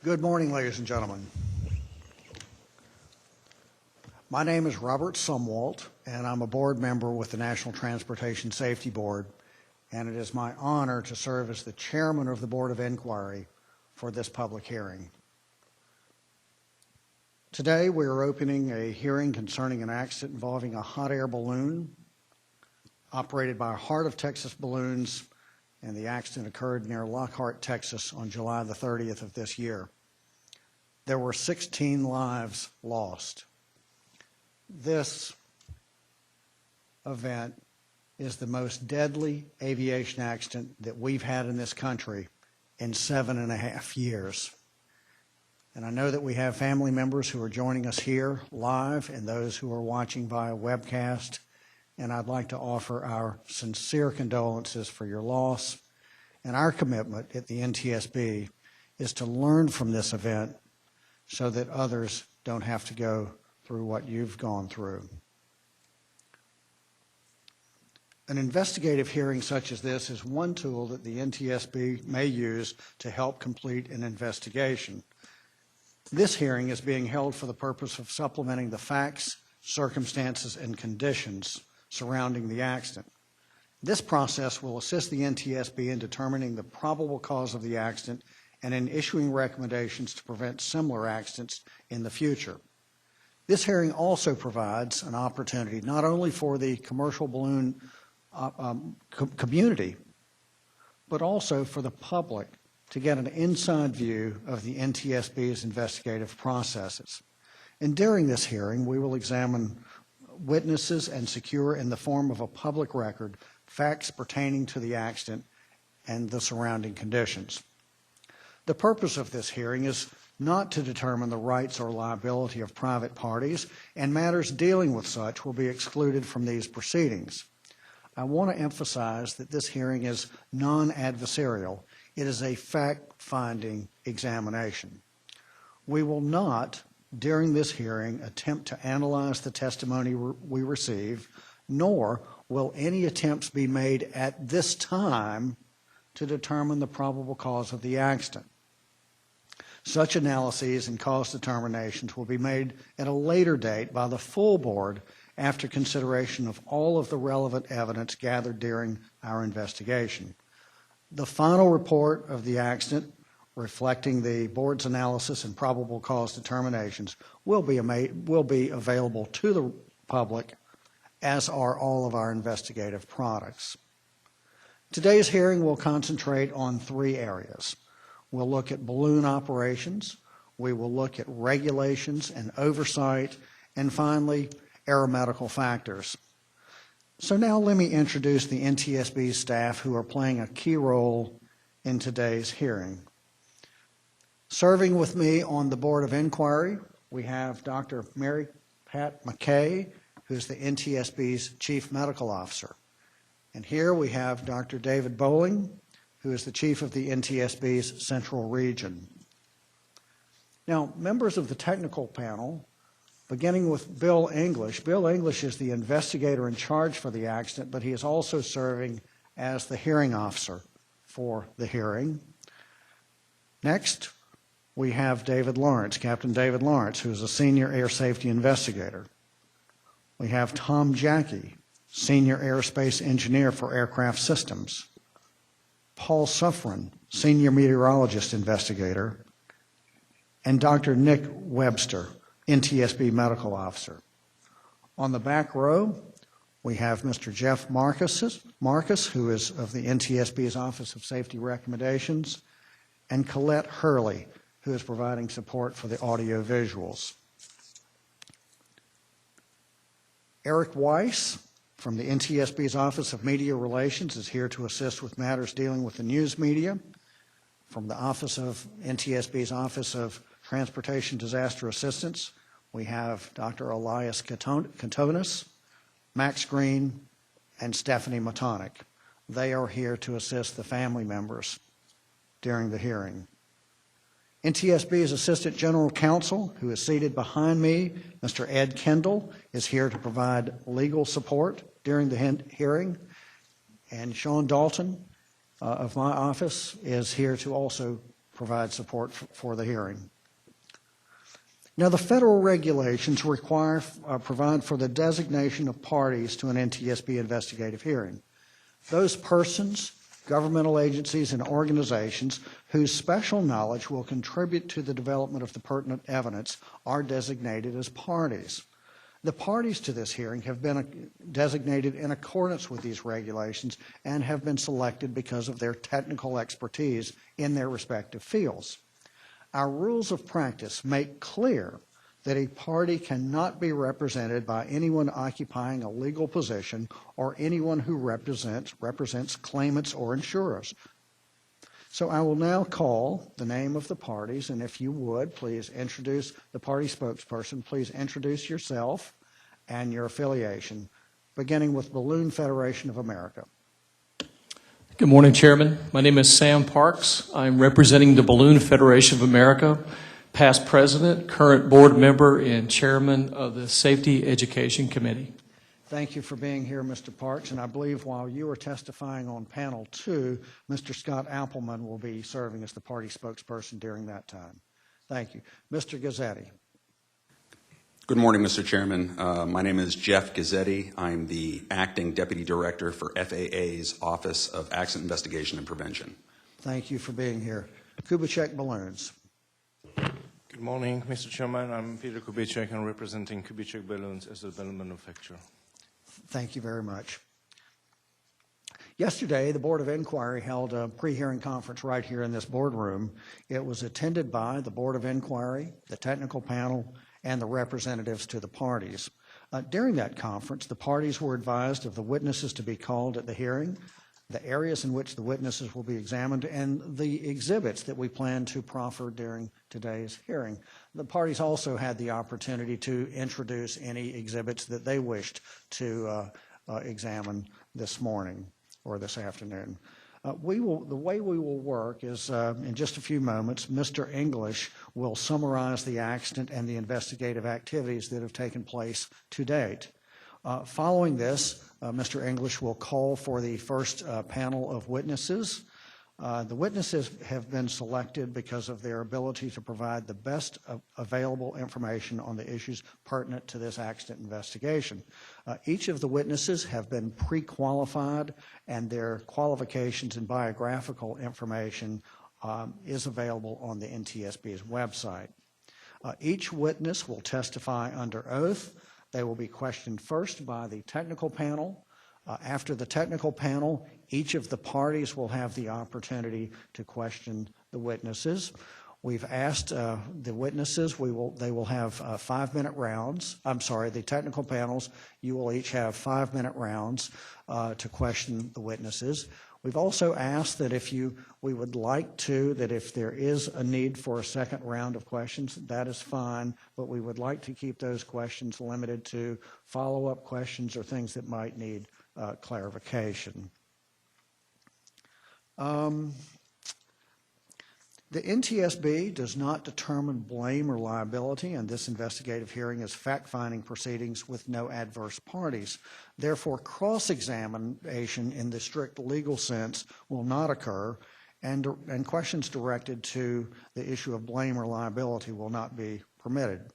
Good morning, ladies and gentlemen. My name is Robert Sumwalt, and I'm a board member with the National Transportation Safety Board, and it is my honor to serve as the chairman of the Board of Inquiry for this public hearing. Today, we are opening a hearing concerning an accident involving a hot air balloon operated by Heart of Texas Balloons, and the accident occurred near Lockhart, Texas on July the 30th of this year. There were 16 lives lost. This event is the most deadly aviation accident that we've had in this country in 7.5 years. And I know that we have family members who are joining us here live and those who are watching via webcast. And I'd like to offer our sincere condolences for your loss. And our commitment at the NTSB is to learn from this event so that others don't have to go through what you've gone through. An investigative hearing such as this is one tool that the NTSB may use to help complete an investigation. This hearing is being held for the purpose of supplementing the facts, circumstances, and conditions surrounding the accident. This process will assist the NTSB in determining the probable cause of the accident and in issuing recommendations to prevent similar accidents in the future. This hearing also provides an opportunity not only for the commercial balloon community, but also for the public to get an inside view of the NTSB's investigative processes. And during this hearing, we will examine witnesses and secure in the form of a public record facts pertaining to the accident and the surrounding conditions. The purpose of this hearing is not to determine the rights or liability of private parties, and matters dealing with such will be excluded from these proceedings. I want to emphasize that this hearing is non-adversarial. It is a fact-finding examination. We will not, during this hearing, attempt to analyze the testimony we receive, nor will any attempts be made at this time to determine the probable cause of the accident. Such analyses and cause determinations will be made at a later date by the full board after consideration of all of the relevant evidence gathered during our investigation. The final report of the accident, reflecting the board's analysis and probable cause determinations, will be available to the public, as are all of our investigative products. Today's hearing will concentrate on 3 areas. We'll look at balloon operations, we will look at regulations and oversight, and finally, aeromedical factors. So now let me introduce the NTSB staff who are playing a key role in today's hearing. Serving with me on the Board of Inquiry, we have Dr. Mary Pat McKay, who's the NTSB's Chief Medical Officer. And here we have Dr. David Bowling, who is the Chief of the NTSB's Central Region. Now, members of the technical panel, beginning with Bill English. Bill English is the investigator in charge for the accident, but he is also serving as the hearing officer for the hearing. Next, we have David Lawrence, Captain David Lawrence, who is a senior air safety investigator. We have Tom Jackie, senior aerospace engineer for aircraft systems. Paul Suffren, senior meteorologist investigator. And Dr. Nick Webster, NTSB medical officer. On the back row, we have Mr. Jeff Marcus, who is of the NTSB's Office of Safety Recommendations, and Colette Hurley, who is providing support for the audio visuals. Eric Weiss from the NTSB's Office of Media Relations is here to assist with matters dealing with the news media. From the NTSB's Office of Transportation Disaster Assistance, we have Dr. Elias Katonis, Max Green, and Stephanie Matonic. They are here to assist the family members during the hearing. NTSB's Assistant General Counsel, who is seated behind me, Mr. Ed Kendall, is here to provide legal support during the hearing. And Sean Dalton of my office is here to also provide support for the hearing. Now, the federal regulations provide for the designation of parties to an NTSB investigative hearing. Those persons, governmental agencies, and organizations whose special knowledge will contribute to the development of the pertinent evidence are designated as parties. The parties to this hearing have been designated in accordance with these regulations and have been selected because of their technical expertise in their respective fields. Our rules of practice make clear that a party cannot be represented by anyone occupying a legal position or anyone who represents claimants or insurers. So I will now call the name of the parties, and if you would, please introduce the party spokesperson. Please introduce yourself and your affiliation, beginning with Balloon Federation of America. Good morning, Chairman. My name is Sam Parks. I'm representing the Balloon Federation of America, past president, current board member, and chairman of the Safety Education Committee. Thank you for being here, Mr. Parks, and I believe while you are testifying on panel 2, Mr. Scott Appleman will be serving as the party spokesperson during that time. Thank you. Mr. Gazzetti. Good morning, Mr. Chairman. My name is Jeff Gazzetti. I'm the Acting Deputy Director for FAA's Office of Accident Investigation and Prevention. Thank you for being here. Kubitschek Balloons. Good morning, Mr. Chairman. I'm Peter Kubitschek. I'm representing Kubitschek Balloons as a balloon manufacturer. Thank you very much. Yesterday, the Board of Inquiry held a pre-hearing conference right here in this boardroom. It was attended by the Board of Inquiry, the technical panel, and the representatives to the parties. During that conference, the parties were advised of the witnesses to be called at the hearing, the areas in which the witnesses will be examined, and the exhibits that we plan to proffer during today's hearing. The parties also had the opportunity to introduce any exhibits that they wished to examine this morning or this afternoon. The way we will work is in just a few moments, Mr. English will summarize the accident and the investigative activities that have taken place to date. Following this, Mr. English will call for the first panel of witnesses. The witnesses have been selected because of their ability to provide the best available information on the issues pertinent to this accident investigation. Each of the witnesses have been pre-qualified, and their qualifications and biographical information is available on the NTSB's website. Each witness will testify under oath. They will be questioned first by the technical panel. After the technical panel, each of the parties will have the opportunity to question the witnesses. We've asked the witnesses, they will have 5-minute rounds. I'm sorry, the technical panels, you will each have 5-minute rounds to question the witnesses. We've also asked that if there is a need for a second round of questions, that is fine, but we would like to keep those questions limited to follow-up questions or things that might need clarification. The NTSB does not determine blame or liability, and this investigative hearing is fact-finding proceedings with no adverse parties. Therefore, cross-examination in the strict legal sense will not occur, and questions directed to the issue of blame or liability will not be permitted.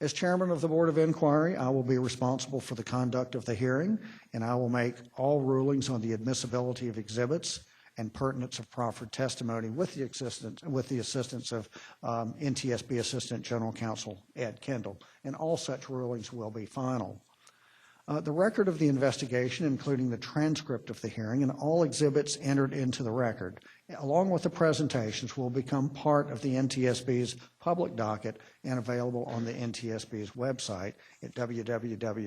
As chairman of the Board of Inquiry, I will be responsible for the conduct of the hearing, and I will make all rulings on the admissibility of exhibits and pertinence of proffered testimony with the assistance of NTSB Assistant General Counsel Ed Kendall, and all such rulings will be final. The record of the investigation, including the transcript of the hearing and all exhibits entered into the record, along with the presentations, will become part of the NTSB's public docket and available on the NTSB's website at www.ntsb.gov.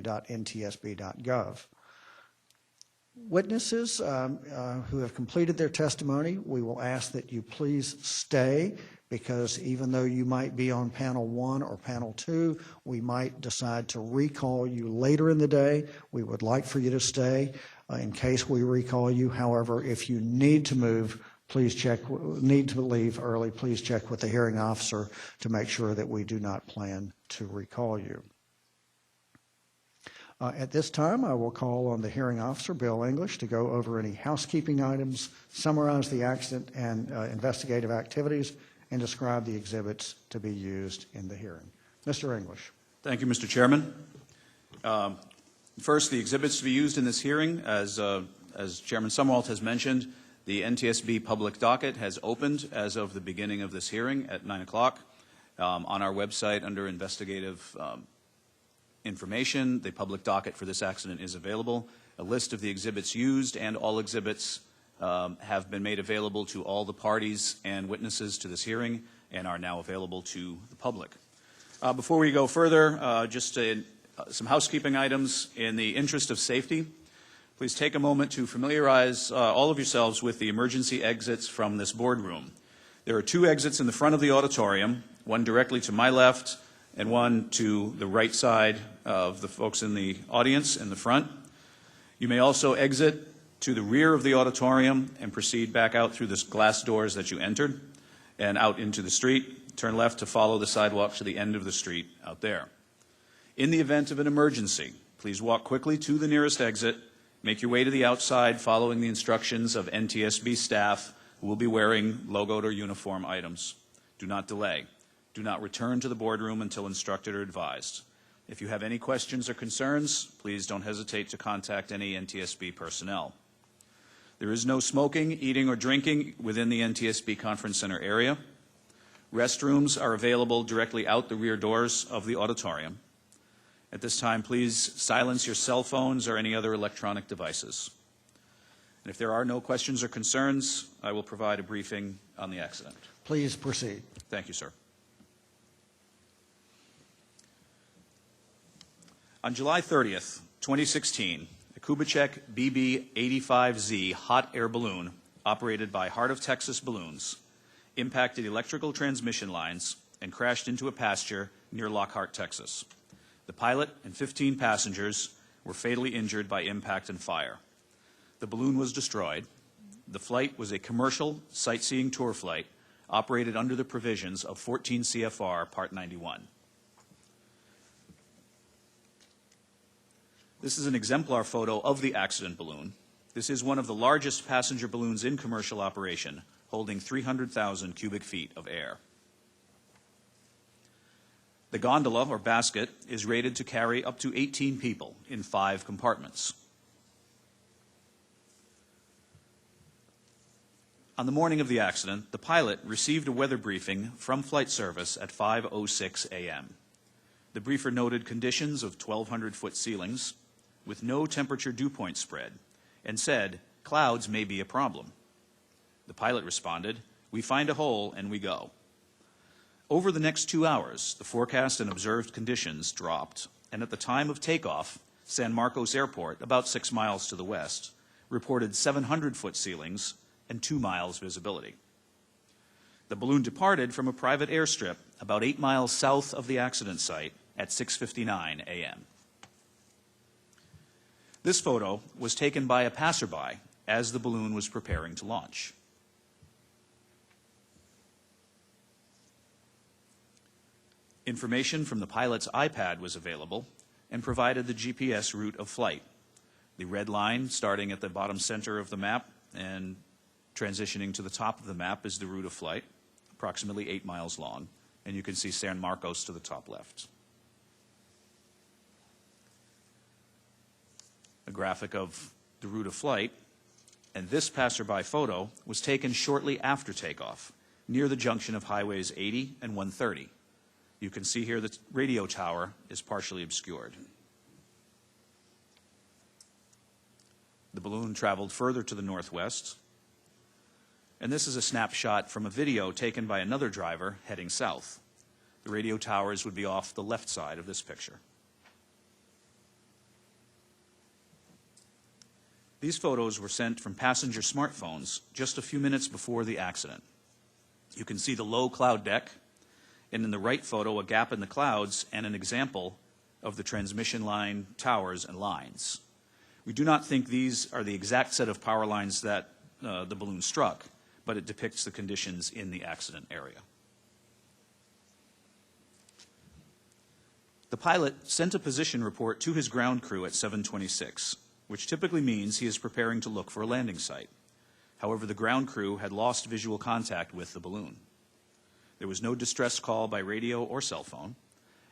Witnesses who have completed their testimony, we will ask that you please stay, because even though you might be on panel 1 or panel 2, we might decide to recall you later in the day. We would like for you to stay in case we recall you. However, if you need to move, need to leave early, please check with the hearing officer to make sure that we do not plan to recall you. At this time, I will call on the hearing officer, Bill English, to go over any housekeeping items, summarize the accident and investigative activities, and describe the exhibits to be used in the hearing. Mr. English. Thank you, Mr. Chairman. First, the exhibits to be used in this hearing, as Chairman Summerall has mentioned, the NTSB public docket has opened as of the beginning of this hearing at 9 o'clock. On our website under investigative information, the public docket for this accident is available. A list of the exhibits used and all exhibits have been made available to all the parties and witnesses to this hearing and are now available to the public. Before we go further, just some housekeeping items. In the interest of safety, please take a moment to familiarize all of yourselves with the emergency exits from this boardroom. There are two exits in the front of the auditorium, one directly to my left and one to the right side of the folks in the audience in the front. You may also exit to the rear of the auditorium and proceed back out through the glass doors that you entered and out into the street. Turn left to follow the sidewalk to the end of the street out there. In the event of an emergency, please walk quickly to the nearest exit, make your way to the outside following the instructions of NTSB staff who will be wearing logoed or uniform items. Do not delay. Do not return to the boardroom until instructed or advised. If you have any questions or concerns, please don't hesitate to contact any NTSB personnel. There is no smoking, eating, or drinking within the NTSB Conference Center area. Restrooms are available directly out the rear doors of the auditorium. At this time, please silence your cell phones or any other electronic devices. And if there are no questions or concerns, I will provide a briefing on the accident. Please proceed. Thank you, sir. On July 30th, 2016, a Kubitschek BB-85Z hot air balloon operated by Heart of Texas Balloons impacted electrical transmission lines and crashed into a pasture near Lockhart, Texas. The pilot and 15 passengers were fatally injured by impact and fire. The balloon was destroyed. The flight was a commercial sightseeing tour flight operated under the provisions of 14 CFR Part 91. This is an exemplar photo of the accident balloon. This is one of the largest passenger balloons in commercial operation, holding 300,000 cubic feet of air. The gondola, or basket, is rated to carry up to 18 people in 5 compartments. On the morning of the accident, the pilot received a weather briefing from flight service at 5:06 a.m. The briefer noted conditions of 1,200-foot ceilings with no temperature dew point spread and said, "Clouds may be a problem." The pilot responded, "We find a hole and we go." Over the next 2 hours, the forecast and observed conditions dropped, and at the time of takeoff, San Marcos Airport, about 6 miles to the west, reported 700-foot ceilings and 2 miles visibility. The balloon departed from a private airstrip about 8 miles south of the accident site at 6:59 a.m. This photo was taken by a passerby as the balloon was preparing to launch. Information from the pilot's iPad was available and provided the GPS route of flight. The red line starting at the bottom center of the map and transitioning to the top of the map is the route of flight, approximately 8 miles long, and you can see San Marcos to the top left. A graphic of the route of flight, and this passerby photo was taken shortly after takeoff, near the junction of highways 80 and 130. You can see here the radio tower is partially obscured. The balloon traveled further to the northwest, and this is a snapshot from a video taken by another driver heading south. The radio towers would be off the left side of this picture. These photos were sent from passenger smartphones just a few minutes before the accident. You can see the low cloud deck, and in the right photo, a gap in the clouds and an example of the transmission line towers and lines. We do not think these are the exact set of power lines that the balloon struck, but it depicts the conditions in the accident area. The pilot sent a position report to his ground crew at 7:26, which typically means he is preparing to look for a landing site. However, the ground crew had lost visual contact with the balloon. There was no distress call by radio or cell phone,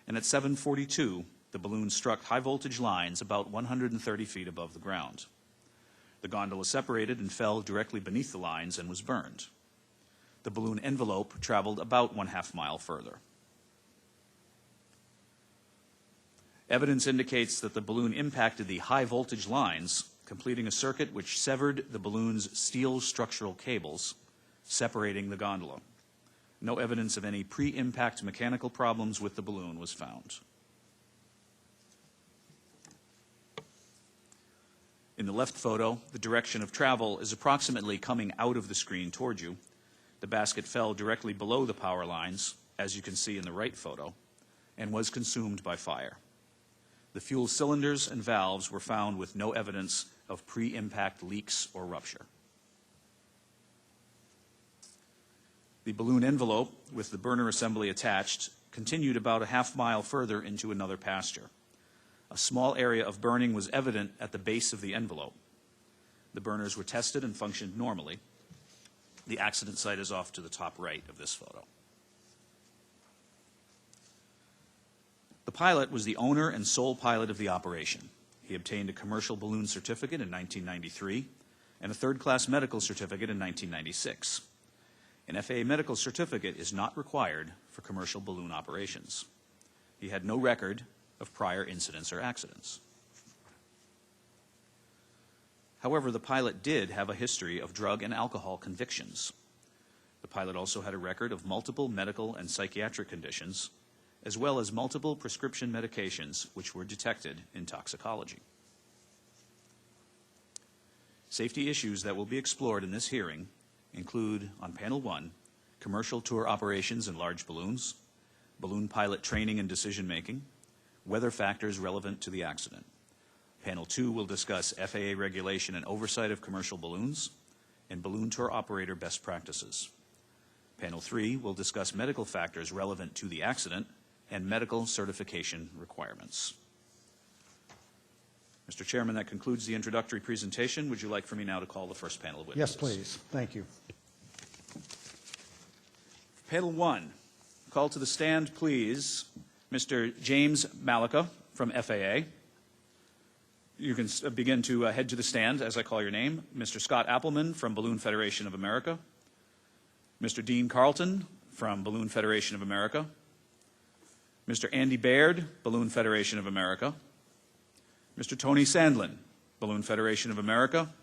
and at 7:42, the balloon struck high-voltage lines about 130 feet above the ground. The gondola separated and fell directly beneath the lines and was burned. The balloon envelope traveled about 1/2 mile further. Evidence indicates that the balloon impacted the high-voltage lines, completing a circuit which severed the balloon's steel structural cables, separating the gondola. No evidence of any pre-impact mechanical problems with the balloon was found. In the left photo, the direction of travel is approximately coming out of the screen toward you. The basket fell directly below the power lines, as you can see in the right photo, and was consumed by fire. The fuel cylinders and valves were found with no evidence of pre-impact leaks or rupture. The balloon envelope, with the burner assembly attached, continued about 1/2 mile further into another pasture. A small area of burning was evident at the base of the envelope. The burners were tested and functioned normally. The accident site is off to the top right of this photo. The pilot was the owner and sole pilot of the operation. He obtained a commercial balloon certificate in 1993 and a third-class medical certificate in 1996. An FAA medical certificate is not required for commercial balloon operations. He had no record of prior incidents or accidents. However, the pilot did have a history of drug and alcohol convictions. The pilot also had a record of multiple medical and psychiatric conditions, as well as multiple prescription medications which were detected in toxicology. Safety issues that will be explored in this hearing include, on Panel 1, commercial tour operations in large balloons, balloon pilot training and decision-making, weather factors relevant to the accident. Panel 2 will discuss FAA regulation and oversight of commercial balloons and balloon tour operator best practices. Panel 3 will discuss medical factors relevant to the accident and medical certification requirements. Mr. Chairman, that concludes the introductory presentation. Would you like for me now to call the first panel of witnesses? Yes, please. Thank you. Panel 1, call to the stand, please, Mr. James Malika from FAA. You can begin to head to the stand as I call your name. Mr. Scott Appleman from Balloon Federation of America. Mr. Dean Carlton from Balloon Federation of America. Mr. Andy Baird, Balloon Federation of America. Mr. Tony Sandlin, Balloon Federation of America.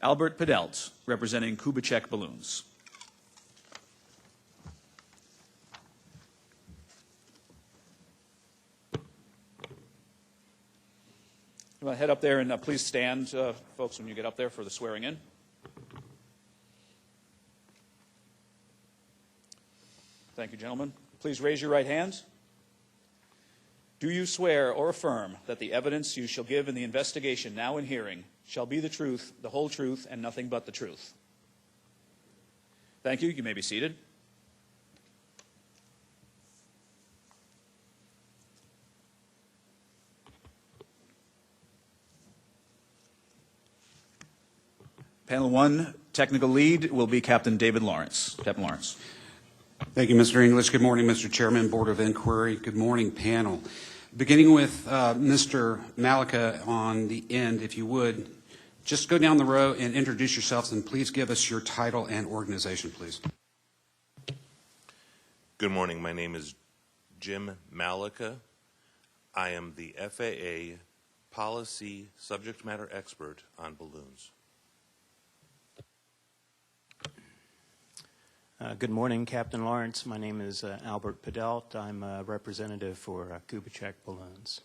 Albert Pedelt, representing Kubitschek Balloons. You want to head up there and please stand, folks, when you get up there for the swearing in. Thank you, gentlemen. Please raise your right hand. Do you swear or affirm that the evidence you shall give in the investigation now in hearing shall be the truth, the whole truth, and nothing but the truth? Thank you. You may be seated. Panel 1, technical lead will be Captain David Lawrence. Captain Lawrence. Thank you, Mr. English. Good morning, Mr. Chairman, Board of Inquiry. Good morning, panel. Beginning with Mr. Malika on the end, if you would, just go down the row and introduce yourselves, and please give us your title and organization, please. Good morning. My name is Jim Malika. I am the FAA policy subject matter expert on balloons. Good morning, Captain Lawrence. My name is Albert Pedelt. I'm a representative for Kubitschek Balloons.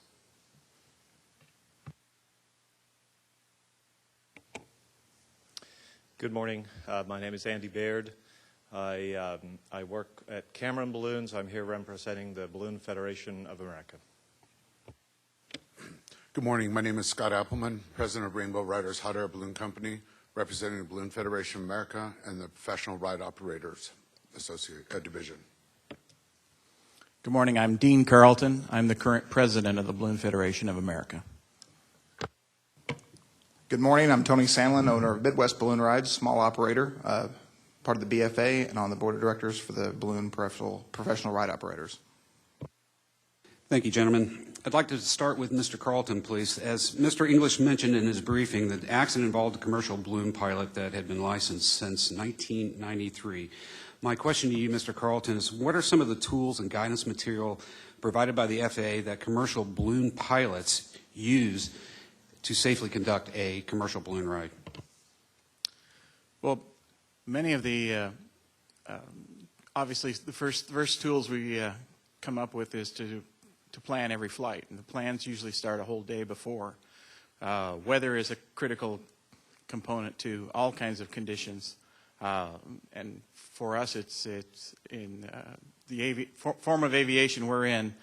Good morning. My name is Andy Baird. I work at Cameron Balloons. I'm here representing the Balloon Federation of America. Good morning. My name is Scott Appleman, president of Rainbow Riders Hot Air Balloon Company, representing the Balloon Federation of America and the Professional Ride Operators Division. Good morning. I'm Dean Carlton. I'm the current president of the Balloon Federation of America. Good morning. I'm Tony Sandlin, owner of Midwest Balloon Rides, small operator, part of the BFA, and on the board of directors for the Balloon Professional Ride Operators. Thank you, gentlemen. I'd like to start with Mr. Carlton, please. As Mr. English mentioned in his briefing, the accident involved a commercial balloon pilot that had been licensed since 1993. My question to you, Mr. Carlton, is what are some of the tools and guidance material provided by the FAA that commercial balloon pilots use to safely conduct a commercial balloon ride? Well, many of the, obviously, the first tools we come up with is to plan every flight. And the plans usually start a whole day before. Weather is a critical component to all kinds of conditions. And for us, it's in the form of aviation we're in,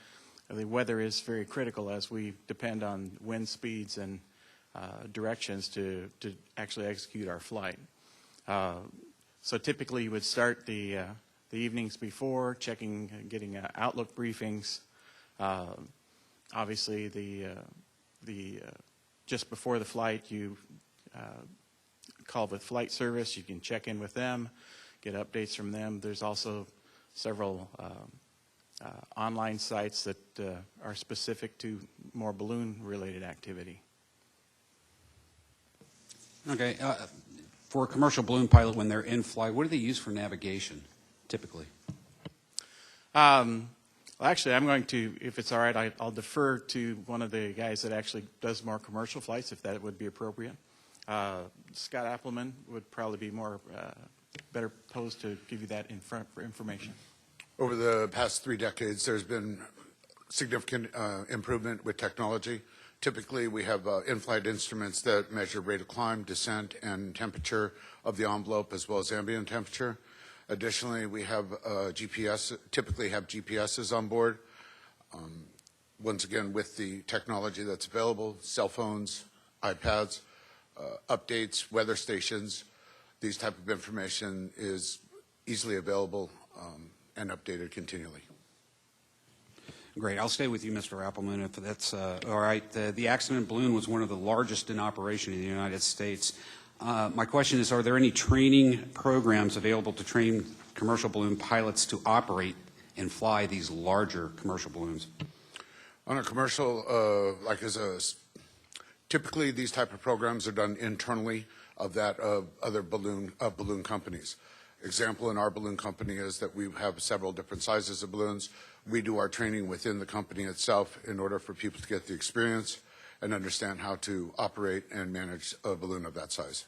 the weather is very critical as we depend on wind speeds and directions to actually execute our flight. So typically you would start the evenings before, getting outlook briefings. Obviously, just before the flight, you call the flight service. You can check in with them, get updates from them. There's also several online sites that are specific to more balloon-related activity. Okay. For a commercial balloon pilot, when they're in flight, what do they use for navigation, typically? Well, actually, I'm going to, if it's all right, I'll defer to one of the guys that actually does more commercial flights, if that would be appropriate. Scott Appleman would probably be better posed to give you that information. Over the past 3 decades, there's been significant improvement with technology. Typically, we have in-flight instruments that measure rate of climb, descent, and temperature of the envelope, as well as ambient temperature. Additionally, we have GPS, typically have GPSs on board. Once again, with the technology that's available, cell phones, iPads, updates, weather stations, these type of information is easily available and updated continually. Great. I'll stay with you, Mr. Appleman, if that's all right. The accident balloon was one of the largest in operation in the United States. My question is, are there any training programs available to train commercial balloon pilots to operate and fly these larger commercial balloons? On a commercial, typically these type of programs are done internally of other balloon companies. Example in our balloon company is that we have several different sizes of balloons. We do our training within the company itself in order for people to get the experience and understand how to operate and manage a balloon of that size.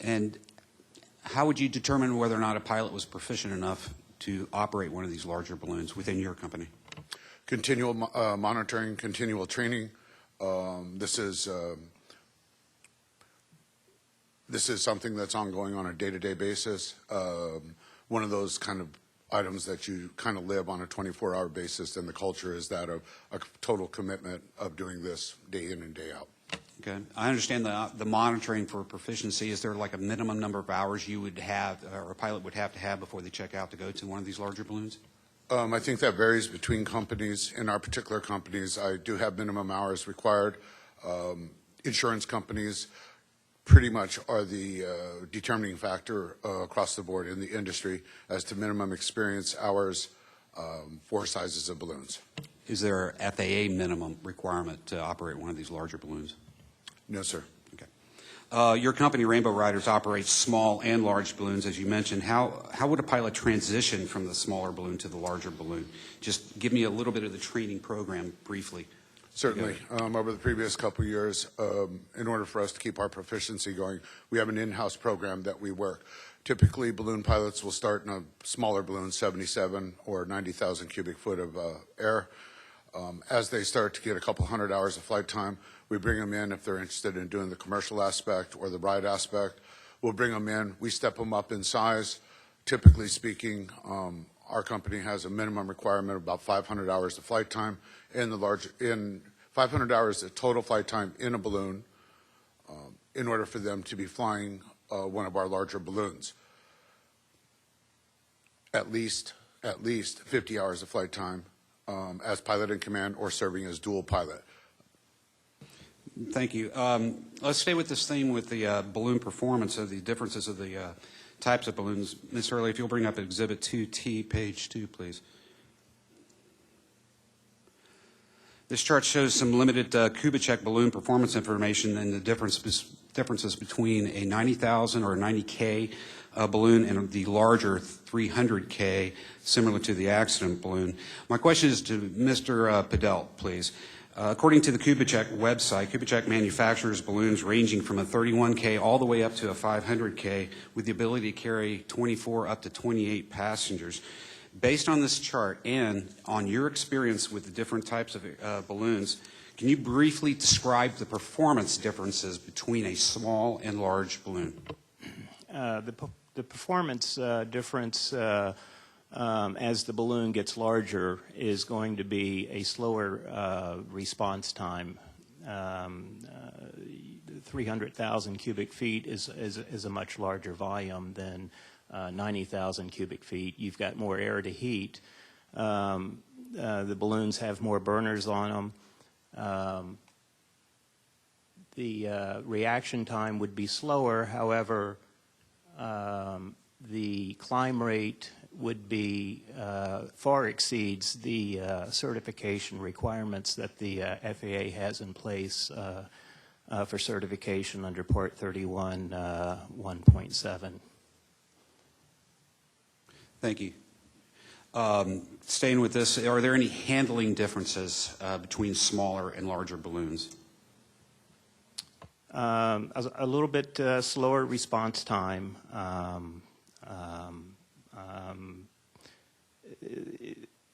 And how would you determine whether or not a pilot was proficient enough to operate one of these larger balloons within your company? Continual monitoring, continual training. This is something that's ongoing on a day-to-day basis. One of those kind of items that you kind of live on a 24-hour basis, and the culture is that of a total commitment of doing this day in and day out. Okay. I understand the monitoring for proficiency. Is there like a minimum number of hours you would have, or a pilot would have to have before they check out to go to one of these larger balloons? I think that varies between companies. In our particular companies, I do have minimum hours required. Insurance companies pretty much are the determining factor across the board in the industry as to minimum experience hours for sizes of balloons. Is there a FAA minimum requirement to operate one of these larger balloons? No, sir. Okay. Your company, Rainbow Riders, operates small and large balloons, as you mentioned. How would a pilot transition from the smaller balloon to the larger balloon? Just give me a little bit of the training program briefly. Certainly. Over the previous couple of years, in order for us to keep our proficiency going, we have an in-house program that we work. Typically, balloon pilots will start in a smaller balloon, 77 or 90,000 cubic foot of air. As they start to get a couple hundred hours of flight time, we bring them in if they're interested in doing the commercial aspect or the ride aspect. We'll bring them in. We step them up in size. Typically speaking, our company has a minimum requirement of about 500 hours of flight time. In 500 hours of total flight time in a balloon in order for them to be flying one of our larger balloons. At least at least 50 hours of flight time as pilot in command or serving as dual pilot. Thank you. Let's stay with this theme with the balloon performance of the differences of the types of balloons. Ms. Hurley, if you'll bring up Exhibit 2T, page 2, please. This chart shows some limited Kubitschek balloon performance information and the differences between a 90,000 or a 90K balloon and the larger 300K, similar to the accident balloon. My question is to Mr. Padel, please. According to the Kubitschek website, Kubitschek manufactures balloons ranging from a 31K all the way up to a 500K with the ability to carry 24 up to 28 passengers. Based on this chart and on your experience with the different types of balloons, can you briefly describe the performance differences between a small and large balloon? The performance difference as the balloon gets larger is going to be a slower response time. 300,000 cubic feet is a much larger volume than 90,000 cubic feet. You've got more air to heat. The balloons have more burners on them. The reaction time would be slower. However, the climb rate would be far exceeds the certification requirements that the FAA has in place for certification under Part 31 1.7. Thank you. Staying with this, are there any handling differences between smaller and larger balloons? A little bit slower response time.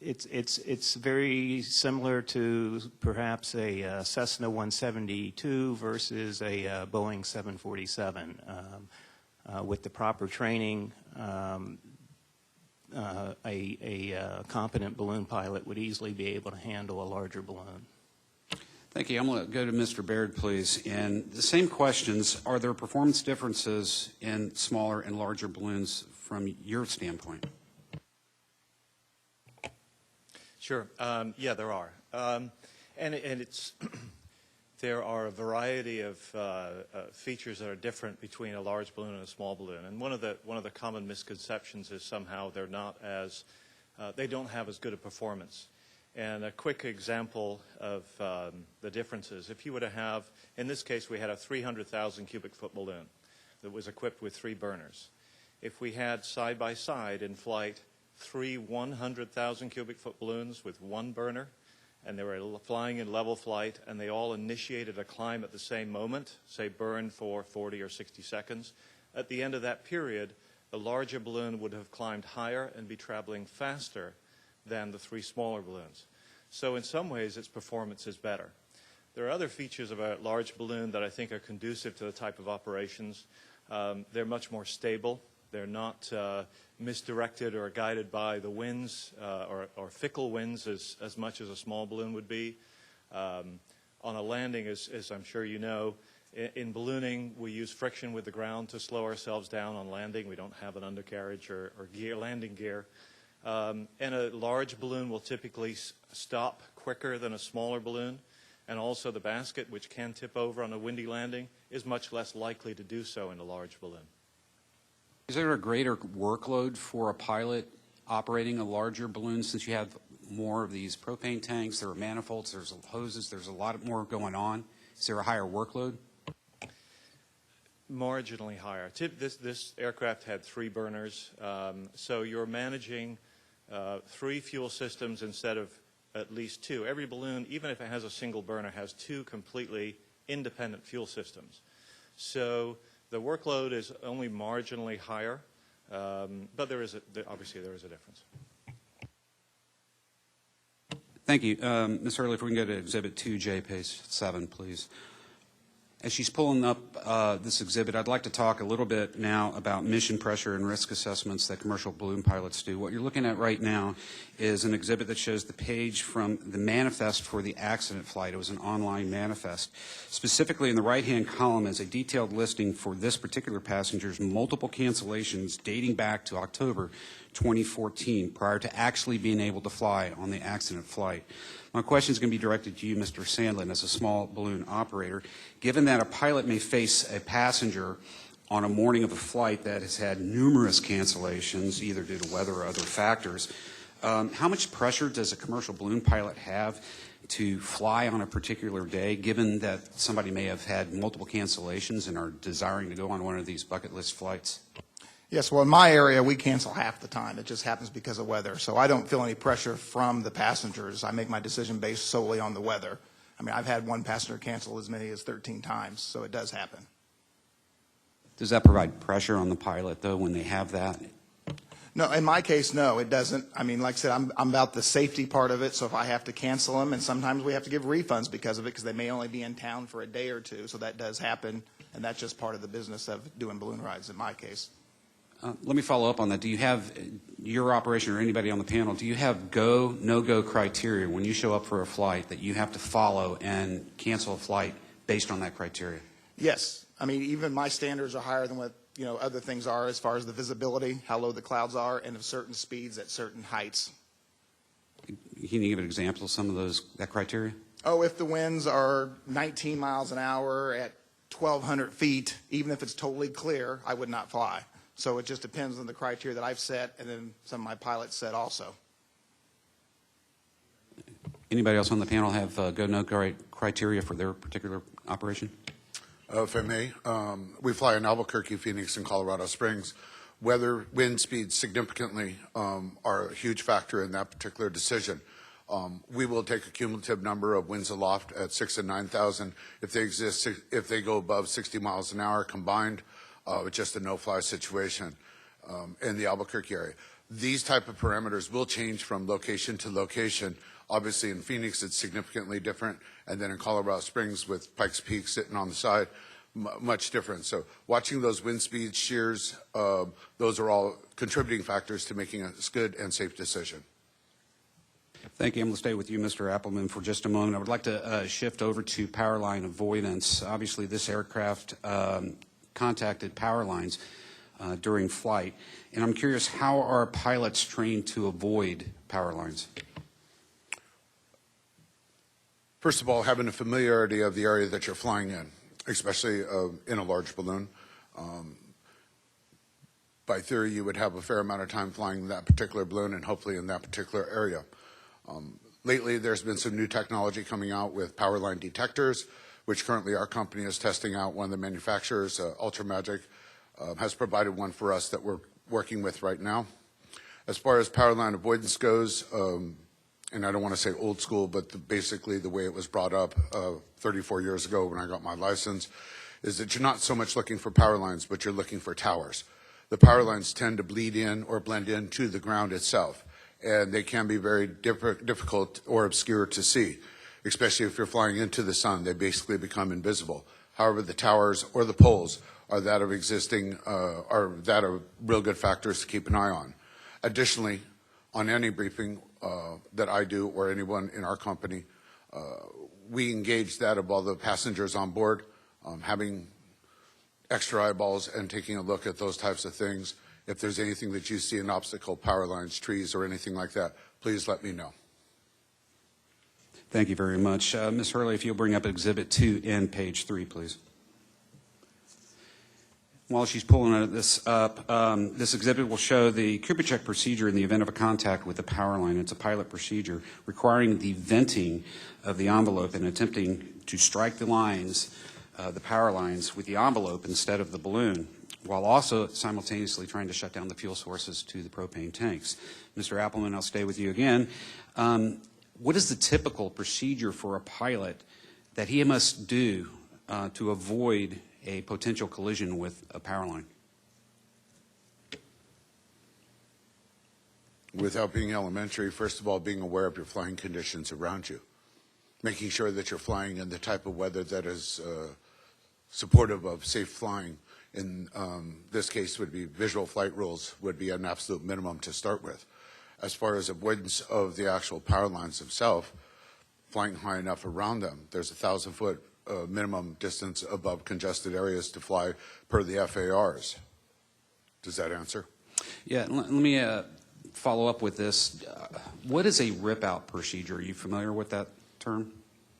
It's very similar to perhaps a Cessna 172 versus a Boeing 747. With the proper training, a competent balloon pilot would easily be able to handle a larger balloon. Thank you. I'm going to go to Mr. Baird, please. And the same questions, are there performance differences in smaller and larger balloons from your standpoint? Sure. Yeah, there are. And it's there are a variety of features that are different between a large balloon and a small balloon. And one of the common misconceptions is somehow they're not as they don't have as good a performance. And a quick example of the differences: if you were to have, in this case, we had a 300,000 cubic foot balloon that was equipped with 3 burners. If we had side by side in flight 3 100,000 cubic foot balloons with 1 burner, and they were flying in level flight, and they all initiated a climb at the same moment, say burn for 40 or 60 seconds, at the end of that period, the larger balloon would have climbed higher and be traveling faster than the 3 smaller balloons. So in some ways, its performance is better. There are other features of a large balloon that I think are conducive to the type of operations. They're much more stable. They're not misdirected or guided by the winds or fickle winds as much as a small balloon would be. On a landing, as I'm sure you know, in ballooning, we use friction with the ground to slow ourselves down on landing. We don't have an undercarriage or landing gear. And a large balloon will typically stop quicker than a smaller balloon. And also the basket, which can tip over on a windy landing, is much less likely to do so in a large balloon. Is there a greater workload for a pilot operating a larger balloon since you have more of these propane tanks, there are manifolds, there's hoses, there's a lot more going on? Is there a higher workload? Marginally higher. This aircraft had 3 burners, so you're managing 3 fuel systems instead of at least 2. Every balloon, even if it has a single burner, has 2 completely independent fuel systems. So the workload is only marginally higher, but obviously there is a difference. Thank you. Ms. Hurley, if we can go to Exhibit 2J, page 7, please. As she's pulling up this exhibit, I'd like to talk a little bit now about mission pressure and risk assessments that commercial balloon pilots do. What you're looking at right now is an exhibit that shows the page from the manifest for the accident flight. It was an online manifest. Specifically, in the right-hand column is a detailed listing for this particular passenger's multiple cancellations dating back to October 2014, prior to actually being able to fly on the accident flight. My question is going to be directed to you, Mr. Sandlin, as a small balloon operator. Given that a pilot may face a passenger on a morning of a flight that has had numerous cancellations, either due to weather or other factors, how much pressure does a commercial balloon pilot have to fly on a particular day, given that somebody may have had multiple cancellations and are desiring to go on one of these bucket list flights? Yes, well, in my area, we cancel half the time. It just happens because of weather. So I don't feel any pressure from the passengers. I make my decision based solely on the weather. I mean, I've had one passenger cancel as many as 13 times, so it does happen. Does that provide pressure on the pilot, though, when they have that? No, in my case, no, it doesn't. I mean, like I said, I'm about the safety part of it, so if I have to cancel them, and sometimes we have to give refunds because of it, because they may only be in town for a day or two, so that does happen, and that's just part of the business of doing balloon rides in my case. Let me follow up on that. Do you have, your operation or anybody on the panel, do you have go, no-go criteria when you show up for a flight that you have to follow and cancel a flight based on that criteria? Yes. I mean, even my standards are higher than what other things are as far as the visibility, how low the clouds are, and of certain speeds at certain heights. Can you give an example of some of that criteria? Oh, if the winds are 19 miles an hour at 1,200 feet, even if it's totally clear, I would not fly. So it just depends on the criteria that I've set, and then some of my pilots set also. Anybody else on the panel have go, no-go criteria for their particular operation? If I may, we fly in Albuquerque, Phoenix, and Colorado Springs. Weather, wind speeds significantly are a huge factor in that particular decision. We will take a cumulative number of winds aloft at 6,000 and 9,000. If they go above 60 miles an hour combined, it's just a no-fly situation in the Albuquerque area. These type of parameters will change from location to location. Obviously, in Phoenix, it's significantly different, and then in Colorado Springs with Pikes Peak sitting on the side, much different. So watching those wind speeds, shears, those are all contributing factors to making a good and safe decision. Thank you. I'm going to stay with you, Mr. Appleman, for just a moment. I would like to shift over to power line avoidance. Obviously, this aircraft contacted power lines during flight, and I'm curious, how are pilots trained to avoid power lines? First of all, having a familiarity of the area that you're flying in, especially in a large balloon. By theory, you would have a fair amount of time flying that particular balloon and hopefully in that particular area. Lately, there's been some new technology coming out with power line detectors, which currently our company is testing out. One of the manufacturers, Ultramagic, has provided one for us that we're working with right now. As far as power line avoidance goes, and I don't want to say old school, but basically the way it was brought up 34 years ago when I got my license, is that you're not so much looking for power lines, but you're looking for towers. The power lines tend to bleed in or blend into the ground itself, and they can be very difficult or obscure to see, especially if you're flying into the sun. They basically become invisible. However, the towers or the poles are that of real good factors to keep an eye on. Additionally, on any briefing that I do or anyone in our company, we engage that of all the passengers on board, having extra eyeballs and taking a look at those types of things. If there's anything that you see, an obstacle, power lines, trees, or anything like that, please let me know. Thank you very much. Ms. Hurley, if you'll bring up Exhibit 2 and page 3, please. While she's pulling this up, this exhibit will show the Kubitschek procedure in the event of a contact with the power line. It's a pilot procedure requiring the venting of the envelope and attempting to strike the lines, the power lines, with the envelope instead of the balloon, while also simultaneously trying to shut down the fuel sources to the propane tanks. Mr. Appleman, I'll stay with you again. What is the typical procedure for a pilot that he must do to avoid a potential collision with a power line? Without being elementary, first of all, being aware of your flying conditions around you, making sure that you're flying in the type of weather that is supportive of safe flying. In this case, would be visual flight rules would be an absolute minimum to start with. As far as avoidance of the actual power lines themselves, flying high enough around them, there's a 1,000-foot minimum distance above congested areas to fly per the FARs. Does that answer? Yeah, let me follow up with this. What is a rip-out procedure? Are you familiar with that term?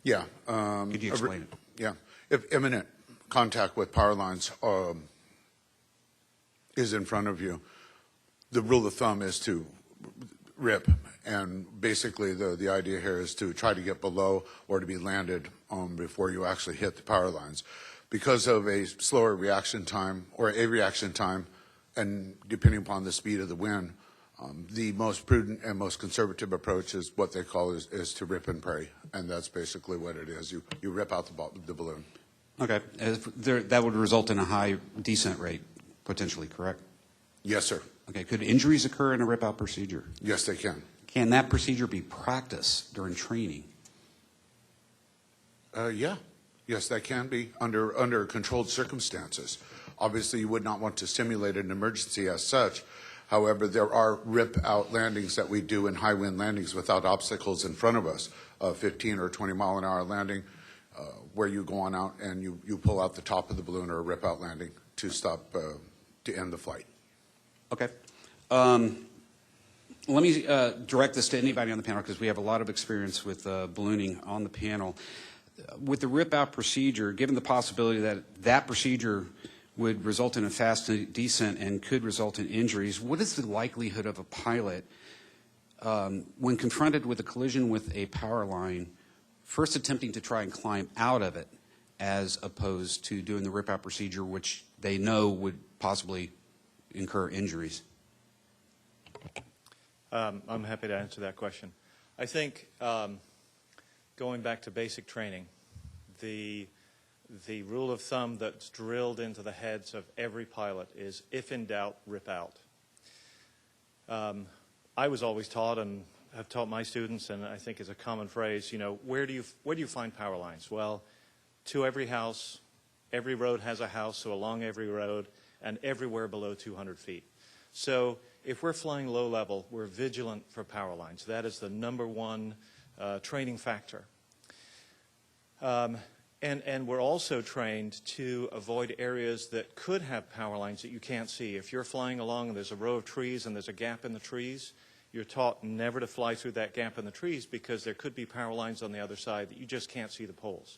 Yeah. Could you explain it? Yeah. If imminent contact with power lines is in front of you, the rule of thumb is to rip, and basically the idea here is to try to get below or to be landed before you actually hit the power lines. Because of a slower reaction time or a reaction time, and depending upon the speed of the wind, the most prudent and most conservative approach is what they call is to rip and pray, and that's basically what it is. You rip out the balloon. Okay. That would result in a high descent rate, potentially, correct? Yes, sir. Okay. Could injuries occur in a rip-out procedure? Yes, they can. Can that procedure be practiced during training? Yeah. Yes, that can be under controlled circumstances. Obviously, you would not want to simulate an emergency as such. However, there are rip-out landings that we do in high-wind landings without obstacles in front of us, 15 or 20-mile-an-hour landing, where you go on out and you pull out the top of the balloon, or a rip-out landing to stop, to end the flight. Okay. Let me direct this to anybody on the panel, because we have a lot of experience with ballooning on the panel. With the rip-out procedure, given the possibility that that procedure would result in a fast descent and could result in injuries, what is the likelihood of a pilot, when confronted with a collision with a power line, first attempting to try and climb out of it, as opposed to doing the rip-out procedure, which they know would possibly incur injuries? I'm happy to answer that question. I think going back to basic training, the rule of thumb that's drilled into the heads of every pilot is, if in doubt, rip out. I was always taught, and have taught my students, and I think is a common phrase, you know, where do you find power lines? Well, to every house, every road has a house, so along every road, and everywhere below 200 feet. So if we're flying low level, we're vigilant for power lines. That is the number one training factor. And we're also trained to avoid areas that could have power lines that you can't see. If you're flying along and there's a row of trees and there's a gap in the trees, you're taught never to fly through that gap in the trees, because there could be power lines on the other side that you just can't see the poles.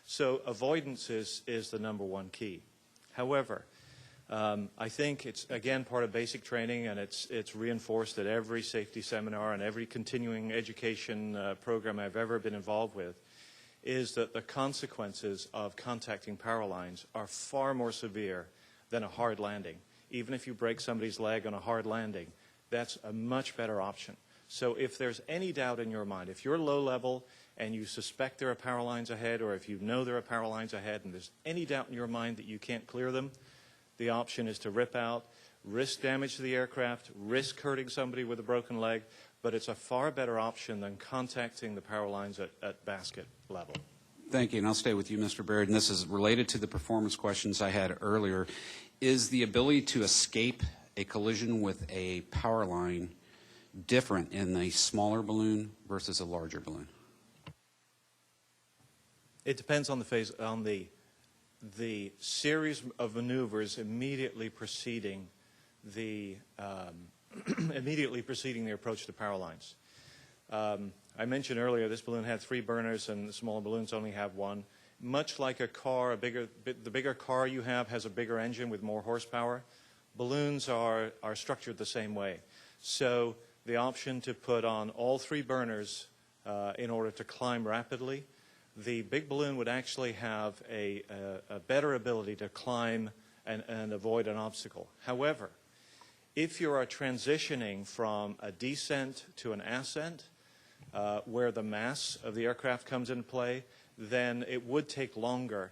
So avoidance is the number one key. However, I think it's, again, part of basic training, and it's reinforced at every safety seminar and every continuing education program I've ever been involved with, is that the consequences of contacting power lines are far more severe than a hard landing. Even if you break somebody's leg on a hard landing, that's a much better option. So if there's any doubt in your mind, if you're low level and you suspect there are power lines ahead, or if you know there are power lines ahead and there's any doubt in your mind that you can't clear them, the option is to rip out, risk damage to the aircraft, risk hurting somebody with a broken leg, but it's a far better option than contacting the power lines at basket level. Thank you, and I'll stay with you, Mr. Baird, and this is related to the performance questions I had earlier. Is the ability to escape a collision with a power line different in a smaller balloon versus a larger balloon? It depends on the phase, on the series of maneuvers immediately preceding the approach to power lines. I mentioned earlier this balloon had 3 burners and the smaller balloons only have 1. Much like a car, the bigger car you have has a bigger engine with more horsepower. Balloons are structured the same way. So the option to put on all 3 burners in order to climb rapidly, the big balloon would actually have a better ability to climb and avoid an obstacle. However, if you are transitioning from a descent to an ascent, where the mass of the aircraft comes into play, then it would take longer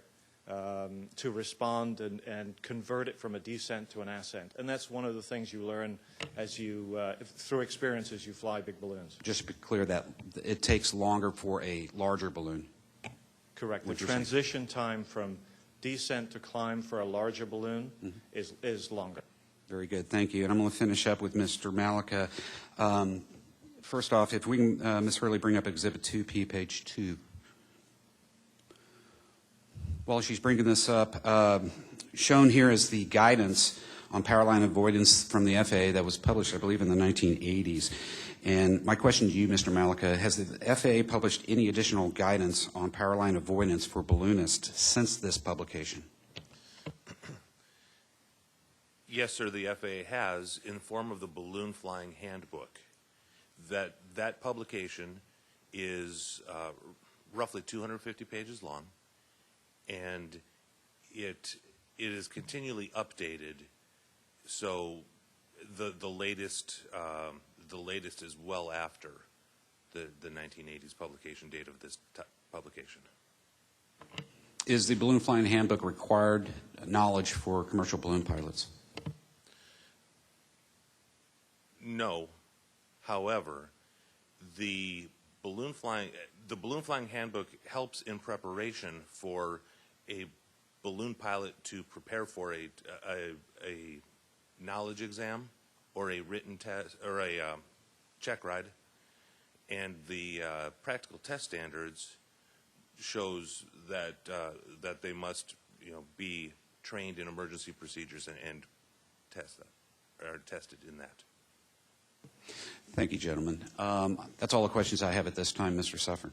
to respond and convert it from a descent to an ascent. And that's one of the things you learn as you, through experience as you fly big balloons. Just to be clear, that it takes longer for a larger balloon. Correct. The transition time from descent to climb for a larger balloon is longer. Very good, thank you. And I'm going to finish up with Mr. Malika. First off, if we can, Ms. Hurley, bring up Exhibit 2P, page 2. While she's bringing this up, shown here is the guidance on power line avoidance from the FAA that was published, I believe, in the 1980s. And my question to you, Mr. Malika, has the FAA published any additional guidance on power line avoidance for balloonists since this publication? Yes, sir, the FAA has, in the form of the Balloon Flying Handbook. That publication is roughly 250 pages long, and it is continually updated. So the latest is well after the 1980s publication date of this publication. Is the Balloon Flying Handbook required knowledge for commercial balloon pilots? No. However, the balloon flying handbook helps in preparation for a balloon pilot to prepare for a knowledge exam or a written test or a check ride, and the practical test standards shows that that they must be trained in emergency procedures and test that or tested in that. Thank you, gentlemen. That's all the questions I have at this time, Mr. Suffern.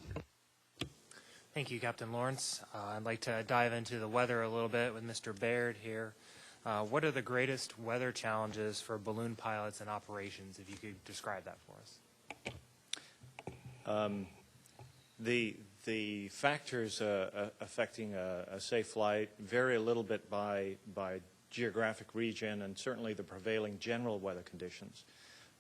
Thank you, Captain Lawrence. I'd like to dive into the weather a little bit with Mr. Baird here. What are the greatest weather challenges for balloon pilots and operations, if you could describe that for us? The factors affecting a safe flight vary a little bit by geographic region and certainly the prevailing general weather conditions.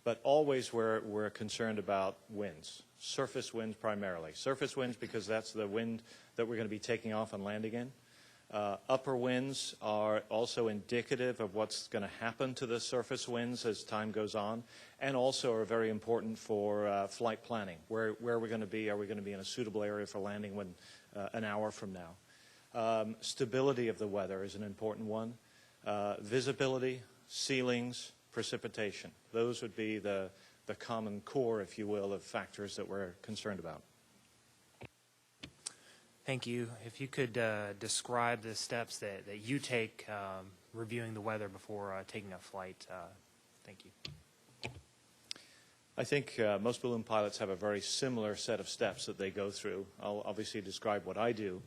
But always we're concerned about winds, surface winds primarily. Surface winds because that's the wind that we're going to be taking off and landing in. Upper winds are also indicative of what's going to happen to the surface winds as time goes on, and also are very important for flight planning. Where we're going to be? Are we going to be in a suitable area for landing when an hour from now? Stability of the weather is an important one. Visibility, ceilings, precipitation. Those would be the common core, if you will, of factors that we're concerned about. Thank you. If you could describe the steps that you take reviewing the weather before taking a flight. Thank you. I think most balloon pilots have a very similar set of steps that they go through. I'll obviously describe what I do.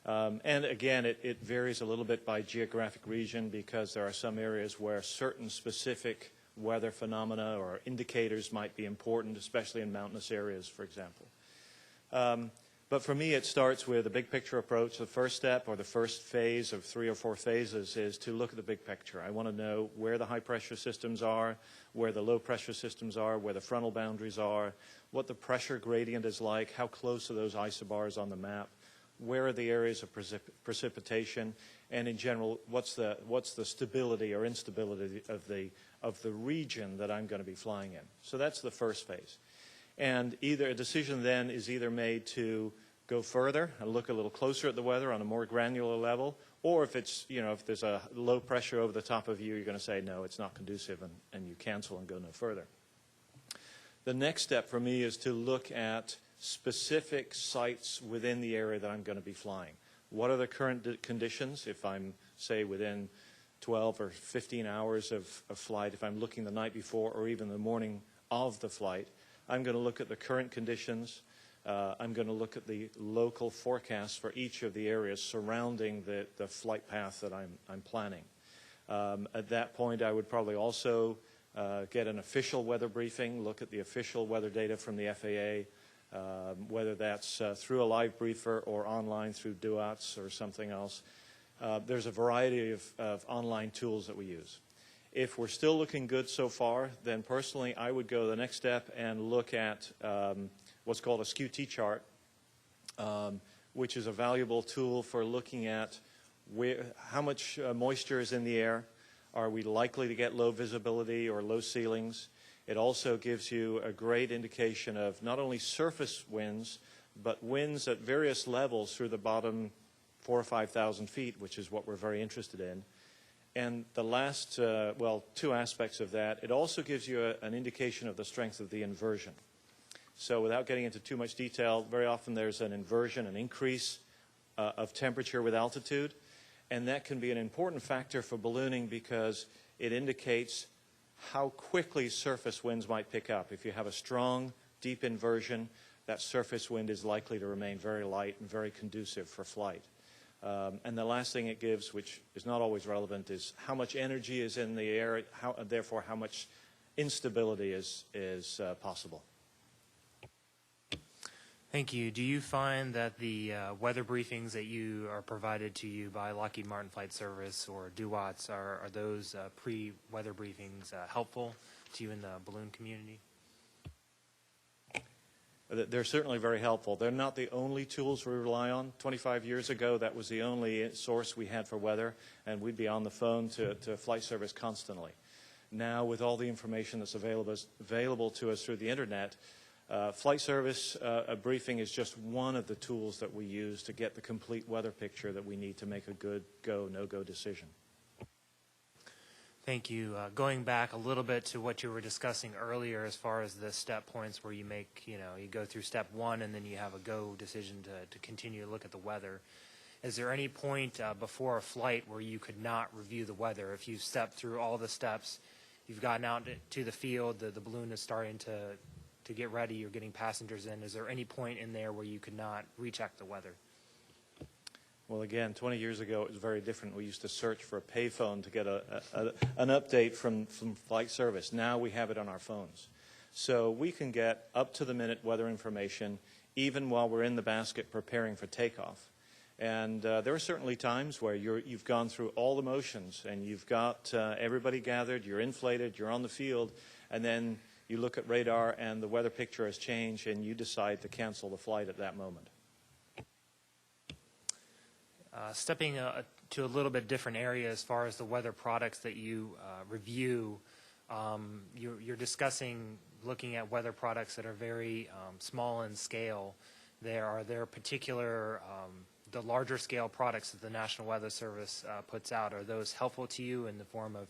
And again, it varies a little bit by geographic region because there are some areas where certain specific weather phenomena or indicators might be important, especially in mountainous areas, for example. But for me, it starts with a big picture approach. The first step or the first phase of 3 or 4 phases is to look at the big picture. I want to know where the high pressure systems are, where the low pressure systems are, where the frontal boundaries are, what the pressure gradient is like, how close are those isobars on the map, where are the areas of precipitation, and in general, what's the stability or instability of the region that I'm going to be flying in. So that's the first phase. And a decision then is either made to go further and look a little closer at the weather on a more granular level, or if it's, if there's a low pressure over the top of you, you're going to say, no, it's not conducive, and you cancel and go no further. The next step for me is to look at specific sites within the area that I'm going to be flying. What are the current conditions? If I'm, say, within 12 or 15 hours of flight, if I'm looking the night before or even the morning of the flight, I'm going to look at the current conditions. I'm going to look at the local forecasts for each of the areas surrounding the flight path that I'm planning. At that point, I would probably also get an official weather briefing, look at the official weather data from the FAA, whether that's through a live briefer or online through DUATS or something else. There's a variety of online tools that we use. If we're still looking good so far, then personally I would go the next step and look at what's called a SKU-T chart, which is a valuable tool for looking at how much moisture is in the air. Are we likely to get low visibility or low ceilings? It also gives you a great indication of not only surface winds, but winds at various levels through the bottom 4,000 or 5,000 feet, which is what we're very interested in. And the last, well, two aspects of that, it also gives you an indication of the strength of the inversion. So without getting into too much detail, very often there's an inversion, an increase of temperature with altitude, and that can be an important factor for ballooning because it indicates how quickly surface winds might pick up. If you have a strong, deep inversion, that surface wind is likely to remain very light and very conducive for flight. And the last thing it gives, which is not always relevant, is how much energy is in the air, therefore how much instability is possible. Thank you. Do you find that the weather briefings that you are provided to you by Lockheed Martin Flight Service or DUATS, are those pre-weather briefings helpful to you in the balloon community? They're certainly very helpful. They're not the only tools we rely on. 25 years ago, that was the only source we had for weather, and we'd be on the phone to Flight Service constantly. Now, with all the information that's available to us through the Internet, Flight Service a briefing is just one of the tools that we use to get the complete weather picture that we need to make a good go, no-go decision. Thank you. Going back a little bit to what you were discussing earlier as far as the step points where you make, you go through step one and then you have a go decision to continue to look at the weather. Is there any point before a flight where you could not review the weather? If you've stepped through all the steps, you've gotten out to the field, the balloon is starting to get ready, you're getting passengers in, is there any point in there where you could not recheck the weather? Well, again, 20 years ago, it was very different. We used to search for a payphone to get an update from Flight Service. Now we have it on our phones. So we can get up-to-the-minute weather information even while we're in the basket preparing for takeoff. And there are certainly times where you've gone through all the motions and you've got everybody gathered, you're inflated, you're on the field, and then you look at radar and the weather picture has changed and you decide to cancel the flight at that moment. Stepping to a little bit different area as far as the weather products that you review, you're discussing looking at weather products that are very small in scale. Are there particular, the larger scale products that the National Weather Service puts out, are those helpful to you in the form of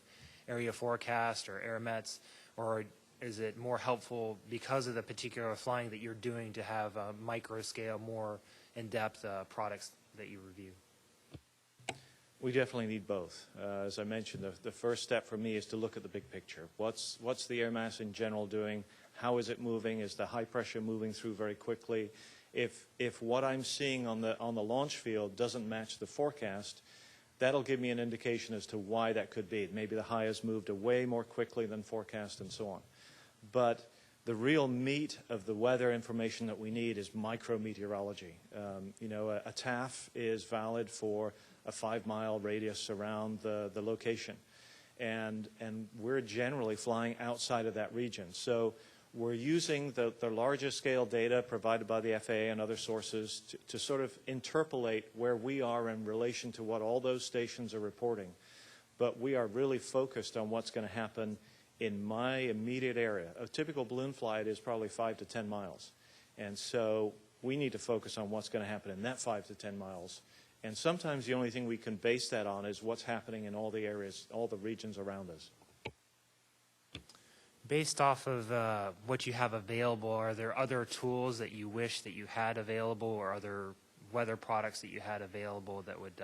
area forecast or AirMets, or is it more helpful because of the particular flying that you're doing to have micro scale, more in-depth products that you review? We definitely need both. As I mentioned, the first step for me is to look at the big picture. What's the air mass in general doing? How is it moving? Is the high pressure moving through very quickly? If what I'm seeing on the launch field doesn't match the forecast, that'll give me an indication as to why that could be. Maybe the high has moved away more quickly than forecast and so on. But the real meat of the weather information that we need is micrometeorology. A TAF is valid for a 5-mile radius around the location. And we're generally flying outside of that region. So we're using the larger scale data provided by the FAA and other sources to sort of interpolate where we are in relation to what all those stations are reporting. But we are really focused on what's going to happen in my immediate area. A typical balloon flight is probably 5 to 10 miles. And so we need to focus on what's going to happen in that 5 to 10 miles. And sometimes the only thing we can base that on is what's happening in all the areas, all the regions around us. Based off of what you have available, are there other tools that you wish that you had available or other weather products that you had available that would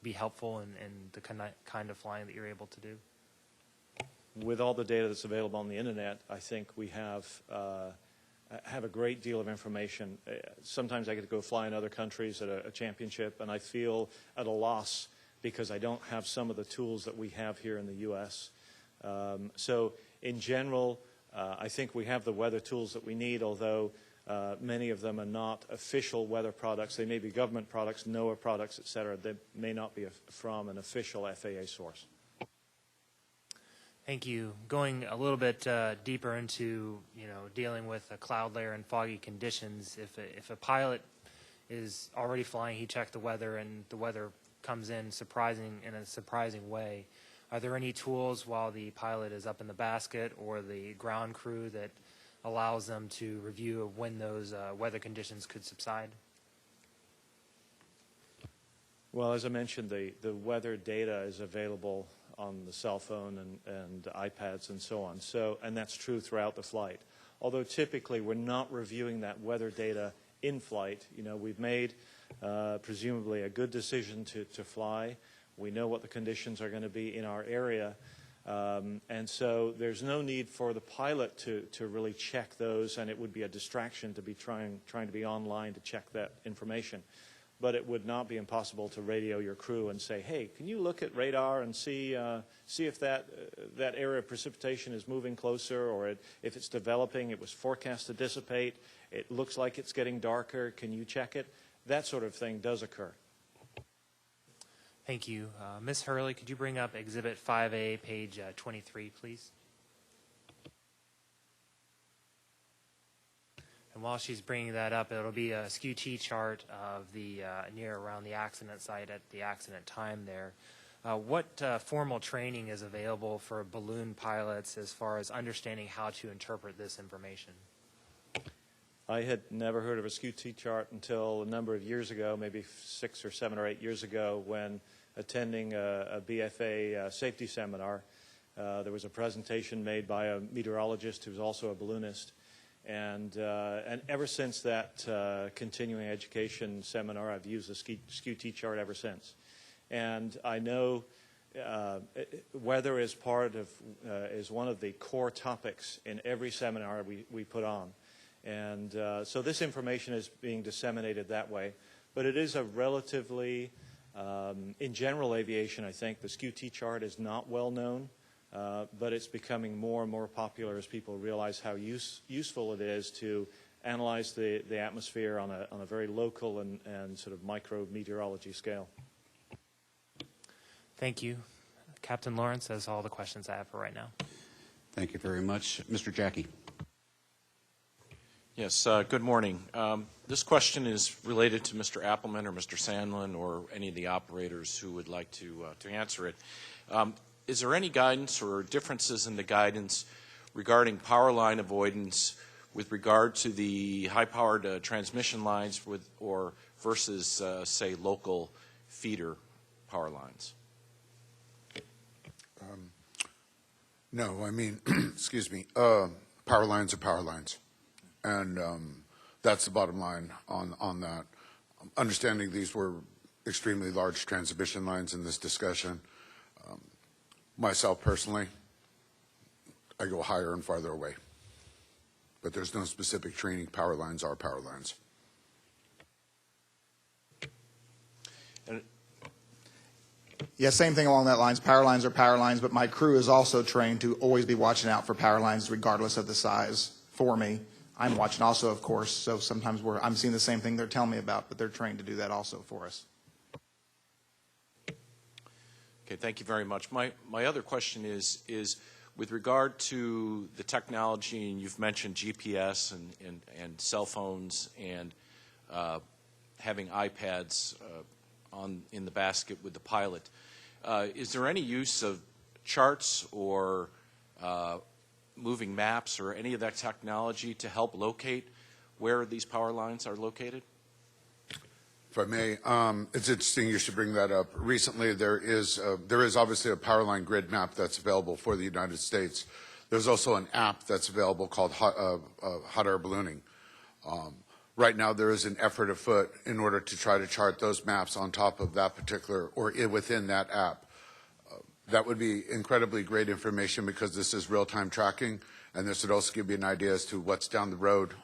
be helpful in the kind of flying that you're able to do? With all the data that's available on the internet, I think we have a great deal of information. Sometimes I get to go fly in other countries at a championship, and I feel at a loss because I don't have some of the tools that we have here in the U.S. So in general, I think we have the weather tools that we need, although many of them are not official weather products. They may be government products, NOAA products, et cetera. They may not be from an official FAA source. Thank you. Going a little bit deeper into dealing with a cloud layer and foggy conditions, if a pilot is already flying, he checked the weather, and the weather comes in in a surprising way, are there any tools while the pilot is up in the basket or the ground crew that allows them to review when those weather conditions could subside? Well, as I mentioned, the weather data is available on the cell phone and iPads and so on. And that's true throughout the flight. Although typically we're not reviewing that weather data in flight. You know, we've made presumably a good decision to fly. We know what the conditions are going to be in our area. And so there's no need for the pilot to really check those, and it would be a distraction to be trying to be online to check that information. But it would not be impossible to radio your crew and say, hey, can you look at radar and see if that area of precipitation is moving closer, or if it's developing, it was forecast to dissipate, it looks like it's getting darker, can you check it? That sort of thing does occur. Thank you. Ms. Hurley, could you bring up Exhibit 5A, page 23, please? And while she's bringing that up, it'll be a skew-T chart of the around the accident site at the accident time there. What formal training is available for balloon pilots as far as understanding how to interpret this information? I had never heard of a skew-T chart until a number of years ago, maybe 6 or 7 or 8 years ago, when attending a BFA safety seminar. There was a presentation made by a meteorologist who was also a balloonist. And ever since that continuing education seminar, I've used the skew-T chart ever since. And I know weather is is one of the core topics in every seminar we put on. And so this information is being disseminated that way. But it is a relatively, in general aviation, I think, the skew-T chart is not well known. But it's becoming more and more popular as people realize how useful it is to analyze the atmosphere on a very local and sort of micro-meteorology scale. Thank you. Captain Lawrence, that's all the questions I have for right now. Thank you very much. Mr. Jackie. Yes, good morning. This question is related to Mr. Appleman or Mr. Sandlin or any of the operators who would like to answer it. Is there any guidance or differences in the guidance regarding power line avoidance with regard to the high-powered transmission lines versus, say, local feeder power lines? No, I mean, excuse me, power lines are power lines. And that's the bottom line on that. Understanding these were extremely large transmission lines in this discussion, myself personally, I go higher and farther away. But there's no specific training. Power lines are power lines. Yeah, same thing along that lines. Power lines are power lines, but my crew is also trained to always be watching out for power lines regardless of the size for me. I'm watching also, of course, so sometimes I'm seeing the same thing they're telling me about, but they're trained to do that also for us. Okay, thank you very much. My other question is with regard to the technology, and you've mentioned GPS and cell phones and having iPads in the basket with the pilot. Is there any use of charts or moving maps or any of that technology to help locate where these power lines are located? If I may, it's interesting you should bring that up. Recently, there is obviously a power line grid map that's available for the United States. There's also an app that's available called Hot Air Ballooning. Right now, there is an effort afoot in order to try to chart those maps on top of that particular, or within that app. That would be incredibly great information because this is real-time tracking, and this would also give you an idea as to what's down the road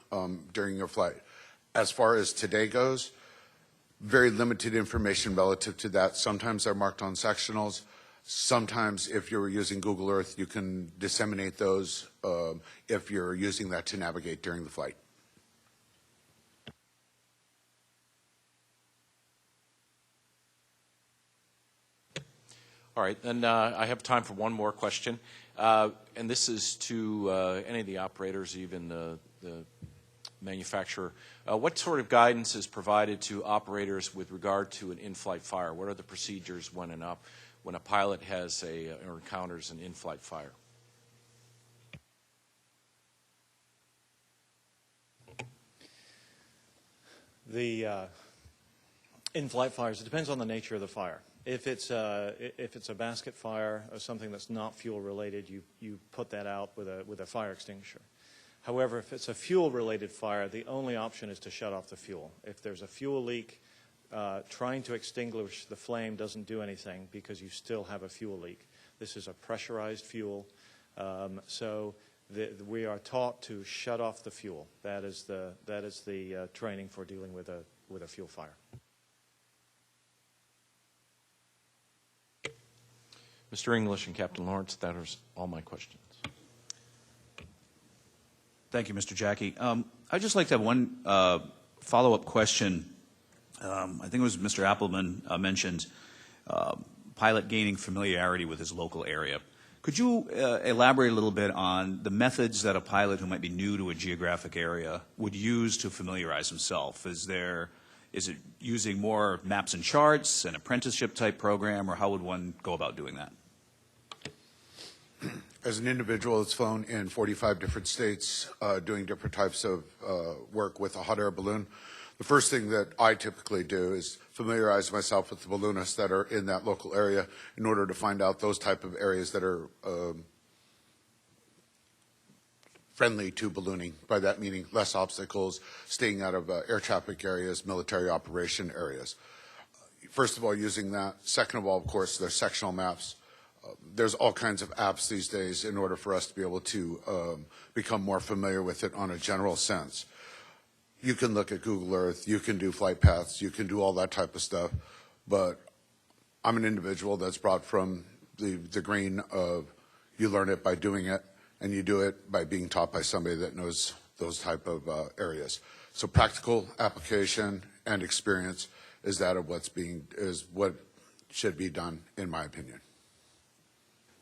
during your flight. As far as today goes, very limited information relative to that. Sometimes they're marked on sectionals. Sometimes, if you're using Google Earth, you can disseminate those if you're using that to navigate during the flight. All right, then I have time for one more question, and this is to any of the operators, even the manufacturer. What sort of guidance is provided to operators with regard to an in-flight fire? What are the procedures when a pilot has or encounters an in-flight fire? In-flight fires, it depends on the nature of the fire. If it's a basket fire or something that's not fuel related, you put that out with a fire extinguisher. However, if it's a fuel related fire, the only option is to shut off the fuel. If there's a fuel leak, trying to extinguish the flame doesn't do anything because you still have a fuel leak. This is a pressurized fuel, so we are taught to shut off the fuel. That is the training for dealing with a fuel fire. Mr. English and Captain Lawrence, that is all my questions. Thank you, Mr. Jackie. I'd just like to have one follow-up question. I think it was Mr. Appleman mentioned pilot gaining familiarity with his local area. Could you elaborate a little bit on the methods that a pilot who might be new to a geographic area would use to familiarize himself? Is it using more maps and charts, an apprenticeship type program, or how would one go about doing that? As an individual that's flown in 45 different states doing different types of work with a hot air balloon, the first thing that I typically do is familiarize myself with the balloonists that are in that local area in order to find out those type of areas that are friendly to ballooning. By that meaning less obstacles, staying out of air traffic areas, military operation areas. First of all, using that. Second of all, of course, there's sectional maps. There's all kinds of apps these days in order for us to be able to become more familiar with it on a general sense. You can look at Google Earth, you can do flight paths, you can do all that type of stuff, but I'm an individual that's brought from the grain of you learn it by doing it, and you do it by being taught by somebody that knows those type of areas. So practical application and experience is what should be done, in my opinion.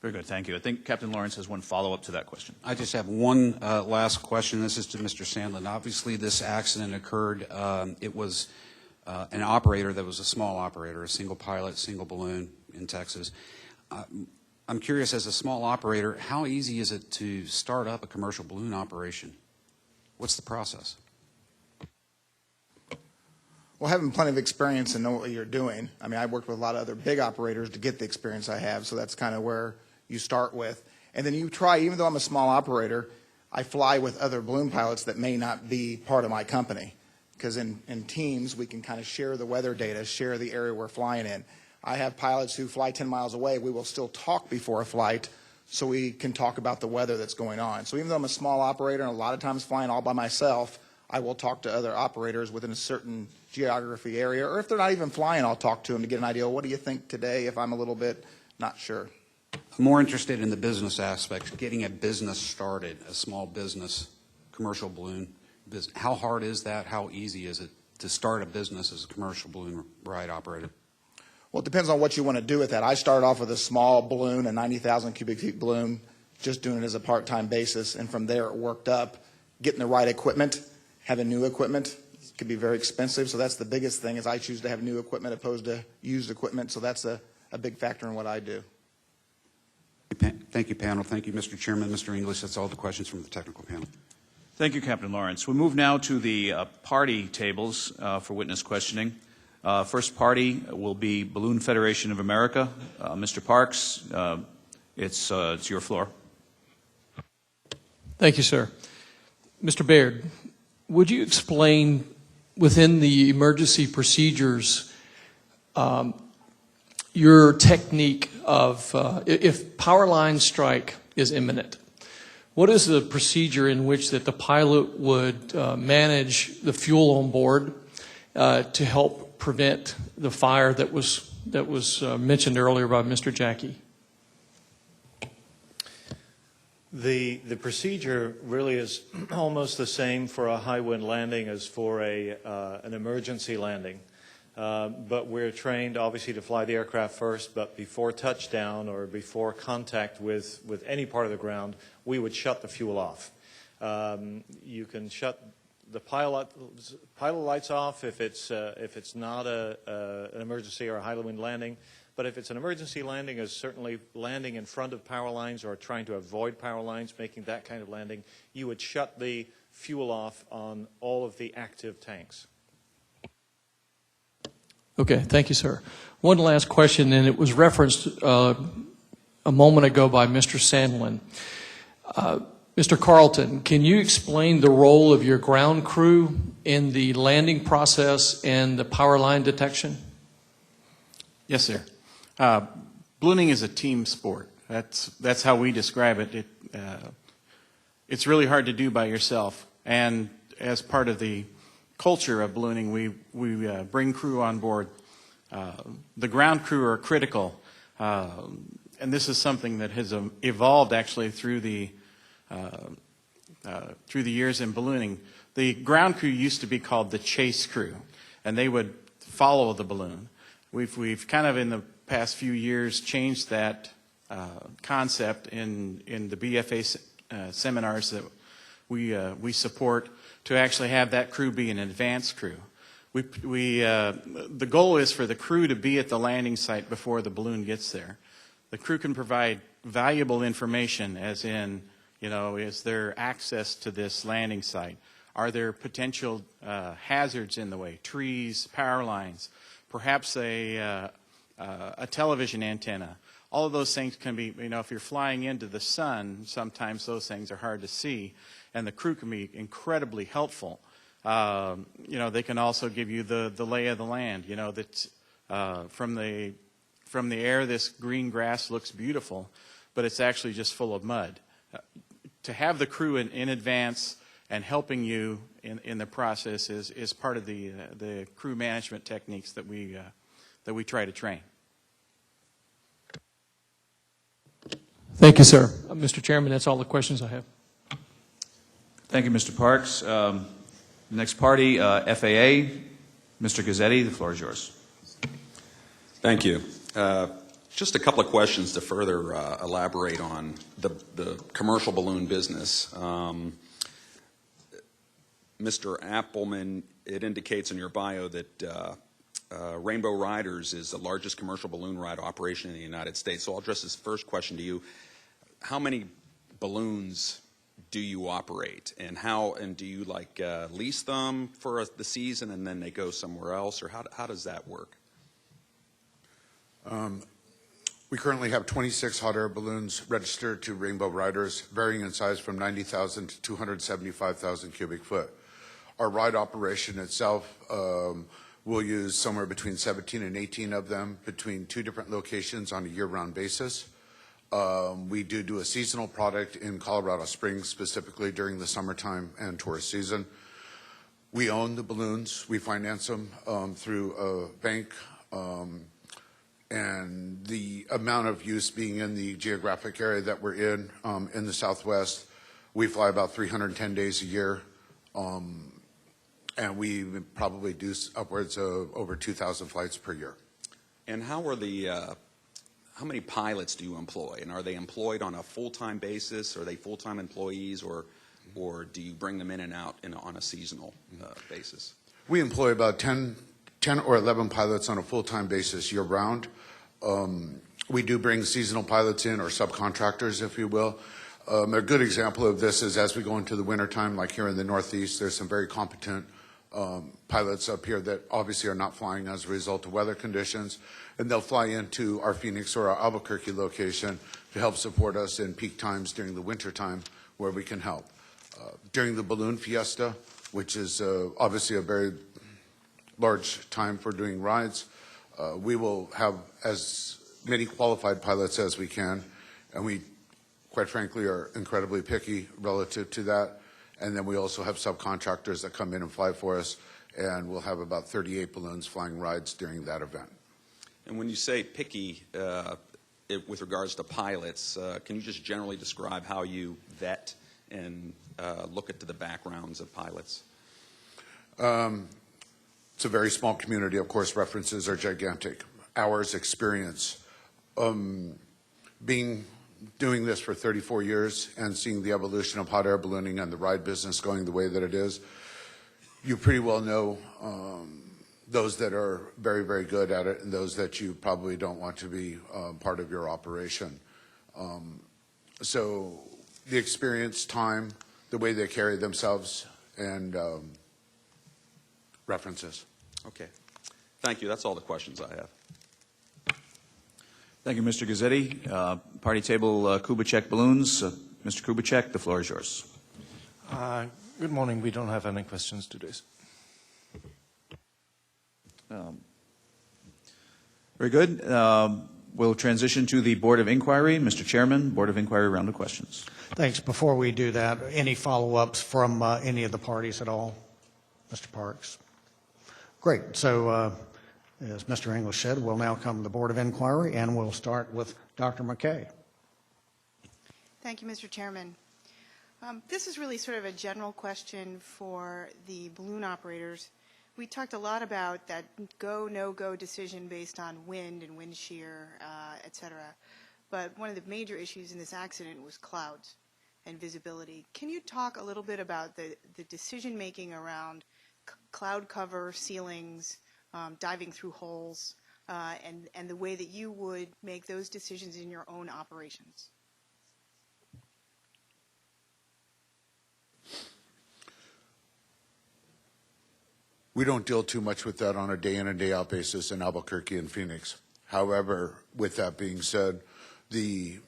Very good, thank you. I think Captain Lawrence has one follow-up to that question. I just have one last question. This is to Mr. Sandlin. Obviously, this accident occurred. It was an operator that was a small operator, a single pilot, single balloon in Texas. I'm curious, as a small operator, how easy is it to start up a commercial balloon operation? What's the process? Well, having plenty of experience and know what you're doing. I mean, I worked with a lot of other big operators to get the experience I have, so that's kind of where you start with. And then you try, even though I'm a small operator, I fly with other balloon pilots that may not be part of my company. Because in teams, we can kind of share the weather data, share the area we're flying in. I have pilots who fly 10 miles away. We will still talk before a flight so we can talk about the weather that's going on. So even though I'm a small operator and a lot of times flying all by myself, I will talk to other operators within a certain geography area. Or if they're not even flying, I'll talk to them to get an idea, what do you think today if I'm a little bit not sure? I'm more interested in the business aspect, getting a business started, a small business, commercial balloon business. How hard is that? How easy is it to start a business as a commercial balloon ride operator? Well, it depends on what you want to do with that. I started off with a small balloon, a 90,000 cubic feet balloon, just doing it as a part-time basis. And from there, it worked up. Getting the right equipment, having new equipment can be very expensive. So that's the biggest thing is I choose to have new equipment opposed to used equipment. So that's a big factor in what I do. Thank you, panel. Thank you, Mr. Chairman. Mr. English, that's all the questions from the technical panel. Thank you, Captain Lawrence. We'll move now to the party tables for witness questioning. First party will be Balloon Federation of America. Mr. Parks, it's your floor. Thank you, sir. Mr. Baird, would you explain within the emergency procedures your technique of if power line strike is imminent, what is the procedure in which that the pilot would manage the fuel on board to help prevent the fire that was mentioned earlier by Mr. Jackie? The procedure really is almost the same for a high wind landing as for an emergency landing. But we're trained obviously to fly the aircraft first, but before touchdown or before contact with any part of the ground, we would shut the fuel off. You can shut the pilot lights off if it's not an emergency or a high wind landing. But if it's an emergency landing, is certainly landing in front of power lines or trying to avoid power lines, making that kind of landing, you would shut the fuel off on all of the active tanks. Okay, thank you, sir. One last question, and it was referenced a moment ago by Mr. Sandlin. Mr. Carlton, can you explain the role of your ground crew in the landing process and the power line detection? Yes, sir. Ballooning is a team sport. That's how we describe it. It's really hard to do by yourself. And as part of the culture of ballooning, we bring crew on board. The ground crew are critical. And this is something that has evolved actually through the years in ballooning. The ground crew used to be called the chase crew, and they would follow the balloon. We've kind of in the past few years changed that concept in the BFA seminars that we support to actually have that crew be an advanced crew. The goal is for the crew to be at the landing site before the balloon gets there. The crew can provide valuable information, as in, is there access to this landing site? Are there potential hazards in the way? Trees, power lines, perhaps a television antenna. All of those things can be, if you're flying into the sun, sometimes those things are hard to see, and the crew can be incredibly helpful. They can also give you the lay of the land. That from the air, this green grass looks beautiful, but it's actually just full of mud. To have the crew in advance and helping you in the process is part of the crew management techniques that we try to train. Thank you, sir. Mr. Chairman, that's all the questions I have. Thank you, Mr. Parks. Next party, FAA. Mr. Gazzetti, the floor is yours. Thank you. Just a couple of questions to further elaborate on the commercial balloon business. Mr. Appleman, it indicates in your bio that Rainbow Riders is the largest commercial balloon ride operation in the United States. So I'll address this first question to you. How many balloons do you operate, and do you lease them for the season and then they go somewhere else, or how does that work? We currently have 26 hot air balloons registered to Rainbow Riders, varying in size from 90,000 to 275,000 cubic foot. Our ride operation itself will use somewhere between 17 and 18 of them between two different locations on a year-round basis. We do a seasonal product in Colorado Springs, specifically during the summertime and tourist season. We own the balloons. We finance them through a bank. And the amount of use being in the geographic area that we're in the Southwest, we fly about 310 days a year. And we probably do upwards of over 2,000 flights per year. And how many pilots do you employ? And are they employed on a full-time basis? Are they full-time employees, or do you bring them in and out on a seasonal basis? We employ about 10 or 11 pilots on a full-time basis year-round. We do bring seasonal pilots in, or subcontractors, if you will. A good example of this is as we go into the wintertime, like here in the Northeast, there's some very competent pilots up here that obviously are not flying as a result of weather conditions, and they'll fly into our Phoenix or our Albuquerque location to help support us in peak times during the wintertime where we can help. During the balloon fiesta, which is obviously a very large time for doing rides, we will have as many qualified pilots as we can, and we, quite frankly, are incredibly picky relative to that. And then we also have subcontractors that come in and fly for us, and we'll have about 38 balloons flying rides during that event. And when you say picky with regards to pilots, can you just generally describe how you vet and look into the backgrounds of pilots? It's a very small community. Of course, references are gigantic. Hours experience. Doing this for 34 years and seeing the evolution of hot air ballooning and the ride business going the way that it is, you pretty well know those that are very, very good at it and those that you probably don't want to be part of your operation. So the experience, time, the way they carry themselves, and references. Okay. Thank you. That's all the questions I have. Thank you, Mr. Gazzetti. Party table Kubitschek balloons. Mr. Kubitschek, the floor is yours. Good morning. We don't have any questions today. Very good. We'll transition to the Board of Inquiry. Mr. Chairman, Board of Inquiry, round of questions. Thanks. Before we do that, any follow-ups from any of the parties at all? Mr. Parks? Great. So as Mr. English said, we'll now come to the Board of Inquiry, and we'll start with Dr. McKay. Thank you, Mr. Chairman. This is really sort of a general question for the balloon operators. We talked a lot about that go, no-go decision based on wind and wind shear, et cetera. But one of the major issues in this accident was clouds and visibility. Can you talk a little bit about the decision-making around cloud cover, ceilings, diving through holes, and the way that you would make those decisions in your own operations? We don't deal too much with that on a day in and day out basis in Albuquerque and Phoenix. However, with that being said, the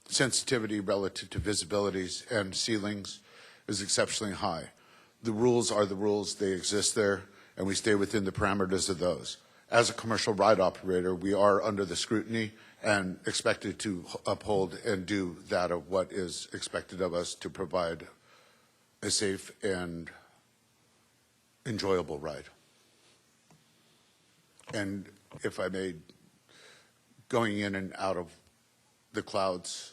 sensitivity relative to visibilities and ceilings is exceptionally high. The rules are the rules, they exist there, and we stay within the parameters of those. As a commercial ride operator, we are under the scrutiny and expected to uphold and do that of what is expected of us to provide a safe and enjoyable ride. And if I may, going in and out of the clouds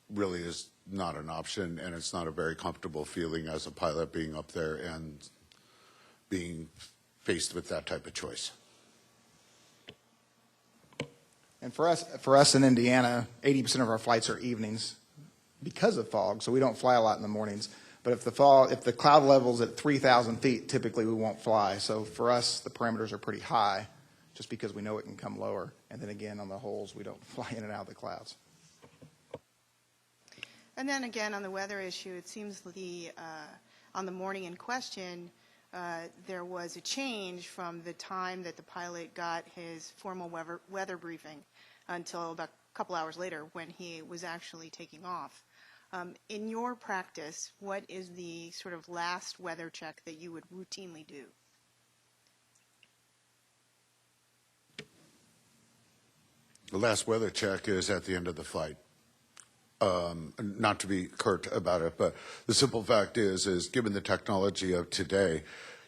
really is not an option, and it's not a very comfortable feeling as a pilot being up there and being faced with that type of choice. And for us in Indiana, 80% of our flights are evenings because of fog, so we don't fly a lot in the mornings. But if the cloud level's at 3,000 feet, typically we won't fly. So for us, the parameters are pretty high, just because we know it can come lower. And then again, on the holes, we don't fly in and out of the clouds. And then again, on the weather issue, it seems on the morning in question, there was a change from the time that the pilot got his formal weather briefing until about a couple hours later when he was actually taking off. In your practice, what is the sort of last weather check that you would routinely do? The last weather check is at the end of the flight. Not to be curt about it, but the simple fact is given the technology of today,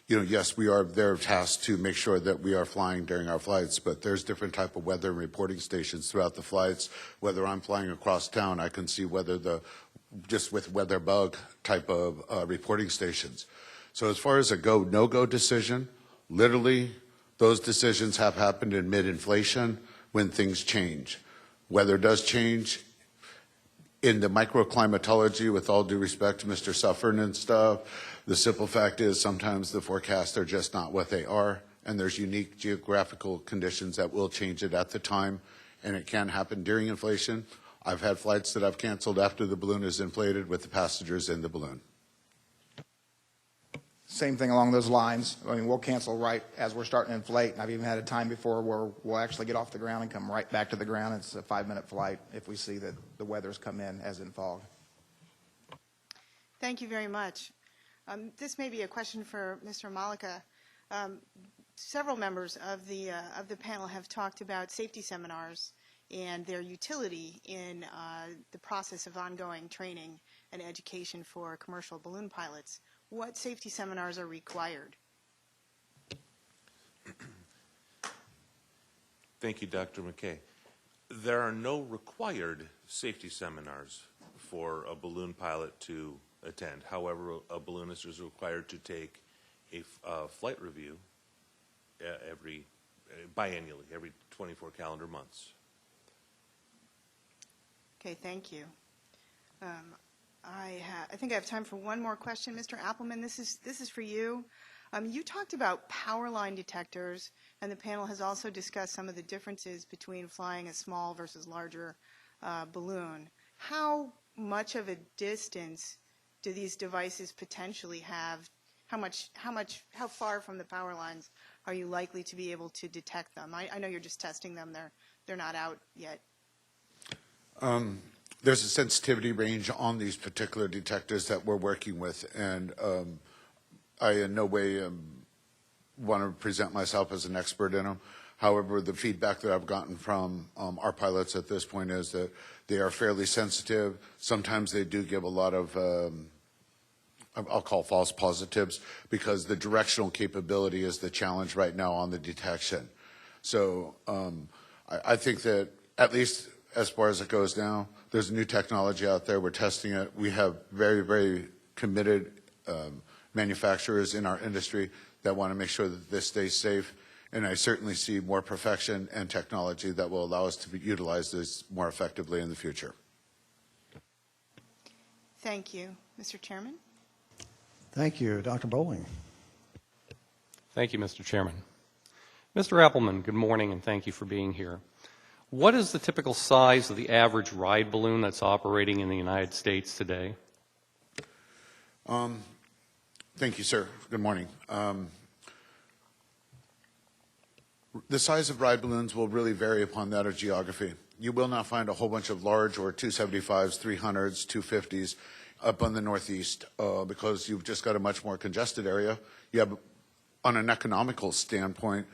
yes, we are there tasked to make sure that we are flying during our flights, but there's different type of weather and reporting stations throughout the flights. Whether I'm flying across town, I can see whether just with weather bug type of reporting stations. So as far as a go, no-go decision, literally those decisions have happened in mid-inflation when things change. Weather does change. In the microclimatology, with all due respect to Mr. Suffern and stuff, the simple fact is sometimes the forecasts are just not what they are, and there's unique geographical conditions that will change it at the time, and it can happen during inflation. I've had flights that I've canceled after the balloon is inflated with the passengers in the balloon. Same thing along those lines. I mean, we'll cancel right as we're starting to inflate. And I've even had a time before where we'll actually get off the ground and come right back to the ground. It's a 5-minute flight if we see that the weather's come in as in fog. Thank you very much. This may be a question for Mr. Malika. Several members of the panel have talked about safety seminars and their utility in the process of ongoing training and education for commercial balloon pilots. What safety seminars are required? Thank you, Dr. McKay. There are no required safety seminars for a balloon pilot to attend. However, a balloonist is required to take a flight review biannually, every 24 calendar months. Okay, thank you. I think I have time for one more question, Mr. Appleman. This is for you. You talked about power line detectors, and the panel has also discussed some of the differences between flying a small versus larger balloon. How much of a distance do these devices potentially have? How far from the power lines are you likely to be able to detect them? I know you're just testing them. They're not out yet. There's a sensitivity range on these particular detectors that we're working with, and I in no way want to present myself as an expert in them. However, the feedback that I've gotten from our pilots at this point is that they are fairly sensitive. Sometimes they do give a lot of, I'll call false positives, because the directional capability is the challenge right now on the detection. So I think that at least as far as it goes now, there's a new technology out there. We're testing it. We have very, very committed manufacturers in our industry that want to make sure that this stays safe. And I certainly see more perfection and technology that will allow us to utilize this more effectively in the future. Thank you. Mr. Chairman? Thank you. Dr. Bowling. Thank you, Mr. Chairman. Mr. Appleman, good morning, and thank you for being here. What is the typical size of the average ride balloon that's operating in the United States today? Thank you, sir. Good morning. The size of ride balloons will really vary upon that of geography. You will not find a whole bunch of large or 275s, 300s, 250s up on the Northeast because you've just got a much more congested area. You have, on an economical standpoint,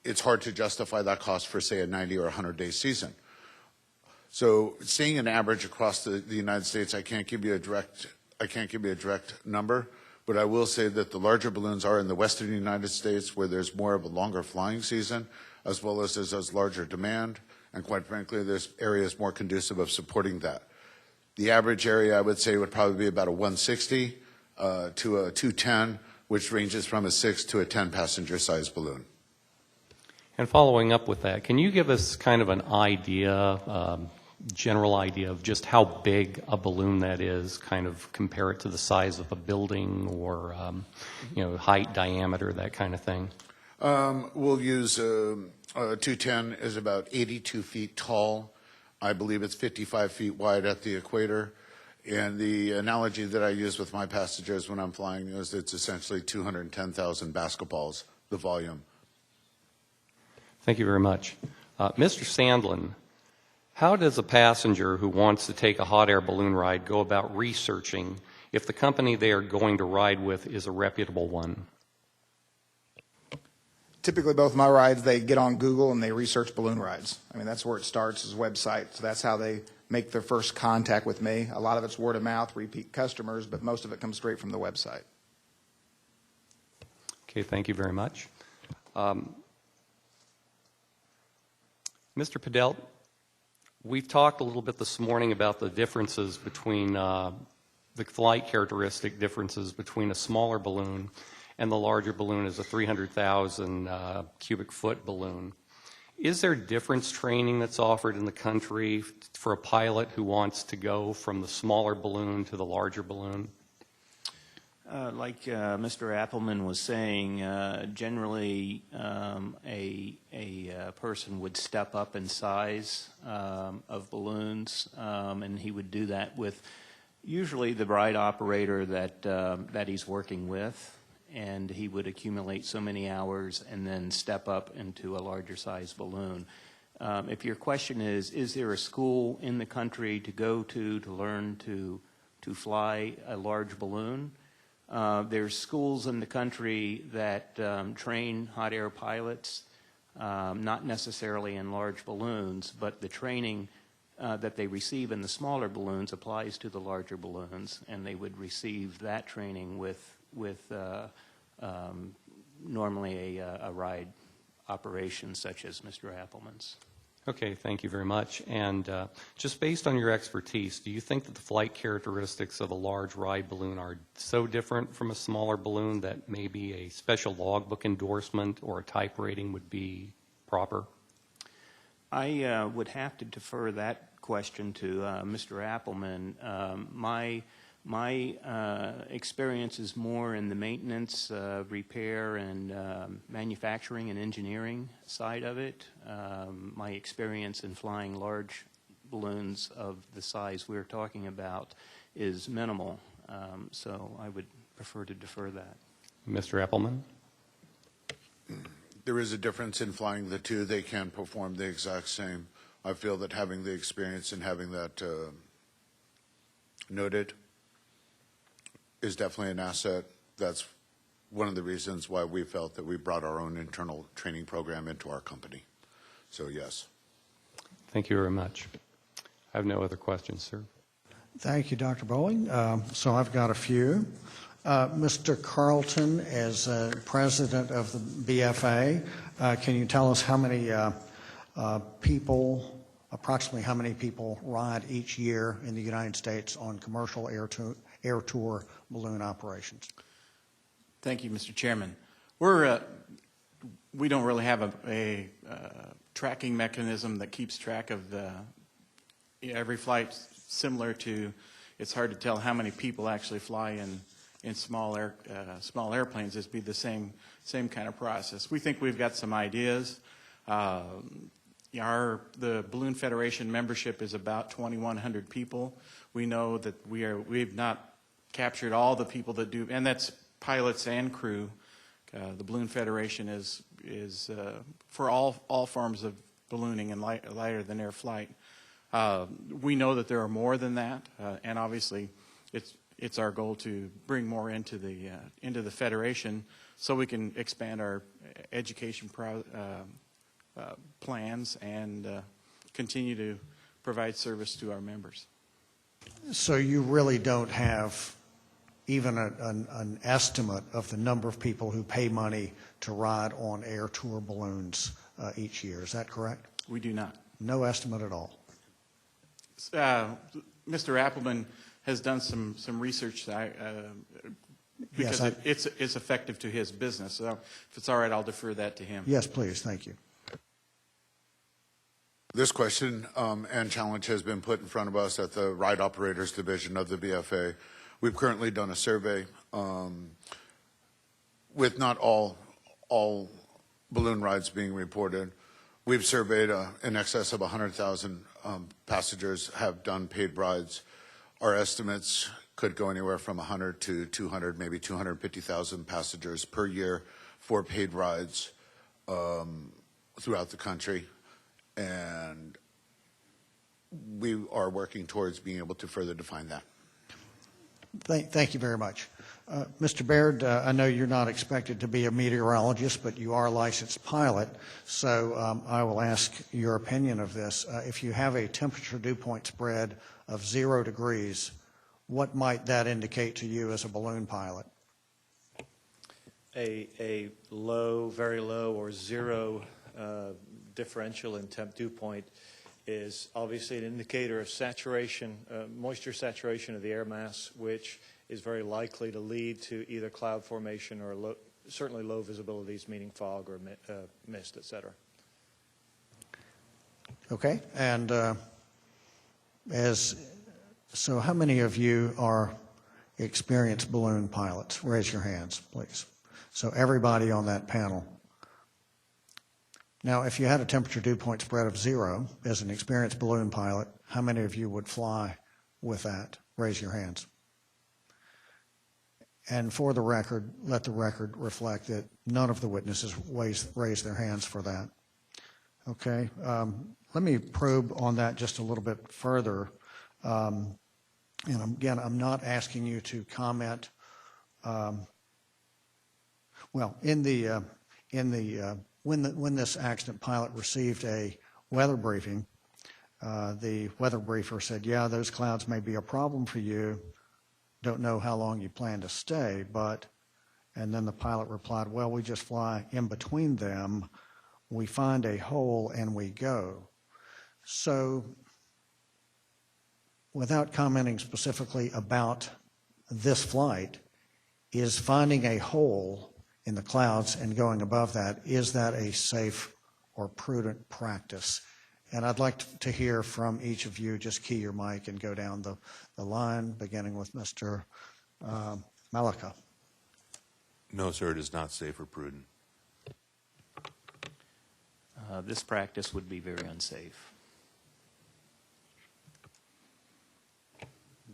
it's hard to justify that cost for, say, a 90 or 100-day season. So seeing an average across the United States, I can't give you a direct number. But I will say that the larger balloons are in the western United States where there's more of a longer flying season, as well as there's larger demand. And quite frankly, there's areas more conducive of supporting that. The average area, I would say, would probably be about a 160 to a 210, which ranges from a 6 to a 10 passenger size balloon. And following up with that, can you give us kind of an idea, general idea of just how big a balloon that is, kind of compare it to the size of a building or, height, diameter, that kind of thing? We'll use 210 is about 82 feet tall. I believe it's 55 feet wide at the equator. And the analogy that I use with my passengers when I'm flying is it's essentially 210,000 basketballs, the volume. Thank you very much. Mr. Sandlin, how does a passenger who wants to take a hot air balloon ride go about researching if the company they are going to ride with is a reputable one? Typically, both my rides, they get on Google and they research balloon rides. I mean, that's where it starts, is website. So that's how they make their first contact with me. A lot of it's word of mouth, repeat customers, but most of it comes straight from the website. Okay, thank you very much. Mr. Padel, we've talked a little bit this morning about the differences between the flight characteristic differences between a smaller balloon and the larger balloon is a 300,000 cubic foot balloon. Is there difference training that's offered in the country for a pilot who wants to go from the smaller balloon to the larger balloon? Like Mr. Appleman was saying, generally a person would step up in size of balloons, and he would do that with usually the ride operator that he's working with, and he would accumulate so many hours and then step up into a larger size balloon. If your question is there a school in the country to go to learn to fly a large balloon? There's schools in the country that train hot air pilots, not necessarily in large balloons, but the training that they receive in the smaller balloons applies to the larger balloons, and they would receive that training with normally a ride operation such as Mr. Appleman's. Okay, thank you very much. And just based on your expertise, do you think that the flight characteristics of a large ride balloon are so different from a smaller balloon that maybe a special logbook endorsement or a type rating would be proper? I would have to defer that question to Mr. Appleman. My experience is more in the maintenance, repair, and manufacturing and engineering side of it. My experience in flying large balloons of the size we're talking about is minimal, so I would prefer to defer that. Mr. Appleman? there is a difference in flying the two. They can perform the exact same. I feel that having the experience and having that noted is definitely an asset. That's one of the reasons why we felt that we brought our own internal training program into our company. So yes. Thank you very much. I have no other questions, sir. Thank you, Dr. Bowling. So I've got a few. Mr. Carlton, as president of the BFA, can you tell us how many approximately how many people ride each year in the United States on commercial air tour balloon operations? Thank you, Mr. Chairman. We don't really have a tracking mechanism that keeps track of every flight. Similar to, it's hard to tell how many people actually fly in small airplanes. It'd be the same kind of process. We think we've got some ideas. The Balloon Federation membership is about 2,100 people. We know that we've not captured all the people that do, and that's pilots and crew. The Balloon Federation is for all forms of ballooning and lighter than air flight. We know that there are more than that, and obviously it's our goal to bring more into the Federation so we can expand our education plans and continue to provide service to our members. So you really don't have even an estimate of the number of people who pay money to ride on air tour balloons each year, is that correct? We do not. No estimate at all? Mr. Appleman has done some research because it's effective to his business. So if it's all right, I'll defer that to him. Yes, please. Thank you. This question and challenge has been put in front of us at the Ride Operators Division of the BFA. We've currently done a survey with not all balloon rides being reported. We've surveyed in excess of 100,000 passengers have done paid rides. Our estimates could go anywhere from 100 to 200, maybe 250,000 passengers per year for paid rides throughout the country. And we are working towards being able to further define that. Thank you very much. Mr. Baird, I know you're not expected to be a meteorologist, but you are a licensed pilot, so I will ask your opinion of this. If you have a temperature dew point spread of 0 degrees, what might that indicate to you as a balloon pilot? A low, very low, or zero differential in temp dew point is obviously an indicator of saturation, moisture saturation of the air mass, which is very likely to lead to either cloud formation or certainly low visibilities, meaning fog or mist, et cetera. Okay, and so how many of you are experienced balloon pilots? Raise your hands, please. So everybody on that panel. Now, if you had a temperature dew point spread of 0 as an experienced balloon pilot, how many of you would fly with that? Raise your hands. And for the record, let the record reflect that none of the witnesses raised their hands for that. Okay, let me probe on that just a little bit further. And again, I'm not asking you to comment. Well, when this accident pilot received a weather briefing, the weather briefer said, yeah, those clouds may be a problem for you. Don't know how long you plan to stay, and then the pilot replied, well, we just fly in between them. We find a hole and we go. So without commenting specifically about this flight, is finding a hole in the clouds and going above that, is that a safe or prudent practice? And I'd like to hear from each of you. Just key your mic and go down the line, beginning with Mr. Malika. No, sir, it is not safe or prudent. This practice would be very unsafe.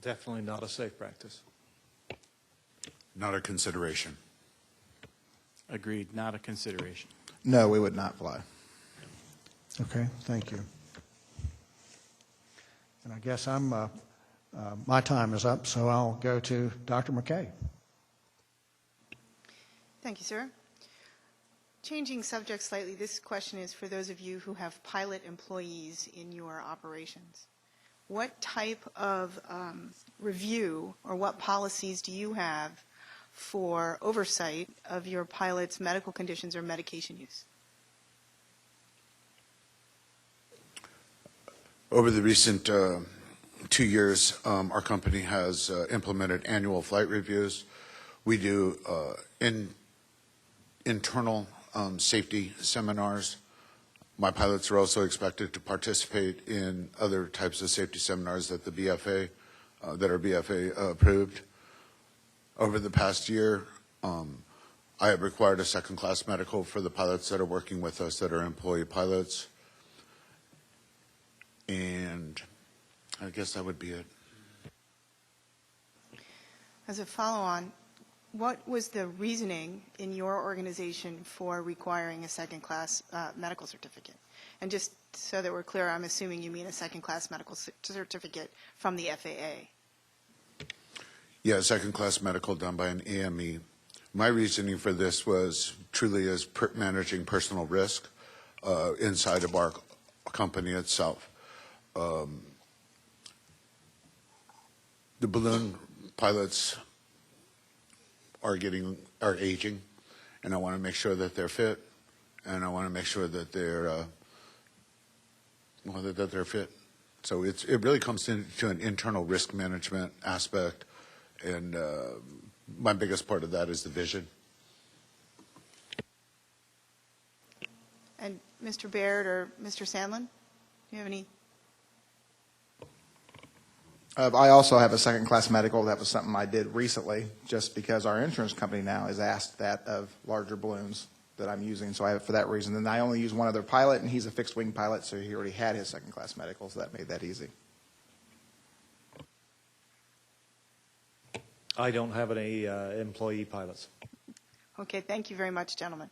Definitely not a safe practice. Not a consideration. Agreed, not a consideration. No, we would not fly. Okay, thank you. And I guess my time is up, so I'll go to Dr. McKay. Thank you, sir. Changing subject slightly, this question is for those of you who have pilot employees in your operations. What type of review or what policies do you have for oversight of your pilots' medical conditions or medication use? Over the recent 2 years, our company has implemented annual flight reviews. We do internal safety seminars. My pilots are also expected to participate in other types of safety seminars that the BFA, that are BFA approved. Over the past year, I have required a second-class medical for the pilots that are working with us that are employee pilots. And I guess that would be it. As a follow-on, what was the reasoning in your organization for requiring a second-class medical certificate? And just so that we're clear, I'm assuming you mean a second-class medical certificate from the FAA. Yeah, second-class medical done by an AME. My reasoning for this was truly as managing personal risk inside of our company itself. The balloon pilots are aging, and I want to make sure that they're fit, and I want to make sure that they're that they're fit. So it really comes into an internal risk management aspect, and my biggest part of that is the vision. And Mr. Baird or Mr. Sandlin, do you have any? I also have a second-class medical. That was something I did recently, just because our insurance company now has asked that of larger balloons that I'm using. So I have it for that reason. And I only use one other pilot, and he's a fixed-wing pilot, so he already had his second-class medical, so that made that easy. I don't have any employee pilots. Okay, thank you very much, gentlemen.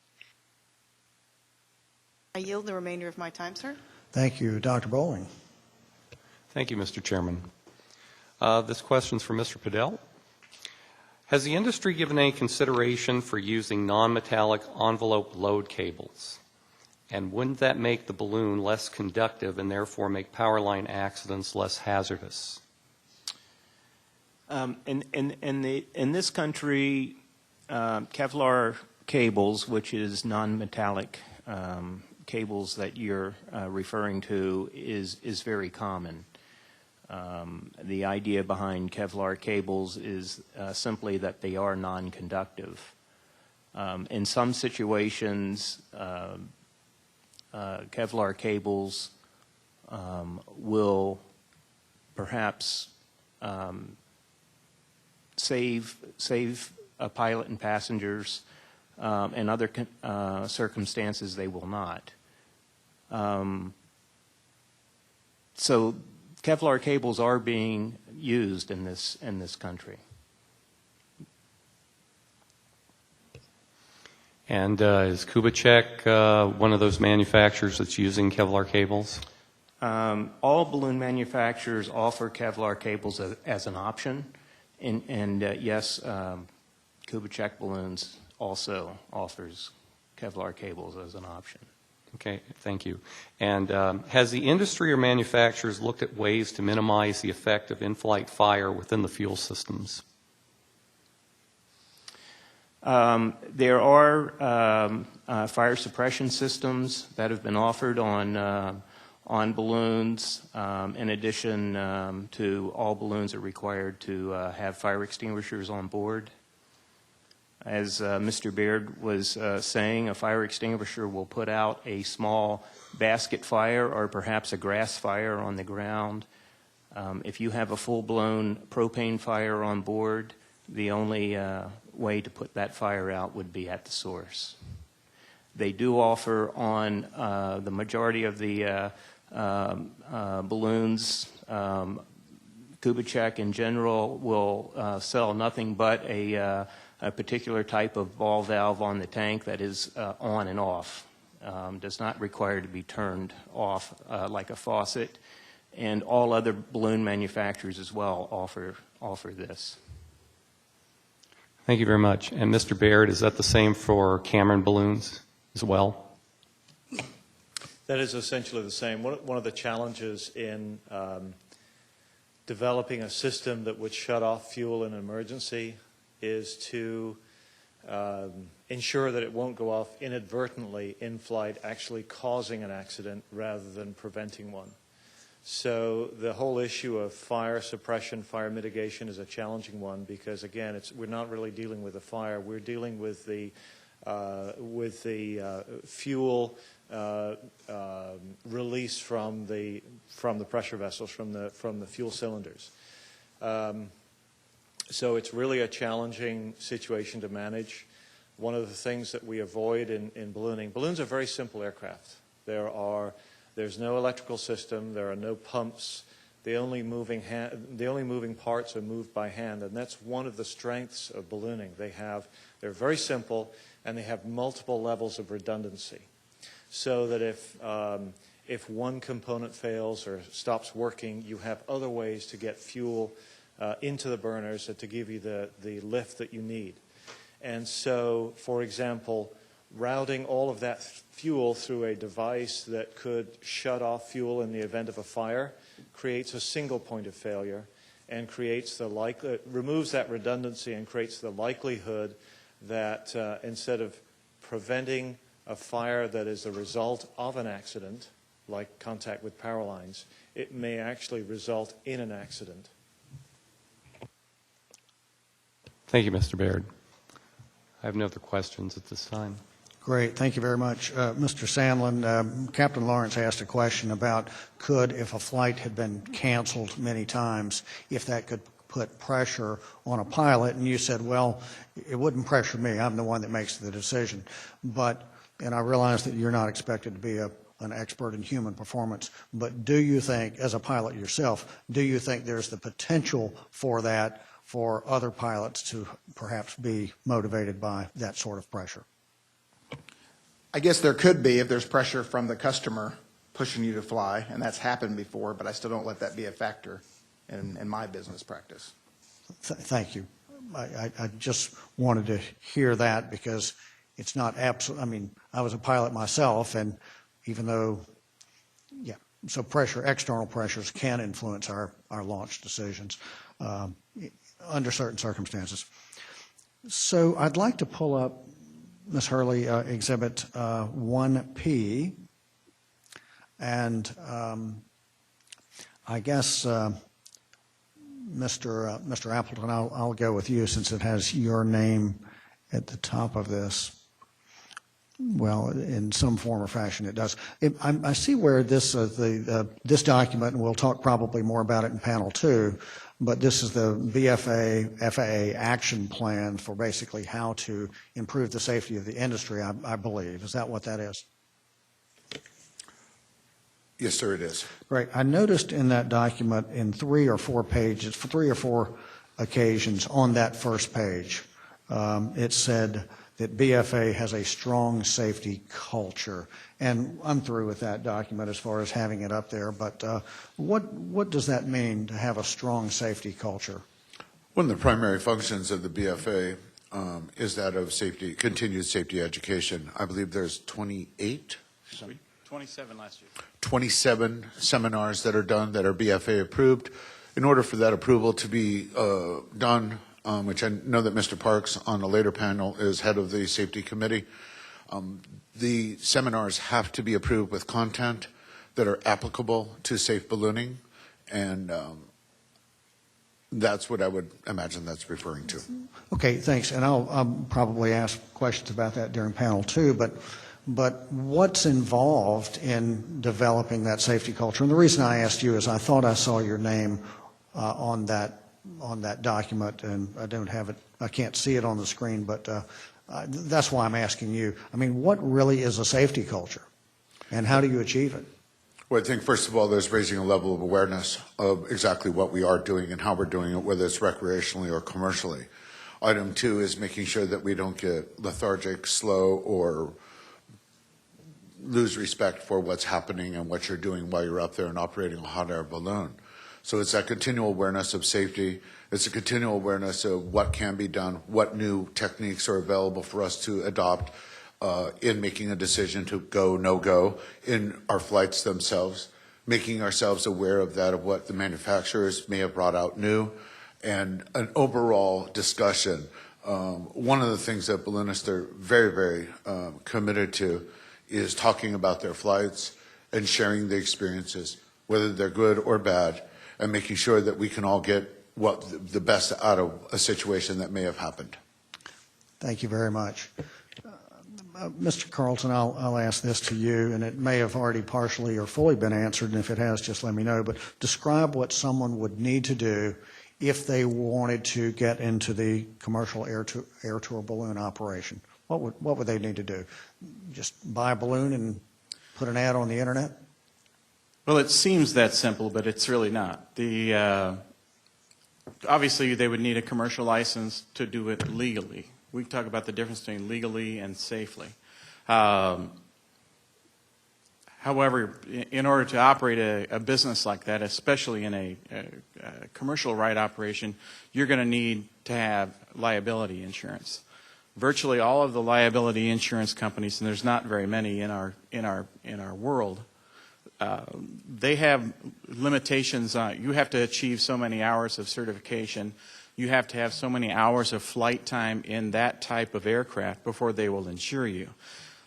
I yield the remainder of my time, sir. Thank you, Dr. Bowling. Thank you, Mr. Chairman. This question's for Mr. Padell. Has the industry given any consideration for using non-metallic envelope load cables? And wouldn't that make the balloon less conductive and therefore make power line accidents less hazardous? In this country, Kevlar cables, which is non-metallic cables that you're referring to, is very common. The idea behind Kevlar cables is simply that they are non-conductive. In some situations, Kevlar cables will perhaps save a pilot and passengers. In other circumstances, they will not. So Kevlar cables are being used in this country. And is Kubitschek one of those manufacturers that's using Kevlar cables? All balloon manufacturers offer Kevlar cables as an option, and yes, Kubitschek Balloons also offers Kevlar cables as an option. Okay, thank you. And has the industry or manufacturers looked at ways to minimize the effect of in-flight fire within the fuel systems? There are fire suppression systems that have been offered on balloons. In addition to all balloons are required to have fire extinguishers on board. As Mr. Baird was saying, a fire extinguisher will put out a small basket fire or perhaps a grass fire on the ground. If you have a full-blown propane fire on board, the only way to put that fire out would be at the source. They do offer on the majority of the balloons, Kubitschek in general will sell nothing but a particular type of ball valve on the tank that is on and off. does not require to be turned off like a faucet, and all other balloon manufacturers as well offer this. Thank you very much. And Mr. Baird, is that the same for Cameron balloons as well? That is essentially the same. One of the challenges in developing a system that would shut off fuel in an emergency is to ensure that it won't go off inadvertently in flight, actually causing an accident rather than preventing one. So the whole issue of fire suppression, fire mitigation is a challenging one because, again, we're not really dealing with a fire. We're dealing with the fuel release from the pressure vessels, from the fuel cylinders. So it's really a challenging situation to manage. One of the things that we avoid in ballooning, balloons are very simple aircraft. There's no electrical system, there are no pumps. The only moving parts are moved by hand, and that's one of the strengths of ballooning. They're very simple, and they have multiple levels of redundancy, so that if one component fails or stops working, you have other ways to get fuel into the burners to give you the lift that you need. And so, for example, routing all of that fuel through a device that could shut off fuel in the event of a fire creates a single point of failure and removes that redundancy and creates the likelihood that instead of preventing a fire that is the result of an accident, like contact with power lines, it may actually result in an accident. Thank you, Mr. Baird. I have no other questions at this time. Great, thank you very much. Mr. Sandlin, Captain Lawrence asked a question about if a flight had been canceled many times, if that could put pressure on a pilot, and you said, well, it wouldn't pressure me. I'm the one that makes the decision. And I realize that you're not expected to be an expert in human performance, but do you think, as a pilot yourself, do you think there's the potential for that for other pilots to perhaps be motivated by that sort of pressure? I guess there could be if there's pressure from the customer pushing you to fly, and that's happened before, but I still don't let that be a factor in my business practice. Thank you. I just wanted to hear that because it's not absolute. I mean, I was a pilot myself, and even though, so external pressures can influence our launch decisions under certain circumstances. So I'd like to pull up, Ms. Hurley, Exhibit 1P, and I guess, Mr. Appleton, I'll go with you since it has your name at the top of this. Well, in some form or fashion it does. I see where this document, and we'll talk probably more about it in panel 2, but this is the BFA FAA action plan for basically how to improve the safety of the industry, I believe. Is that what that is? Yes, sir, it is. Great. I noticed in that document in 3 or 4 pages, 3 or 4 occasions on that first page, it said that BFA has a strong safety culture. And I'm through with that document as far as having it up there, but what does that mean to have a strong safety culture? One of the primary functions of the BFA is that of safety, continued safety education. I believe there's 28? 27 last year. 27 seminars that are done that are BFA approved. In order for that approval to be done, which I know that Mr. Parks on a later panel is head of the safety committee, the seminars have to be approved with content that are applicable to safe ballooning, and that's what I would imagine that's referring to. Okay, thanks. And I'll probably ask questions about that during panel 2, but what's involved in developing that safety culture? And the reason I asked you is I thought I saw your name on that document, and I don't have it. I can't see it on the screen, but that's why I'm asking you. I mean, what really is a safety culture, and how do you achieve it? Well, I think first of all, there's raising a level of awareness of exactly what we are doing and how we're doing it, whether it's recreationally or commercially. Item 2 is making sure that we don't get lethargic, slow, or lose respect for what's happening and what you're doing while you're up there and operating a hot air balloon. So it's that continual awareness of safety. It's a continual awareness of what can be done, what new techniques are available for us to adopt in making a decision to go, no go in our flights themselves, making ourselves aware of that, of what the manufacturers may have brought out new, and an overall discussion. One of the things that balloonists are very, very committed to is talking about their flights and sharing the experiences, whether they're good or bad, and making sure that we can all get what the best out of a situation that may have happened. Thank you very much. Mr. Carlton, I'll ask this to you, and it may have already partially or fully been answered, and if it has, just let me know. But describe what someone would need to do if they wanted to get into the commercial air tour balloon operation. What would they need to do? Just buy a balloon and put an ad on the internet? Well, it seems that simple, but it's really not. Obviously, they would need a commercial license to do it legally. We talk about the difference between legally and safely. However, in order to operate a business like that, especially in a commercial ride operation, you're going to need to have liability insurance. Virtually all of the liability insurance companies, and there's not very many in our world, they have limitations on. You have to achieve so many hours of certification. You have to have so many hours of flight time in that type of aircraft before they will insure you.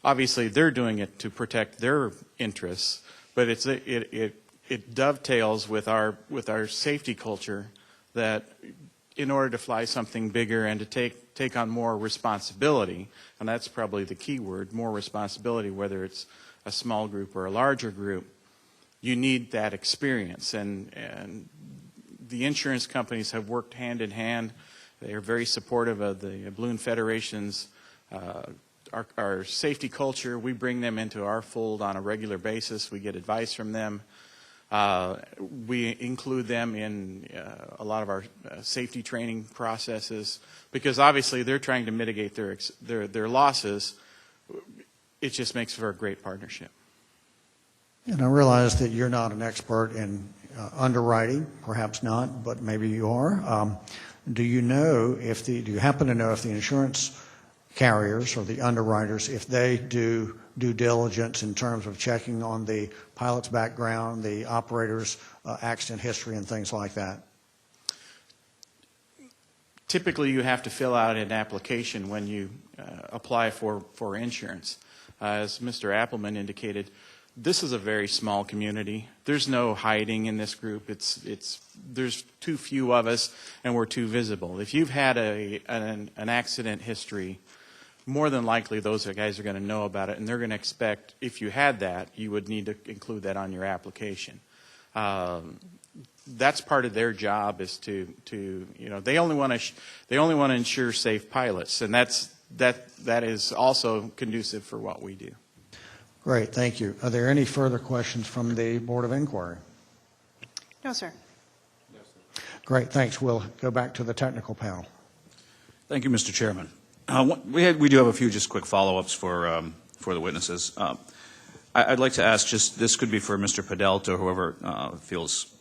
Obviously, they're doing it to protect their interests, but it dovetails with our safety culture that in order to fly something bigger and to take on more responsibility, and that's probably the key word, more responsibility, whether it's a small group or a larger group, you need that experience. And the insurance companies have worked hand in hand. They are very supportive of the Balloon Federation's our safety culture. We bring them into our fold on a regular basis. We get advice from them. We include them in a lot of our safety training processes because obviously they're trying to mitigate their losses. It just makes for a great partnership. And I realize that you're not an expert in underwriting, perhaps not, but maybe you are. Do you happen to know if the insurance carriers or the underwriters, if they do due diligence in terms of checking on the pilot's background, the operator's accident history, and things like that? Typically, you have to fill out an application when you apply for insurance. As Mr. Appleman indicated, this is a very small community. There's no hiding in this group. There's too few of us, and we're too visible. If you've had an accident history, more than likely those guys are going to know about it, and they're going to expect, if you had that, you would need to include that on your application. That's part of their job is to they only want to ensure safe pilots, and that is also conducive for what we do. Great, thank you. Are there any further questions from the Board of Inquiry? No, sir. Great, thanks. We'll go back to the technical panel. Thank you, Mr. Chairman. We do have a few just quick follow-ups for the witnesses. I'd like to ask this could be for Mr. Padelt or whoever feels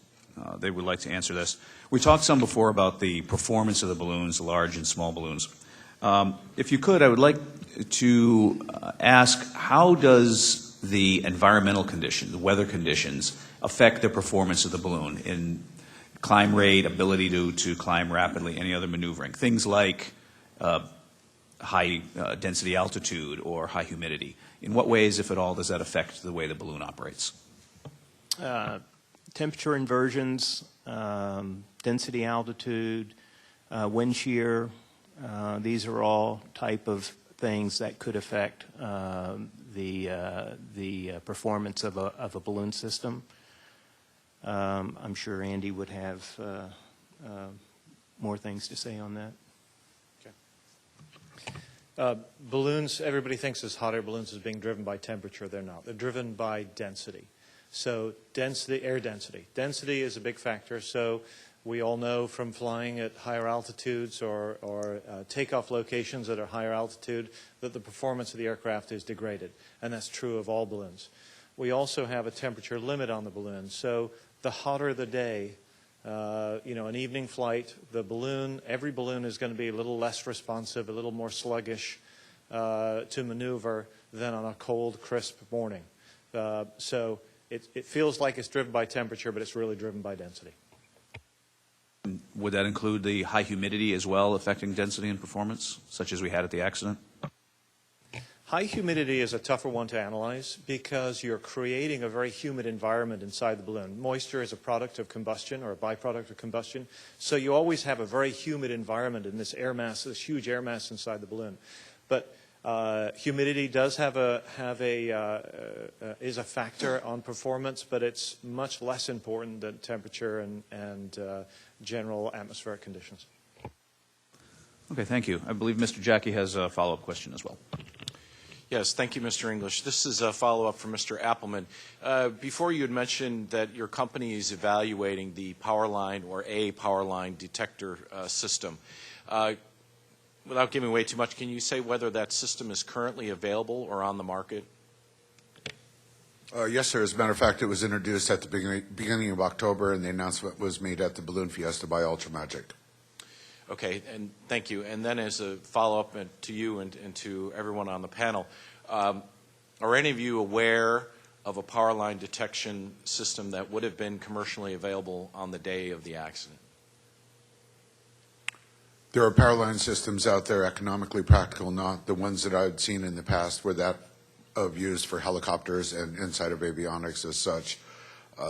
they would like to answer this. We talked some before about the performance of the balloons, large and small balloons. If you could, I would like to ask, how does the environmental condition, the weather conditions, affect the performance of the balloon in climb rate, ability to climb rapidly, any other maneuvering? Things like high density altitude or high humidity. In what ways, if at all, does that affect the way the balloon operates? Temperature inversions, density altitude, wind shear, these are all type of things that could affect the performance of a balloon system. I'm sure Andy would have more things to say on that. Balloons, everybody thinks as hot air balloons as being driven by temperature. They're not. They're driven by density. So air density. Density is a big factor. So We all know from flying at higher altitudes or takeoff locations that are higher altitude that the performance of the aircraft is degraded, and that's true of all balloons. We also have a temperature limit on the balloon, so the hotter the day, an evening flight, every balloon is going to be a little less responsive, a little more sluggish to maneuver than on a cold, crisp morning. So it feels like it's driven by temperature, but it's really driven by density. Would that include the high humidity as well affecting density and performance, such as we had at the accident? High humidity is a tougher one to analyze because you're creating a very humid environment inside the balloon. Moisture is a product of combustion or a byproduct of combustion, so you always have a very humid environment in this air mass, this huge air mass inside the balloon. But humidity does is a factor on performance, but it's much less important than temperature and general atmospheric conditions. Okay, thank you. I believe Mr. Jackie has a follow-up question as well. Yes, thank you, Mr. English. This is a follow-up from Mr. Appelman. Before you had mentioned that your company is evaluating the power line or a power line detector system. Without giving away too much, can you say whether that system is currently available or on the market? Yes, sir. As a matter of fact, it was introduced at the beginning of October, and the announcement was made at the Balloon Fiesta by Ultramagic. Okay, and thank you. And then as a follow-up to you and to everyone on the panel, are any of you aware of a power line detection system that would have been commercially available on the day of the accident? There are power line systems out there, economically practical, not the ones that I've seen in the past were that of used for helicopters and inside of avionics as such.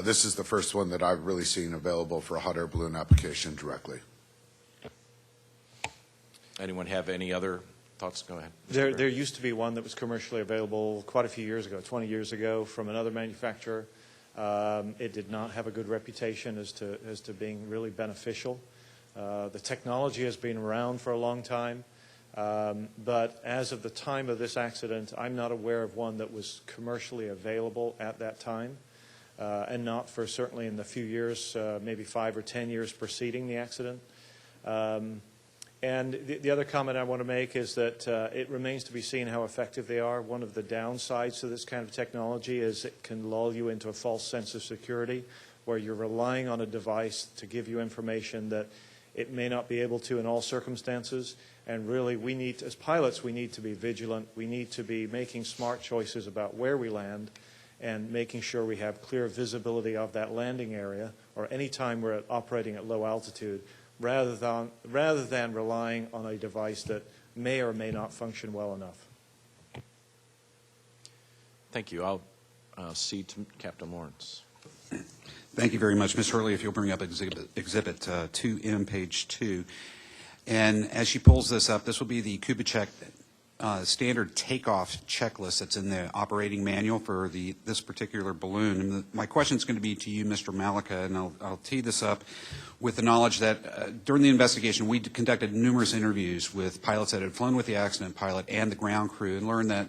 This is the first one that I've really seen available for a hot air balloon application directly. Anyone have any other thoughts? Go ahead. There used to be one that was commercially available quite a few years ago, 20 years ago, from another manufacturer. It did not have a good reputation as to being really beneficial. The technology has been around for a long time, but as of the time of this accident, I'm not aware of one that was commercially available at that time, and not for certainly in the few years, maybe 5 or 10 years preceding the accident. And the other comment I want to make is that it remains to be seen how effective they are. One of the downsides to this kind of technology is it can lull you into a false sense of security where you're relying on a device to give you information that it may not be able to in all circumstances. And really, we need, as pilots, we need to be vigilant. We need to be making smart choices about where we land and making sure we have clear visibility of that landing area or any time we're operating at low altitude, rather than relying on a device that may or may not function well enough. Thank you. I'll cede to Captain Lawrence. Thank you very much. Ms. Hurley, if you'll bring up Exhibit 2M, page 2. And as she pulls this up, this will be the Kubitschek standard takeoff checklist that's in the operating manual for this particular balloon. And my question is going to be to you, Mr. Malika, and I'll tee this up with the knowledge that during the investigation, we conducted numerous interviews with pilots that had flown with the accident pilot and the ground crew and learned that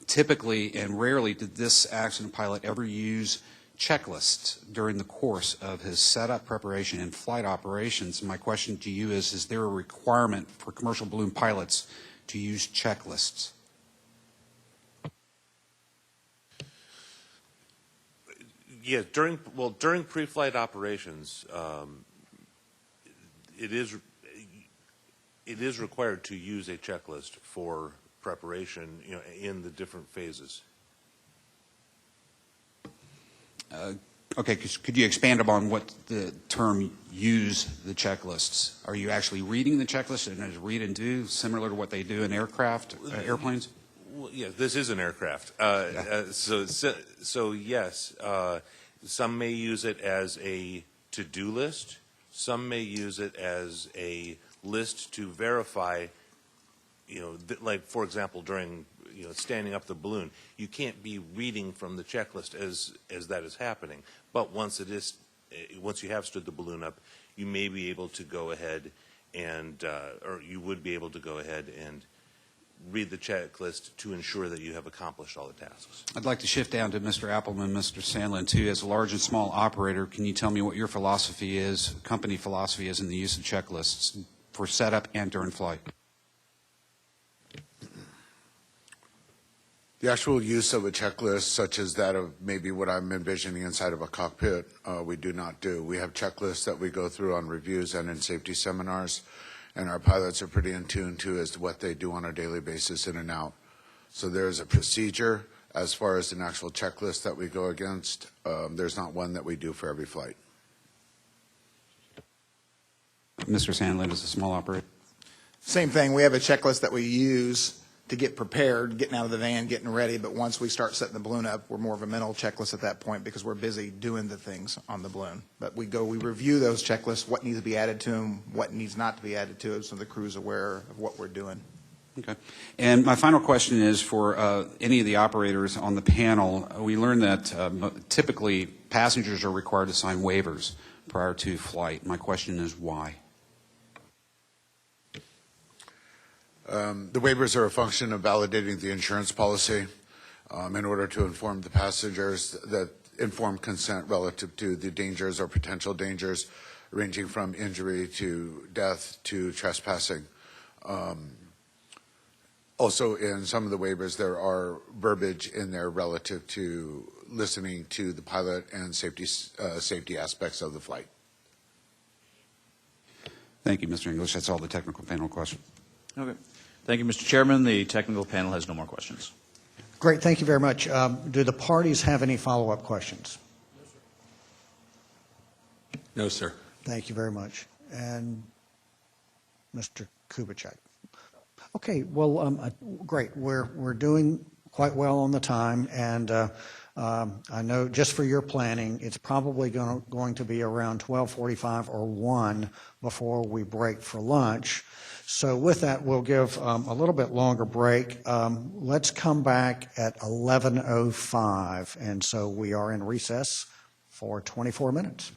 typically and rarely did this accident pilot ever use checklists during the course of his setup, preparation, and flight operations. My question to you is there a requirement for commercial balloon pilots to use checklists? Yeah, during pre-flight operations, it is required to use a checklist for preparation, in the different phases. Okay, could you expand upon what the term use the checklists? Are you actually reading the checklist and is read and do similar to what they do in airplanes? Well, yeah, this is an aircraft. So yes, some may use it as a to-do list. Some may use it as a list to verify, like, for example, during standing up the balloon, you can't be reading from the checklist as that is happening. But once you have stood the balloon up, you may be able to go ahead and, or you would be able to go ahead and read the checklist to ensure that you have accomplished all the tasks. I'd like to shift down to Mr. Appleman, Mr. Sandlin, too. As a large and small operator, can you tell me what your philosophy is, company philosophy is in the use of checklists for setup and during flight? The actual use of a checklist, such as that of maybe what I'm envisioning inside of a cockpit, we do not do. We have checklists that we go through on reviews and in safety seminars, and our pilots are pretty in tune to as to what they do on a daily basis in and out. So there's a procedure as far as an actual checklist that we go against. There's not one that we do for every flight. Mr. Sandlin, as a small operator. Same thing. We have a checklist that we use to get prepared, getting out of the van, getting ready. But once we start setting the balloon up, we're more of a mental checklist at that point because we're busy doing the things on the balloon. But we review those checklists, what needs to be added to them, what needs not to be added to them, so the crew's aware of what we're doing. Okay. And my final question is for any of the operators on the panel. We learned that typically passengers are required to sign waivers prior to flight. My question is why? The waivers are a function of validating the insurance policy in order to inform the passengers that informed consent relative to the dangers or potential dangers ranging from injury to death to trespassing. Also, in some of the waivers, there are verbiage in there relative to listening to the pilot and safety aspects of the flight. Thank you, Mr. English. That's all the technical panel questions. Okay. Thank you, Mr. Chairman. The technical panel has no more questions. Great, thank you very much. Do the parties have any follow-up questions? No, sir. Thank you very much. And Mr. Kubitschek. Okay, well, great. We're doing quite well on the time, and I know just for your planning, it's probably going to be around 12:45 or 1 before we break for lunch. So with that, we'll give a little bit longer break. Let's come back at 11:05, and so we are in recess for 24 minutes.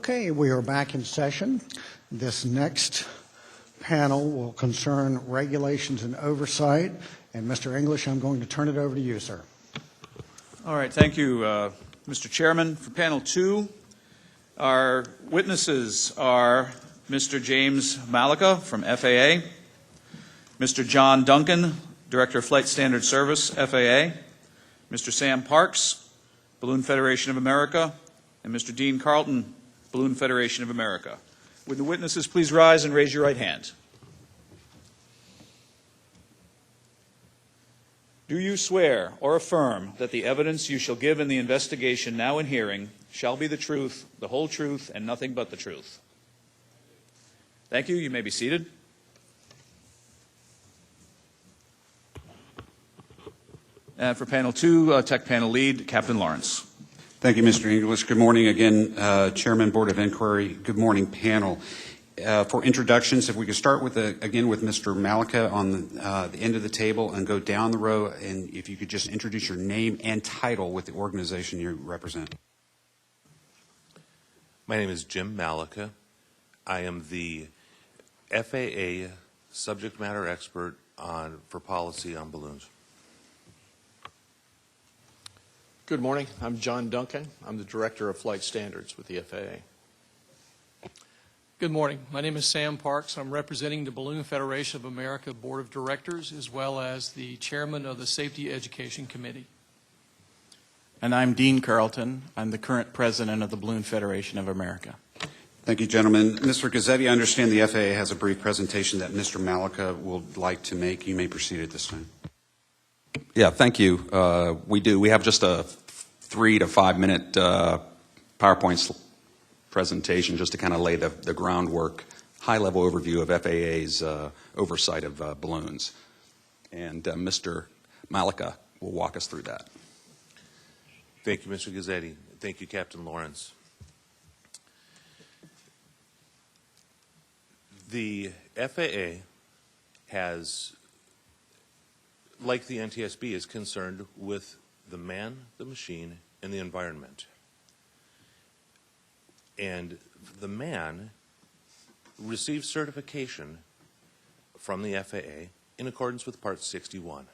Okay, we are back in session. This next panel will concern regulations and oversight. And Mr. English, I'm going to turn it over to you, sir. All right, thank you, Mr. Chairman. For panel 2, our witnesses are Mr. James Malika from FAA, Mr. John Duncan, Director of Flight Standard Service, FAA, Mr. Sam Parks, Balloon Federation of America, and Mr. Dean Carlton, Balloon Federation of America. Would the witnesses please rise and raise your right hand? Do you swear or affirm that the evidence you shall give in the investigation now in hearing shall be the truth, the whole truth, and nothing but the truth? Thank you. You may be seated. And for panel 2, Tech Panel Lead, Captain Lawrence. Thank you, Mr. English. Good morning again, Chairman, Board of Inquiry. Good morning, panel. For introductions, if we could start with again with Mr. Malika on the end of the table and go down the row, and if you could just introduce your name and title with the organization you represent. My name is Jim Malika. I am the FAA subject matter expert for policy on balloons. Good morning. I'm John Duncan. I'm the Director of Flight Standards with the FAA. Good morning. My name is Sam Parks. I'm representing the Balloon Federation of America Board of Directors, as well as the Chairman of the Safety Education Committee. And I'm Dean Carlton. I'm the current President of the Balloon Federation of America. Thank you, gentlemen. Mr. Gazzetti, I understand the FAA has a brief presentation that Mr. Malika would like to make. You may proceed at this time. Yeah, thank you. We do. We have just a 3 to 5 minute PowerPoint presentation just to kind of lay the groundwork, high-level overview of FAA's oversight of balloons. And Mr. Malika will walk us through that. Thank you, Mr. Gazzetti. Thank you, Captain Lawrence. The FAA has, like the NTSB, is concerned with the man, the machine, and the environment. And the man receives certification from the FAA in accordance with Part 61.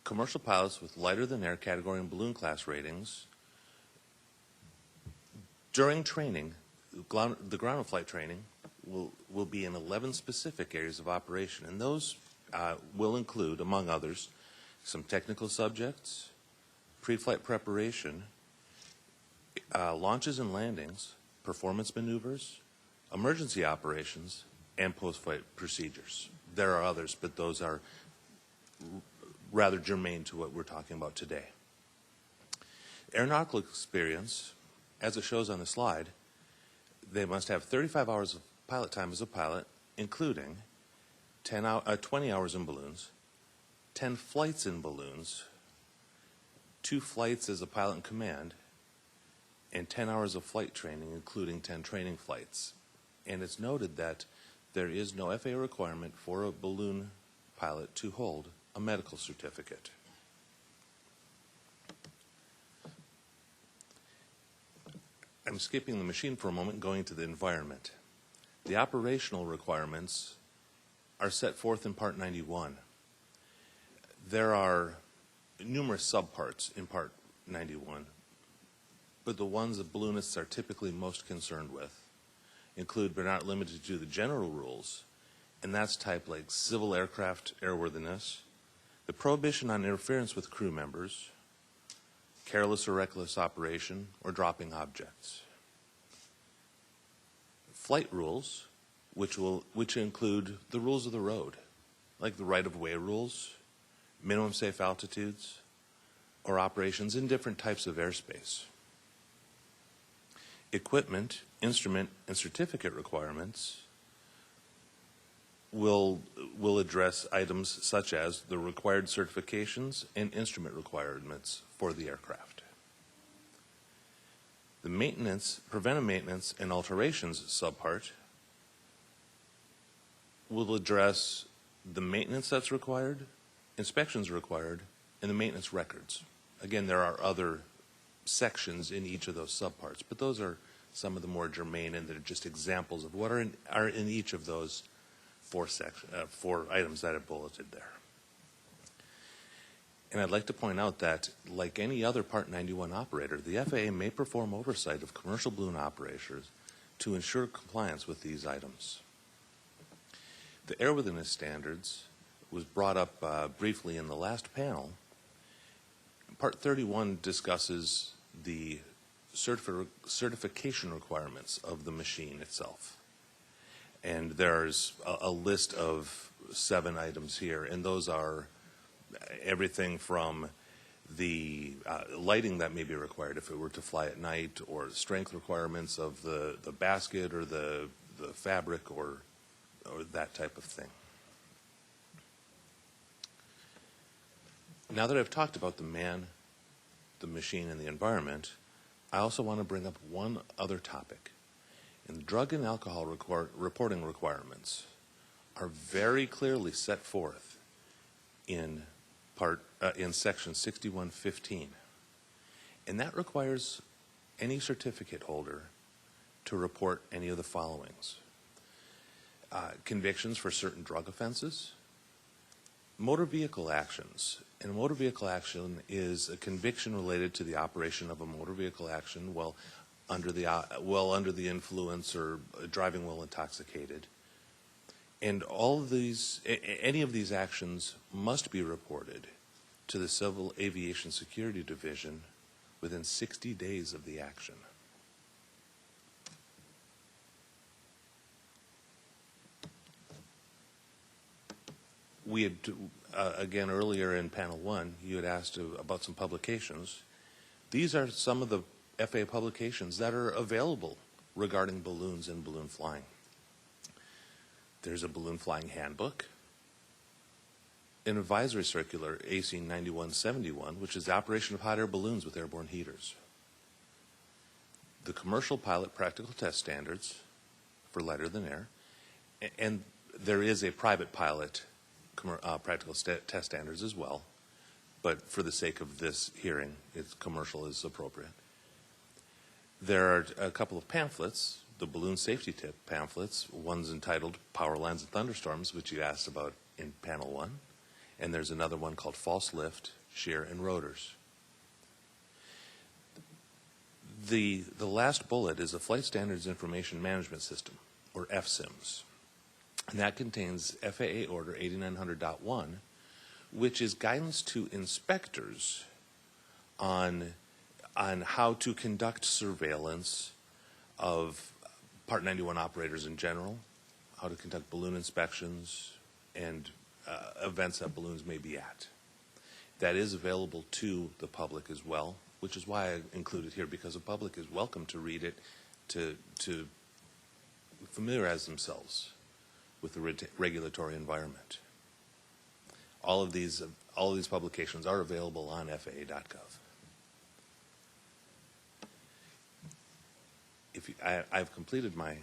Commercial pilots with lighter than air category and balloon class ratings, during training, the ground flight training will be in 11 specific areas of operation, and those will include, among others, some technical subjects, pre-flight preparation, launches and landings, performance maneuvers, emergency operations, and post-flight procedures. There are others, but those are rather germane to what we're talking about today. Aeronautical experience, as it shows on the slide, they must have 35 hours of pilot time as a pilot, including 20 hours in balloons, 10 flights in balloons, 2 flights as a pilot in command, and 10 hours of flight training, including 10 training flights. And it's noted that there is no FAA requirement for a balloon pilot to hold a medical certificate. I'm skipping the machine for a moment and going to the environment. The operational requirements are set forth in Part 91. There are numerous subparts in Part 91, but the ones that balloonists are typically most concerned with include, but not limited to, the general rules, and that's type like civil aircraft airworthiness, the prohibition on interference with crew members, careless or reckless operation, or dropping objects. Flight rules, which include the rules of the road, like the right-of-way rules, minimum safe altitudes, or operations in different types of airspace. Equipment, instrument, and certificate requirements will address items such as the required certifications and instrument requirements for the aircraft. The maintenance, preventive maintenance, and alterations subpart will address the maintenance that's required, inspections required, and the maintenance records. Again, there are other sections in each of those subparts, but those are some of the more germane, and they're just examples of what are in each of those four items that I've bulleted there. And I'd like to point out that, like any other Part 91 operator, the FAA may perform oversight of commercial balloon operators to ensure compliance with these items. The airworthiness standards was brought up briefly in the last panel. Part 31 discusses the certification requirements of the machine itself. And there's a list of 7 items here, and those are everything from the lighting that may be required if it were to fly at night, or strength requirements of the basket or the fabric or that type of thing. Now that I've talked about the man, the machine, and the environment, I also want to bring up one other topic. And the drug and alcohol reporting requirements are very clearly set forth in Section 6115. And that requires any certificate holder to report any of the followings: convictions for certain drug offenses, motor vehicle actions. And a motor vehicle action is a conviction related to the operation of a motor vehicle action while under the influence or driving while intoxicated. And all of these, any of these actions must be reported to the Civil Aviation Security Division within 60 days of the action. We had, again, earlier in panel 1, you had asked about some publications. These are some of the FAA publications that are available regarding balloons and balloon flying. There's a balloon flying handbook, an advisory circular, AC 9171, which is the operation of hot air balloons with airborne heaters, the commercial pilot practical test standards for lighter than air, and there is a private pilot practical test standards as well, but for the sake of this hearing, commercial is appropriate. There are a couple of pamphlets, the balloon safety tip pamphlets. One's entitled Power Lines and Thunderstorms, which you asked about in panel 1, and there's another one called False Lift, Shear, and Rotors. The last bullet is a Flight Standards Information Management System, or FSIMS. And that contains FAA Order 8900.1, which is guidance to inspectors on how to conduct surveillance of Part 91 operators in general, how to conduct balloon inspections, and events that balloons may be at. That is available to the public as well, which is why I include it here, because the public is welcome to read it, to familiarize themselves with the regulatory environment. All of these publications are available on FAA.gov. I've completed my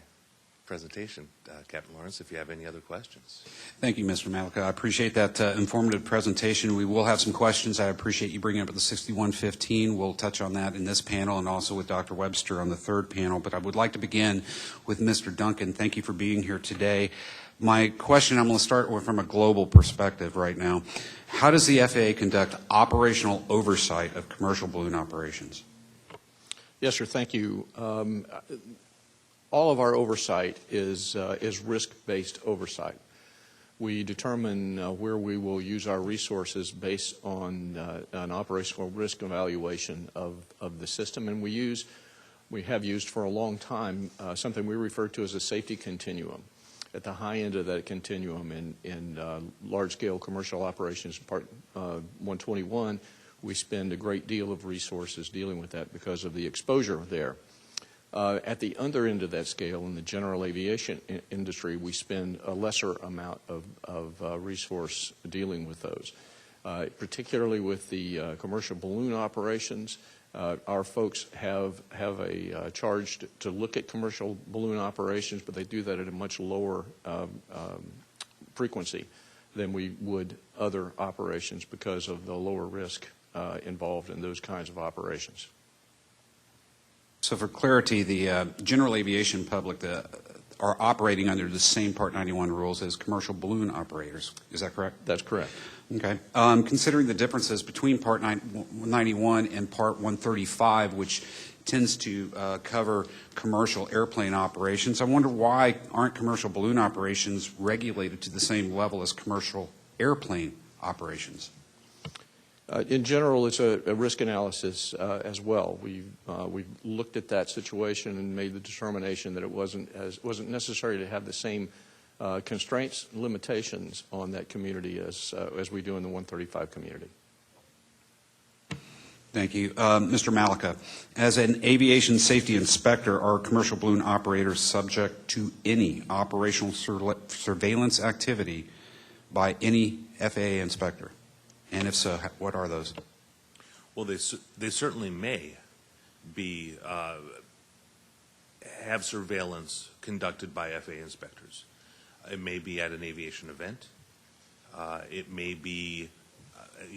presentation, Captain Lawrence, if you have any other questions. Thank you, Mr. Malika. I appreciate that informative presentation. We will have some questions. I appreciate you bringing up the 6115. We'll touch on that in this panel and also with Dr. Webster on the third panel. But I would like to begin with Mr. Duncan. Thank you for being here today. My question, I'm going to start with from a global perspective right now. How does the FAA conduct operational oversight of commercial balloon operations? Yes, sir. Thank you. All of our oversight is risk-based oversight. We determine where we will use our resources based on an operational risk evaluation of the system, and we have used for a long time something we refer to as a safety continuum. At the high end of that continuum in large-scale commercial operations, Part 121, we spend a great deal of resources dealing with that because of the exposure there. At the other end of that scale, in the general aviation industry, we spend a lesser amount of resource dealing with those. Particularly with the commercial balloon operations, our folks have a charge to look at commercial balloon operations, but they do that at a much lower frequency than we would other operations because of the lower risk involved in those kinds of operations. So for clarity, the general aviation public are operating under the same Part 91 rules as commercial balloon operators. Is that correct? That's correct. Okay. Considering the differences between Part 91 and Part 135, which tends to cover commercial airplane operations, I wonder why aren't commercial balloon operations regulated to the same level as commercial airplane operations? In general, it's a risk analysis as well. We've looked at that situation and made the determination that it wasn't necessary to have the same constraints and limitations on that community as we do in the 135 community. Thank you. Mr. Malika, as an aviation safety inspector, are commercial balloon operators subject to any operational surveillance activity by any FAA inspector? And if so, what are those? Well, they certainly may be have surveillance conducted by FAA inspectors. It may be at an aviation event. It may be,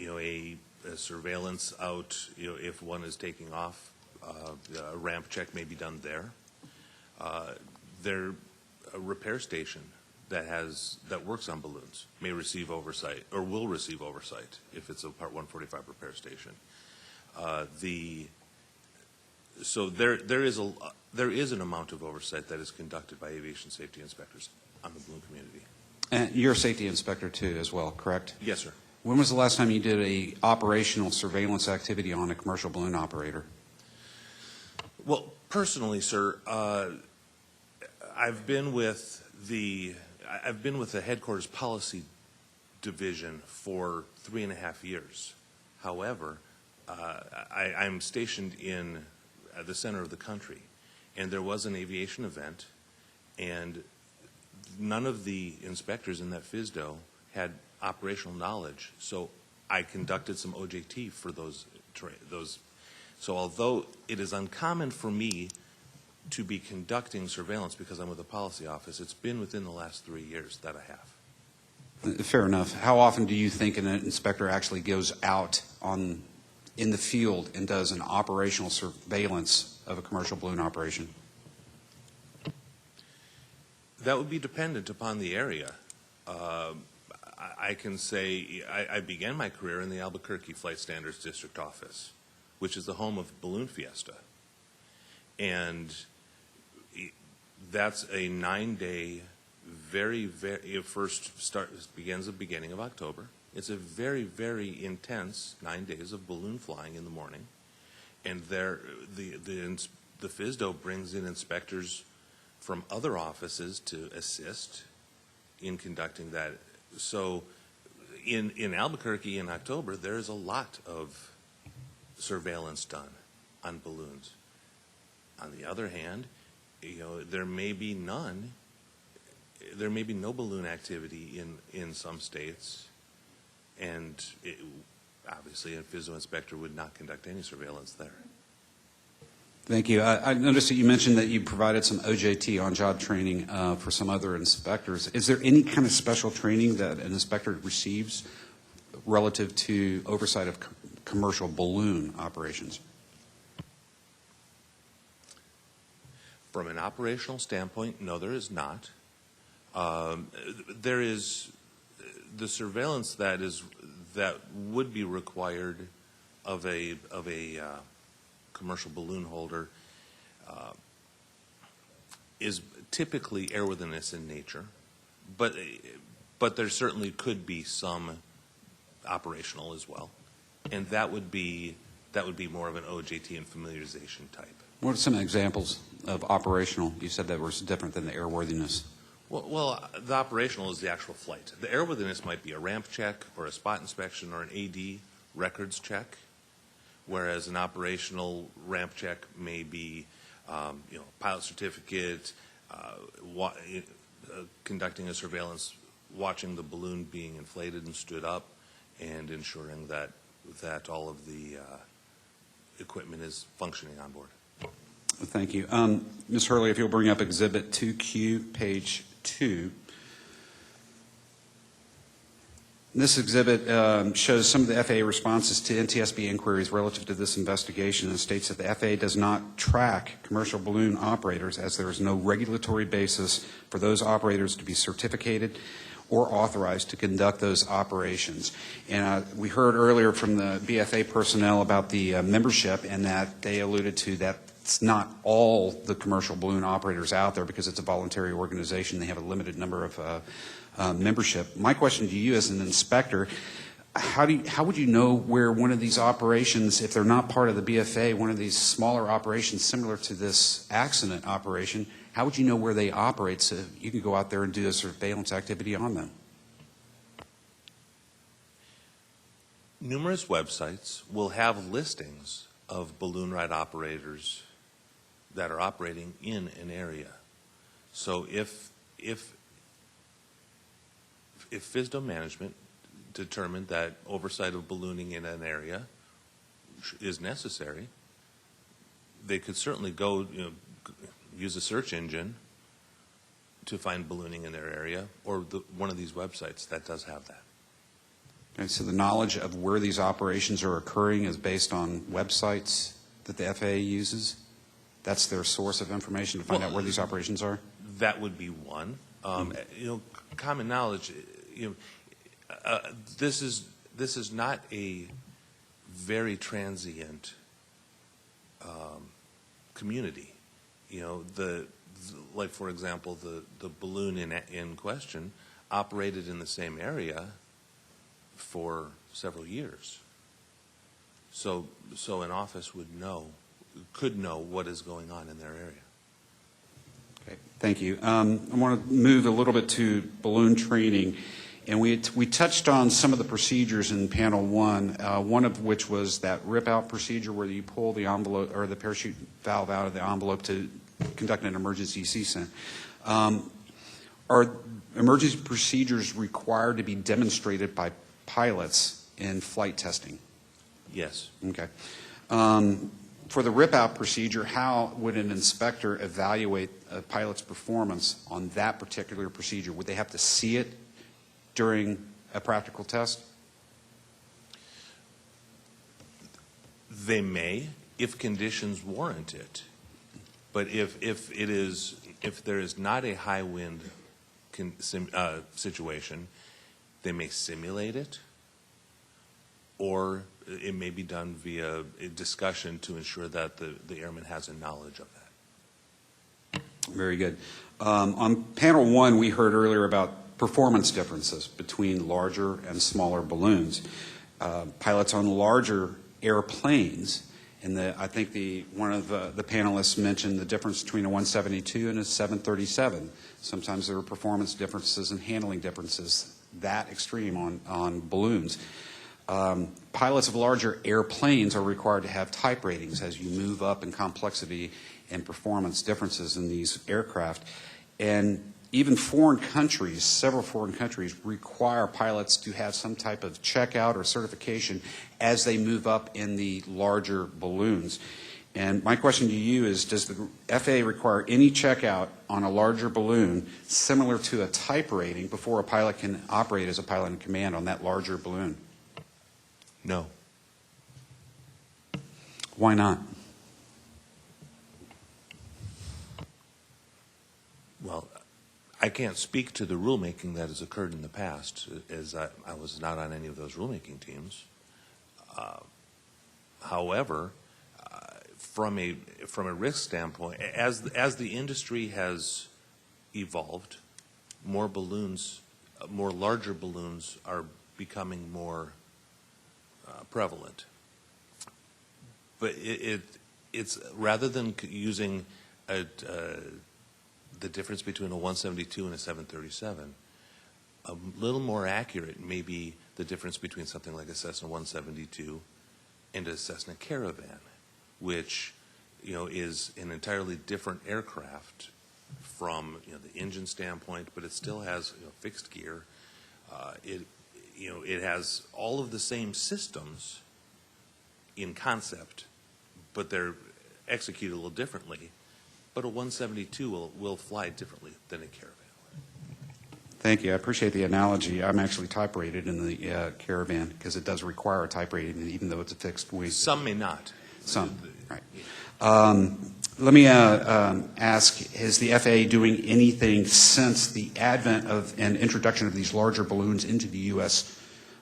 a surveillance out, if one is taking off. A ramp check may be done there. A repair station that works on balloons may receive oversight or will receive oversight if it's a Part 145 repair station. So there is an amount of oversight that is conducted by aviation safety inspectors on the balloon community. And you're a safety inspector too, as well, correct? Yes, sir. When was the last time you did a operational surveillance activity on a commercial balloon operator? Well, personally, sir, I've been with the headquarters policy division for 3.5 years. However, I'm stationed in the center of the country, and there was an aviation event, and none of the inspectors in that FSDO had operational knowledge. So I conducted some OJT for those. So although it is uncommon for me to be conducting surveillance because I'm with the policy office, it's been within the last 3 years that I have. Fair enough. How often do you think an inspector actually goes out in the field and does an operational surveillance of a commercial balloon operation? That would be dependent upon the area. I can say I began my career in the Albuquerque Flight Standards District Office, which is the home of Balloon Fiesta. And that's a 9-day, it begins at the beginning of October. It's a very, very intense 9 days of balloon flying in the morning. And the FSDO brings in inspectors from other offices to assist in conducting that. So in Albuquerque in October, there's a lot of surveillance done on balloons. On the other hand, there may be no balloon activity in some states, and obviously a FSDO inspector would not conduct any surveillance there. Thank you. I noticed that you mentioned that you provided some OJT, on-job training, for some other inspectors. Is there any kind of special training that an inspector receives relative to oversight of commercial balloon operations? From an operational standpoint, no, there is not. There is the surveillance that would be required of a commercial balloon holder is typically airworthiness in nature, but there certainly could be some operational as well, and that would be more of an OJT and familiarization type. What are some examples of operational? You said that was different than the airworthiness. Well, the operational is the actual flight. The airworthiness might be a ramp check or a spot inspection or an AD records check, whereas an operational ramp check may be, pilot certificate, conducting a surveillance, watching the balloon being inflated and stood up, and ensuring that all of the equipment is functioning on board. Thank you. Ms. Hurley, if you'll bring up Exhibit 2Q, page 2. This exhibit shows some of the FAA responses to NTSB inquiries relative to this investigation and states that the FAA does not track commercial balloon operators as there is no regulatory basis for those operators to be certificated or authorized to conduct those operations. And we heard earlier from the BFA personnel about the membership, and that they alluded to that it's not all the commercial balloon operators out there because it's a voluntary organization. They have a limited number of membership. My question to you as an inspector, how would you know where one of these operations, if they're not part of the BFA, one of these smaller operations similar to this accident operation, how would you know where they operate so you can go out there and do a surveillance activity on them? Numerous websites will have listings of balloon ride operators that are operating in an area. So if FSDO management determined that oversight of ballooning in an area is necessary, they could certainly go, use a search engine to find ballooning in their area, or one of these websites that does have that. Okay, so the knowledge of where these operations are occurring is based on websites that the FAA uses? That's their source of information to find out where these operations are? That would be one. Common knowledge, this is not a very transient community. Like for example, the balloon in question operated in the same area for several years. So an office could know what is going on in their area. Okay, thank you. I want to move a little bit to balloon training. And we touched on some of the procedures in panel one of which was that rip-out procedure where you pull the envelope or the parachute valve out of the envelope to conduct an emergency descent. Are emergency procedures required to be demonstrated by pilots in flight testing? Yes. Okay. For the rip-out procedure, how would an inspector evaluate a pilot's performance on that particular procedure? Would they have to see it during a practical test? They may, if conditions warrant it. But if there is not a high wind situation, they may simulate it, or it may be done via a discussion to ensure that the airman has a knowledge of that. Very good. On panel one, we heard earlier about performance differences between larger and smaller balloons. Pilots on larger airplanes, and I think one of the panelists mentioned the difference between a 172 and a 737. Sometimes there are performance differences and handling differences that extreme on balloons. Pilots of larger airplanes are required to have type ratings as you move up in complexity and performance differences in these aircraft. And even foreign countries, several foreign countries, require pilots to have some type of checkout or certification as they move up in the larger balloons. And my question to you is, does the FAA require any checkout on a larger balloon similar to a type rating before a pilot can operate as a pilot in command on that larger balloon? No. Why not? Well, I can't speak to the rulemaking that has occurred in the past, as I was not on any of those rulemaking teams. However, from a risk standpoint, as the industry has evolved, more larger balloons are becoming more prevalent. But it's rather than using the difference between a 172 and a 737, a little more accurate may be the difference between something like a Cessna 172 and a Cessna Caravan, which is an entirely different aircraft from the engine standpoint, but it still has fixed gear. It has all of the same systems in concept, but they're executed a little differently. But a 172 will fly differently than a Caravan. Thank you. I appreciate the analogy. I'm actually type rated in the Caravan because it does require a type rating, even though it's a fixed wing. Some may not. Some, right. Let me ask, is the FAA doing anything since the advent of and introduction of these larger balloons into the U.S.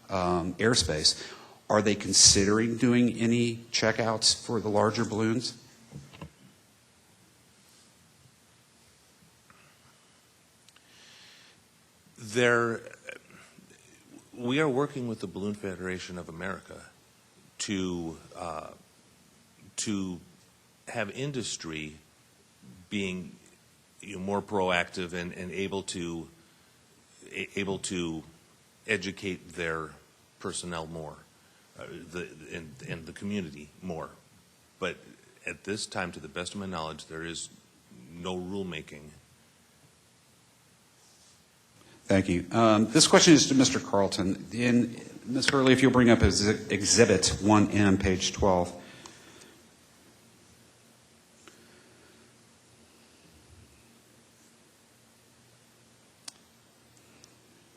Airspace? Are they considering doing any checkouts for the larger balloons? We are working with the Balloon Federation of America to have industry being more proactive and able to educate their personnel more, and the community more. But at this time, to the best of my knowledge, there is no rulemaking. Thank you. This question is to Mr. Carlton. Ms. Hurley, if you'll bring up Exhibit 1M, page 12.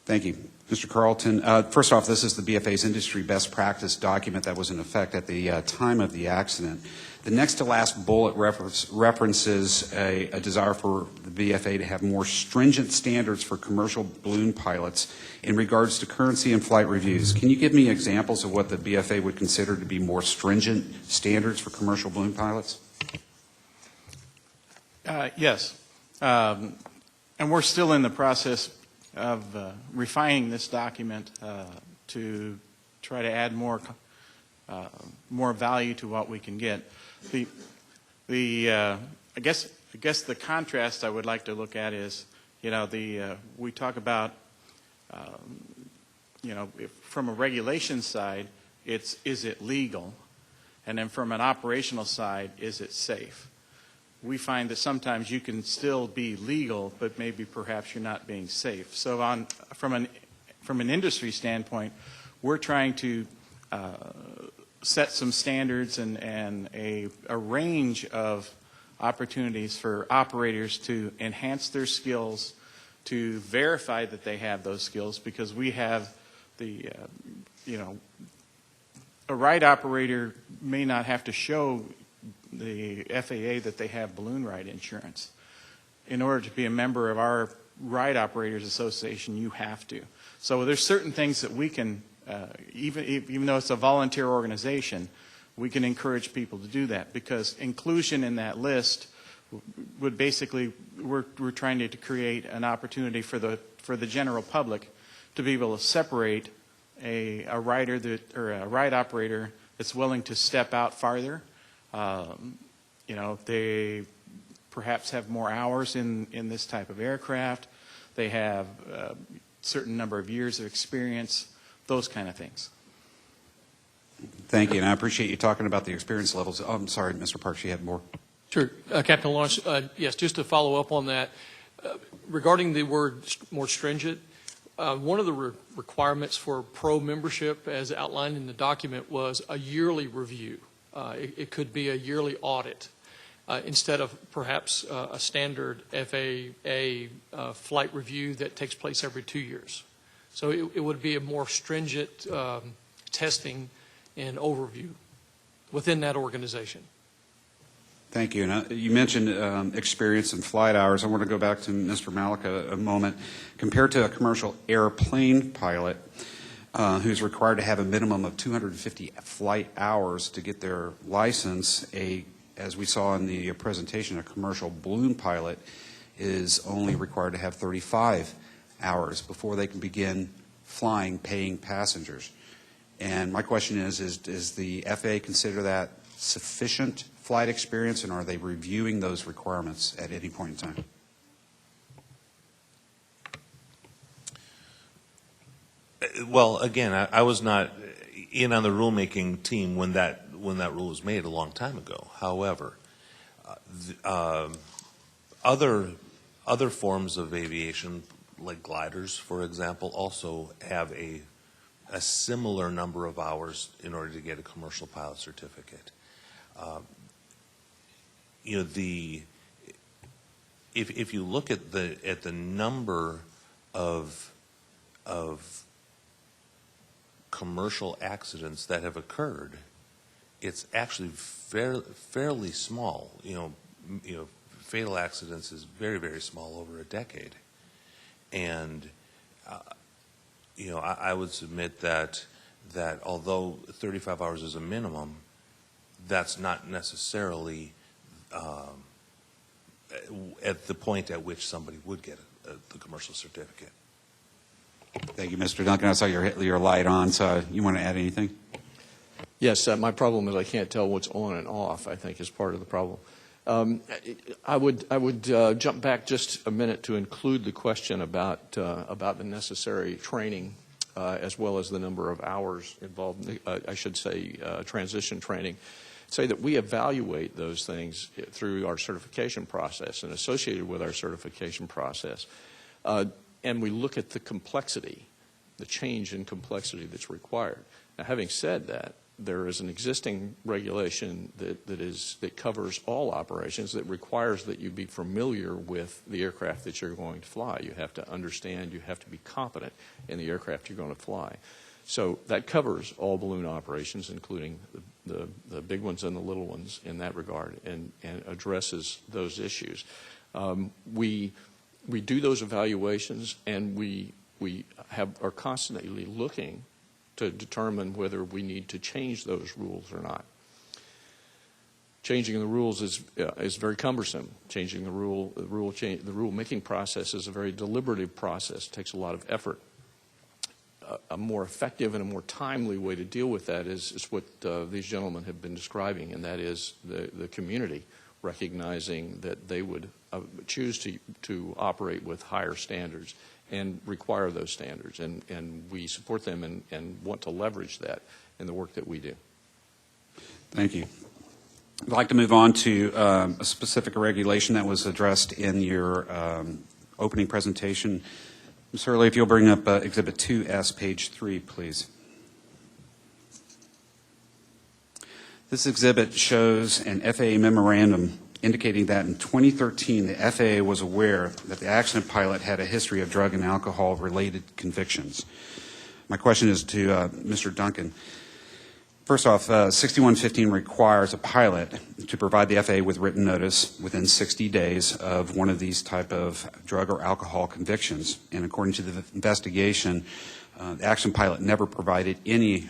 Thank you. Mr. Carlton, first off, this is the BFA's industry best practice document that was in effect at the time of the accident. The next to last bullet references a desire for the BFA to have more stringent standards for commercial balloon pilots in regards to currency and flight reviews. Can you give me examples of what the BFA would consider to be more stringent standards for commercial balloon pilots? Yes. And we're still in the process of refining this document to try to add more value to what we can get. I guess the contrast I would like to look at is, we talk about, from a regulation side, is it legal, and then from an operational side, is it safe? We find that sometimes you can still be legal, but maybe perhaps you're not being safe. So from an industry standpoint, we're trying to set some standards and a range of opportunities for operators to enhance their skills, to verify that they have those skills, because we have a ride operator may not have to show the FAA that they have balloon ride insurance. In order to be a member of our Ride Operators Association, you have to. So there's certain things that we can, even though it's a volunteer organization, we can encourage people to do that, because inclusion in that list would basically, we're trying to create an opportunity for the general public to be able to separate a rider or a ride operator that's willing to step out farther. They perhaps have more hours in this type of aircraft. They have a certain number of years of experience, those kind of things. Thank you, and I appreciate you talking about the experience levels. Oh, I'm sorry, Mr. Parks, you had more. Sure. Captain Lawrence, yes, just to follow up on that, regarding the word more stringent, one of the requirements for pro membership, as outlined in the document, was a yearly review. It could be a yearly audit instead of perhaps a standard FAA flight review that takes place every 2 years. So it would be a more stringent testing and overview within that organization. Thank you. And you mentioned experience and flight hours. I want to go back to Mr. Malika a moment. Compared to a commercial airplane pilot who's required to have a minimum of 250 flight hours to get their license, as we saw in the presentation, a commercial balloon pilot is only required to have 35 hours before they can begin flying paying passengers. And my question is does the FAA consider that sufficient flight experience, and are they reviewing those requirements at any point in time? Well, again, I was not in on the rulemaking team when that rule was made a long time ago. However, other forms of aviation, like gliders, for example, also have a similar number of hours in order to get a commercial pilot certificate. If you look at the number of commercial accidents that have occurred, it's actually fairly small. Fatal accidents is very, very small, over a decade. And I would submit that although 35 hours is a minimum, that's not necessarily at the point at which somebody would get the commercial certificate. Thank you, Mr. Duncan. I saw your light on, so you want to add anything? Yes, my problem is I can't tell what's on and off, I think, is part of the problem. I would jump back just a minute to include the question about the necessary training as well as the number of hours involved, I should say transition training. Say that we evaluate those things through our certification process and associated with our certification process. And we look at the complexity, the change in complexity that's required. Now, having said that, there is an existing regulation that covers all operations that requires that you be familiar with the aircraft that you're going to fly. You have to understand, you have to be competent in the aircraft you're going to fly. So that covers all balloon operations, including the big ones and the little ones in that regard, and addresses those issues. We do those evaluations, and we are constantly looking to determine whether we need to change those rules or not. Changing the rules is very cumbersome. Changing the rule making process is a very deliberative process. It takes a lot of effort. A more effective and a more timely way to deal with that is what these gentlemen have been describing, and that is the community recognizing that they would choose to operate with higher standards and require those standards. And we support them and want to leverage that in the work that we do. Thank you. I'd like to move on to a specific regulation that was addressed in your opening presentation. Ms. Hurley, if you'll bring up Exhibit 2S, page 3, please. This exhibit shows an FAA memorandum indicating that in 2013, the FAA was aware that the accident pilot had a history of drug and alcohol-related convictions. My question is to Mr. Duncan. First off, 6115 requires a pilot to provide the FAA with written notice within 60 days of one of these type of drug or alcohol convictions. And according to the investigation, the accident pilot never provided any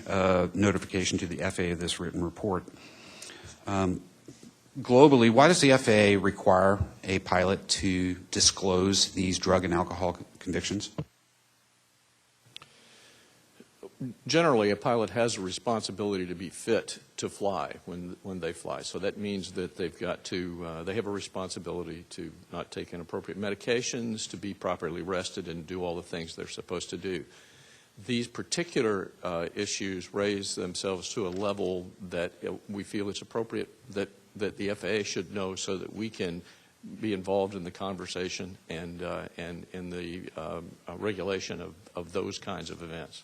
notification to the FAA of this written report. Globally, why does the FAA require a pilot to disclose these drug and alcohol convictions? Generally, a pilot has a responsibility to be fit to fly when they fly. So that means that they've got to, they have a responsibility to not take inappropriate medications, to be properly rested, and do all the things they're supposed to do. These particular issues raise themselves to a level that we feel it's appropriate that the FAA should know so that we can be involved in the conversation and in the regulation of those kinds of events.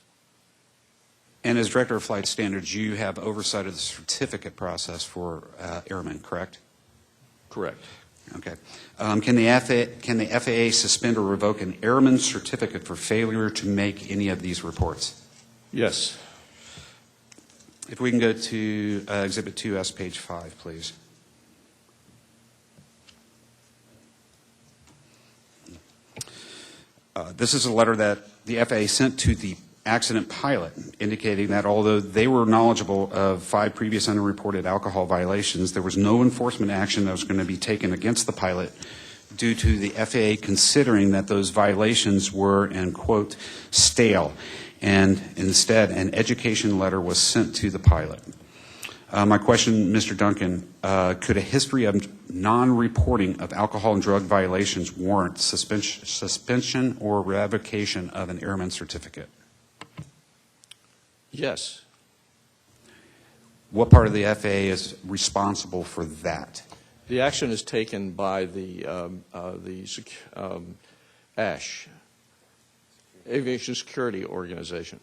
And as Director of Flight Standards, you have oversight of the certificate process for airmen, correct? Correct. Okay. Can the FAA suspend or revoke an airman's certificate for failure to make any of these reports? Yes. If we can go to Exhibit 2S, page 5, please. This is a letter that the FAA sent to the accident pilot, indicating that although they were knowledgeable of 5 previous unreported alcohol violations, there was no enforcement action that was going to be taken against the pilot due to the FAA considering that those violations were, and quote, stale, and instead an education letter was sent to the pilot. My question, Mr. Duncan, could a history of non-reporting of alcohol and drug violations warrant suspension or revocation of an airman certificate? Yes. What part of the FAA is responsible for that? The action is taken by the ASH, Aviation Security Organization,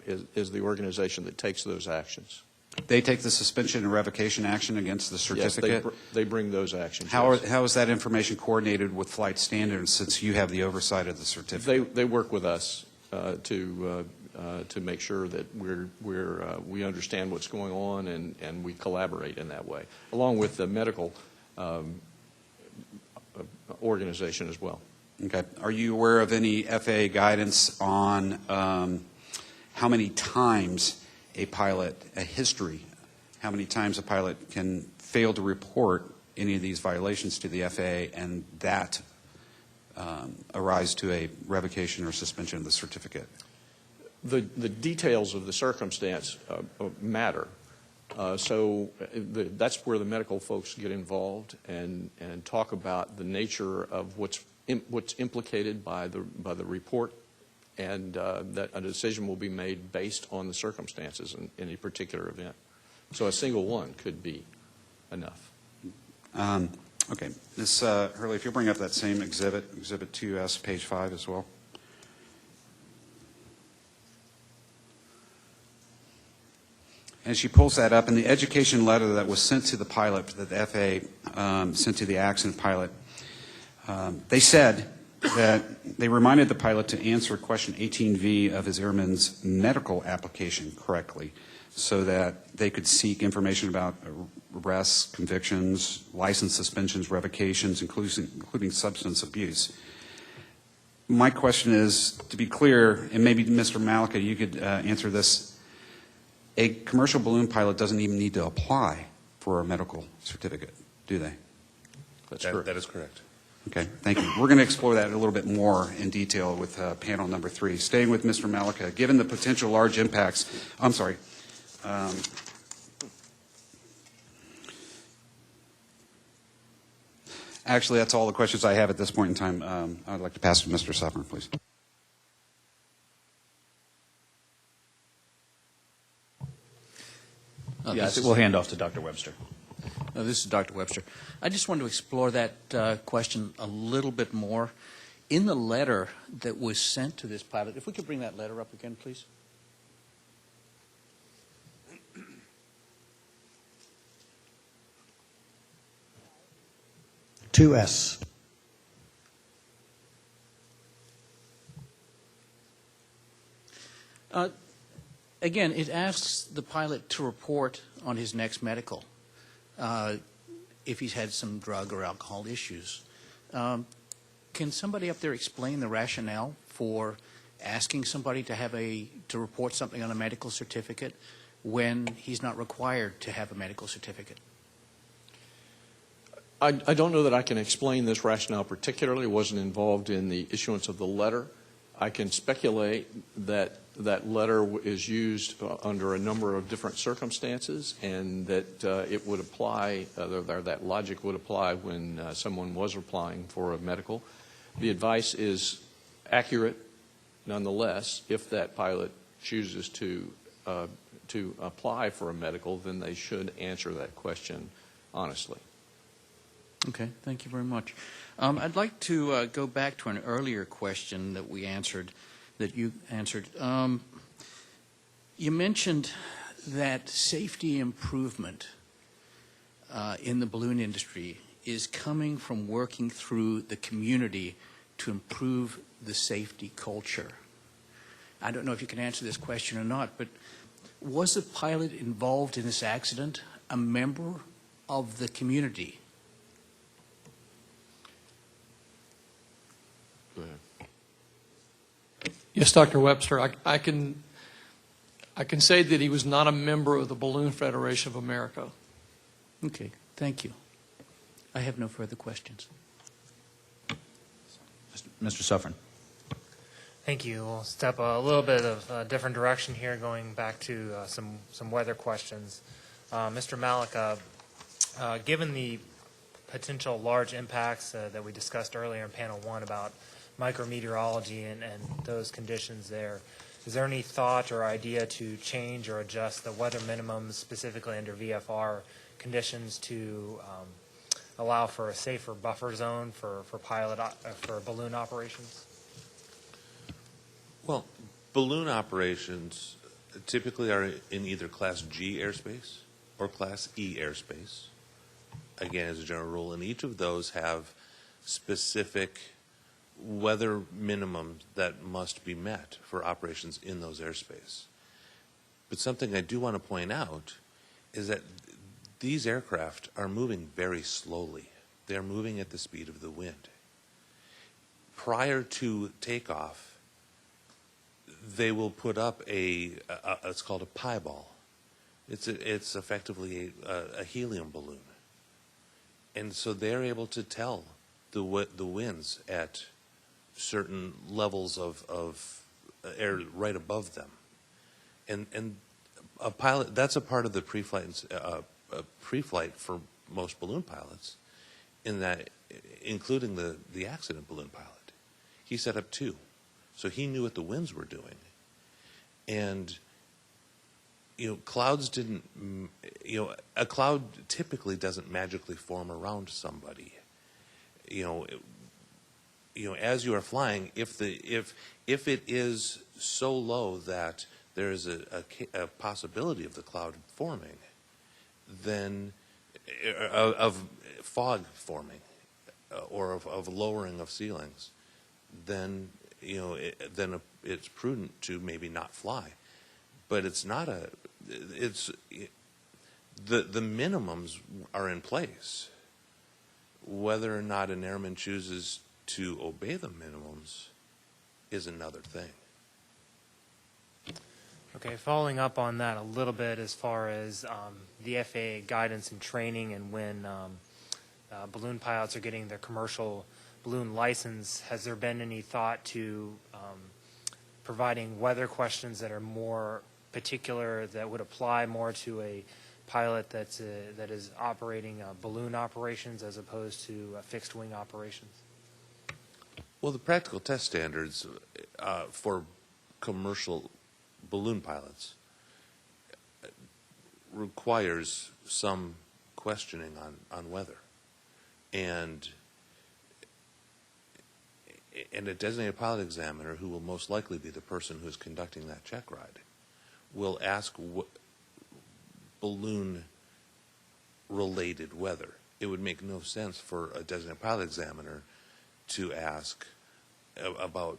is the organization that takes those actions. They take the suspension and revocation action against the certificate? Yes, they bring those actions. How yes. is that information coordinated with flight standards since you have the oversight of the certificate? They work with us to make sure that we understand what's going on and we collaborate in that way, along with the medical organization as well. Okay. Are you aware of any FAA guidance on how many times a history, how many times a pilot can fail to report any of these violations to the FAA and that arise to a revocation or suspension of the certificate? The details of the circumstance matter. That's where the medical folks get involved and talk about the nature of what's implicated by the report, and that a decision will be made based on the circumstances in any particular event. So a single one could be enough. Okay. Ms. Hurley, if you'll bring up that same exhibit, Exhibit 2S, page 5 as well. And she pulls that up, in the education letter that was sent to the pilot, that the FAA sent to the accident pilot, they said that they reminded the pilot to answer question 18V of his airman's medical application correctly so that they could seek information about arrests, convictions, license suspensions, revocations, including substance abuse. My question is, to be clear, and maybe Mr. Malika, you could answer this, a commercial balloon pilot doesn't even need to apply for a medical certificate, do they? That's correct. That is correct. Okay, thank you. We're going to explore that a little bit more in detail with panel number 3. Staying with Mr. Malika, given the potential large impacts, I'm sorry. Actually, that's all the questions I have at this point in time. I'd like to pass to Mr. Suffern, please. Yes, we'll hand off to Dr. Webster. This is Dr. Webster. I just wanted to explore that question a little bit more. In the letter that was sent to this pilot, if we could bring that letter up again, please. Two S. Again, it asks the pilot to report on his next medical if he's had some drug or alcohol issues. Can somebody up there explain the rationale for asking somebody to report something on a medical certificate when he's not required to have a medical certificate? I don't know that I can explain this rationale particularly. It wasn't involved in the issuance of the letter. I can speculate that that letter is used under a number of different circumstances, and that it would apply, or that logic would apply when someone was applying for a medical. The advice is accurate, nonetheless. If that pilot chooses to apply for a medical, then they should answer that question honestly. Okay, thank you very much. I'd like to go back to an earlier question that you answered. You mentioned that safety improvement in the balloon industry is coming from working through the community to improve the safety culture. I don't know if you can answer this question or not, but was the pilot involved in this accident a member of the community? Yes, Dr. Webster, I can say that he was not a member of the Balloon Federation of America. Okay, thank you. I have no further questions. Mr. Suffern. Thank you. We'll step a little bit of a different direction here, going back to some weather questions. Mr. Malika, given the potential large impacts that we discussed earlier in panel 1 about micrometeorology and those conditions there, is there any thought or idea to change or adjust the weather minimums, specifically under VFR conditions, to allow for a safer buffer zone for balloon operations? Well, balloon operations typically are in either Class G airspace or Class E airspace. Again, as a general rule, and each of those have specific weather minimums that must be met for operations in those airspace. But something I do want to point out is that these aircraft are moving very slowly. They're moving at the speed of the wind. Prior to takeoff, they will put up it's called a pie ball. It's effectively a helium balloon. And so they're able to tell the winds at certain levels of air right above them. And a pilot, that's a part of the pre-flight for most balloon pilots, in that, including the accident balloon pilot. He set up 2. So he knew what the winds were doing. And, clouds didn't, a cloud typically doesn't magically form around somebody. As you are flying, if it is so low that there is a possibility of the cloud forming, then of fog forming, or of lowering of ceilings, then it's prudent to maybe not fly. But it's not the minimums are in place. Whether or not an airman chooses to obey the minimums is another thing. Okay, following up on that a little bit as far as the FAA guidance and training, and when balloon pilots are getting their commercial balloon license, has there been any thought to providing weather questions that are more particular, that would apply more to a pilot that is operating balloon operations as opposed to fixed wing operations? Well, the practical test standards for commercial balloon pilots requires some questioning on weather. And a designated pilot examiner, who will most likely be the person who is conducting that check ride, will ask balloon-related weather. It would make no sense for a designated pilot examiner to ask about,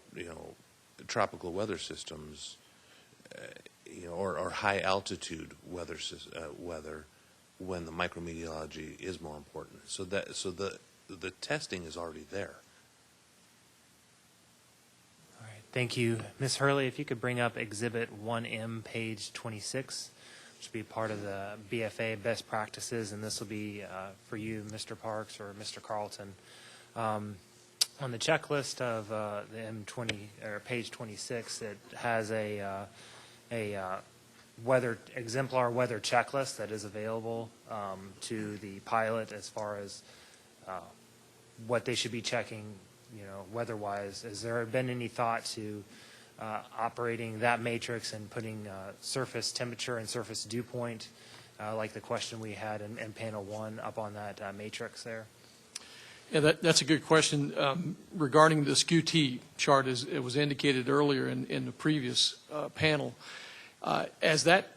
tropical weather systems, or high altitude weather when the micrometeorology is more important. So the testing is already there. All right, thank you. Ms. Hurley, if you could bring up Exhibit 1M, page 26, which will be part of the BFA best practices, and this will be for you, Mr. Parks or Mr. Carlton. On the checklist of the M20 or page 26, it has a exemplar weather checklist that is available to the pilot as far as what they should be checking, weather-wise. Has there been any thought to operating that matrix and putting surface temperature and surface dew point, like the question we had in panel 1, up on that matrix there? Yeah, that's a good question. Regarding the SKU-T chart, as it was indicated earlier in the previous panel, as that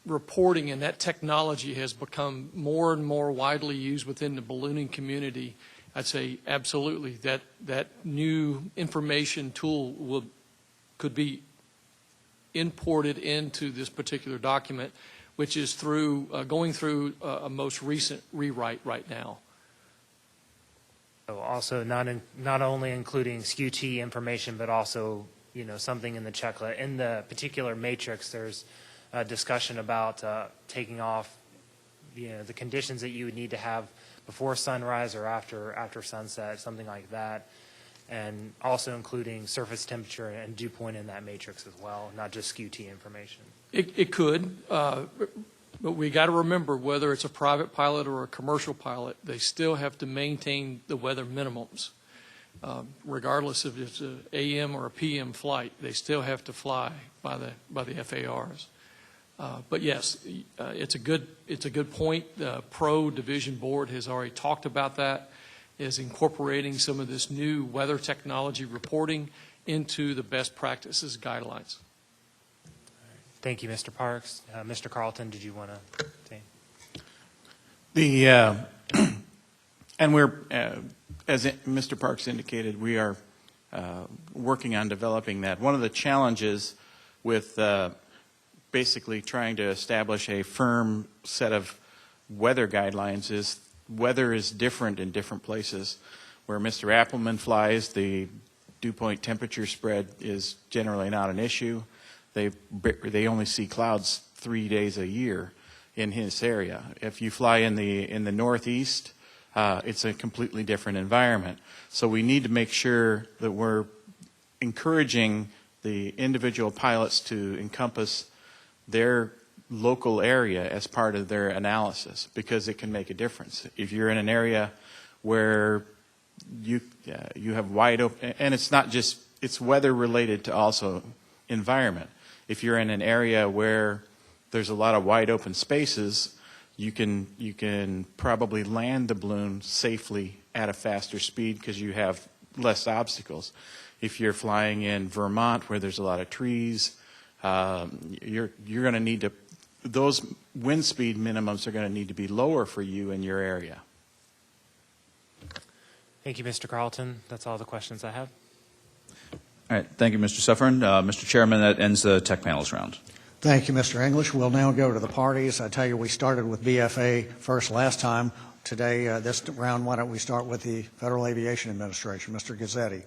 reporting and that technology has become more and more widely used within the ballooning community, I'd say absolutely that new information tool could be imported into this particular document, which is going through a most recent rewrite right now. So also not only including SKU-T information, but also something in the checklist. In the particular matrix, there's a discussion about taking off the conditions that you would need to have before sunrise or after sunset, something like that, and also including surface temperature and dew point in that matrix as well, not just SKU-T information. It could, but we got to remember, whether it's a private pilot or a commercial pilot, they still have to maintain the weather minimums. Regardless if it's an AM or a PM flight, they still have to fly by the FARs. But yes, it's a good point. The Pro Division Board has already talked about that, is incorporating some of this new weather technology reporting into the best practices guidelines. Thank you, Mr. Parks. Mr. Carlton, did you want to say? And we're, as Mr. Parks indicated, we are working on developing that. One of the challenges with basically trying to establish a firm set of weather guidelines is weather is different in different places. Where Mr. Appleman flies, the dew point temperature spread is generally not an issue. They only see clouds 3 days a year in his area. If you fly in the Northeast, it's a completely different environment. So we need to make sure that we're encouraging the individual pilots to encompass their local area as part of their analysis, because it can make a difference. If you're in an area where you have wide open, and it's not just, it's weather related to also environment. If you're in an area where there's a lot of wide open spaces, you can probably land the balloon safely at a faster speed because you have less obstacles. If you're flying in Vermont where there's a lot of trees, you're going to need to, those wind speed minimums are going to need to be lower for you in your area. Thank you, Mr. Carlton. That's all the questions I have. All right. Thank you, Mr. Suffern. Mr. Chairman, that ends the tech panels round. Thank you, Mr. English. We'll now go to the parties. I tell you, we started with BFA first last time. Today, this round, why don't we start with the Federal Aviation Administration. Mr. Gazzetti.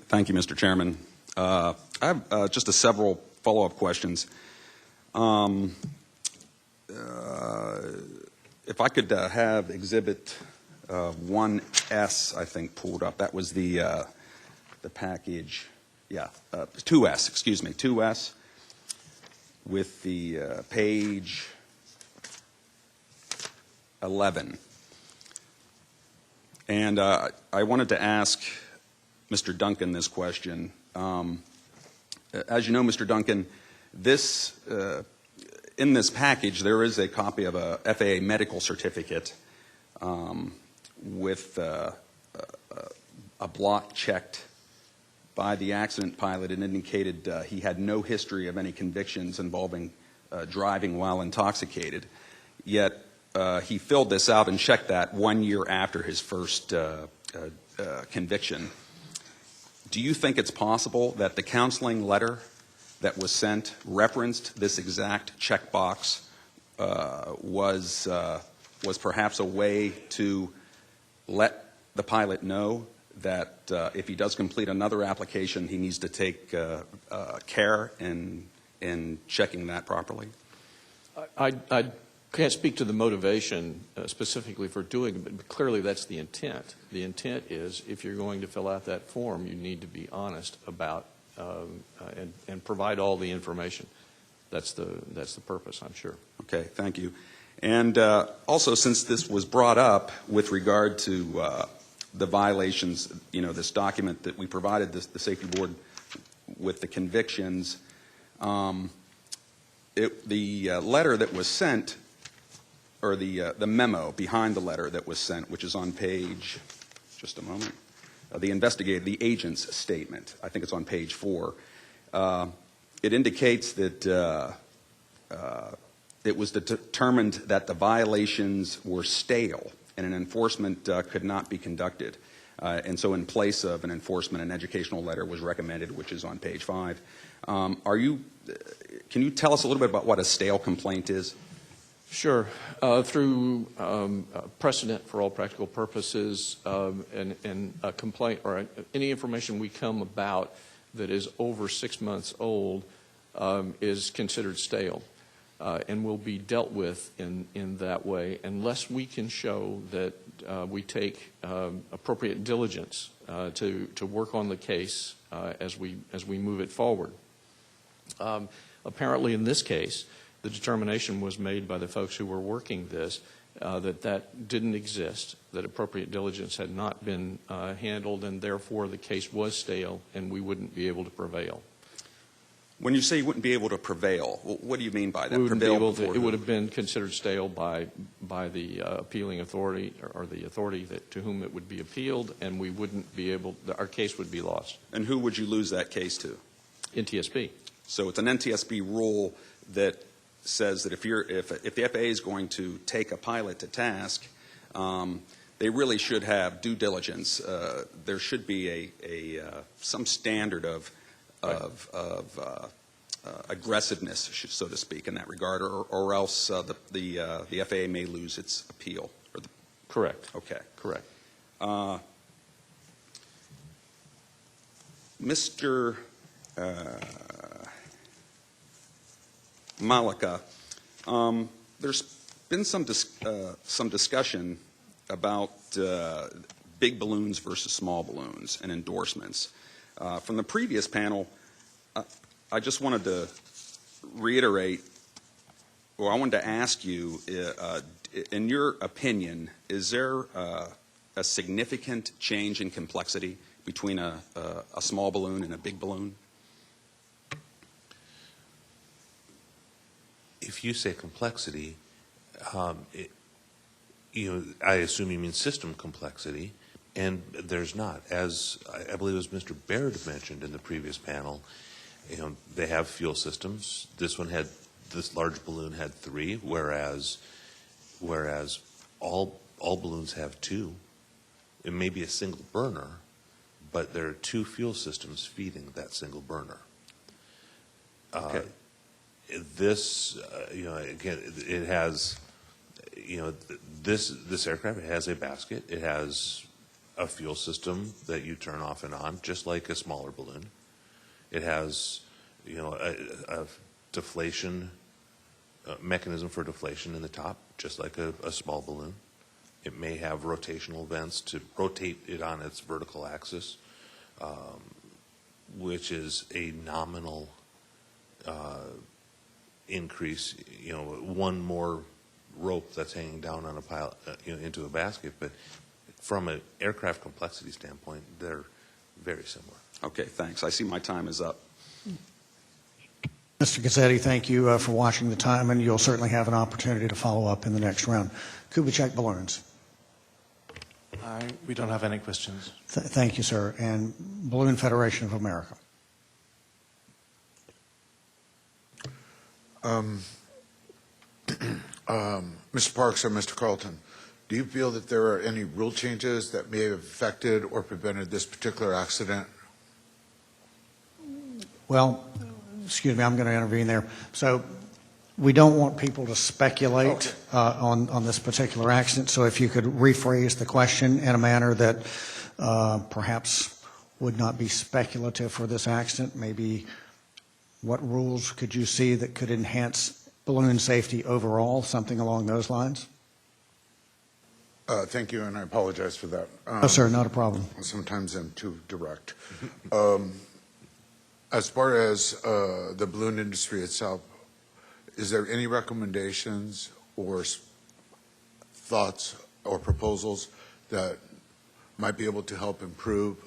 Thank you, Mr. Chairman. I have just several follow-up questions. If I could have Exhibit 1S, I think, pulled up. That was the package. Yeah, 2S, excuse me, 2S with the page 11. And I wanted to ask Mr. Duncan this question. As you know, Mr. Duncan, this in this package there is a copy of a FAA medical certificate with a block checked by the accident pilot. It indicated he had no history of any convictions involving driving while intoxicated. Yet he filled this out and checked that 1 year after his first conviction. Do you think it's possible that the counseling letter that was sent referenced this exact checkbox was perhaps a way to let the pilot know that if he does complete another application, he needs to take care in checking that properly? I can't speak to the motivation specifically for doing it, but clearly that's the intent. The intent is if you're going to fill out that form, you need to be honest about and provide all the information. That's the purpose, I'm sure. Okay, thank you. And also, since this was brought up with regard to the violations, you know, this document that we provided the Safety Board with the convictions, the letter that was sent, or the memo behind the letter that was sent, which is on page, just a moment, the agent's statement, I think it's on page 4, it indicates that it was determined that the violations were stale and an enforcement could not be conducted. And so in place of an enforcement, an educational letter was recommended, which is on page 5. Can you tell us a little bit about what a stale complaint is? Sure. Through precedent for all practical purposes, and a complaint or any information we come about that is over 6 months old is considered stale and will be dealt with in that way unless we can show that we take appropriate diligence to work on the case as we move it forward. Apparently in this case, the determination was made by the folks who were working this that didn't exist, that appropriate diligence had not been handled, and therefore the case was stale and we wouldn't be able to prevail. When you say you wouldn't be able to prevail, what do you mean by that? We wouldn't be able to, it would have been considered stale by the appealing authority or the authority to whom it would be appealed, and we wouldn't be able, our case would be lost. And who would you lose that case to? NTSB. So it's an NTSB rule that says that if the FAA is going to take a pilot to task, they really should have due diligence. There should be some standard of aggressiveness, so to speak, in that regard, or else the FAA may lose its appeal. Correct. Okay. Correct. Mr. Malika, there's been some discussion about big balloons versus small balloons and endorsements. From the previous panel, I just wanted to reiterate, or I wanted to ask you, in your opinion, is there a significant change in complexity between a small balloon and a big balloon? If you say complexity, I assume you mean system complexity, and there's not. As I believe it was Mr. Baird mentioned in the previous panel, they have fuel systems. This large balloon had 3, whereas all balloons have 2. It may be a single burner, but there are 2 fuel systems feeding that single burner. Okay. This, again, it has, this aircraft, it has a basket. It has a fuel system that you turn off and on, just like a smaller balloon. It has, a deflation mechanism for deflation in the top, just like a small balloon. It may have rotational vents to rotate it on its vertical axis, which is a nominal increase, one more rope that's hanging down on a pile, into a basket. But from an aircraft complexity standpoint, they're very similar. Okay, thanks. I see my time is up. Mr. Gazzetti, thank you for watching the time, and you'll certainly have an opportunity to follow up in the next round. Kubitschek balloons. We don't have any questions. Thank you, sir. And Balloon Federation of America. Mr. Parks or Mr. Carlton, do you feel that there are any rule changes that may have affected or prevented this particular accident? Well, excuse me, I'm going to intervene there. So we don't want people to speculate on this particular accident. So if you could rephrase the question in a manner that perhaps would not be speculative for this accident, maybe what rules could you see that could enhance balloon safety overall, something along those lines? Thank you, and I apologize for that. No, sir, not a problem. Sometimes I'm too direct. As far as the balloon industry itself, is there any recommendations or thoughts or proposals that might be able to help improve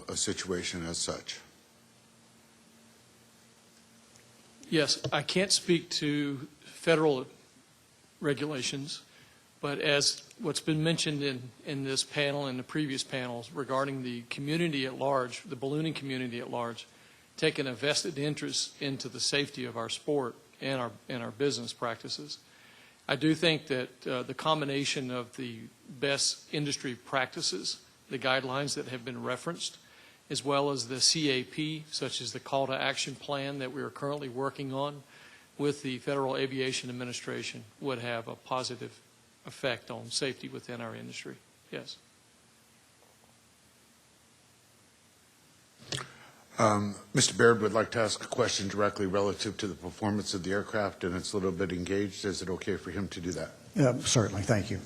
a situation as such? Yes, I can't speak to federal regulations, but as what's been mentioned in this panel and the previous panels regarding the community at large, the ballooning community at large, taking a vested interest into the safety of our sport and our business practices. I do think that the combination of the best industry practices, the guidelines that have been referenced, as well as the CAP, such as the call to action plan that we are currently working on with the Federal Aviation Administration, would have a positive effect on safety within our industry. Yes. Mr. Baird would like to ask a question directly relative to the performance of the aircraft, and it's a little bit engaged. Is it okay for him to do that? Certainly. Thank you.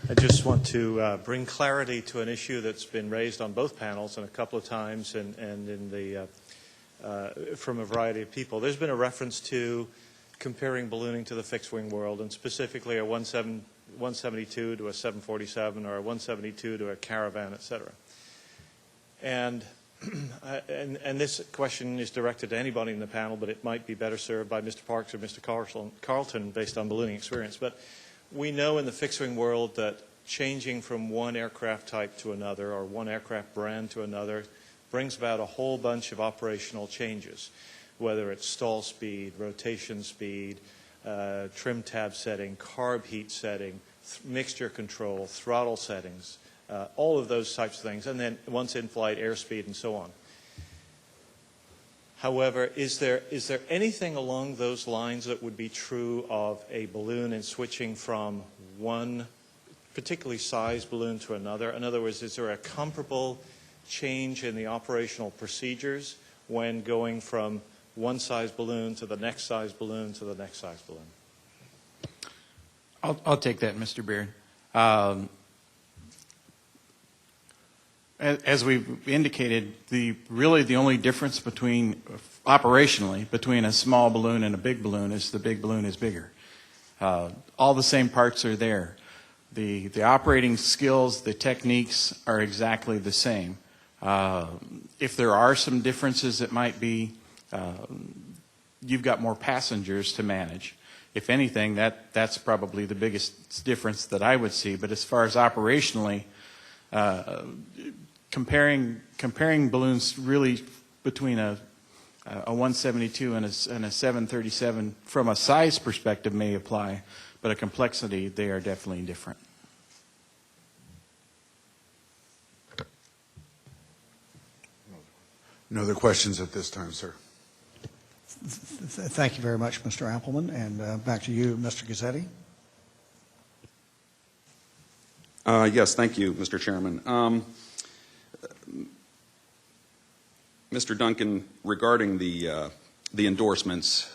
I just want to bring clarity to an issue that's been raised on both panels and a couple of times and in the, from a variety of people. There's been a reference to comparing ballooning to the fixed-wing world, and specifically a 172 to a 747 or a 172 to a Caravan, et cetera. And this question is directed to anybody in the panel, but it might be better served by Mr. Parks or Mr. Carlton based on ballooning experience. But we know in the fixed-wing world that changing from one aircraft type to another or one aircraft brand to another brings about a whole bunch of operational changes, whether it's stall speed, rotation speed, trim tab setting, carb heat setting, mixture control, throttle settings, all of those types of things, and then once in flight, airspeed and so on. However, is there anything along those lines that would be true of a balloon and switching from one particularly sized balloon to another? In other words, is there a comparable change in the operational procedures when going from one size balloon to the next size balloon to the next size balloon? I'll take that, Mr. Beard. As we've indicated, really the only difference operationally between a small balloon and a big balloon is the big balloon is bigger. All the same parts are there. The operating skills, the techniques are exactly the same. If there are some differences, it might be you've got more passengers to manage. If anything, that's probably the biggest difference that I would see. But as far as operationally, comparing balloons really between a 172 and a 737 from a size perspective may apply, but a complexity, they are definitely different. No other questions at this time, sir. Thank you very much, Mr. Appleman. And back to you, Mr. Gazzetti. Yes, thank you, Mr. Chairman. Mr. Duncan, regarding the endorsements,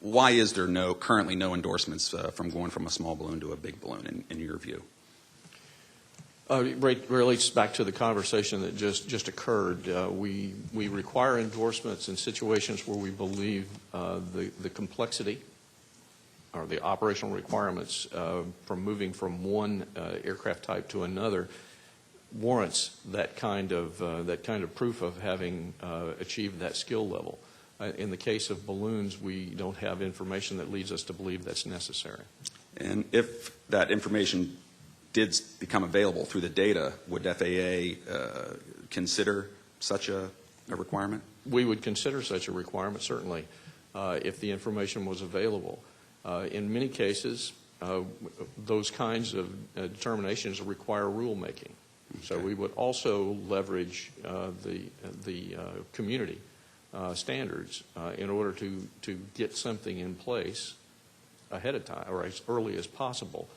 why is there currently no endorsements from going from a small balloon to a big balloon, in your view? It relates back to the conversation that just occurred. We require endorsements in situations where we believe the complexity or the operational requirements from moving from one aircraft type to another warrants that kind of proof of having achieved that skill level. In the case of balloons, we don't have information that leads us to believe that's necessary. And if that information did become available through the data, would FAA consider such a requirement? We would consider such a requirement, certainly, if the information was available. In many cases, those kinds of determinations require rulemaking. Okay. So we would also leverage the community standards in order to get something in place ahead of time or as early as possible.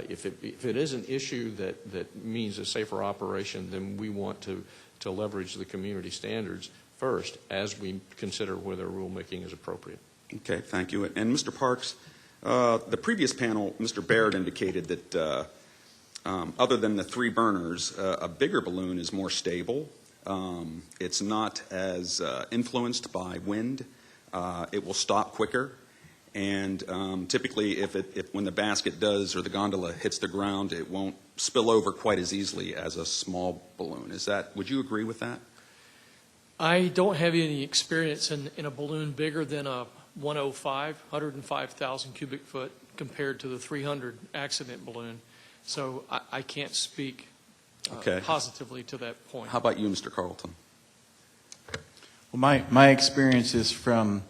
If it is an issue that means a safer operation, then we want to leverage the community standards first as we consider whether rulemaking is appropriate. Okay, thank you. And Mr. Parks, the previous panel, Mr. Baird indicated that other than the three burners, a bigger balloon is more stable. It's not as influenced by wind. It will stop quicker. And typically, when the basket does or the gondola hits the ground, it won't spill over quite as easily as a small balloon. Would you agree with that? I don't have any experience in a balloon bigger than a 105,000 cubic foot compared to the 300 accident balloon. So I can't speak positively to that point. How about you, Mr. Carlton? Well, my experience is from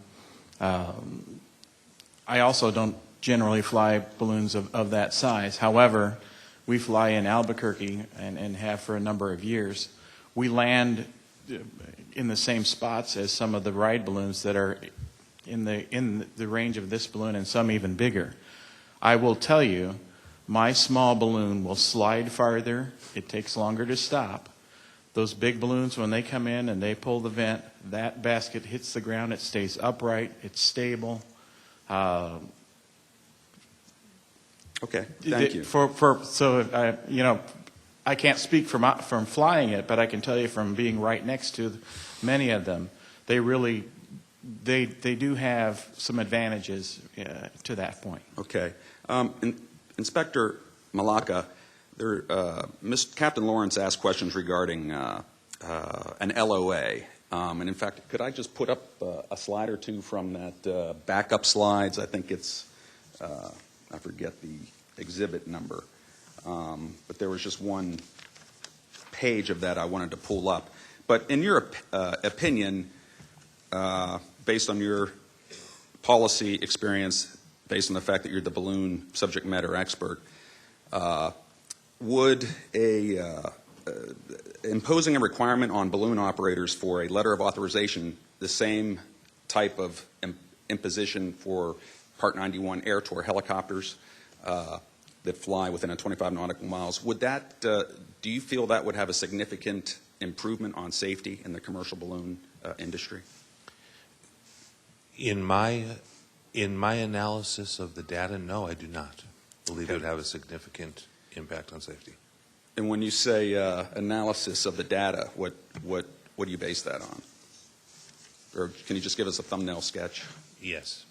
I also don't generally fly balloons of that size. However, we fly in Albuquerque and have for a number of years. We land in the same spots as some of the ride balloons that are in the range of this balloon and some even bigger. I will tell you, my small balloon will slide farther. It takes longer to stop. Those big balloons, when they come in and they pull the vent, that basket hits the ground. It stays upright. It's stable. Okay, thank you. I can't speak from flying it, but I can tell you from being right next to many of them, they do have some advantages to that point. Okay. Inspector Malacca, Captain Lawrence asked questions regarding an LOA. And in fact, could I just put up a slide or two from that backup slides? I think it's, I forget the exhibit number. But there was just one page of that I wanted to pull up. But in your opinion, based on your policy experience, based on the fact that you're the balloon subject matter expert, would imposing a requirement on balloon operators for a letter of authorization the same type of imposition for Part 91 air tour helicopters that fly within 25 nautical miles, would that, do you feel that would have a significant improvement on safety in the commercial balloon industry? In my analysis of the data, no, I do not believe it would have a significant impact on safety. And when you say analysis of the data, what do you base that on? Or can you just give us a thumbnail sketch? Yes.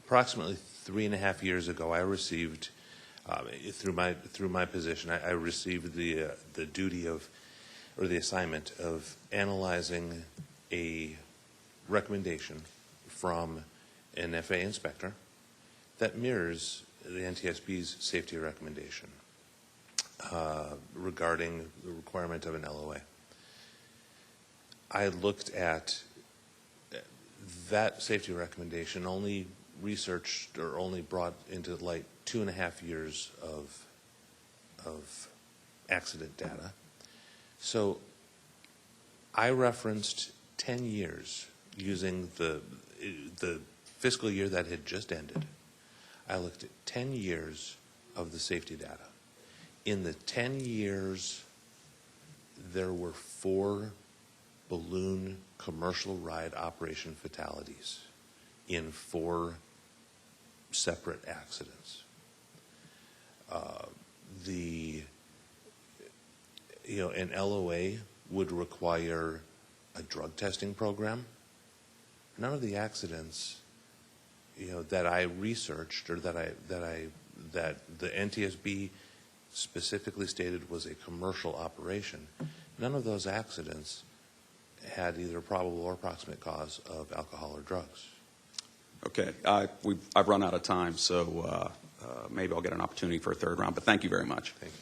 Approximately 3.5 years ago, I received, through my position, I received the duty of, or the assignment of analyzing a recommendation from an FAA inspector that mirrors the NTSB's safety recommendation regarding the requirement of an LOA. I looked at that safety recommendation, only researched or only brought into light 2.5 years of accident data. So I referenced 10 years using the fiscal year that had just ended. I looked at 10 years of the safety data. In the 10 years, there were 4 balloon commercial ride operation fatalities in 4 separate accidents. An LOA would require a drug testing program. None of the accidents, that I researched or that the NTSB specifically stated was a commercial operation, none of those accidents had either probable or approximate cause of alcohol or drugs. Okay, I've run out of time, so maybe I'll get an opportunity for a third round, but thank you very much. Thank you.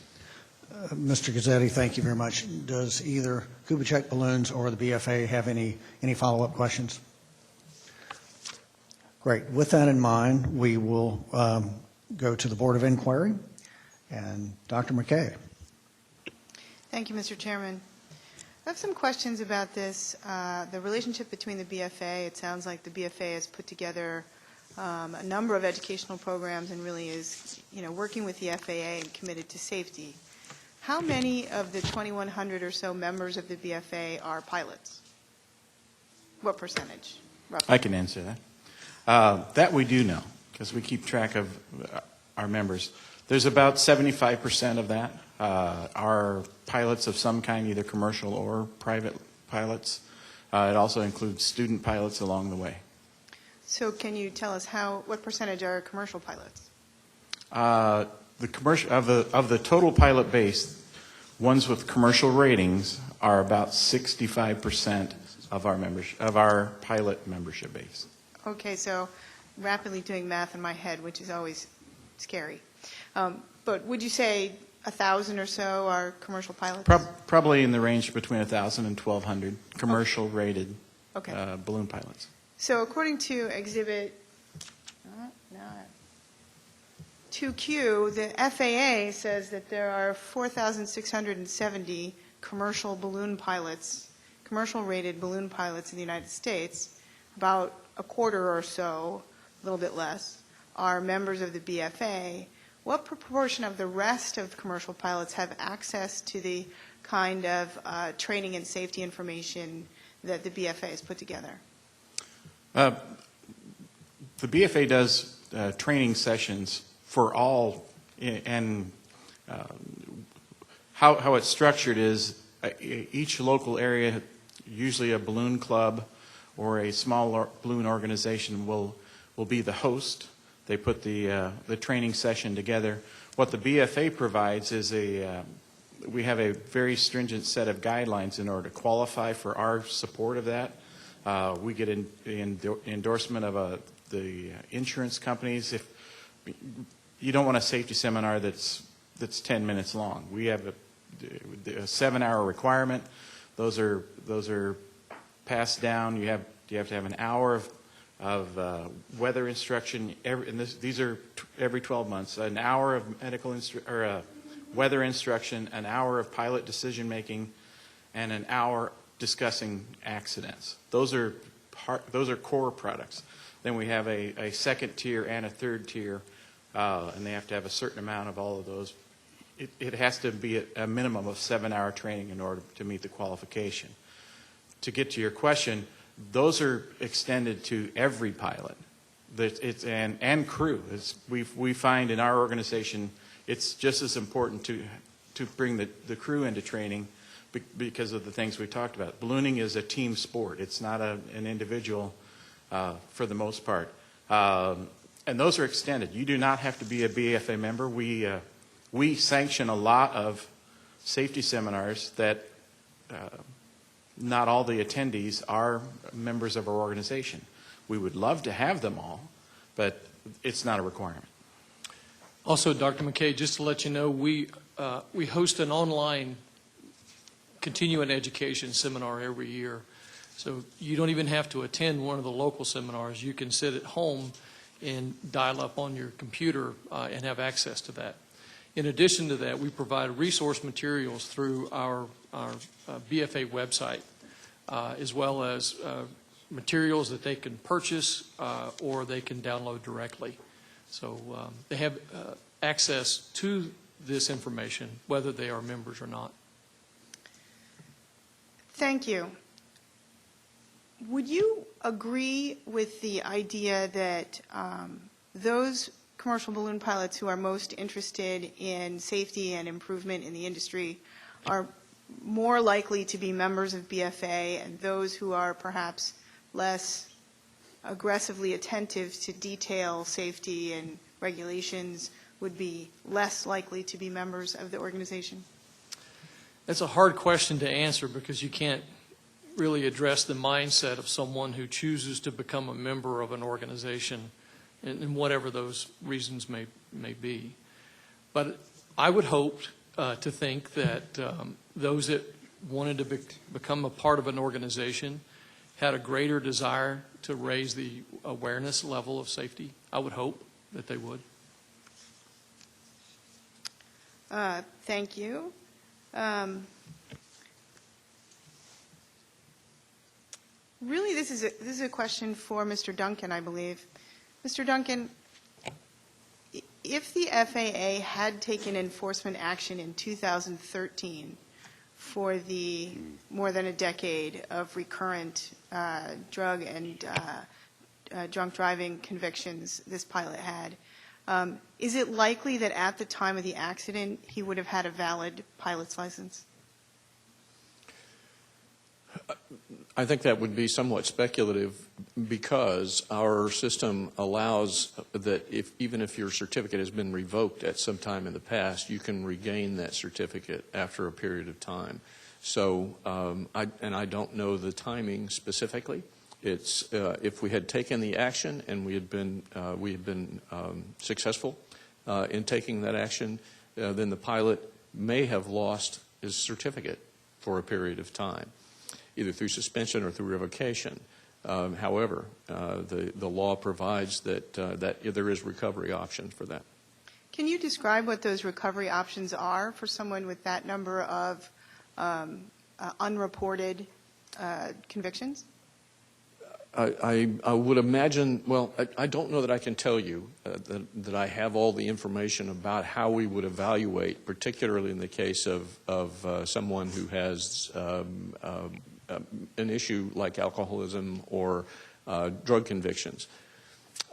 Mr. Gazzetti, thank you very much. Does either Kubitschek Balloons or the BFA have any follow-up questions? Great. With that in mind, we will go to the Board of Inquiry. And Dr. McKay. Thank you, Mr. Chairman. I have some questions about this, the relationship between the BFA. It sounds like the BFA has put together a number of educational programs and really is, working with the FAA and committed to safety. How many of the 2,100 or so members of the BFA are pilots? What percentage, roughly? I can answer that. That we do know, because we keep track of our members. There's about 75% of that are pilots of some kind, either commercial or private pilots. It also includes student pilots along the way. So can you tell us what percentage are commercial pilots? The commercial of the total pilot base, ones with commercial ratings are about 65% of our members of our pilot membership base. Okay, so rapidly doing math in my head, which is always scary. But would you say 1,000 or so are commercial pilots? Probably in the range between 1,000 and 1,200 commercial rated balloon pilots. So according to Exhibit 2Q, the FAA says that there are 4,670 commercial balloon pilots, commercial rated balloon pilots in the United States. About a quarter or so, a little bit less, are members of the BFA. What proportion of the rest of commercial pilots have access to the kind of training and safety information that the BFA has put together? The BFA does training sessions for all, and how it's structured is each local area, usually a balloon club or a small balloon organization will be the host. They put the training session together. What the BFA provides is we have a very stringent set of guidelines in order to qualify for our support of that. We get endorsement of the insurance companies. If you don't want a safety seminar that's 10 minutes long, we have a 7-hour requirement. Those are passed down. You have to have an hour of weather instruction, these are every 12 months, an hour of weather instruction, an hour of pilot decision making, and an hour discussing accidents. Those are core products. Then we have a second tier and a third tier, and they have to have a certain amount of all of those. It has to be a minimum of 7-hour training in order to meet the qualification. To get to your question, those are extended to every pilot and crew. We find in our organization it's just as important to bring the crew into training because of the things we talked about. Ballooning is a team sport. It's not an individual for the most part. And those are extended. You do not have to be a BFA member. We sanction a lot of safety seminars that not all the attendees are members of our organization. We would love to have them all, but it's not a requirement. Also, Dr. McKay, just to let you know, we host an online continuing education seminar every year. So you don't even have to attend one of the local seminars. You can sit at home and dial up on your computer and have access to that. In addition to that, we provide resource materials through our BFA website, as well as materials that they can purchase or they can download directly. So they have access to this information, whether they are members or not. Thank you. Would you agree with the idea that those commercial balloon pilots who are most interested in safety and improvement in the industry are more likely to be members of BFA, and those who are perhaps less aggressively attentive to detail safety and regulations would be less likely to be members of the organization? That's a hard question to answer because you can't really address the mindset of someone who chooses to become a member of an organization and whatever those reasons may be. But I would hope to think that those that wanted to become a part of an organization had a greater desire to raise the awareness level of safety. I would hope that they would. Thank you. Really, this is a question for Mr. Duncan, I believe. Mr. Duncan, if the FAA had taken enforcement action in 2013 for the more than a decade of recurrent drug and drunk driving convictions this pilot had, is it likely that at the time of the accident he would have had a valid pilot's license? I think that would be somewhat speculative because our system allows that even if your certificate has been revoked at some time in the past, you can regain that certificate after a period of time. So, I don't know the timing specifically. It's if we had taken the action and we had been successful in taking that action, then the pilot may have lost his certificate for a period of time, either through suspension or through revocation. However, the law provides that there is recovery options for that. Can you describe what those recovery options are for someone with that number of unreported convictions? I would imagine, well, I don't know that I can tell you that I have all the information about how we would evaluate, particularly in the case of someone who has an issue like alcoholism or drug convictions.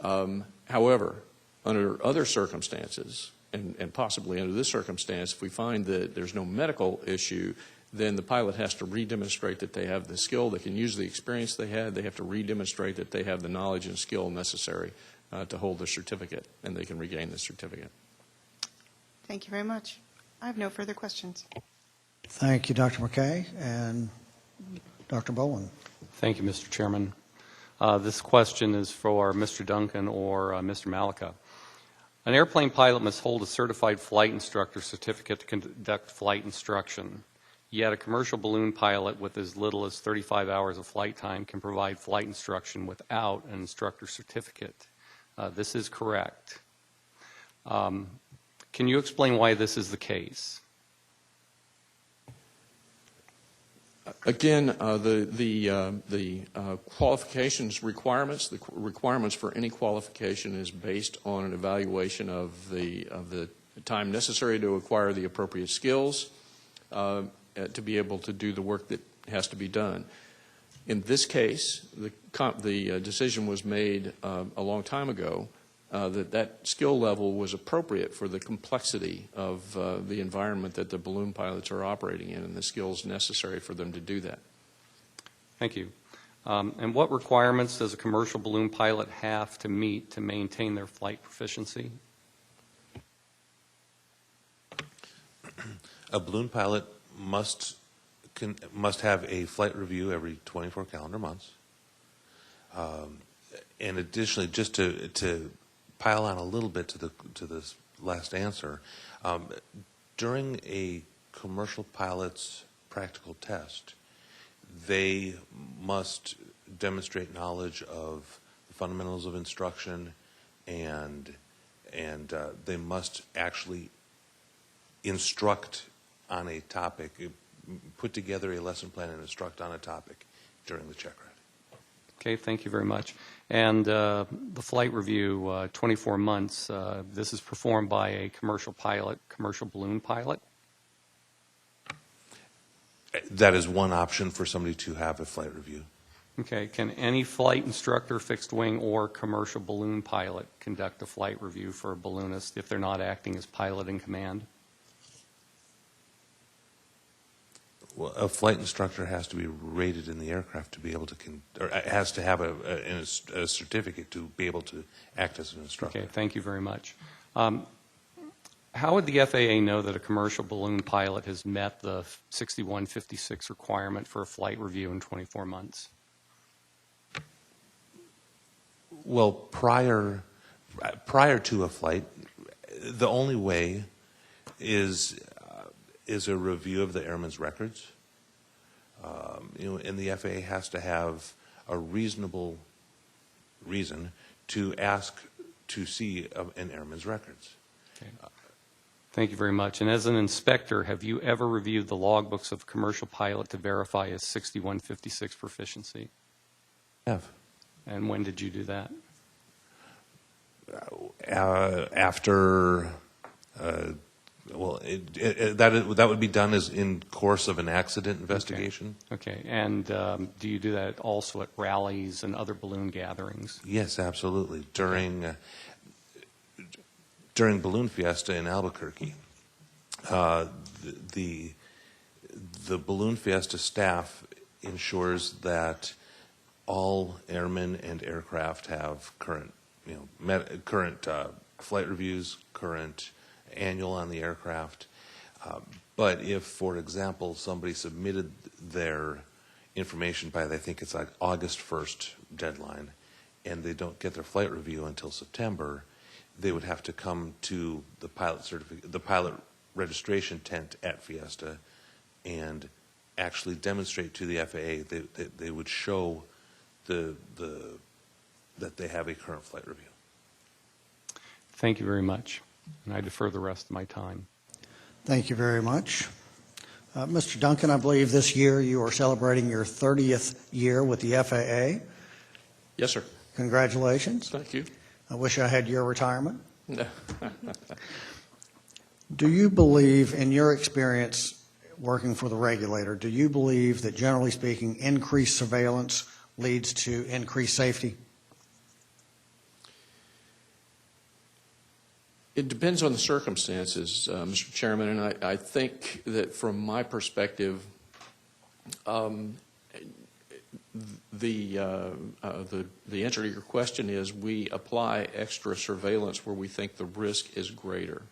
However, under other circumstances, and possibly under this circumstance, if we find that there's no medical issue, then the pilot has to redemonstrate that they have the skill, they can use the experience they had, they have to redemonstrate that they have the knowledge and skill necessary to hold the certificate, and they can regain the certificate. Thank you very much. I have no further questions. Thank you, Dr. McKay. And Dr. Bowen. Thank you, Mr. Chairman. This question is for Mr. Duncan or Mr. Malika. An airplane pilot must hold a certified flight instructor certificate to conduct flight instruction. Yet a commercial balloon pilot with as little as 35 hours of flight time can provide flight instruction without an instructor certificate. This is correct. Can you explain why this is the case? Again, the qualifications requirements, the requirements for any qualification is based on an evaluation of the time necessary to acquire the appropriate skills to be able to do the work that has to be done. In this case, the decision was made a long time ago that skill level was appropriate for the complexity of the environment that the balloon pilots are operating in and the skills necessary for them to do that. Thank you. And what requirements does a commercial balloon pilot have to meet to maintain their flight proficiency? A balloon pilot must have a flight review every 24 calendar months. And additionally, just to pile on a little bit to this last answer, during a commercial pilot's practical test, they must demonstrate knowledge of the fundamentals of instruction, and they must actually instruct on a topic, put together a lesson plan and instruct on a topic during the check ride. Okay, thank you very much. And the flight review, 24 months, this is performed by a commercial pilot, commercial balloon pilot? That is one option for somebody to have a flight review. Okay, can any flight instructor, fixed wing, or commercial balloon pilot conduct a flight review for a balloonist if they're not acting as pilot in command? Well, a flight instructor has to be rated in the aircraft to be able to, or has to have a certificate to be able to act as an instructor. Okay, thank you very much. How would the FAA know that a commercial balloon pilot has met the 6156 requirement for a flight review in 24 months? Well, prior to a flight, the only way is a review of the airman's records. And the FAA has to have a reasonable reason to ask to see an airman's records. Okay. Thank you very much. And as an inspector, have you ever reviewed the logbooks of a commercial pilot to verify his 6156 proficiency? I have. And when did you do that? After, that would be done as in course of an accident investigation. Okay. And do you do that also at rallies and other balloon gatherings? Yes, absolutely. During Balloon Fiesta in Albuquerque, the Balloon Fiesta staff ensures that all airmen and aircraft have current flight reviews, current annual on the aircraft. But if, for example, somebody submitted their information by, I think it's like August 1st deadline, and they don't get their flight review until September, they would have to come to the pilot registration tent at Fiesta and actually demonstrate to the FAA that they would show that they have a current flight review. Thank you very much. And I defer the rest of my time. Thank you very much. Mr. Duncan, I believe this year you are celebrating your 30th year with the FAA. Yes, sir. Congratulations. Thank you. I wish I had your retirement. Do you believe, in your experience working for the regulator, do you believe that, generally speaking, increased surveillance leads to increased safety? It depends on the circumstances, Mr. Chairman, and I think that from my perspective, the answer to your question is we apply extra surveillance where we think the risk is greater.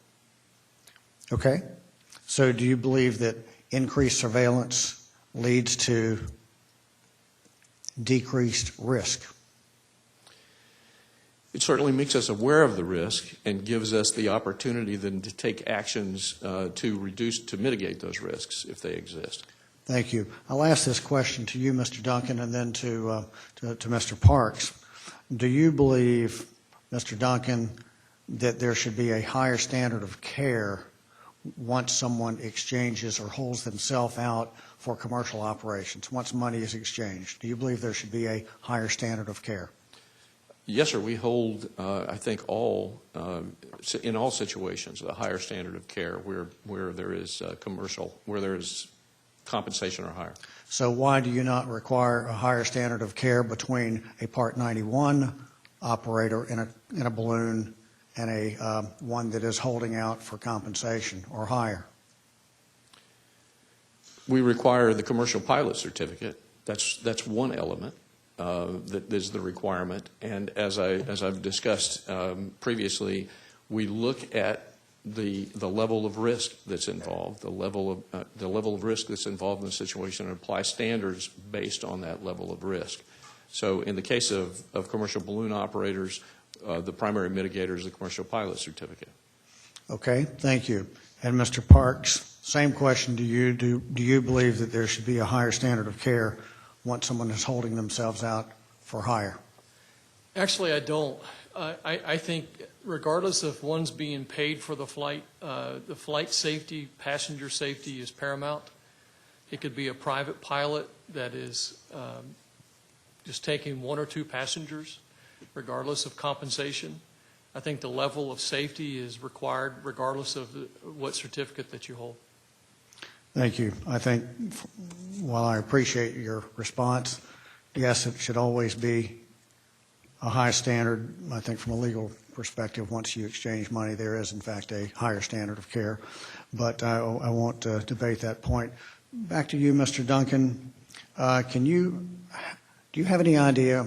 Okay. So do you believe that increased surveillance leads to decreased risk? It certainly makes us aware of the risk and gives us the opportunity then to take actions to mitigate those risks if they exist. Thank you. I'll ask this question to you, Mr. Duncan, and then to Mr. Parks. Do you believe, Mr. Duncan, that there should be a higher standard of care once someone exchanges or holds themselves out for commercial operations, once money is exchanged? Do you believe there should be a higher standard of care? Yes, sir. We hold, I think, in all situations, a higher standard of care where there is where there is compensation or higher. So why do you not require a higher standard of care between a Part 91 operator in a balloon and a one that is holding out for compensation or higher? We require the commercial pilot certificate. That's one element that is the requirement. And as I've discussed previously, we look at the level of risk that's involved, the level of risk that's involved in the situation, and apply standards based on that level of risk. So in the case of commercial balloon operators, the primary mitigator is the commercial pilot certificate. Okay, thank you. And Mr. Parks, same question to you. Do you believe that there should be a higher standard of care once someone is holding themselves out for hire? Actually, I don't. I think regardless if one's being paid for the flight safety, passenger safety is paramount. It could be a private pilot that is just taking one or two passengers, regardless of compensation. I think the level of safety is required regardless of what certificate that you hold. Thank you. I think, while I appreciate your response, yes, it should always be a high standard. I think from a legal perspective, once you exchange money, there is, in fact, a higher standard of care. But I won't debate that point. Back to you, Mr. Duncan. Do you have any idea,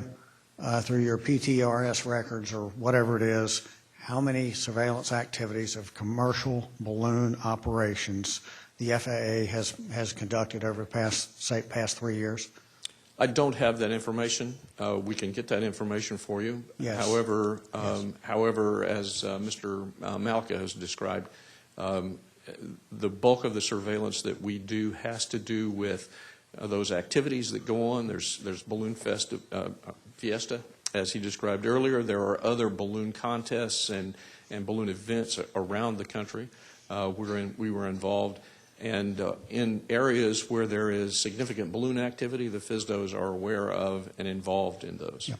through your PTRS records or whatever it is, how many surveillance activities of commercial balloon operations the FAA has conducted over the past 3 years? I don't have that information. We can get that information for you. Yes. However, as Mr. Malka has described, the bulk of the surveillance that we do has to do with those activities that go on. There's Balloon Fiesta, as he described earlier. There are other balloon contests and balloon events around the country. We were involved. And in areas where there is significant balloon activity, the FSDOs are aware of and involved in those. Yeah.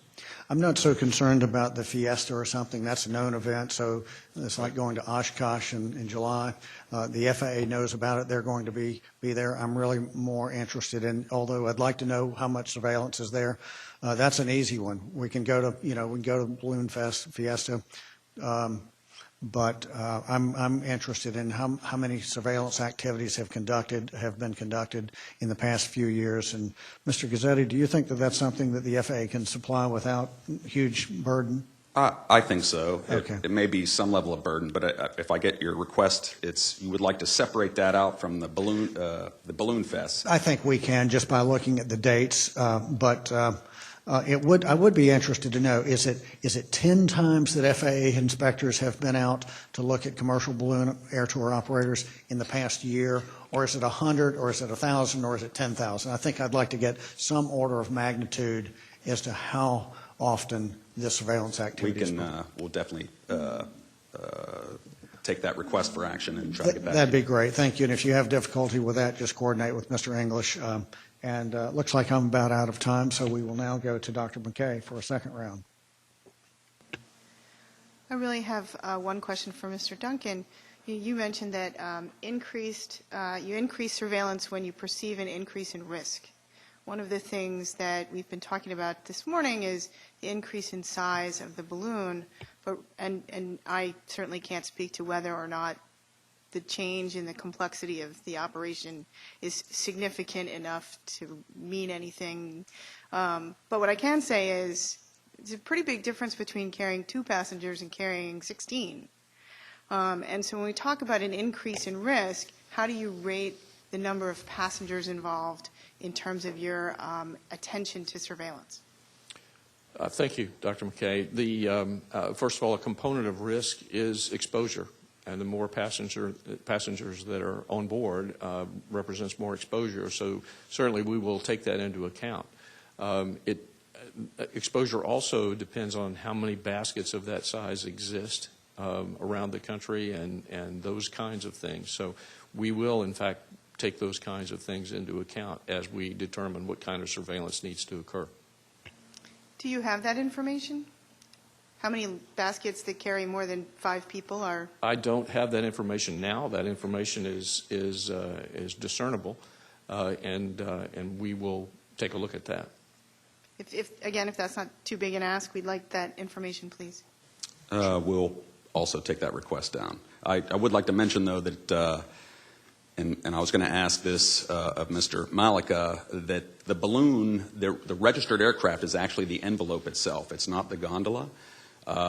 I'm not so concerned about the Fiesta or something. That's a known event, so it's like going to Oshkosh in July. The FAA knows about it. They're going to be there. I'm really more interested in, although I'd like to know how much surveillance is there. That's an easy one. We can go to Balloon Fiesta. But I'm interested in how many surveillance activities have been conducted in the past few years. And Mr. Gazzetti, do you think that that's something that the FAA can supply without huge burden? I think so. Okay. It may be some level of burden, but if I get your request, you would like to separate that out from the balloon fest. I think we can just by looking at the dates. I would be interested to know, is it 10 times that FAA inspectors have been out to look at commercial balloon air tour operators in the past year, or is it 100, or is it 1,000, or is it 10,000? I think I'd like to get some order of magnitude as to how often this surveillance activity is. We'll definitely take that request for action and try to get back. That'd be great. Thank you. And if you have difficulty with that, just coordinate with Mr. English. And looks like I'm about out of time, so we will now go to Dr. McKay for a second round. I really have one question for Mr. Duncan. You mentioned that you increase surveillance when you perceive an increase in risk. One of the things that we've been talking about this morning is the increase in size of the balloon, and I certainly can't speak to whether or not the change in the complexity of the operation is significant enough to mean anything. But what I can say is there's a pretty big difference between carrying 2 passengers and carrying 16. And so when we talk about an increase in risk, how do you rate the number of passengers involved in terms of your attention to surveillance? Thank you, Dr. McKay. First of all, a component of risk is exposure, and the more passengers that are on board represents more exposure. So certainly we will take that into account. Exposure also depends on how many baskets of that size exist around the country and those kinds of things. So we will, in fact, take those kinds of things into account as we determine what kind of surveillance needs to occur. Do you have that information? How many baskets that carry more than 5 people are? I don't have that information now. That information is discernible, and we will take a look at that. If that's not too big an ask, we'd like that information, please. We'll also take that request down. I would like to mention, though, that, and I was going to ask this of Mr. Malika, that the balloon, the registered aircraft is actually the envelope itself. It's not the gondola.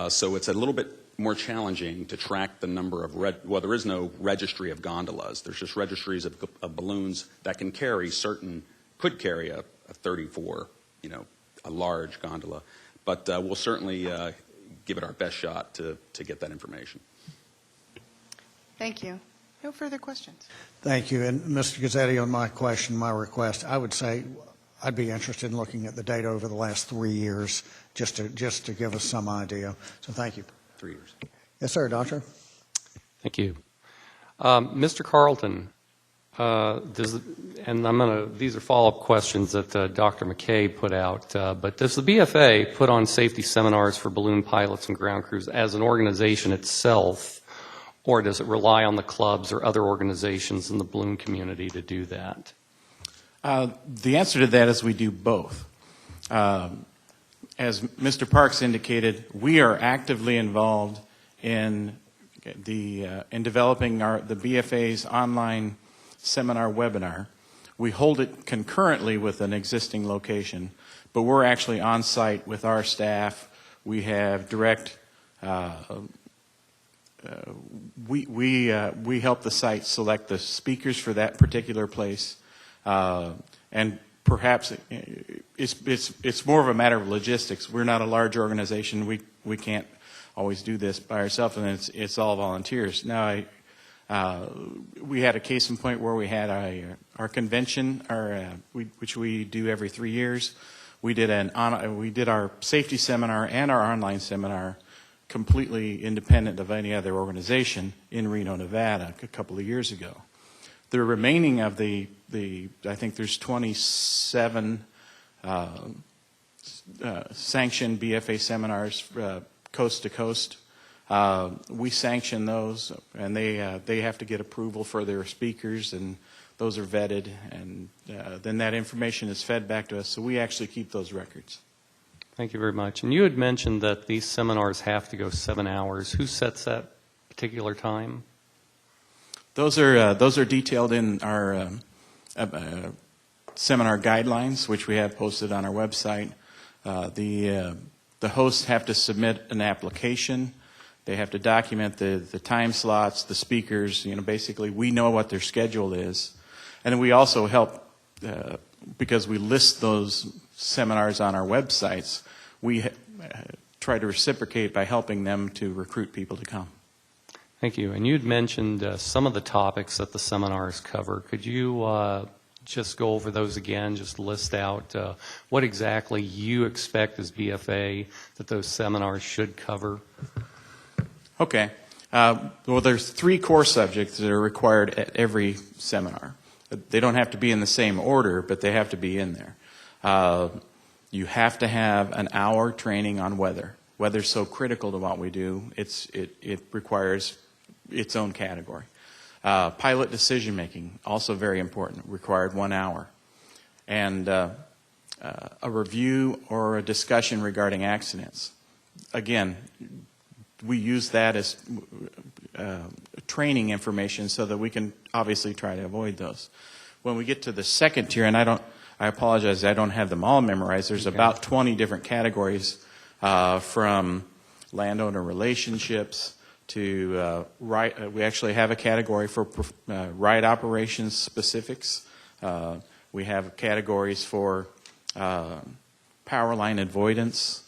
So it's a little bit more challenging to track the number of, well, there is no registry of gondolas. There's just registries of balloons that can carry could carry a 34, a large gondola. But we'll certainly give it our best shot to get that information. Thank you. No further questions. Thank you. And Mr. Gazzetti, on my request, I would say I'd be interested in looking at the data over the last 3 years just to give us some idea. So thank you. 3 years. Yes, sir, Doctor. Thank you. Mr. Carlton, these are follow-up questions that Dr. McKay put out, but does the BFA put on safety seminars for balloon pilots and ground crews as an organization itself, or does it rely on the clubs or other organizations in the balloon community to do that? The answer to that is we do both. As Mr. Parks indicated, we are actively involved in developing the BFA's online seminar webinar. We hold it concurrently with an existing location, but we're actually on site with our staff. We have direct. We help the site select the speakers for that particular place, and perhaps it's more of a matter of logistics. We're not a large organization. We can't always do this by ourselves, and it's all volunteers. Now, we had a case in point where we had our convention, which we do every 3 years. We did our safety seminar and our online seminar completely independent of any other organization in Reno, Nevada, a couple of years ago. The remaining of I think there's 27 sanctioned BFA seminars coast to coast. We sanction those, and they have to get approval for their speakers, and those are vetted, and then that information is fed back to us, so we actually keep those records. Thank you very much. And you had mentioned that these seminars have to go 7 hours. Who sets that particular time? Those are detailed in our seminar guidelines, which we have posted on our website. The hosts have to submit an application. They have to document the time slots, the speakers. Basically, we know what their schedule is, and then we also help because we list those seminars on our websites. We try to reciprocate by helping them to recruit people to come. Thank you. And you had mentioned some of the topics that the seminars cover. Could you just go over those again, just list out what exactly you expect as BFA that those seminars should cover? Okay. Well, there's 3 core subjects that are required at every seminar. They don't have to be in the same order, but they have to be in there. You have to have an hour training on weather. Weather's so critical to what we do, it requires its own category. Pilot decision making, also very important, required 1 hour. And a review or a discussion regarding accidents. Again, we use that as training information so that we can obviously try to avoid those. When we get to the second tier, and I apologize, I don't have them all memorized. There's about 20 different categories from landowner relationships to we actually have a category for ride operations specifics. We have categories for power line avoidance.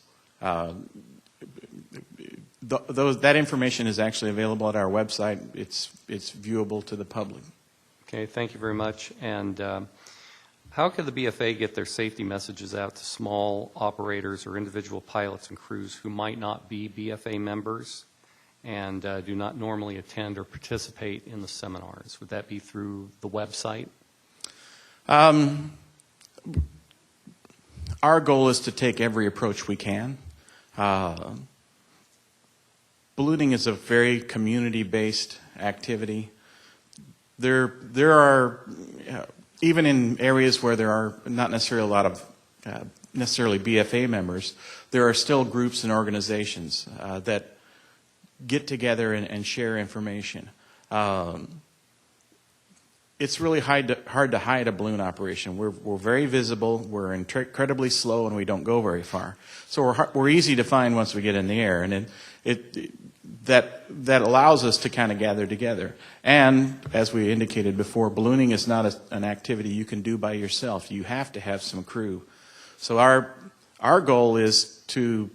That information is actually available at our website. It's viewable to the public. Okay, thank you very much. And how could the BFA get their safety messages out to small operators or individual pilots and crews who might not be BFA members and do not normally attend or participate in the seminars? Would that be through the website? Our goal is to take every approach we can. Ballooning is a very community-based activity. There are, even in areas where there are not necessarily a lot of necessarily BFA members, there are still groups and organizations that get together and share information. It's really hard to hide a balloon operation. We're very visible, we're incredibly slow, and we don't go very far. So we're easy to find once we get in the air, and that allows us to kind of gather together. And as we indicated before, ballooning is not an activity you can do by yourself. You have to have some crew. So our goal is to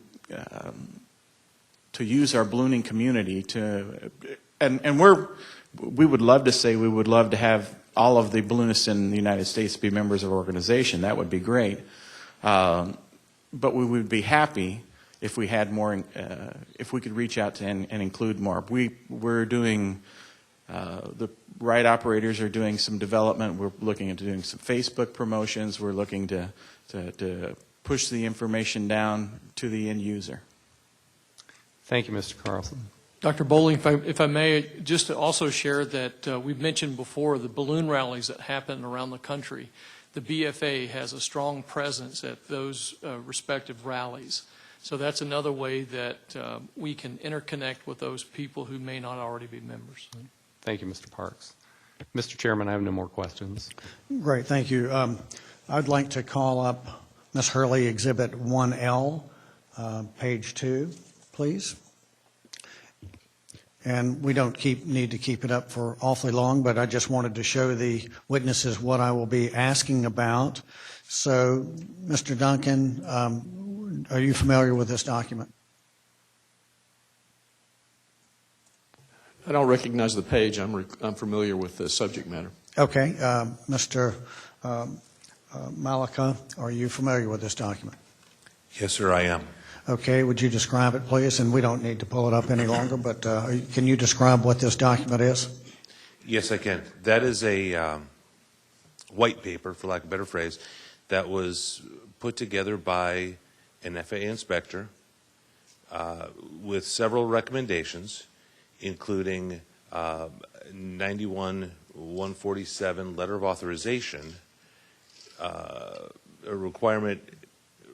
use our ballooning community to, and we would love to say we would love to have all of the balloonists in the United States be members of our organization. That would be great. But we would be happy if we had more, if we could reach out to and include more. We're doing, the ride operators are doing some development. We're looking into doing some Facebook promotions. We're looking to push the information down to the end user. Thank you, Mr. Carlson. Dr. Bowling, if I may, just to also share that we've mentioned before the balloon rallies that happen around the country. The BFA has a strong presence at those respective rallies. So that's another way that we can interconnect with those people who may not already be members. Thank you, Mr. Parks. Mr. Chairman, I have no more questions. Great, thank you. I'd like to call up Ms. Hurley, Exhibit 1L, page 2, please. And we don't need to keep it up for awfully long, but I just wanted to show the witnesses what I will be asking about. So, Mr. Duncan, are you familiar with this document? I don't recognize the page. I'm familiar with the subject matter. Okay. Mr. Malika, are you familiar with this document? Yes, sir, I am. Okay. Would you describe it, please? And we don't need to pull it up any longer, but can you describe what this document is? Yes, I can. That is a white paper, for lack of a better phrase, that was put together by an FAA inspector with several recommendations, including 91-147 letter of authorization, a requirement.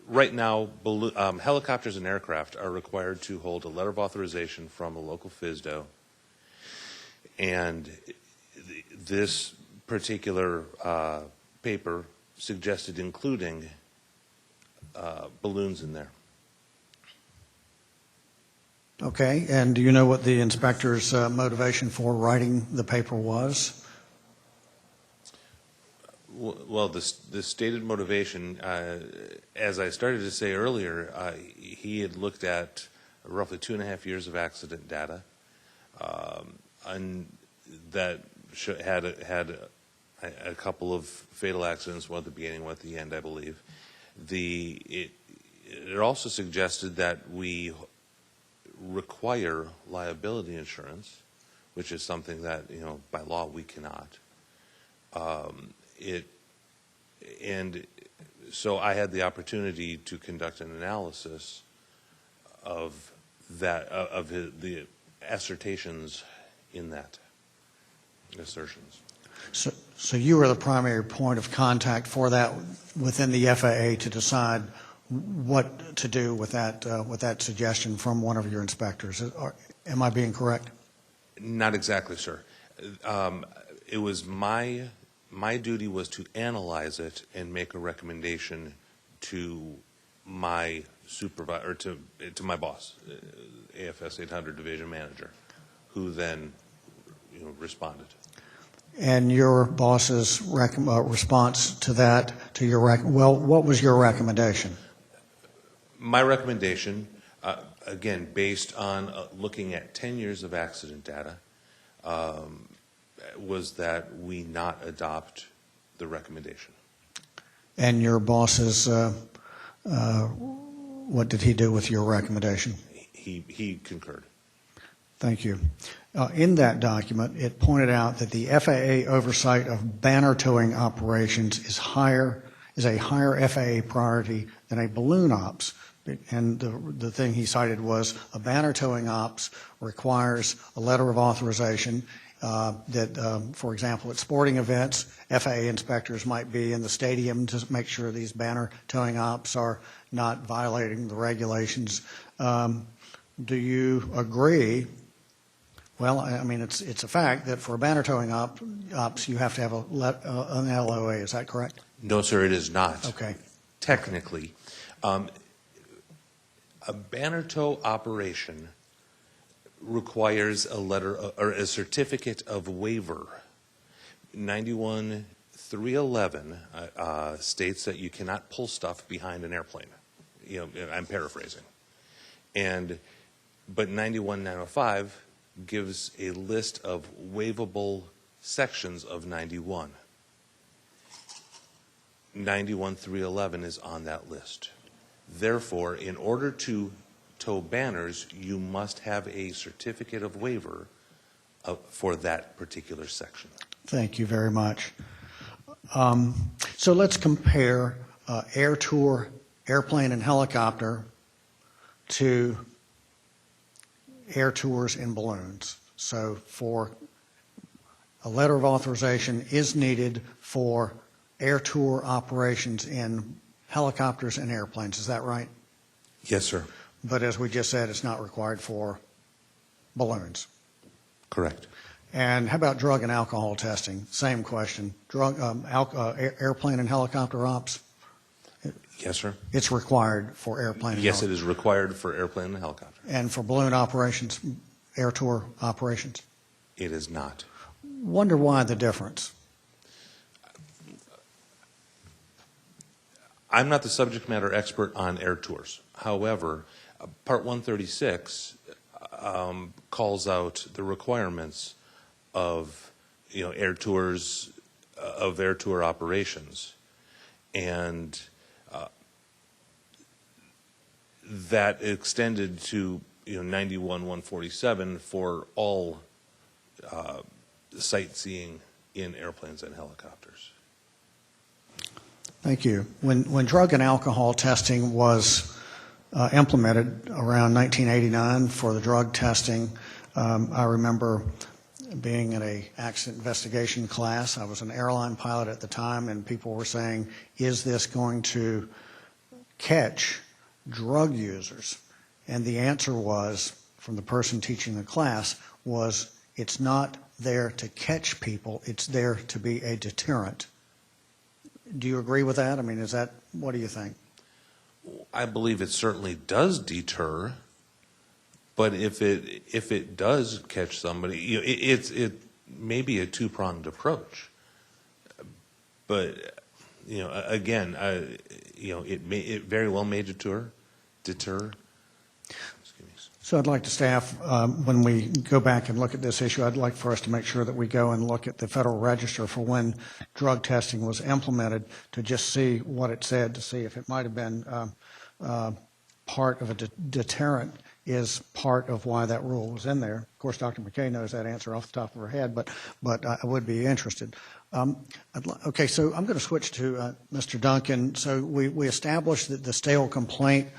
Right now, helicopters and aircraft are required to hold a letter of authorization from a local FSDO, and this particular paper suggested including balloons in there. Okay. And do you know what the inspector's motivation for writing the paper was? Well, the stated motivation, as I started to say earlier, he had looked at roughly 2.5 years of accident data, and that had a couple of fatal accidents, one at the beginning, one at the end, I believe. It also suggested that we require liability insurance, which is something that, by law we cannot. And so I had the opportunity to conduct an analysis of that, of the assertions in that assertions. So you were the primary point of contact for that within the FAA to decide what to do with that suggestion from one of your inspectors. Am I being correct? Not exactly, sir. It was my duty was to analyze it and make a recommendation to my supervisor, or to my boss, AFS 800 division manager, who then responded. And your boss's response to that, what was your recommendation? My recommendation, again, based on looking at 10 years of accident data, was that we not adopt the recommendation. And your boss's, what did he do with your recommendation? He concurred. Thank you. In that document, it pointed out that the FAA oversight of banner towing operations is a higher FAA priority than a balloon ops. And the thing he cited was a banner towing ops requires a letter of authorization that, for example, at sporting events, FAA inspectors might be in the stadium to make sure these banner towing ops are not violating the regulations. Do you agree? Well, I mean, it's a fact that for a banner towing ops, you have to have an LOA. Is that correct? No, sir, it is not. Okay. Technically. A banner tow operation requires a letter or a certificate of waiver. 91-311 states that you cannot pull stuff behind an airplane. You know, I'm paraphrasing. But 91-905 gives a list of waivable sections of 91. 91-311 is on that list. Therefore, in order to tow banners, you must have a certificate of waiver for that particular section. Thank you very much. So let's compare air tour, airplane and helicopter to air tours in balloons. So for a letter of authorization is needed for air tour operations in helicopters and airplanes. Is that right? Yes, sir. But as we just said, it's not required for balloons. Correct. And how about drug and alcohol testing? Same question. Airplane and helicopter ops? Yes, sir. It's required for airplane and Yes, helicopter. it is required for airplane and helicopter. And for balloon operations, air tour operations? It is not. Wonder why the difference? I'm not the subject matter expert on air tours. However, Part 136 calls out the requirements of air tours of air tour operations, and that extended to 91-147 for all sightseeing in airplanes and helicopters. Thank you. When drug and alcohol testing was implemented around 1989 for the drug testing, I remember being in an accident investigation class. I was an airline pilot at the time, and people were saying, is this going to catch drug users? And the answer was, from the person teaching the class, was it's not there to catch people, it's there to be a deterrent. Do you agree with that? I mean, what do you think? I believe it certainly does deter, but if it does catch somebody, it may be a two-pronged approach. But again, it very well may deter. So I'd like to staff, when we go back and look at this issue, I'd like for us to make sure that we go and look at the Federal Register for when drug testing was implemented to just see what it said, to see if it might have been part of a deterrent is part of why that rule was in there. Of course, Dr. McKay knows that answer off the top of her head, but I would be interested. Okay, so I'm going to switch to Mr. Duncan. So we established that the stale complaint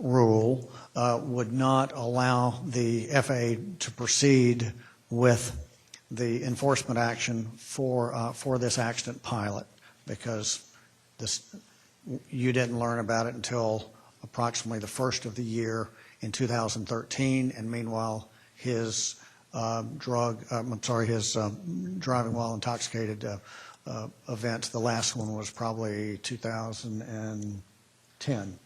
rule would not allow the FAA to proceed with the enforcement action for this accident pilot, because you didn't learn about it until approximately the first of the year in 2013, and meanwhile his driving while intoxicated event, the last one was probably 2010.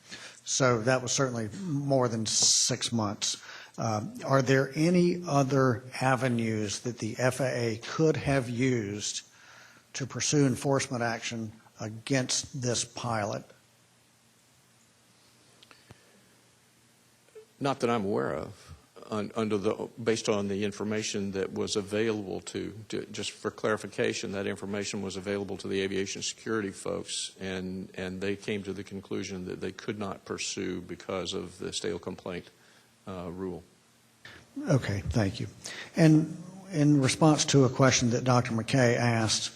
So that was certainly more than 6 months. Are there any other avenues that the FAA could have used to pursue enforcement action against this pilot? Not that I'm aware of, based on the information that was available just for clarification, that information was available to the aviation security folks, and they came to the conclusion that they could not pursue because of the stale complaint rule. Okay, thank you. And in response to a question that Dr. McKay asked,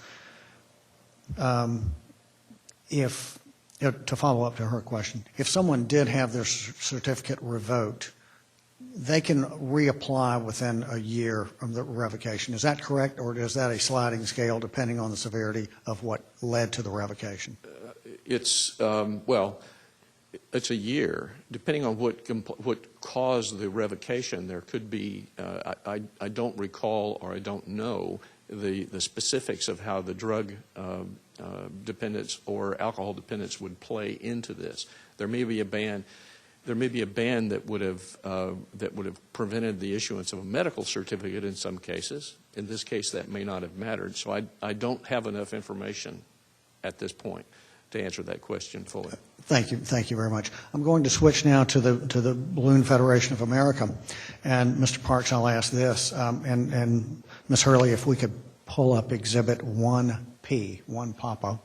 to follow up to her question, if someone did have their certificate revoked, they can reapply within a year of the revocation. Is that correct, or is that a sliding scale depending on the severity of what led to the revocation? Well, it's a year. Depending on what caused the revocation, there could be, I don't recall or I don't know the specifics of how the drug dependence or alcohol dependence would play into this. There may be a ban. There may be a ban that would have prevented the issuance of a medical certificate in some cases. In this case, that may not have mattered. So I don't have enough information at this point to answer that question fully. Thank you very much. I'm going to switch now to the Balloon Federation of America, and Mr. Parks, I'll ask this, and Ms. Hurley, if we could pull up Exhibit 1P, 1 Papa.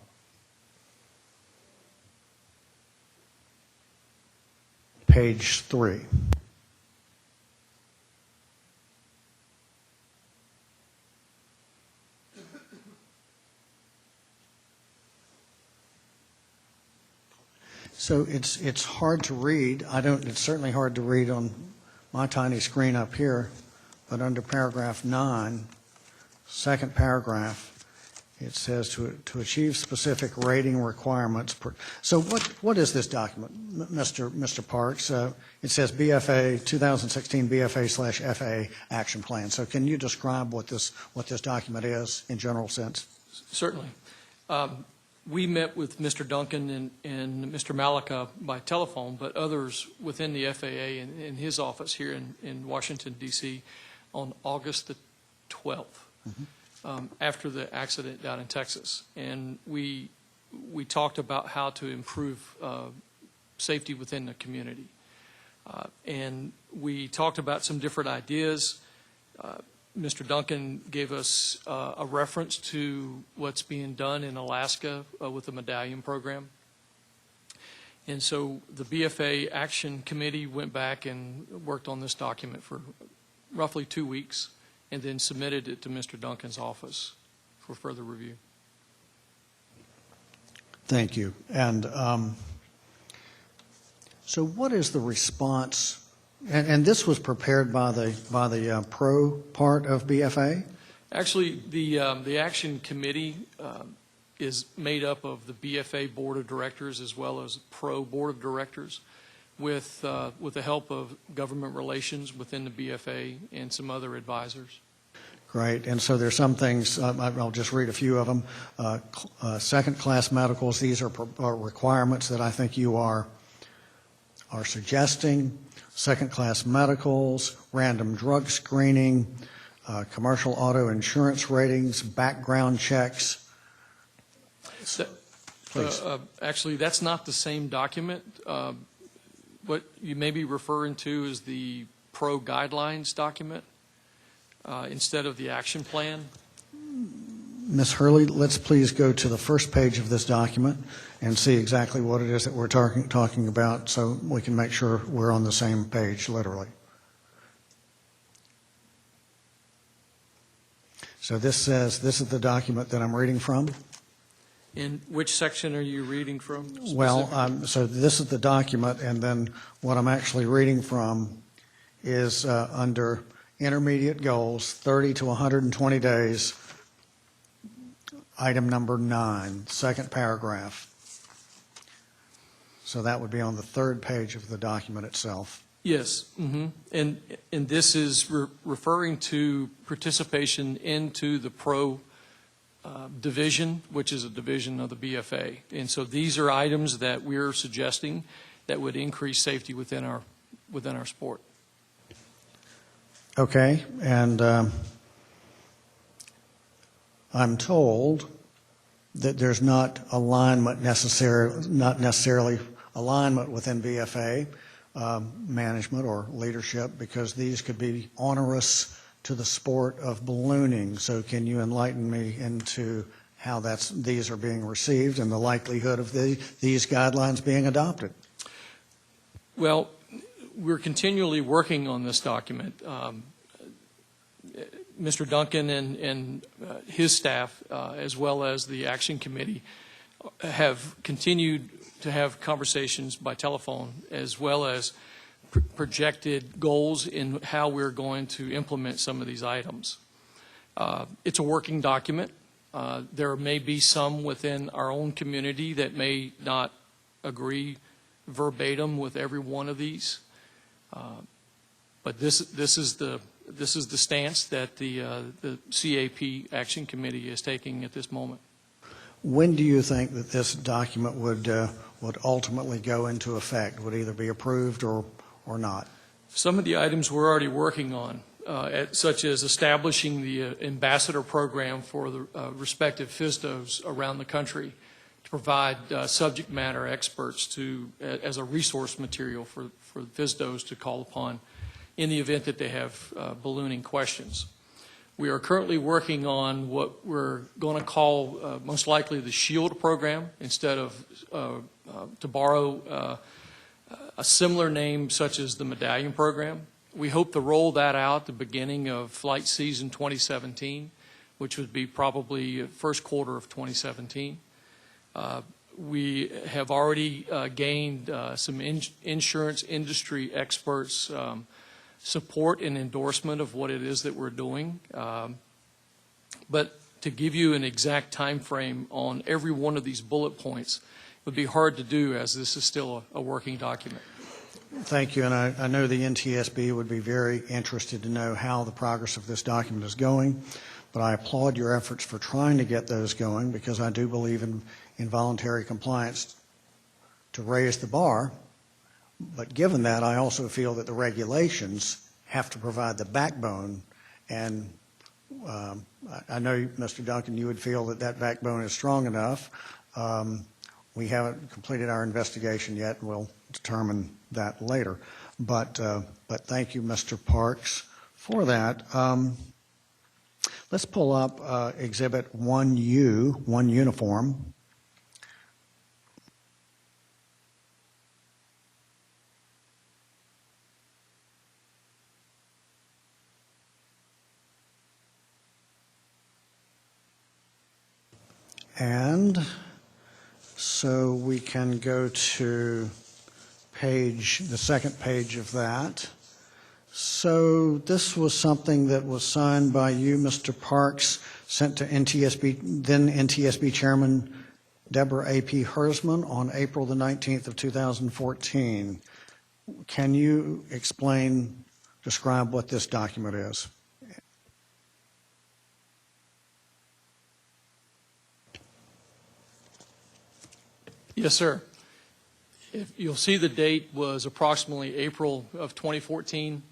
Page 3. So it's hard to read. It's certainly hard to read on my tiny screen up here, but under paragraph 9, second paragraph, it says to achieve specific rating requirements. So what is this document, Mr. Parks? It says BFA 2016 BFA/FA action plan. So can you describe what this document is in general sense? Certainly. We met with Mr. Duncan and Mr. Malika by telephone, but others within the FAA in his office here in Washington, D.C. on August the 12th. Mm-hmm. After the accident down in Texas. And we talked about how to improve safety within the community. And we talked about some different ideas. Mr. Duncan gave us a reference to what's being done in Alaska with the Medallion program. And so the BFA Action Committee went back and worked on this document for roughly 2 weeks, and then submitted it to Mr. Duncan's office for further review. Thank you. And so what is the response? And this was prepared by the pro part of BFA? Actually, the Action Committee is made up of the BFA Board of Directors as well as pro Board of Directors, with the help of government relations within the BFA and some other advisors. Great. And so there's some things, I'll just read a few of them. Second-class medicals, these are requirements that I think you are suggesting. Second-class medicals, random drug screening, commercial auto insurance ratings, background checks. Please. Actually, that's not the same document. What you may be referring to is the pro guidelines document instead of the action plan. Ms. Hurley, let's please go to the first page of this document and see exactly what it is that we're talking about so we can make sure we're on the same page, literally. So this says, this is the document that I'm reading from. In which section are you reading from? Well, so this is the document, and then what I'm actually reading from is under intermediate goals, 30 to 120 days, item number 9, second paragraph. So that would be on the third page of the document itself. Yes, mm-hmm. And this is referring to participation into the pro division, which is a division of the BFA. And so these are items that we're suggesting that would increase safety within our sport. Okay, and I'm told that there's not necessarily alignment within BFA management or leadership, because these could be onerous to the sport of ballooning. So can you enlighten me into how these are being received and the likelihood of these guidelines being adopted? Well, we're continually working on this document. Mr. Duncan and his staff, as well as the Action Committee, have continued to have conversations by telephone, as well as projected goals in how we're going to implement some of these items. It's a working document. There may be some within our own community that may not agree verbatim with every one of these, but this is the stance that the CAP Action Committee is taking at this moment. When do you think that this document would ultimately go into effect? Would either be approved or not? Some of the items we're already working on, such as establishing the ambassador program for the respective FSDOs around the country to provide subject matter experts as a resource material for FSDOs to call upon in the event that they have ballooning questions. We are currently working on what we're going to call most likely the SHIELD program, instead of, to borrow a similar name such as the Medallion program. We hope to roll that out at the beginning of flight season 2017, which would be probably first quarter of 2017. We have already gained some insurance industry experts' support and endorsement of what it is that we're doing. But to give you an exact time frame on every one of these bullet points would be hard to do, as this is still a working document. Thank you, and I know the NTSB would be very interested to know how the progress of this document is going, but I applaud your efforts for trying to get those going, because I do believe in voluntary compliance to raise the bar. But given that, I also feel that the regulations have to provide the backbone, and I know, Mr. Duncan, you would feel that that backbone is strong enough. We haven't completed our investigation yet, and we'll determine that later. But thank you, Mr. Parks, for that. Let's pull up Exhibit 1U, one uniform. And so we can go to the second page of that. So this was something that was signed by you, Mr. Parks, sent to NTSB, then NTSB Chairman Deborah A.P. Hersman on April the 19th of 2014. Can you describe what this document is? Yes, sir. You'll see the date was approximately April of 2014.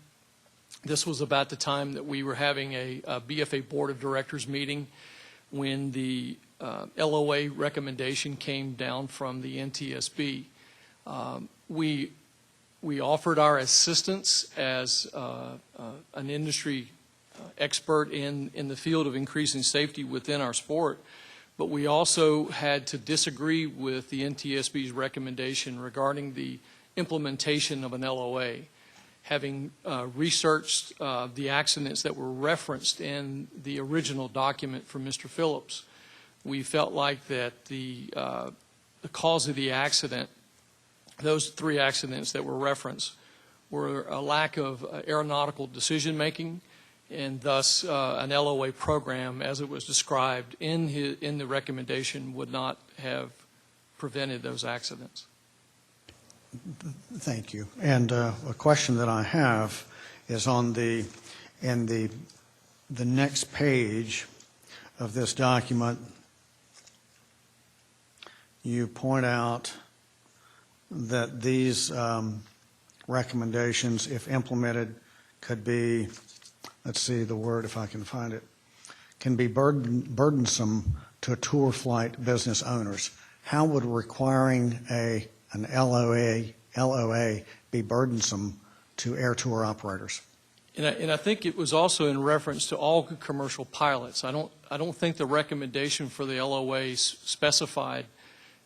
This was about the time that we were having a BFA Board of Directors meeting when the LOA recommendation came down from the NTSB. We offered our assistance as an industry expert in the field of increasing safety within our sport, but we also had to disagree with the NTSB's recommendation regarding the implementation of an LOA. Having researched the accidents that were referenced in the original document from Mr. Phillips, we felt like that the cause of the accident, those three accidents that were referenced, were a lack of aeronautical decision-making, and thus an LOA program, as it was described in the recommendation, would not have prevented those accidents. Thank you. And a question that I have is in the next page of this document, you point out that these recommendations, if implemented, could be, let's see the word if I can find it, can be burdensome to tour flight business owners. How would requiring an LOA LOA be burdensome to air tour operators? And I think it was also in reference to all commercial pilots. I don't think the recommendation for the LOA specified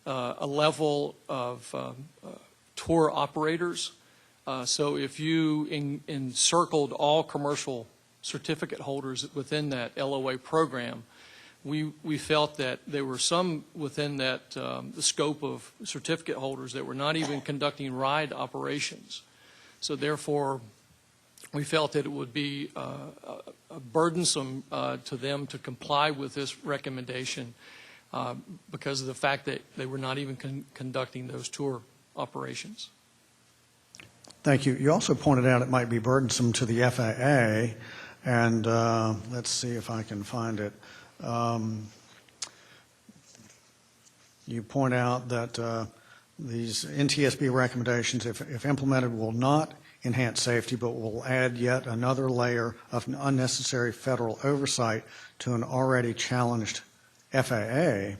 a level of tour operators. So if you encircled all commercial certificate holders within that LOA program, we felt that there were some within that the scope of certificate holders that were not even conducting ride operations. So therefore, we felt that it would be burdensome to them to comply with this recommendation because of the fact that they were not even conducting those tour operations. Thank you. You also pointed out it might be burdensome to the FAA, and let's see if I can find it. You point out that these NTSB recommendations, if implemented, will not enhance safety, but will add yet another layer of unnecessary federal oversight to an already challenged FAA.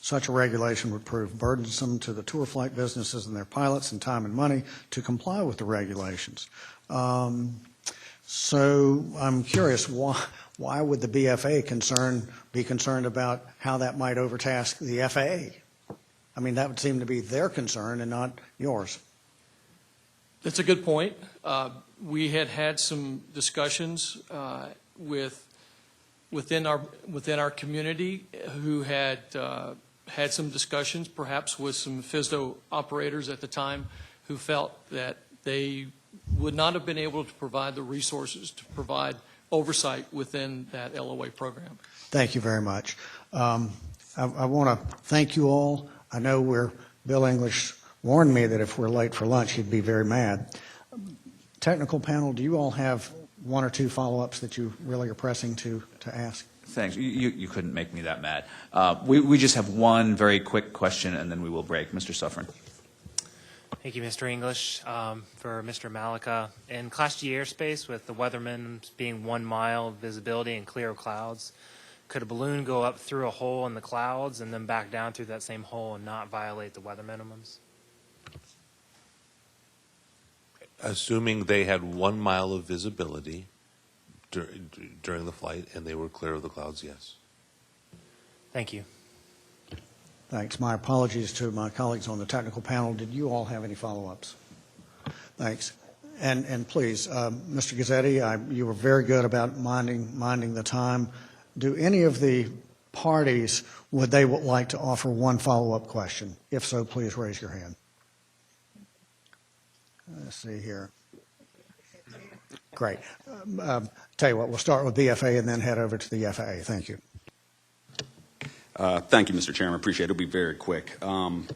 Such a regulation would prove burdensome to the tour flight businesses and their pilots in time and money to comply with the regulations. So I'm curious, why would the BFA be concerned about how that might overtask the FAA? I mean, that would seem to be their concern and not yours. That's a good point. We had some discussions within our community who had some discussions, perhaps with some FSDO operators at the time, who felt that they would not have been able to provide the resources to provide oversight within that LOA program. Thank you very much. I want to thank you all. I know Bill English warned me that if we're late for lunch, he'd be very mad. Technical panel, do you all have one or two follow-ups that you really are pressing to ask? Thanks. You couldn't make me that mad. We just have one very quick question, and then we will break. Mr. Suffren. Thank you, Mr. English. For Mr. Malika, in Class G airspace, with the weather minimums being 1 mile visibility and clear of clouds, could a balloon go up through a hole in the clouds and then back down through that same hole and not violate the weather minimums? Assuming they had 1 mile of visibility during the flight and they were clear of the clouds, yes. Thank you. Thanks. My apologies to my colleagues on the technical panel. Did you all have any follow-ups? Thanks. And please, Mr. Gazzetti, you were very good about minding the time. Do any of the parties, would they like to offer one follow-up question? If so, please raise your hand. Let's see here. Great. Tell you what, we'll start with BFA and then head over to the FAA. Thank you. Thank you, Mr. Chairman. Appreciate it. It'll be very quick. I'm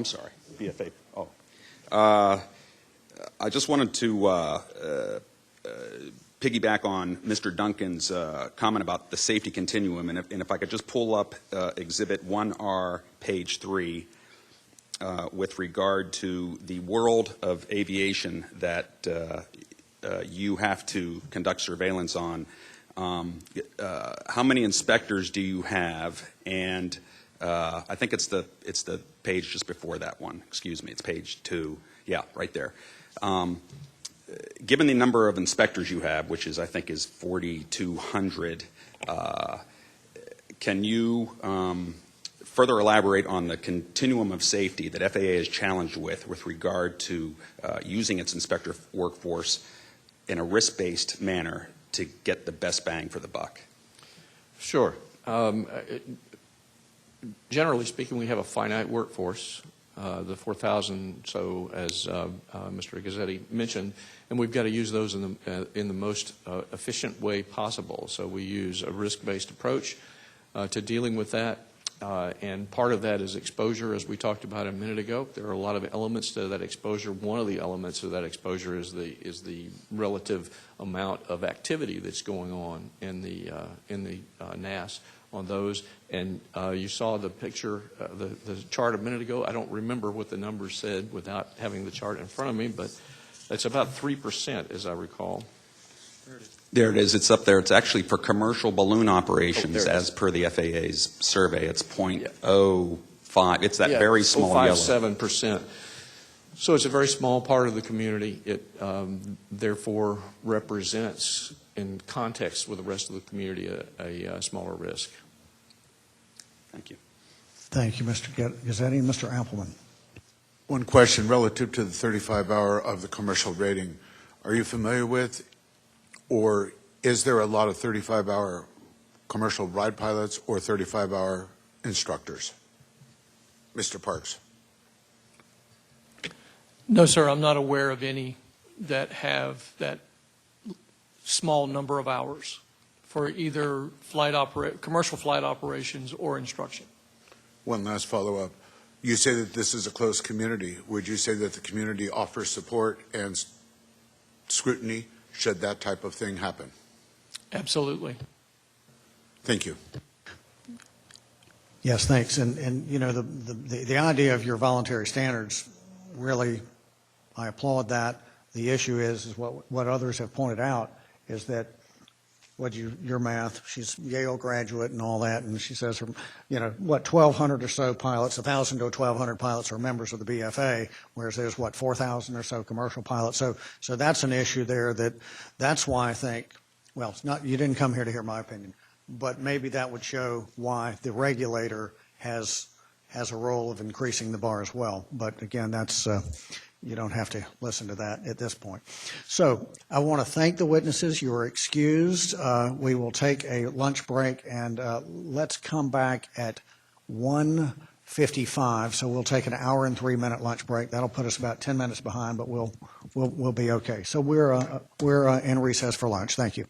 sorry. BFA. I just wanted to piggyback on Mr. Duncan's comment about the safety continuum, and if I could just pull up Exhibit 1R, page 3, with regard to the world of aviation that you have to conduct surveillance on. How many inspectors do you have? And I think it's the page just before that one. Excuse me, it's page 2. Yeah, right there. Given the number of inspectors you have, which I think is 4,200, can you further elaborate on the continuum of safety that FAA is challenged with regard to using its inspector workforce in a risk-based manner to get the best bang for the buck? Sure. Generally speaking, we have a finite workforce, the 4,000 so as Mr. Gazzetti mentioned, and we've got to use those in the most efficient way possible. So we use a risk-based approach to dealing with that. And part of that is exposure, as we talked about a minute ago. There are a lot of elements to that exposure. One of the elements of that exposure is the relative amount of activity that's going on in the NAS on those. And you saw the picture, the chart a minute ago. I don't remember what the numbers said without having the chart in front of me, but it's about 3%, as I recall. There it is. It's up there. It's actually for commercial balloon operations, as per the FAA's survey. It's 0.05. It's that very small yellow. 0.57%. So it's a very small part of the community. It therefore represents, in context with the rest of the community, a smaller risk. Thank you. Thank you, Mr. Gazzetti. Mr. Appleman. One question relative to the 35-hour of the commercial rating. Are you familiar with, or is there a lot of 35-hour commercial ride pilots or 35-hour instructors? Mr. Parks. No, sir, I'm not aware of any that have that small number of hours for either commercial flight operations or instruction. One last follow-up. You say that this is a closed community. Would you say that the community offers support and scrutiny should that type of thing happen? Absolutely. Thank you. Yes, thanks. And you know, the idea of your voluntary standards, really, I applaud that. The issue is what others have pointed out is that your math, she's Yale graduate and all that, and she says, 1,200 or so pilots, 1,000 to 1,200 pilots are members of the BFA, whereas there's, 4,000 or so commercial pilots. So that's an issue there that's why I think, well, it's not, you didn't come here to hear my opinion, but maybe that would show why the regulator has a role of increasing the bar as well. But again, that's, you don't have to listen to that at this point. So I want to thank the witnesses. You are excused. We will take a lunch break, and let's come back at 1:55. So we'll take an hour and 3-minute lunch break. That'll put us about 10 minutes behind, but we'll be okay. So we're in recess for lunch. Thank you.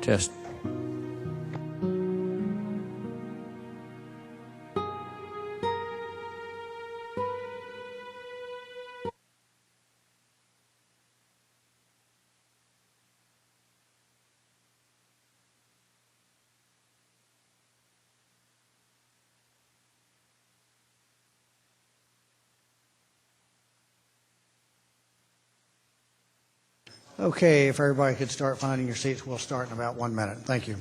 Test. Okay, if everybody could start finding your seats, we'll start in about 1 minute. Thank you.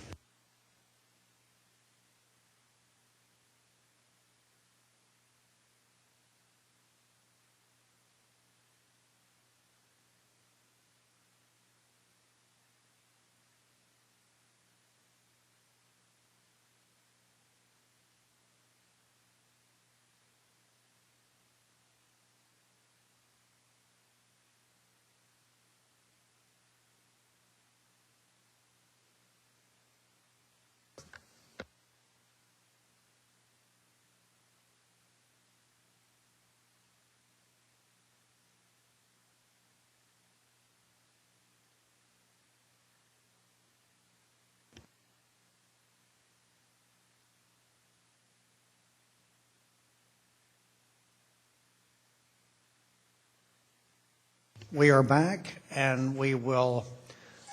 We are back, and we will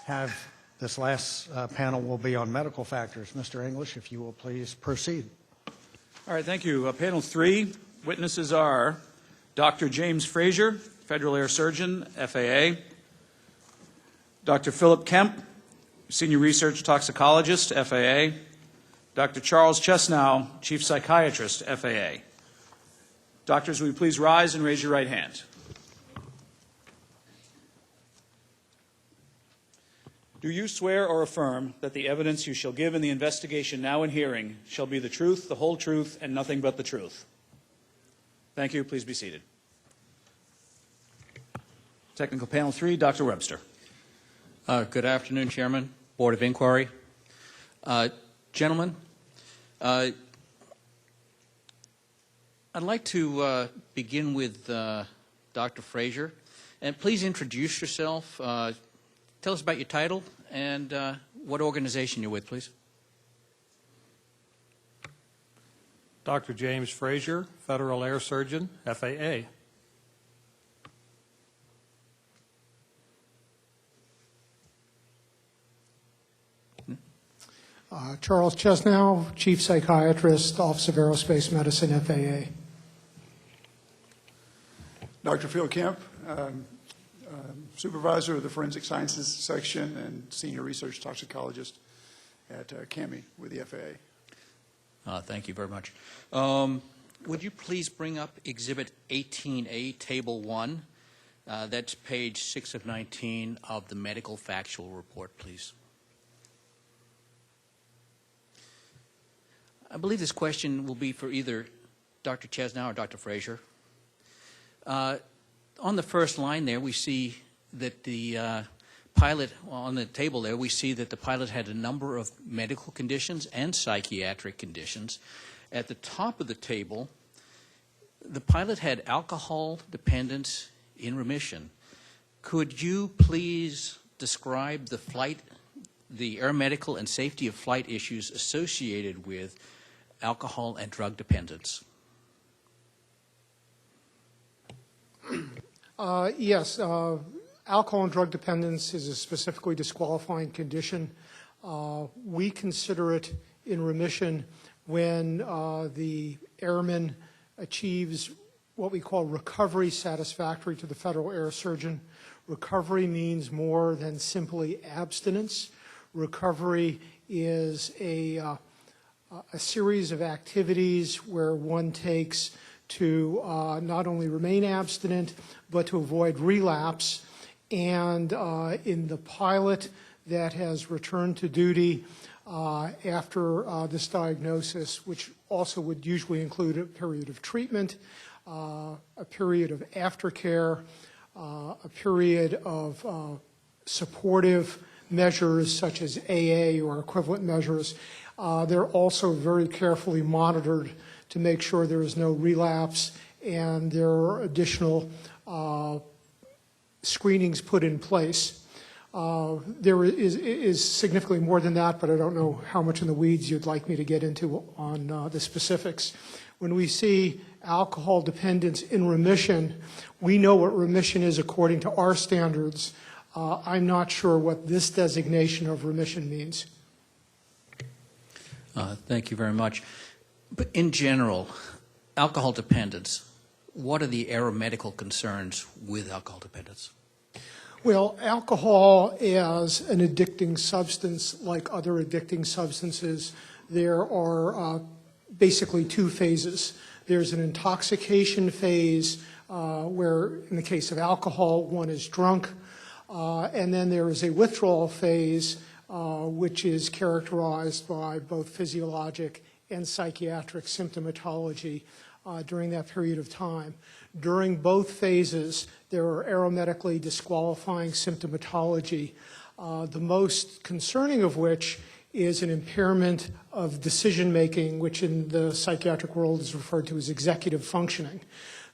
have this last panel will be on medical factors. Mr. English, if you will please proceed. All right, thank you. Panel 3, witnesses are Dr. James Frazier, Federal Air Surgeon, FAA, Dr. Philip Kemp, Senior Research Toxicologist, FAA, Dr. Charles Chesnow, Chief Psychiatrist, FAA. Doctors, will you please rise and raise your right hand? Do you swear or affirm that the evidence you shall give in the investigation now in hearing shall be the truth, the whole truth, and nothing but the truth? Thank you. Please be seated. Technical Panel 3, Dr. Webster. Good afternoon, Chairman, Board of Inquiry. Gentlemen, I'd like to begin with Dr. Frazier. And please introduce yourself. Tell us about your title and what organization you're with, please. Dr. James Frazier, Federal Air Surgeon, FAA. Charles Chesnow, Chief Psychiatrist, Office of Aerospace Medicine, FAA. Dr. Phil Kemp, Supervisor of the Forensic Sciences Section and Senior Research Toxicologist at CAMI with the FAA. Thank you very much. Would you please bring up Exhibit 18A, Table 1? That's page 6 of 19 of the Medical Factual Report, please. I believe this question will be for either Dr. Chesnow or Dr. Frazier. On the first line there, we see that the pilot, on the table there, we see that the pilot had a number of medical conditions and psychiatric conditions. At the top of the table, the pilot had alcohol dependence in remission. Could you please describe the flight, the air medical and safety of flight issues associated with alcohol and drug dependence? Yes, alcohol and drug dependence is a specifically disqualifying condition. We consider it in remission when the airman achieves what we call recovery satisfactory to the Federal Air Surgeon. Recovery means more than simply abstinence. Recovery is a series of activities where one takes to not only remain abstinent, but to avoid relapse. And in the pilot that has returned to duty after this diagnosis, which also would usually include a period of treatment, a period of aftercare, a period of supportive measures such as AA or equivalent measures, they're also very carefully monitored to make sure there is no relapse, and there are additional screenings put in place. There is significantly more than that, but I don't know how much in the weeds you'd like me to get into on the specifics. When we see alcohol dependence in remission, we know what remission is according to our standards. I'm not sure what this designation of remission means. Thank you very much. But in general, alcohol dependence, what are the aeromedical concerns with alcohol dependence? Well, alcohol as an addicting substance, like other addicting substances, there are basically two phases. There's an intoxication phase where, in the case of alcohol, one is drunk, and then there is a withdrawal phase which is characterized by both physiologic and psychiatric symptomatology during that period of time. During both phases, there are aeromedically disqualifying symptomatology, the most concerning of which is an impairment of decision-making, which in the psychiatric world is referred to as executive functioning.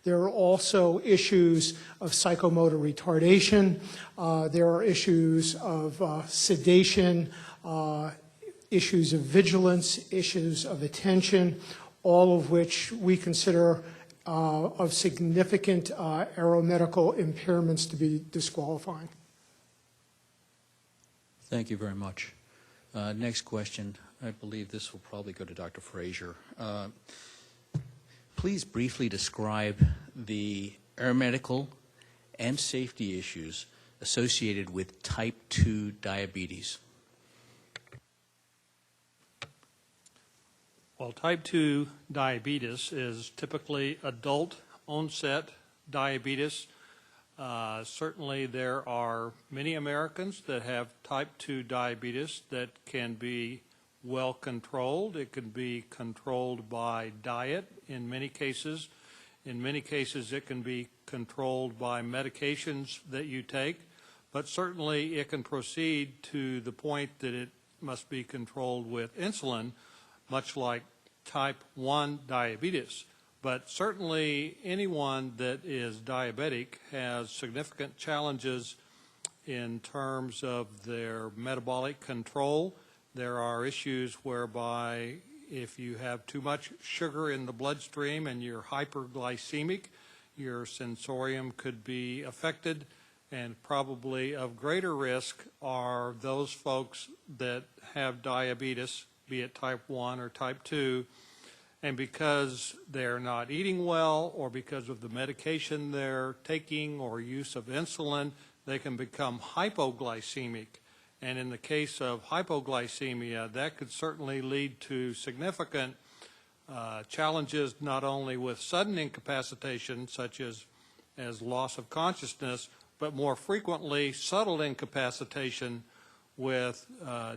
There are also issues of psychomotor retardation. There are issues of sedation, issues of vigilance, issues of attention, all of which we consider of significant aeromedical impairments to be disqualifying. Thank you very much. Next question. I believe this will probably go to Dr. Frazier. Please briefly describe the aeromedical and safety issues associated with type 2 diabetes. Well, type 2 diabetes is typically adult onset diabetes. Certainly there are many Americans that have type 2 diabetes that can be well controlled. It can be controlled by diet in many cases. In many cases it can be controlled by medications that you take, but certainly it can proceed to the point that it must be controlled with insulin, much like type 1 diabetes. But certainly anyone that is diabetic has significant challenges in terms of their metabolic control. There are issues whereby if you have too much sugar in the bloodstream and you're hyperglycemic, your sensorium could be affected, and probably of greater risk are those folks that have diabetes, be it type 1 or type 2, and because they're not eating well or because of the medication they're taking or use of insulin, they can become hypoglycemic. And in the case of hypoglycemia, that could certainly lead to significant challenges, not only with sudden incapacitation, such as loss of consciousness, but more frequently subtle incapacitation with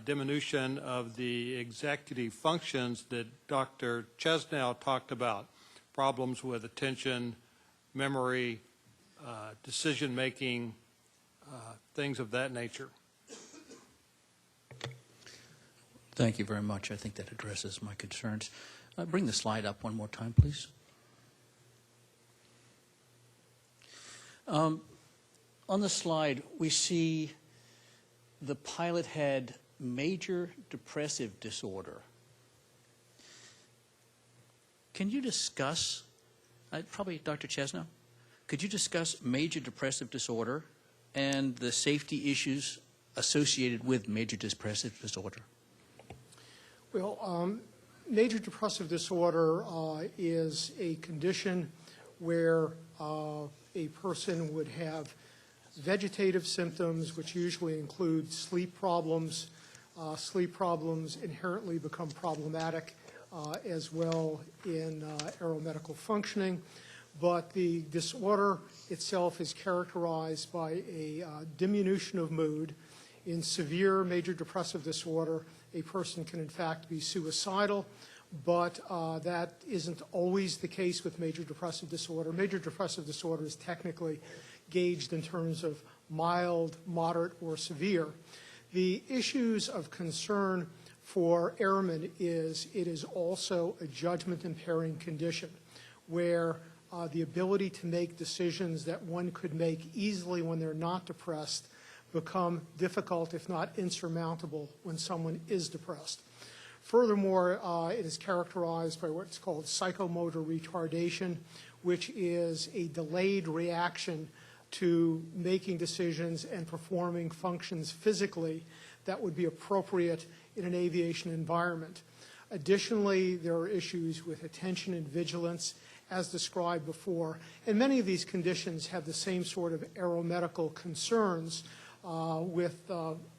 diminution of the executive functions that Dr. Chesnow talked about, problems with attention, memory, decision-making, things of that nature. Thank you very much. I think that addresses my concerns. Bring the slide up one more time, please. On the slide, we see the pilot had major depressive disorder. Can you discuss, probably Dr. Chesnow, could you discuss major depressive disorder and the safety issues associated with major depressive disorder? Well, major depressive disorder is a condition where a person would have vegetative symptoms, which usually include sleep problems. Sleep problems inherently become problematic as well in aeromedical functioning. But the disorder itself is characterized by a diminution of mood. In severe major depressive disorder, a person can in fact be suicidal, but that isn't always the case with major depressive disorder. Major depressive disorder is technically gauged in terms of mild, moderate, or severe. The issues of concern for airmen is it is also a judgment-impairing condition where the ability to make decisions that one could make easily when they're not depressed become difficult, if not insurmountable, when someone is depressed. Furthermore, it is characterized by what's called psychomotor retardation, which is a delayed reaction to making decisions and performing functions physically that would be appropriate in an aviation environment. Additionally, there are issues with attention and vigilance, as described before, and many of these conditions have the same sort of aeromedical concerns with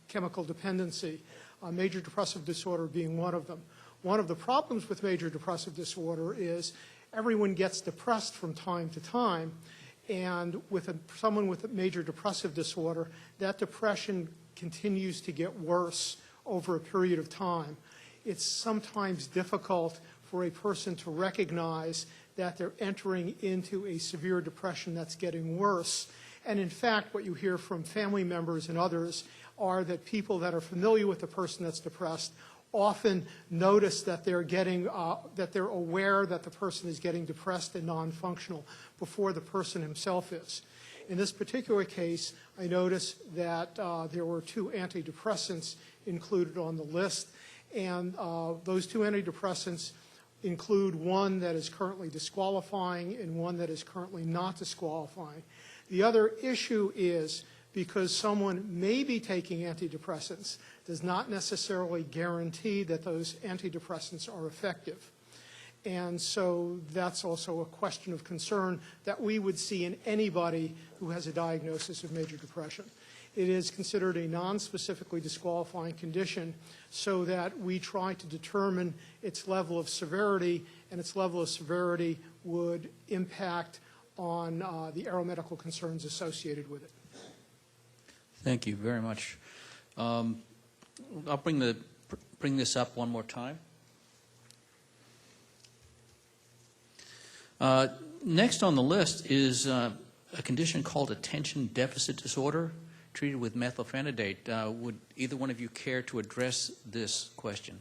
chemical dependency, major depressive disorder being one of them. One of the problems with major depressive disorder is everyone gets depressed from time to time, and with someone with a major depressive disorder, that depression continues to get worse over a period of time. It's sometimes difficult for a person to recognize that they're entering into a severe depression that's getting worse. And in fact, what you hear from family members and others are that people that are familiar with the person that's depressed often notice that they're getting, that they're aware that the person is getting depressed and non-functional before the person himself is. In this particular case, I noticed that there were 2 antidepressants included on the list, and those 2 antidepressants include one that is currently disqualifying and one that is currently not disqualifying. The other issue is because someone may be taking antidepressants does not necessarily guarantee that those antidepressants are effective. And so that's also a question of concern that we would see in anybody who has a diagnosis of major depression. It is considered a non-specifically disqualifying condition so that we try to determine its level of severity, and its level of severity would impact on the aeromedical concerns associated with it. Thank you very much. I'll bring this up one more time. Next on the list is a condition called attention deficit disorder, treated with methylphenidate. Would either one of you care to address this question?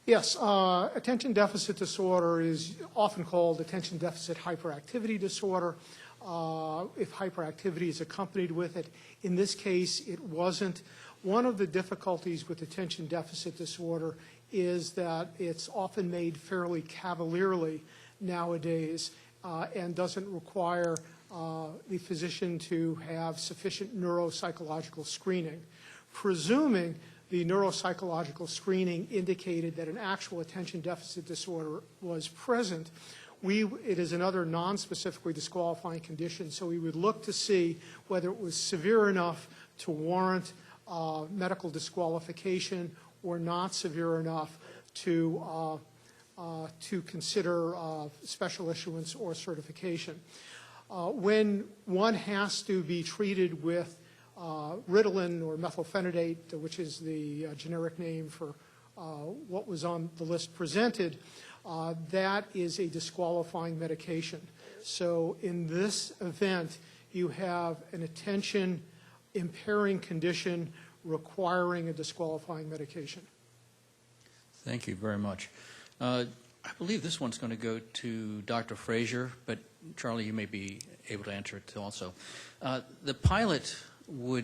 Yes, attention deficit disorder is often called attention deficit hyperactivity disorder. If hyperactivity is accompanied with it. In this case, it wasn't. One of the difficulties with attention deficit disorder is that it's often made fairly cavalierly nowadays and doesn't require the physician to have sufficient neuropsychological screening. Presuming the neuropsychological screening indicated that an actual attention deficit disorder was present, it is another non-specifically disqualifying condition, so we would look to see whether it was severe enough to warrant medical disqualification or not severe enough to consider special issuance or certification. When one has to be treated with Ritalin or methylphenidate, which is the generic name for what was on the list presented, that is a disqualifying medication. So in this event, you have an attention impairing condition requiring a disqualifying medication. Thank you very much. I believe this one's going to go to Dr. Frazier, but Charlie, you may be able to answer it also. The pilot was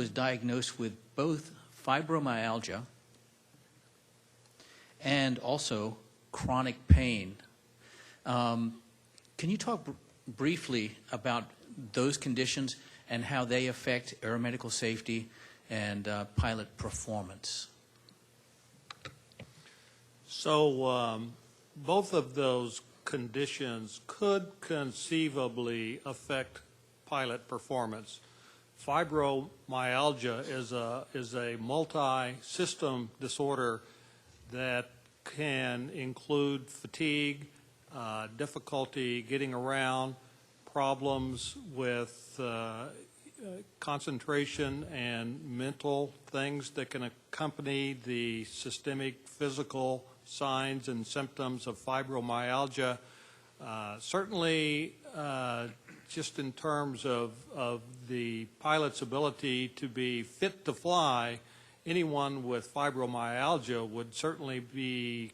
diagnosed with both fibromyalgia and also chronic pain. Can you talk briefly about those conditions and how they affect aeromedical safety and pilot performance? So both of those conditions could conceivably affect pilot performance. Fibromyalgia is a multi-system disorder that can include fatigue, difficulty getting around, problems with concentration and mental things that can accompany the systemic physical signs and symptoms of fibromyalgia. Certainly, just in terms of the pilot's ability to be fit to fly, anyone with fibromyalgia would certainly be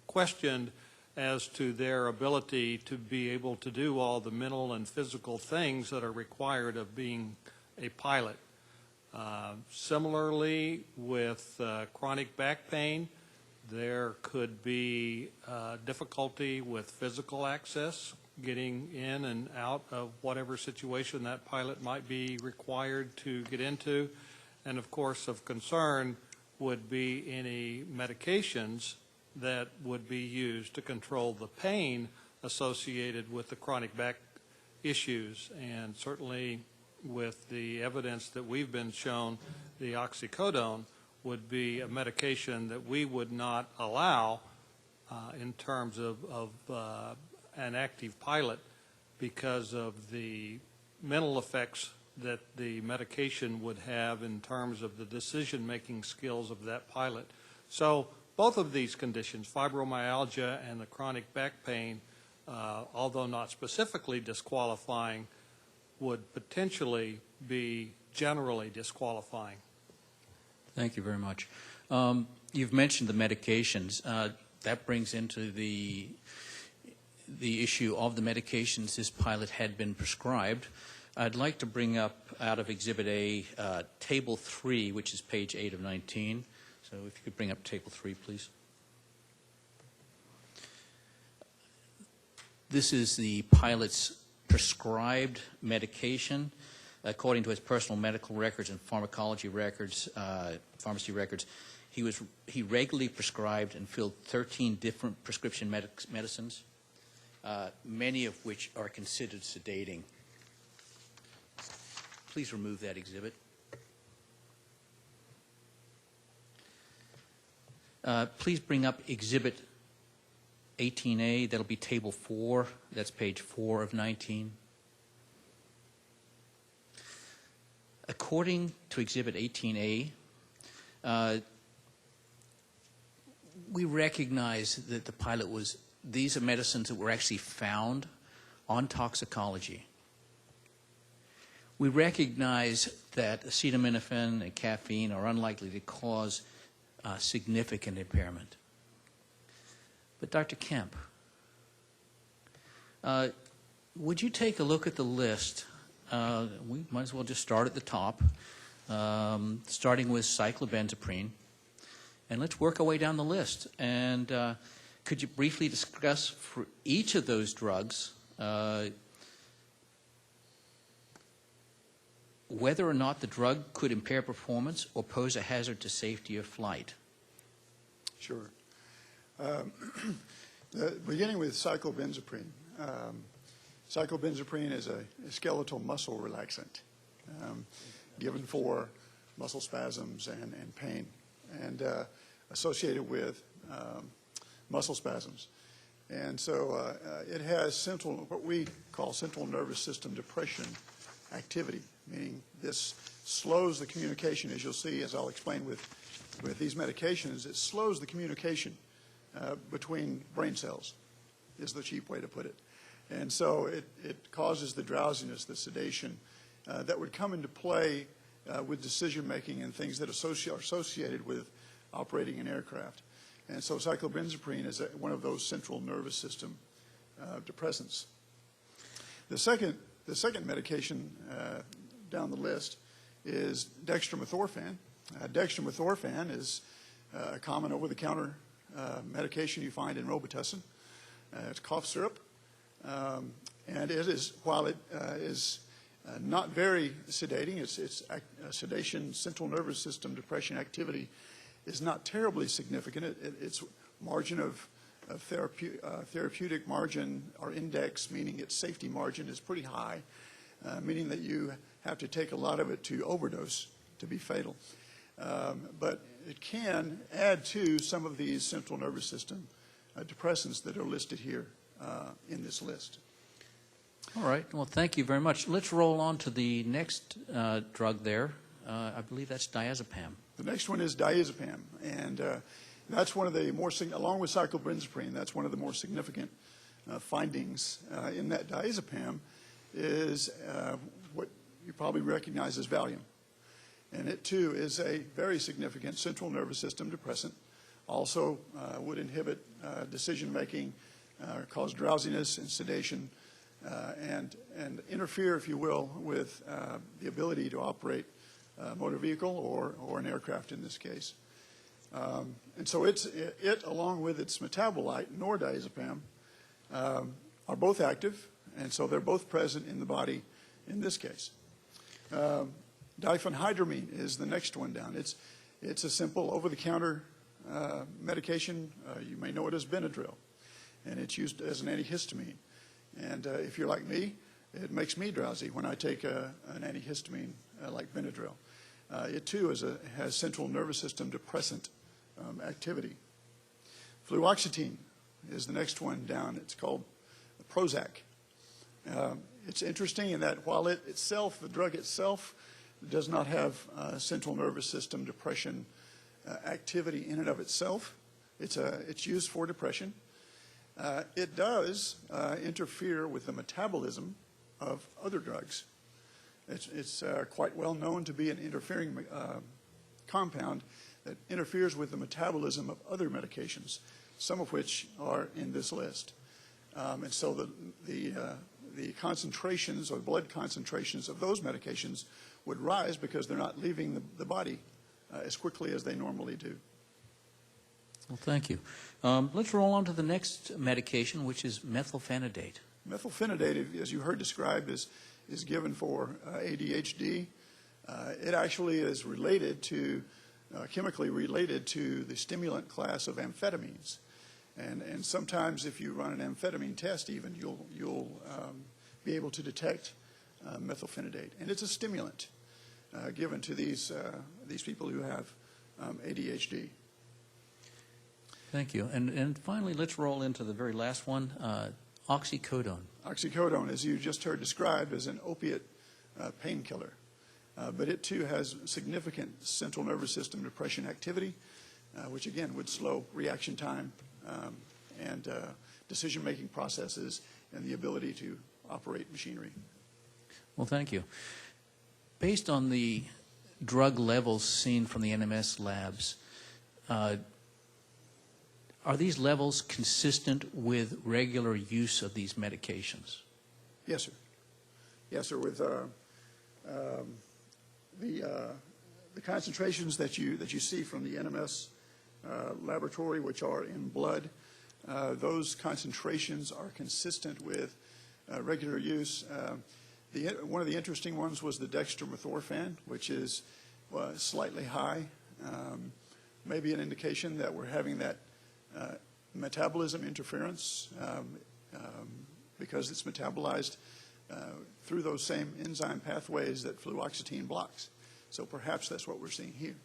questioned as to their ability to be able to do all the mental and physical things that are required of being a pilot. Similarly, with chronic back pain, there could be difficulty with physical access, getting in and out of whatever situation that pilot might be required to get into. And of course, of concern would be any medications that would be used to control the pain associated with the chronic back issues. And certainly with the evidence that we've been shown, the oxycodone would be a medication that we would not allow in terms of an active pilot because of the mental effects that the medication would have in terms of the decision-making skills of that pilot. So both of these conditions, fibromyalgia and the chronic back pain, although not specifically disqualifying, would potentially be generally disqualifying. Thank you very much. You've mentioned the medications. That brings into the issue of the medications this pilot had been prescribed. I'd like to bring up out of Exhibit A, Table 3, which is page 8 of 19. So if you could bring up Table 3, please. This is the pilot's prescribed medication. According to his personal medical records and pharmacology records, pharmacy records, he regularly prescribed and filled 13 different prescription medicines, many of which are considered sedating. Please remove that exhibit. Please bring up Exhibit 18A. That'll be Table 4. That's page 4 of 19. According to Exhibit 18A, we recognize that the pilot was, these are medicines that were actually found on toxicology. We recognize that acetaminophen and caffeine are unlikely to cause significant impairment. But Dr. Kemp, would you take a look at the list? We might as well just start at the top, starting with cyclobenzaprine, and let's work our way down the list. And could you briefly discuss for each of those drugs whether or not the drug could impair performance or pose a hazard to safety of flight? Sure. Beginning with cyclobenzaprine. Cyclobenzaprine is a skeletal muscle relaxant given for muscle spasms and pain, and associated with muscle spasms. And so it has what we call central nervous system depression activity, meaning this slows the communication, as you'll see, as I'll explain with these medications. It slows the communication between brain cells, is the cheap way to put it. And so it causes the drowsiness, the sedation that would come into play with decision-making and things that are associated with operating an aircraft. And so cyclobenzaprine is one of those central nervous system depressants. The second medication down the list is dextromethorphan. Dextromethorphan is a common over-the-counter medication you find in Robitussin. It's cough syrup. And it is, while it is not very sedating, its sedation, central nervous system depression activity is not terribly significant. Its margin of therapeutic margin or index, meaning its safety margin, is pretty high, meaning that you have to take a lot of it to overdose to be fatal. But it can add to some of these central nervous system depressants that are listed here in this list. All right. Well, thank you very much. Let's roll on to the next drug there. I believe that's diazepam. The next one is diazepam, and that's one of the more, along with cyclobenzaprine, that's one of the more significant findings in that diazepam is what you probably recognize as Valium. And it, too, is a very significant central nervous system depressant. Also would inhibit decision-making cause drowsiness and sedation, and interfere, if you will, with the ability to operate a motor vehicle or an aircraft in this case. And so it, along with its metabolite, nordiazepam, are both active, and so they're both present in the body in this case. Diphenhydramine is the next one down. It's a simple over-the-counter medication. You may know it as Benadryl, and it's used as an antihistamine. And if you're like me, it makes me drowsy when I take an antihistamine like Benadryl. It too has central nervous system depressant activity. Fluoxetine is the next one down. It's called Prozac. It's interesting in that while it itself, the drug itself, does not have central nervous system depression activity in and of itself, it's used for depression. It does interfere with the metabolism of other drugs. It's quite well known to be an interfering compound that interferes with the metabolism of other medications, some of which are in this list. And so the concentrations or blood concentrations of those medications would rise because they're not leaving the body as quickly as they normally do. Well, thank you. Let's roll on to the next medication, which is methylphenidate. Methylphenidate, as you heard described, is given for ADHD. It actually is related to, chemically related to the stimulant class of amphetamines. And sometimes if you run an amphetamine test even, you'll be able to detect methylphenidate. And it's a stimulant given to these people who have ADHD. Thank you. And finally, let's roll into the very last one, oxycodone. Oxycodone, as you just heard described, is an opiate painkiller. But it too has significant central nervous system depression activity, which again would slow reaction time and decision-making processes and the ability to operate machinery. Well, thank you. Based on the drug levels seen from the NMS labs, are these levels consistent with regular use of these medications? Yes, sir. Yes, sir. With the concentrations that you see from the NMS laboratory, which are in blood, those concentrations are consistent with regular use. One of the interesting ones was the dextromethorphan, which is slightly high, maybe an indication that we're having that metabolism interference because it's metabolized through those same enzyme pathways that fluoxetine blocks. So perhaps that's what we're seeing here.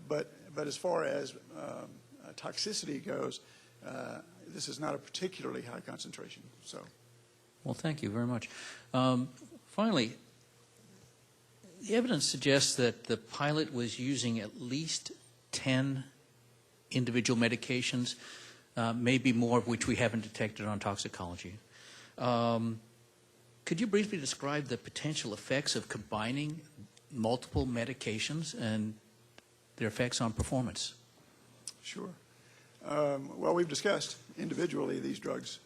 But as far as toxicity goes, this is not a particularly high concentration. So, well, thank you very much. Finally, the evidence suggests that the pilot was using at least 10 individual medications, maybe more of which we haven't detected on toxicology. Could you briefly describe the potential effects of combining multiple medications and their effects on performance? Sure. Well, we've discussed individually these drugs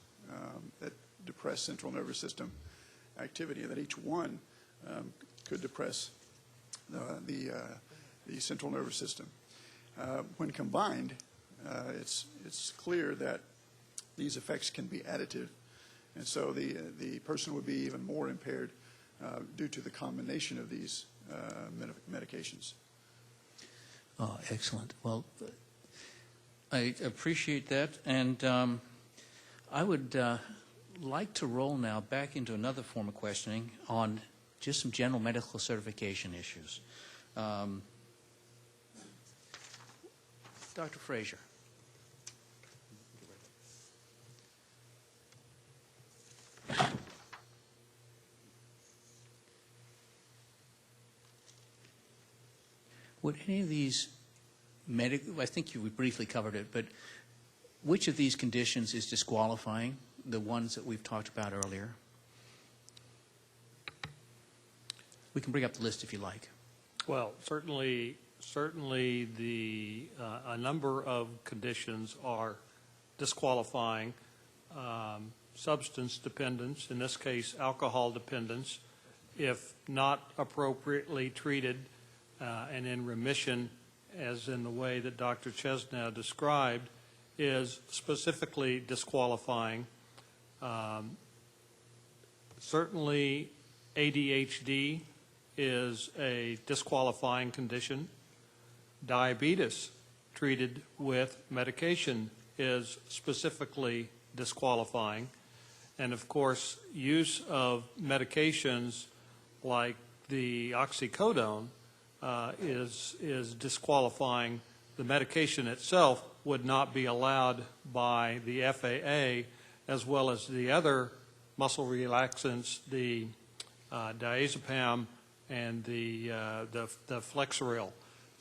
that depress central nervous system activity, that each one could depress the central nervous system. When combined, it's clear that these effects can be additive, and so the person would be even more impaired due to the combination of these medications. Oh, excellent. Well, I appreciate that, and I would like to roll now back into another form of questioning on just some general medical certification issues. Dr. Frazier. Would any of these I think you briefly covered it, but which of these conditions is disqualifying, the ones that we've talked about earlier? We can bring up the list if you like. Well, certainly a number of conditions are disqualifying. substance dependence, in this case alcohol dependence, if not appropriately treated and in remission, as in the way that Dr. Chesnow described, is specifically disqualifying. Certainly ADHD is a disqualifying condition. Diabetes treated with medication is specifically disqualifying. And of course, use of medications like the oxycodone is disqualifying. The medication itself would not be allowed by the FAA, as well as the other muscle relaxants, the diazepam and the Flexeril.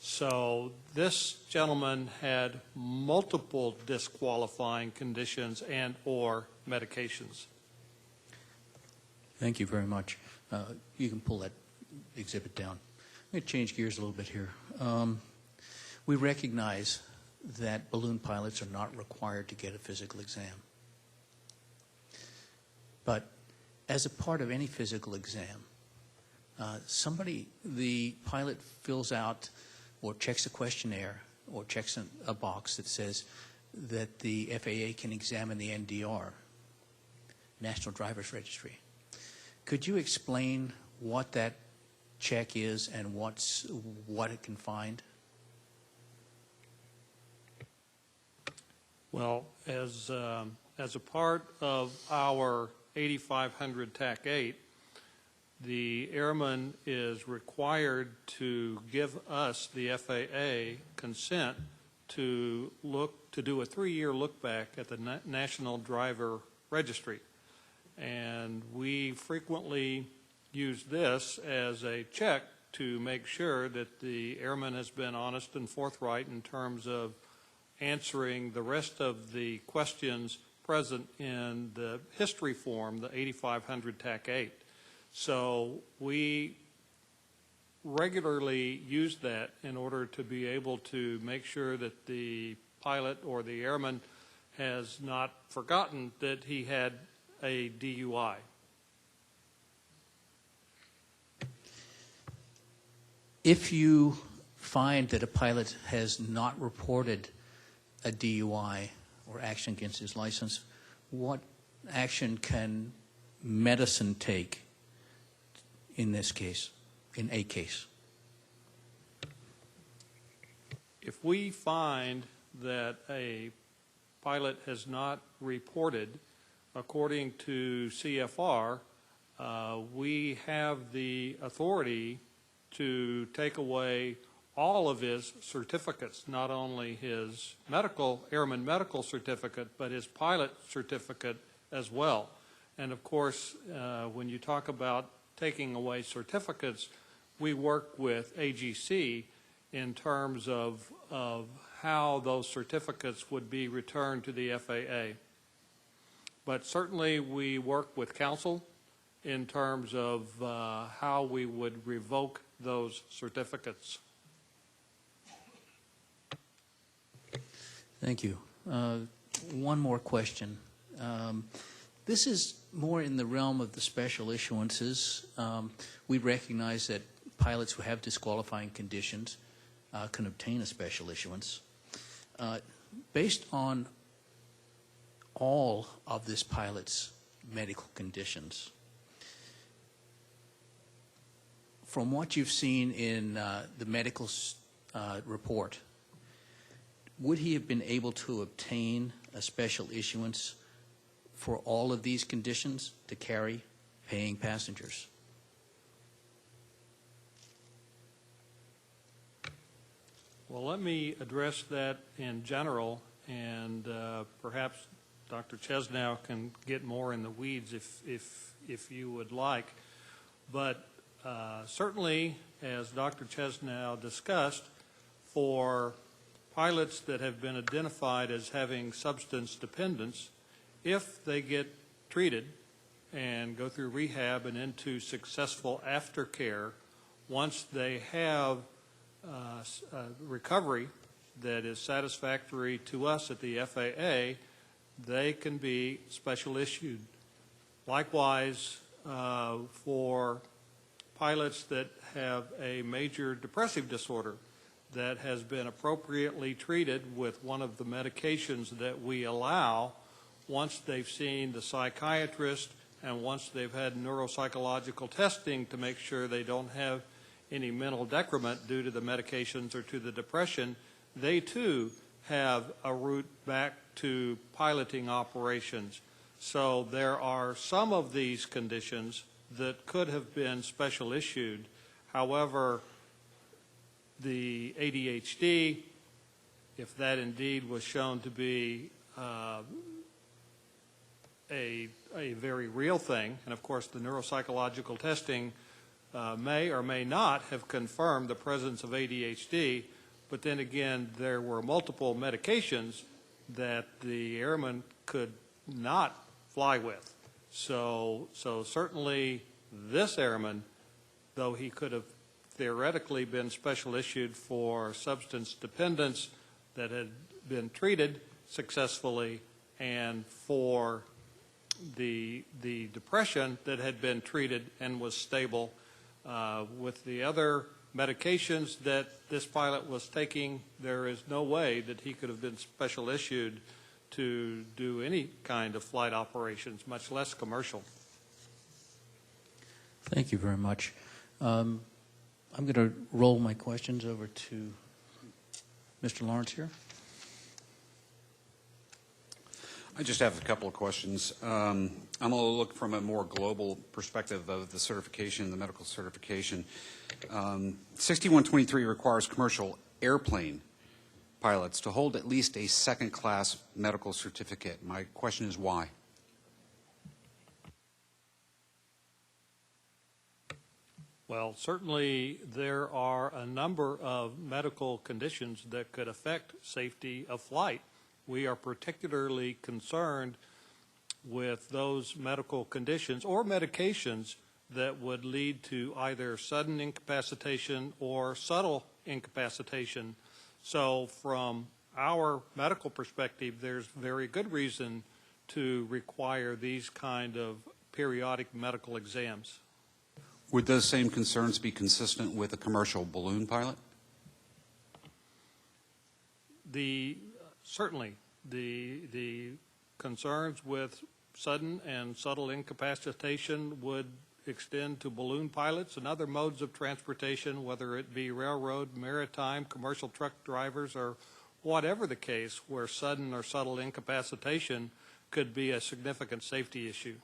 So this gentleman had multiple disqualifying conditions and or medications. Thank you very much. You can pull that exhibit down. I'm going to change gears a little bit here. We recognize that balloon pilots are not required to get a physical exam. But as a part of any physical exam, the pilot fills out or checks a questionnaire or checks a box that says that the FAA can examine the NDR, National Driver's Registry. Could you explain what that check is and what it can find? Well, as a part of our 8500 TAC 8, the airman is required to give us, the FAA, consent to do a 3-year look back at the National Driver Registry. And we frequently use this as a check to make sure that the airman has been honest and forthright in terms of answering the rest of the questions present in the history form, the 8500 TAC 8. So we regularly use that in order to be able to make sure that the pilot or the airman has not forgotten that he had a DUI. If you find that a pilot has not reported a DUI or action against his license, what action can medicine take in this case, in a case? If we find that a pilot has not reported, according to CFR, we have the authority to take away all of his certificates, not only his airman medical certificate, but his pilot certificate as well. And of course, when you talk about taking away certificates, we work with AGC in terms of how those certificates would be returned to the FAA. But certainly we work with counsel in terms of how we would revoke those certificates. Thank you. One more question. This is more in the realm of the special issuances. We recognize that pilots who have disqualifying conditions can obtain a special issuance. Based on all of this pilot's medical conditions, from what you've seen in the medical report, would he have been able to obtain a special issuance for all of these conditions to carry paying passengers? Well, let me address that in general, and perhaps Dr. Chesnow can get more in the weeds if you would like. But certainly, as Dr. Chesnow discussed, for pilots that have been identified as having substance dependence, if they get treated and go through rehab and into successful aftercare, once they have recovery that is satisfactory to us at the FAA, they can be special issued. Likewise, for pilots that have a major depressive disorder that has been appropriately treated with one of the medications that we allow once they've seen the psychiatrist and once they've had neuropsychological testing to make sure they don't have any mental decrement due to the medications or to the depression, they too have a route back to piloting operations. So there are some of these conditions that could have been special issued. However, the ADHD, if that indeed was shown to be a very real thing, and of course the neuropsychological testing may or may not have confirmed the presence of ADHD, but then again there were multiple medications that the airman could not fly with. So certainly this airman, though he could have theoretically been special issued for substance dependence that had been treated successfully and for the depression that had been treated and was stable, with the other medications that this pilot was taking, there is no way that he could have been special issued to do any kind of flight operations, much less commercial. Thank you very much. I'm going to roll my questions over to Mr. Lawrence here. I just have a couple of questions. I'm going to look from a more global perspective of the certification, the medical certification. 6123 requires commercial airplane pilots to hold at least a second-class medical certificate. My question is why? Well, certainly there are a number of medical conditions that could affect safety of flight. We are particularly concerned with those medical conditions or medications that would lead to either sudden incapacitation or subtle incapacitation. So from our medical perspective, there's very good reason to require these kind of periodic medical exams. Would those same concerns be consistent with a commercial balloon pilot? Certainly, the concerns with sudden and subtle incapacitation would extend to balloon pilots and other modes of transportation, whether it be railroad, maritime, commercial truck drivers, or whatever the case, where sudden or subtle incapacitation could be a significant safety issue.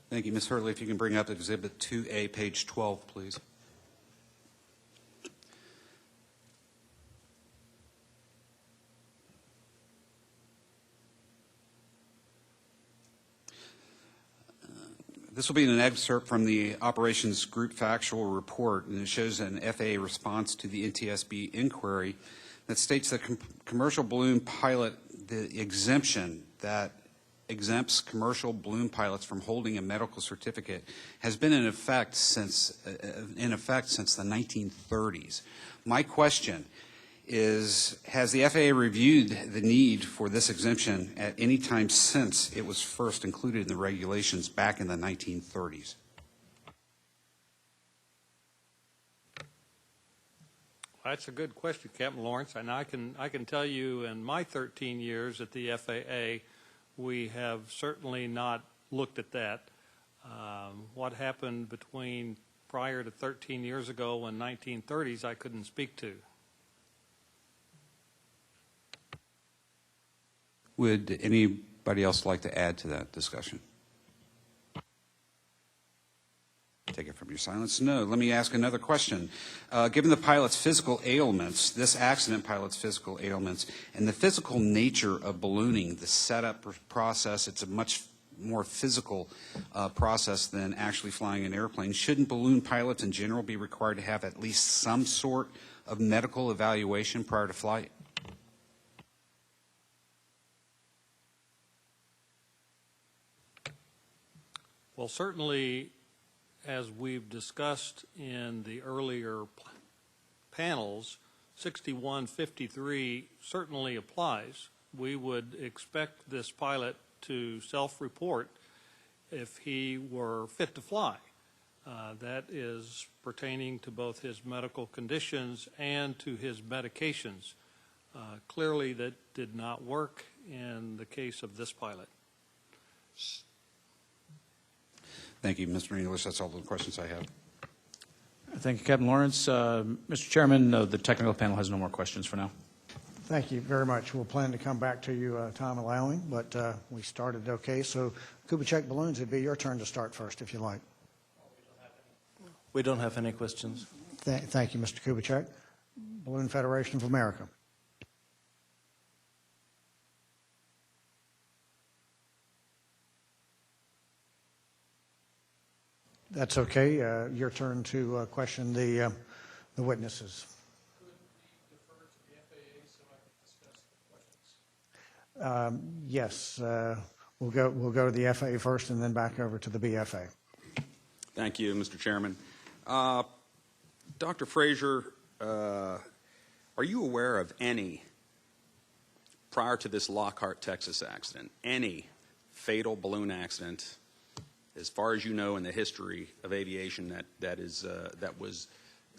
Thank you. Ms. Hurley, if you can bring up Exhibit 2A, page 12, please. This will be an excerpt from the Operations Group Factual Report, and it shows an FAA response to the NTSB inquiry that states that commercial balloon pilot, the exemption that exempts commercial balloon pilots from holding a medical certificate has been in effect since the 1930s. My question is, has the FAA reviewed the need for this exemption at any time since it was first included in the regulations back in the 1930s? That's a good question, Captain Lawrence, and I can tell you in my 13 years at the FAA, we have certainly not looked at that. What happened between prior to 13 years ago and 1930s, I couldn't speak to. Would anybody else like to add to that discussion? Take it from your silence. No. Let me ask another question. Given the pilot's physical ailments, this accident pilot's physical ailments, and the physical nature of ballooning, the setup process, it's a much more physical process than actually flying an airplane. Shouldn't balloon pilots in general be required to have at least some sort of medical evaluation prior to flight? Well, certainly, as we've discussed in the earlier panels, 6153 certainly applies. we would expect this pilot to self-report if he were fit to fly. That is pertaining to both his medical conditions and to his medications. Clearly, that did not work in the case of this pilot. Thank you, Mr. English. That's all the questions I have. Thank you, Captain Lawrence. Mr. Chairman, the technical panel has no more questions for now. Thank you very much. We'll plan to come back to you, time allowing, but we started okay. So, Kubitschek Balloons, it'd be your turn to start first, if you like. We don't have any questions. Thank you, Mr. Kubitschek. Balloon Federation of America. That's okay. Your turn to question the witnesses. Yes, we'll go to the FAA first and then back over to the BFA. Thank you, Mr. Chairman. Dr. Frazier, are you aware of any, prior to this Lockhart, Texas accident, any fatal balloon accident, as far as you know in the history of aviation, that was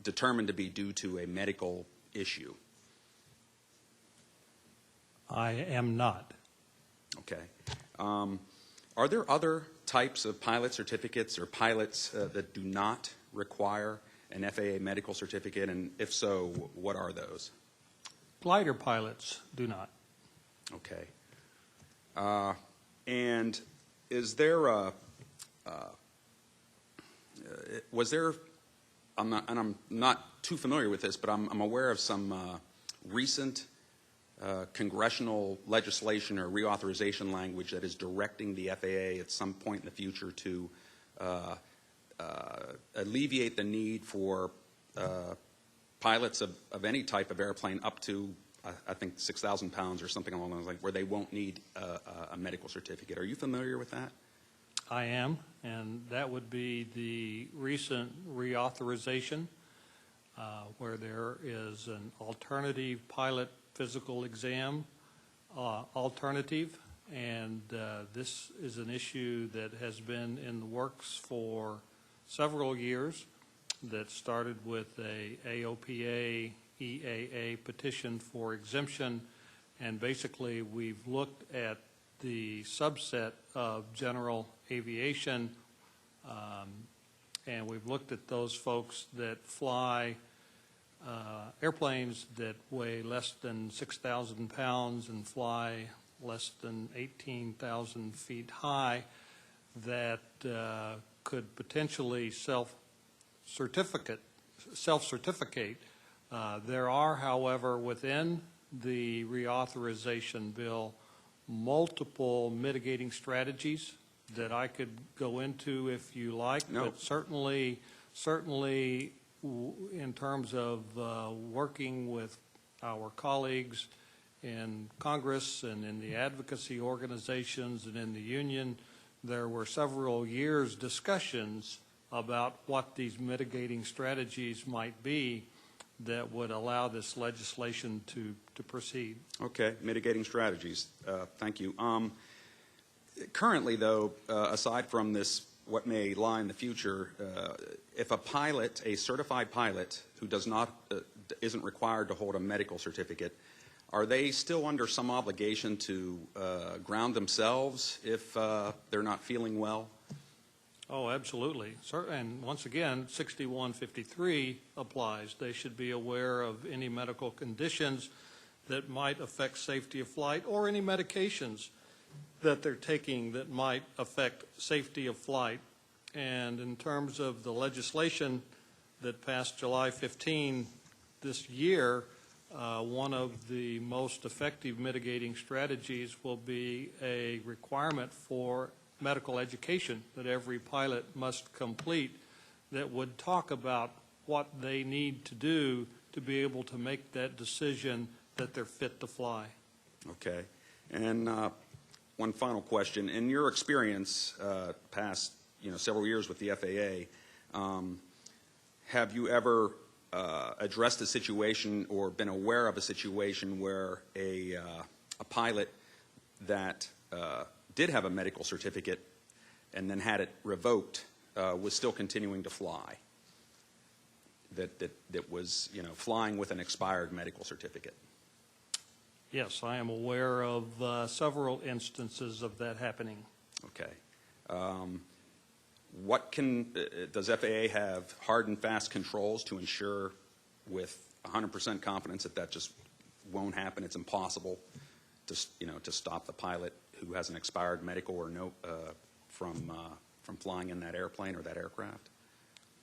determined to be due to a medical issue? I am not. Okay. Are there other types of pilot certificates or pilots that do not require an FAA medical certificate, and if so, what are those? Glider pilots do not. Okay. And is there a was there? I'm not too familiar with this, but I'm aware of some recent congressional legislation or reauthorization language that is directing the FAA at some point in the future to alleviate the need for pilots of any type of airplane up to, I think, 6,000 pounds or something along those lines, where they won't need a medical certificate. Are you familiar with that? I am, and that would be the recent reauthorization where there is an alternative pilot physical exam alternative, and this is an issue that has been in the works for several years, that started with a AOPA EAA petition for exemption, and basically we've looked at the subset of general aviation, and we've looked at those folks that fly airplanes that weigh less than 6,000 pounds and fly less than 18,000 feet high, that could potentially self-certificate. There are, however, within the reauthorization bill, multiple mitigating strategies that I could go into if you like, no. But certainly in terms of working with our colleagues in Congress and in the advocacy organizations and in the union, there were several years discussions about what these mitigating strategies might be that would allow this legislation to proceed. Okay, mitigating strategies. Thank you. Currently, though, aside from this, what may lie in the future, if a pilot, a certified pilot who does not, isn't required to hold a medical certificate, are they still under some obligation to ground themselves if they're not feeling well? Oh, absolutely. And once again, 6153 applies. They should be aware of any medical conditions that might affect safety of flight, or any medications that they're taking that might affect safety of flight. And in terms of the legislation that passed July 15 this year, one of the most effective mitigating strategies will be a requirement for medical education that every pilot must complete, that would talk about what they need to do to be able to make that decision that they're fit to fly. Okay. And one final question. In your experience, past several years with the FAA, have you ever addressed a situation or been aware of a situation where a a pilot that did have a medical certificate and then had it revoked was still continuing to fly, that was, you know, flying with an expired medical certificate? Yes, I am aware of several instances of that happening. Okay. Does FAA have hard and fast controls to ensure with 100% confidence that that just won't happen? It's impossible to, you know, to stop the pilot who has an expired medical or no from flying in that airplane or that aircraft?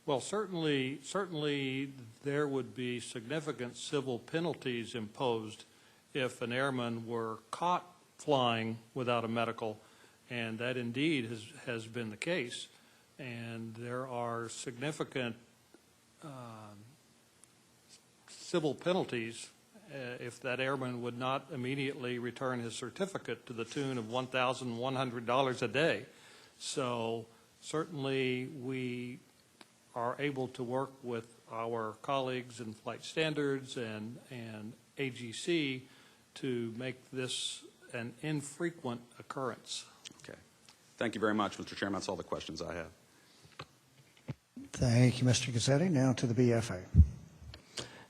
Well, certainly there would be significant civil penalties imposed if an airman were caught flying without a medical, and that indeed has been the case. And there are significant civil penalties if that airman would not immediately return his certificate, to the tune of $1,100 a day. So certainly we are able to work with our colleagues in Flight Standards and AGC to make this an infrequent occurrence. Okay. Thank you very much, Mr. Chairman. That's all the questions I have. Thank you, Mr. Gazzetti. Now to the BFA.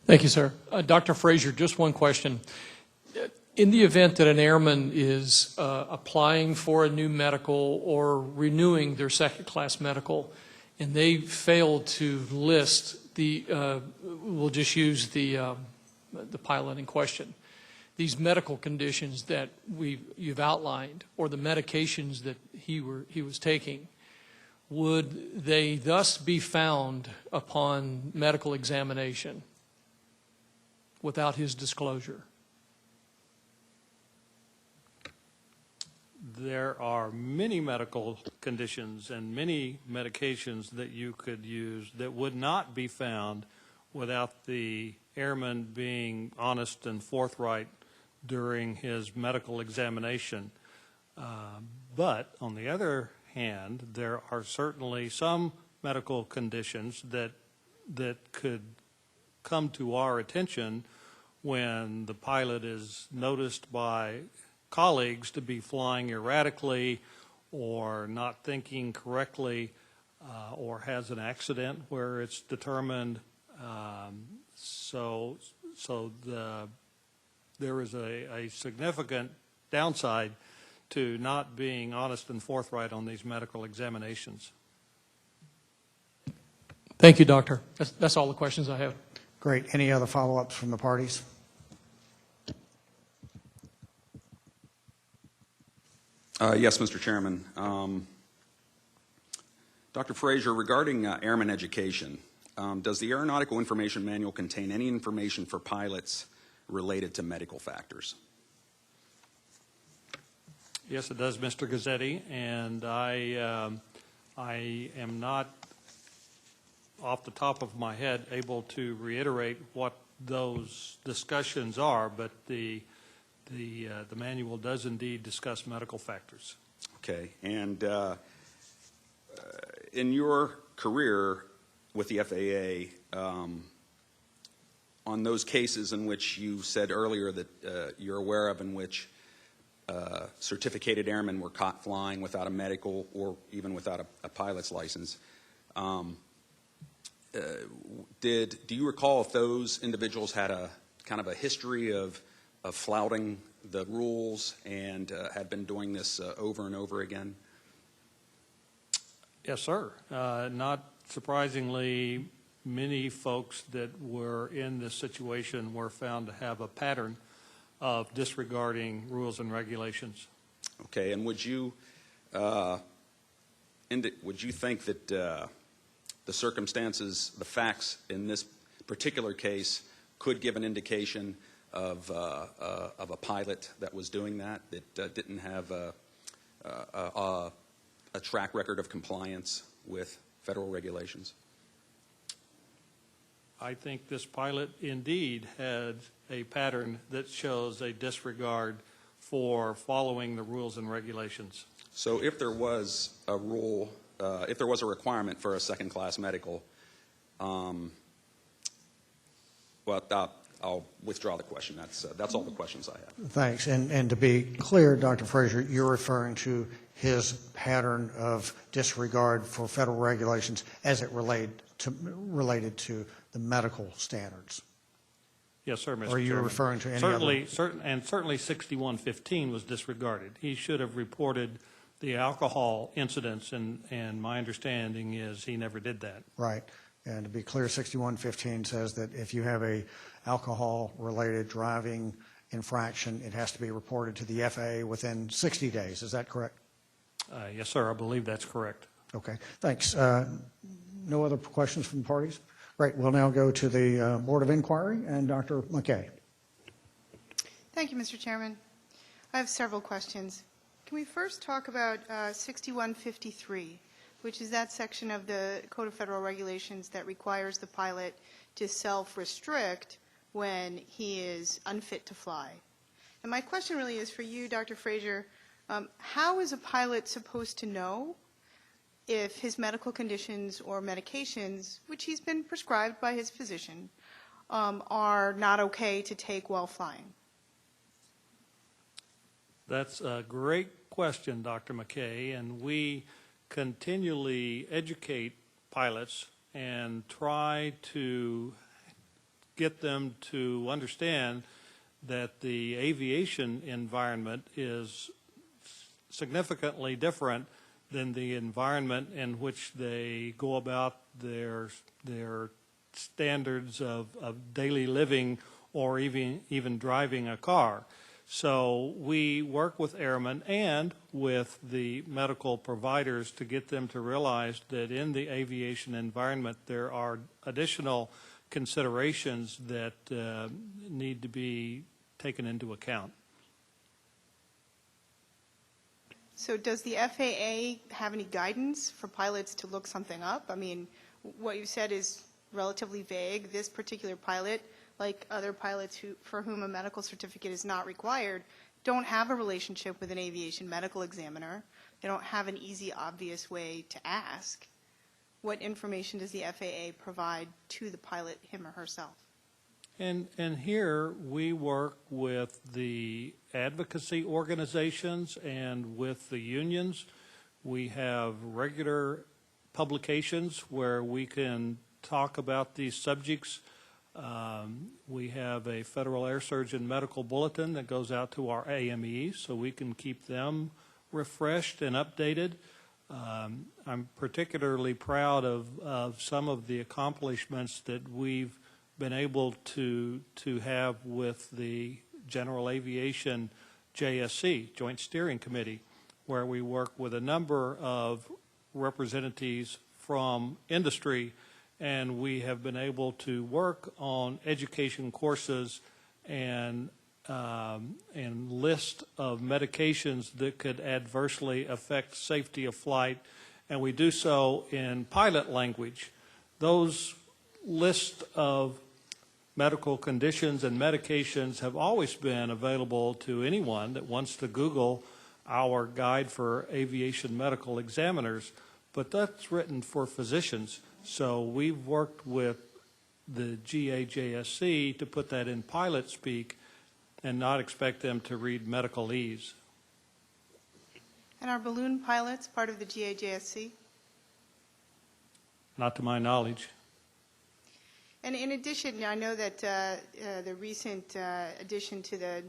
Thank you, sir. Dr. Frazier, just one question. In the event that an airman is applying for a new medical or renewing their second-class medical, and they fail to list the, we'll just use the pilot in question, these medical conditions that you've outlined, or the medications that he was taking, would they thus be found upon medical examination without his disclosure? There are many medical conditions and many medications that you could use that would not be found without the airman being honest and forthright during his medical examination. But on the other hand, there are certainly some medical conditions that could come to our attention when the pilot is noticed by colleagues to be flying erratically or not thinking correctly, or has an accident where it's determined. There is a significant downside to not being honest and forthright on these medical examinations. Thank you, Doctor. That's all the questions I have. Great. Any other follow-ups from the parties? Yes, Mr. Chairman. Dr. Frazier, regarding airman education, does the Aeronautical Information Manual contain any information for pilots related to medical factors? Yes, it does, Mr. Gazzetti, and I am not, off the top of my head, able to reiterate what those discussions are, but the manual does indeed discuss medical factors. Okay, and in your career with the FAA, on those cases in which you said earlier that you're aware of, in which certificated airmen were caught flying without a medical or even without a pilot's license, do you recall if those individuals had a kind of a history of flouting the rules and had been doing this over and over again? Yes, sir. Not surprisingly, many folks that were in this situation were found to have a pattern of disregarding rules and regulations. Okay, and would you think that the circumstances, the facts in this particular case could give an indication of a pilot that was doing that didn't have a track record of compliance with federal regulations? I think this pilot indeed had a pattern that shows a disregard for following the rules and regulations. So if there was a rule, if there was a requirement for a second-class medical, I'll withdraw the question. That's all the questions I have. Thanks. And to be clear, Dr. Frazier, you're referring to his pattern of disregard for federal regulations as it related to the medical standards. Yes, sir, Mr. Chairman. Or are you referring to any certainly, other? Certainly 6115 was disregarded. He should have reported the alcohol incidents, and my understanding is he never did that. Right. And to be clear, 6115 says that if you have a alcohol-related driving infraction, it has to be reported to the FAA within 60 days. Is that correct? Yes, sir. I believe that's correct. Okay. Thanks. No other questions from parties? Great. We'll now go to the Board of Inquiry and Dr. McKay. Thank you, Mr. Chairman. I have several questions. Can we first talk about 6153, which is that section of the Code of Federal Regulations that requires the pilot to self-restrict when he is unfit to fly? And my question really is for you, Dr. Frazier. How is a pilot supposed to know if his medical conditions or medications, which he's been prescribed by his physician, are not okay to take while flying? That's a great question, Dr. McKay, and we continually educate pilots and try to get them to understand that the aviation environment is significantly different than the environment in which they go about their standards of daily living or even driving a car. So we work with airmen and with the medical providers to get them to realize that in the aviation environment there are additional considerations that need to be taken into account. So does the FAA have any guidance for pilots to look something up? I mean, what you said is relatively vague. This particular pilot, like other pilots for whom a medical certificate is not required, don't have a relationship with an aviation medical examiner. They don't have an easy, obvious way to ask. What information does the FAA provide to the pilot, him or herself? And here we work with the advocacy organizations and with the unions. We have regular publications where we can talk about these subjects. We have a Federal Air Surgeon Medical Bulletin that goes out to our AMEs so we can keep them refreshed and updated. I'm particularly proud of some of the accomplishments that we've been able to have with the General Aviation JSC, Joint Steering Committee, where we work with a number of representatives from industry, and we have been able to work on education courses and list of medications that could adversely affect safety of flight, and we do so in pilot language. Those lists of medical conditions and medications have always been available to anyone that wants to Google our guide for aviation medical examiners, but that's written for physicians. So we've worked with the GAJSC to put that in pilot speak and not expect them to read medicalese. And are balloon pilots part of the GAJSC? Not to my knowledge. And in addition, I know that the recent addition to the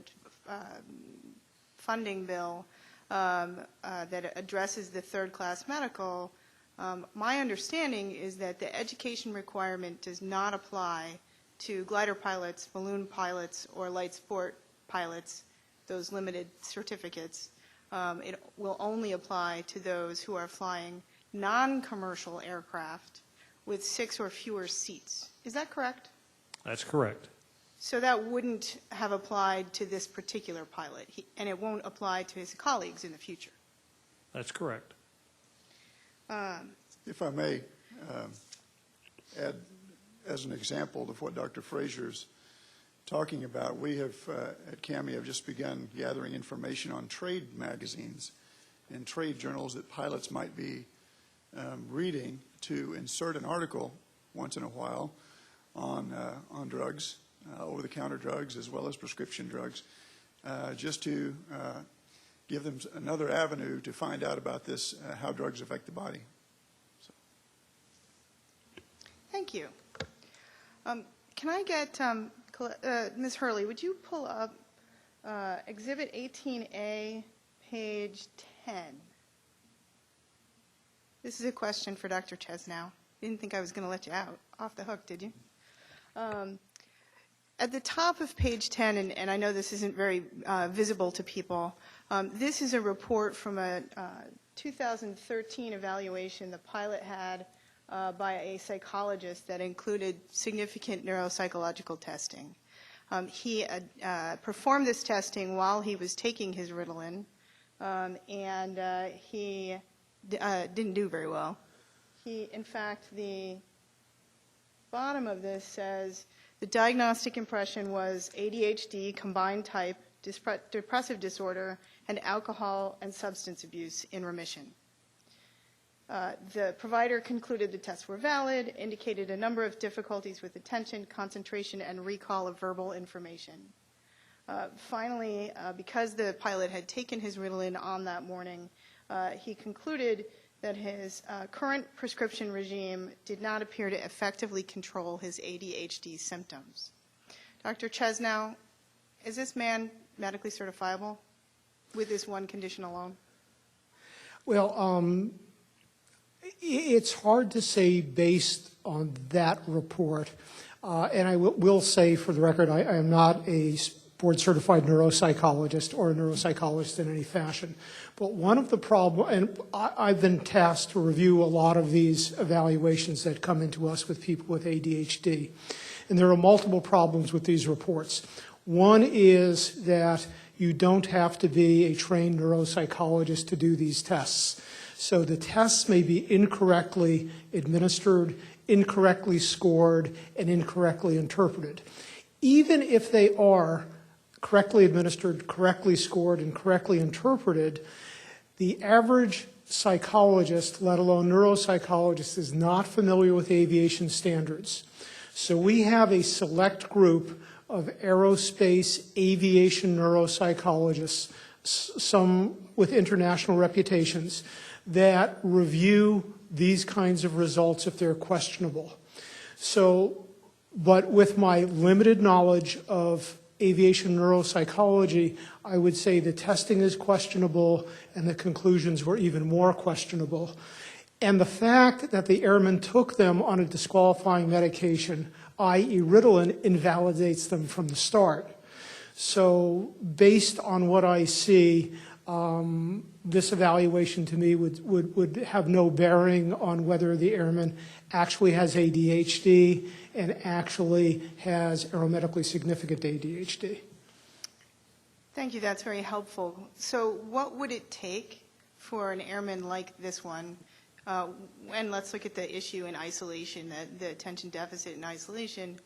funding bill that addresses the third-class medical, my understanding is that the education requirement does not apply to glider pilots, balloon pilots, or light sport pilots, those limited certificates. It will only apply to those who are flying non-commercial aircraft with 6 or fewer seats. Is that correct? That's correct. So that wouldn't have applied to this particular pilot, and it won't apply to his colleagues in the future. That's correct. If I may add as an example of what Dr. Frazier's talking about, we have at CAMI have just begun gathering information on trade magazines and trade journals that pilots might be reading to insert an article once in a while on drugs over-the-counter drugs as well as prescription drugs, just to give them another avenue to find out about this, how drugs affect the body. Thank you. Can I get Ms. Hurley, would you pull up Exhibit 18A, page 10? This is a question for Dr. Chesnow. Didn't think I was going to let you out off the hook, did you? At the top of page 10, and I know this isn't very visible to people, this is a report from a 2013 evaluation the pilot had by a psychologist that included significant neuropsychological testing. He performed this testing while he was taking his Ritalin, and he didn't do very well. In fact, the bottom of this says the diagnostic impression was ADHD, combined type, depressive disorder, and alcohol and substance abuse in remission. The provider concluded the tests were valid, indicated a number of difficulties with attention, concentration, and recall of verbal information. Finally, because the pilot had taken his Ritalin on that morning, he concluded that his current prescription regime did not appear to effectively control his ADHD symptoms. Dr. Chesnow, is this man medically certifiable with this one condition alone? Well, it's hard to say based on that report. And I will say for the record, I am not a board-certified neuropsychologist or a neuropsychologist in any fashion. But one of the problems, and I've been tasked to review a lot of these evaluations that come into us with people with ADHD. And there are multiple problems with these reports. One is that you don't have to be a trained neuropsychologist to do these tests. So the tests may be incorrectly administered, incorrectly scored, and incorrectly interpreted. Even if they are correctly administered, correctly scored, and correctly interpreted, the average psychologist, let alone neuropsychologist, is not familiar with aviation standards. So we have a select group of aerospace aviation neuropsychologists, some with international reputations, that review these kinds of results if they're questionable. So, but with my limited knowledge of aviation neuropsychology, I would say the testing is questionable and the conclusions were even more questionable. And the fact that the airmen took them on a disqualifying medication, i.e. Ritalin, invalidates them from the start. So based on what I see, this evaluation to me would have no bearing on whether the airman actually has ADHD and actually has aeromedically significant ADHD. Thank you. That's very helpful. So what would it take for an airman like this one, and let's look at the issue in isolation, the attention deficit in isolation,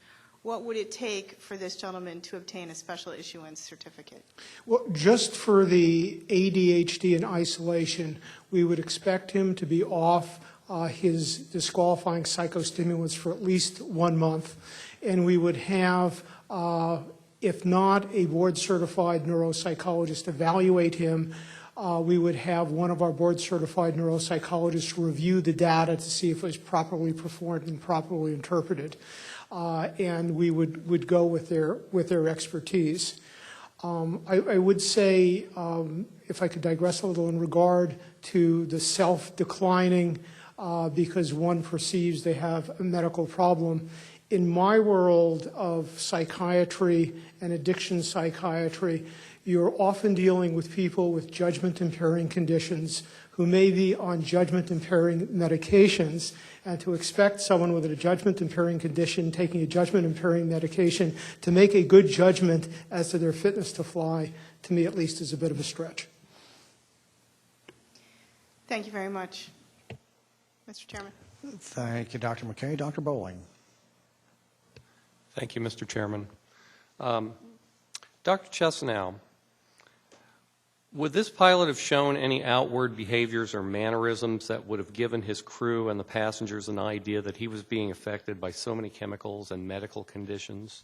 what would it take for this gentleman to obtain a special issuance certificate? Well, just for the ADHD in isolation, we would expect him to be off his disqualifying psychostimulants for at least 1 month, and we would have, if not a board-certified neuropsychologist evaluate him, we would have one of our board-certified neuropsychologists review the data to see if it was properly performed and properly interpreted. And we would go with their expertise. I would say, if I could digress a little in regard to the self-declining because one perceives they have a medical problem, in my world of psychiatry and addiction psychiatry, you're often dealing with people with judgment-impairing conditions who may be on judgment-impairing medications, and to expect someone with a judgment-impairing condition taking a judgment-impairing medication to make a good judgment as to their fitness to fly, to me at least, is a bit of a stretch. Thank you very much. Mr. Chairman. Thank you, Dr. McKay. Dr. Bowling. Thank you, Mr. Chairman. Dr. Chesnow, would this pilot have shown any outward behaviors or mannerisms that would have given his crew and the passengers an idea that he was being affected by so many chemicals and medical conditions?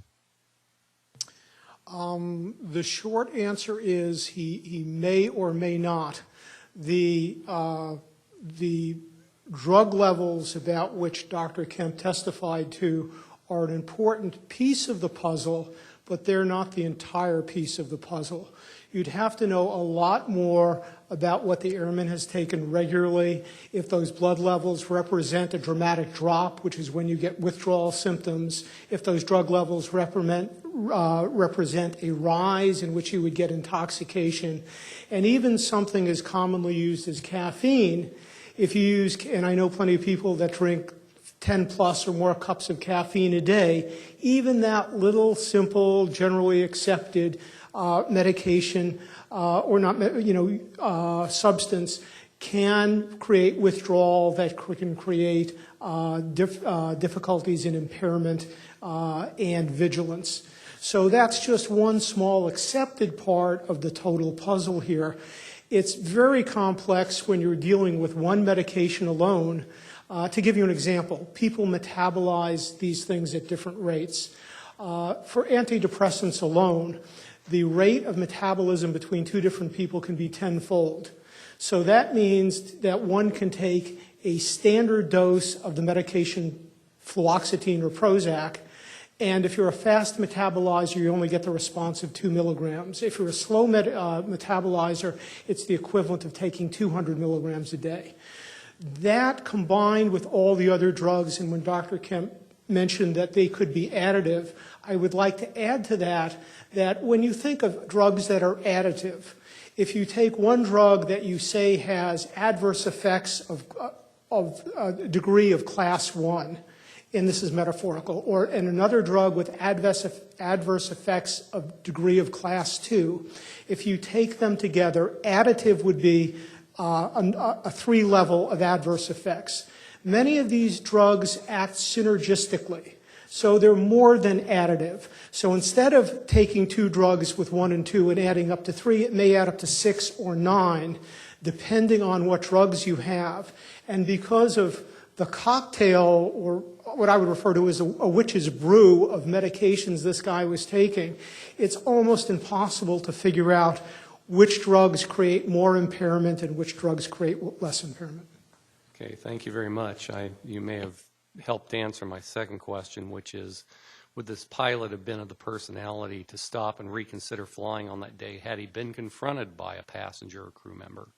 The short answer is he may or may not. The drug levels about which Dr. Kemp testified to are an important piece of the puzzle, but they're not the entire piece of the puzzle. You'd have to know a lot more about what the airman has taken regularly, if those blood levels represent a dramatic drop, which is when you get withdrawal symptoms, if those drug levels represent a rise in which you would get intoxication, and even something as commonly used as caffeine. If you use, and I know plenty of people that drink 10 plus or more cups of caffeine a day, even that little simple, generally accepted medication or not, substance can create withdrawal that can create difficulties in impairment and vigilance. So that's just one small accepted part of the total puzzle here. It's very complex when you're dealing with one medication alone. To give you an example, people metabolize these things at different rates. For antidepressants alone, the rate of metabolism between two different people can be tenfold. So that means that one can take a standard dose of the medication fluoxetine or Prozac, and if you're a fast metabolizer, you only get the response of 2 milligrams. If you're a slow metabolizer, it's the equivalent of taking 200 milligrams a day. That combined with all the other drugs, and when Dr. Kemp mentioned that they could be additive, I would like to add to that when you think of drugs that are additive, if you take one drug that you say has adverse effects of a degree of class 1, and this is metaphorical, and another drug with adverse effects of degree of class 2, if you take them together, additive would be a 3 level of adverse effects. Many of these drugs act synergistically, so they're more than additive. So instead of taking 2 drugs with 1 and 2 and adding up to 3, it may add up to 6 or 9, depending on what drugs you have. And because of the cocktail, or what I would refer to as a witch's brew of medications this guy was taking, it's almost impossible to figure out which drugs create more impairment and which drugs create less impairment. Okay, thank you very much. You may have helped answer my second question, which is, would this pilot have been of the personality to stop and reconsider flying on that day had he been confronted by a passenger or crew member?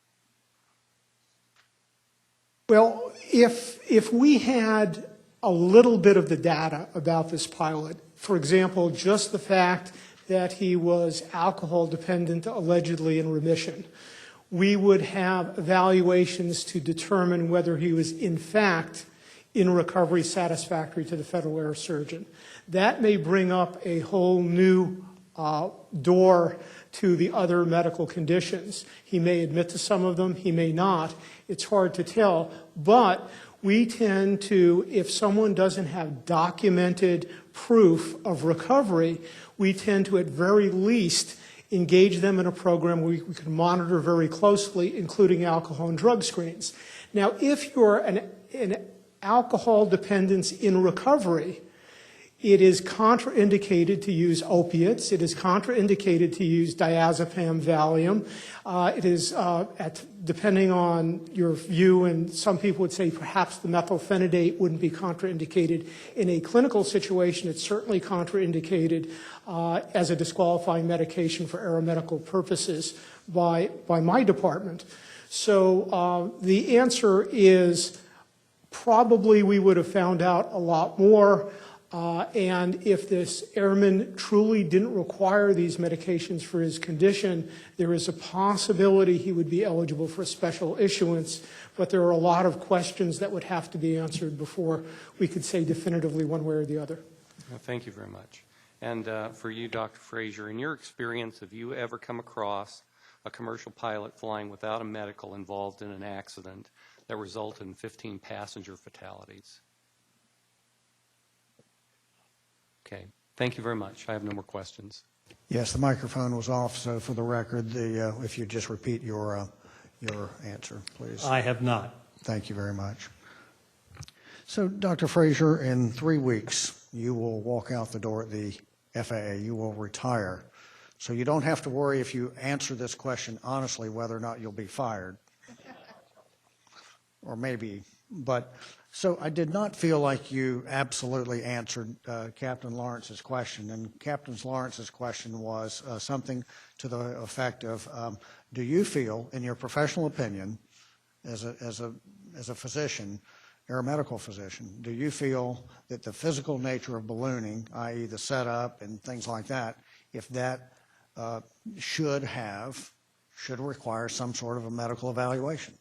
Well, if we had a little bit of the data about this pilot, for example, just the fact that he was alcohol dependent, allegedly in remission, we would have evaluations to determine whether he was in fact in recovery satisfactory to the federal air surgeon. That may bring up a whole new door to the other medical conditions. He may admit to some of them, he may not. It's hard to tell, but we tend to, if someone doesn't have documented proof of recovery, we tend to at very least engage them in a program we can monitor very closely, including alcohol and drug screens. Now, if you're an alcohol dependence in recovery, it is contraindicated to use opiates. It is contraindicated to use diazepam, Valium. It is, depending on your view, and some people would say perhaps the methylphenidate wouldn't be contraindicated. In a clinical situation, it's certainly contraindicated as a disqualifying medication for aeromedical purposes by my department. So the answer is probably we would have found out a lot more. And if this airman truly didn't require these medications for his condition, there is a possibility he would be eligible for a special issuance, but there are a lot of questions that would have to be answered before we could say definitively one way or the other. Well, thank you very much. And for you, Dr. Frazier, in your experience, have you ever come across a commercial pilot flying without a medical involved in an accident that resulted in 15 passenger fatalities? Okay. Thank you very much. I have no more questions. Yes, the microphone was off, so for the record, if you just repeat your answer, please. I have not. Thank you very much. So, Dr. Frazier, in 3 weeks, you will walk out the door at the FAA. You will retire. So you don't have to worry if you answer this question honestly whether or not you'll be fired. Or maybe, but, so I did not feel like you absolutely answered Captain Lawrence's question. And Captain Lawrence's question was something to the effect of, do you feel, in your professional opinion, as a physician, aeromedical physician, do you feel that the physical nature of ballooning, i.e. the setup and things like that, if that should require some sort of a medical evaluation?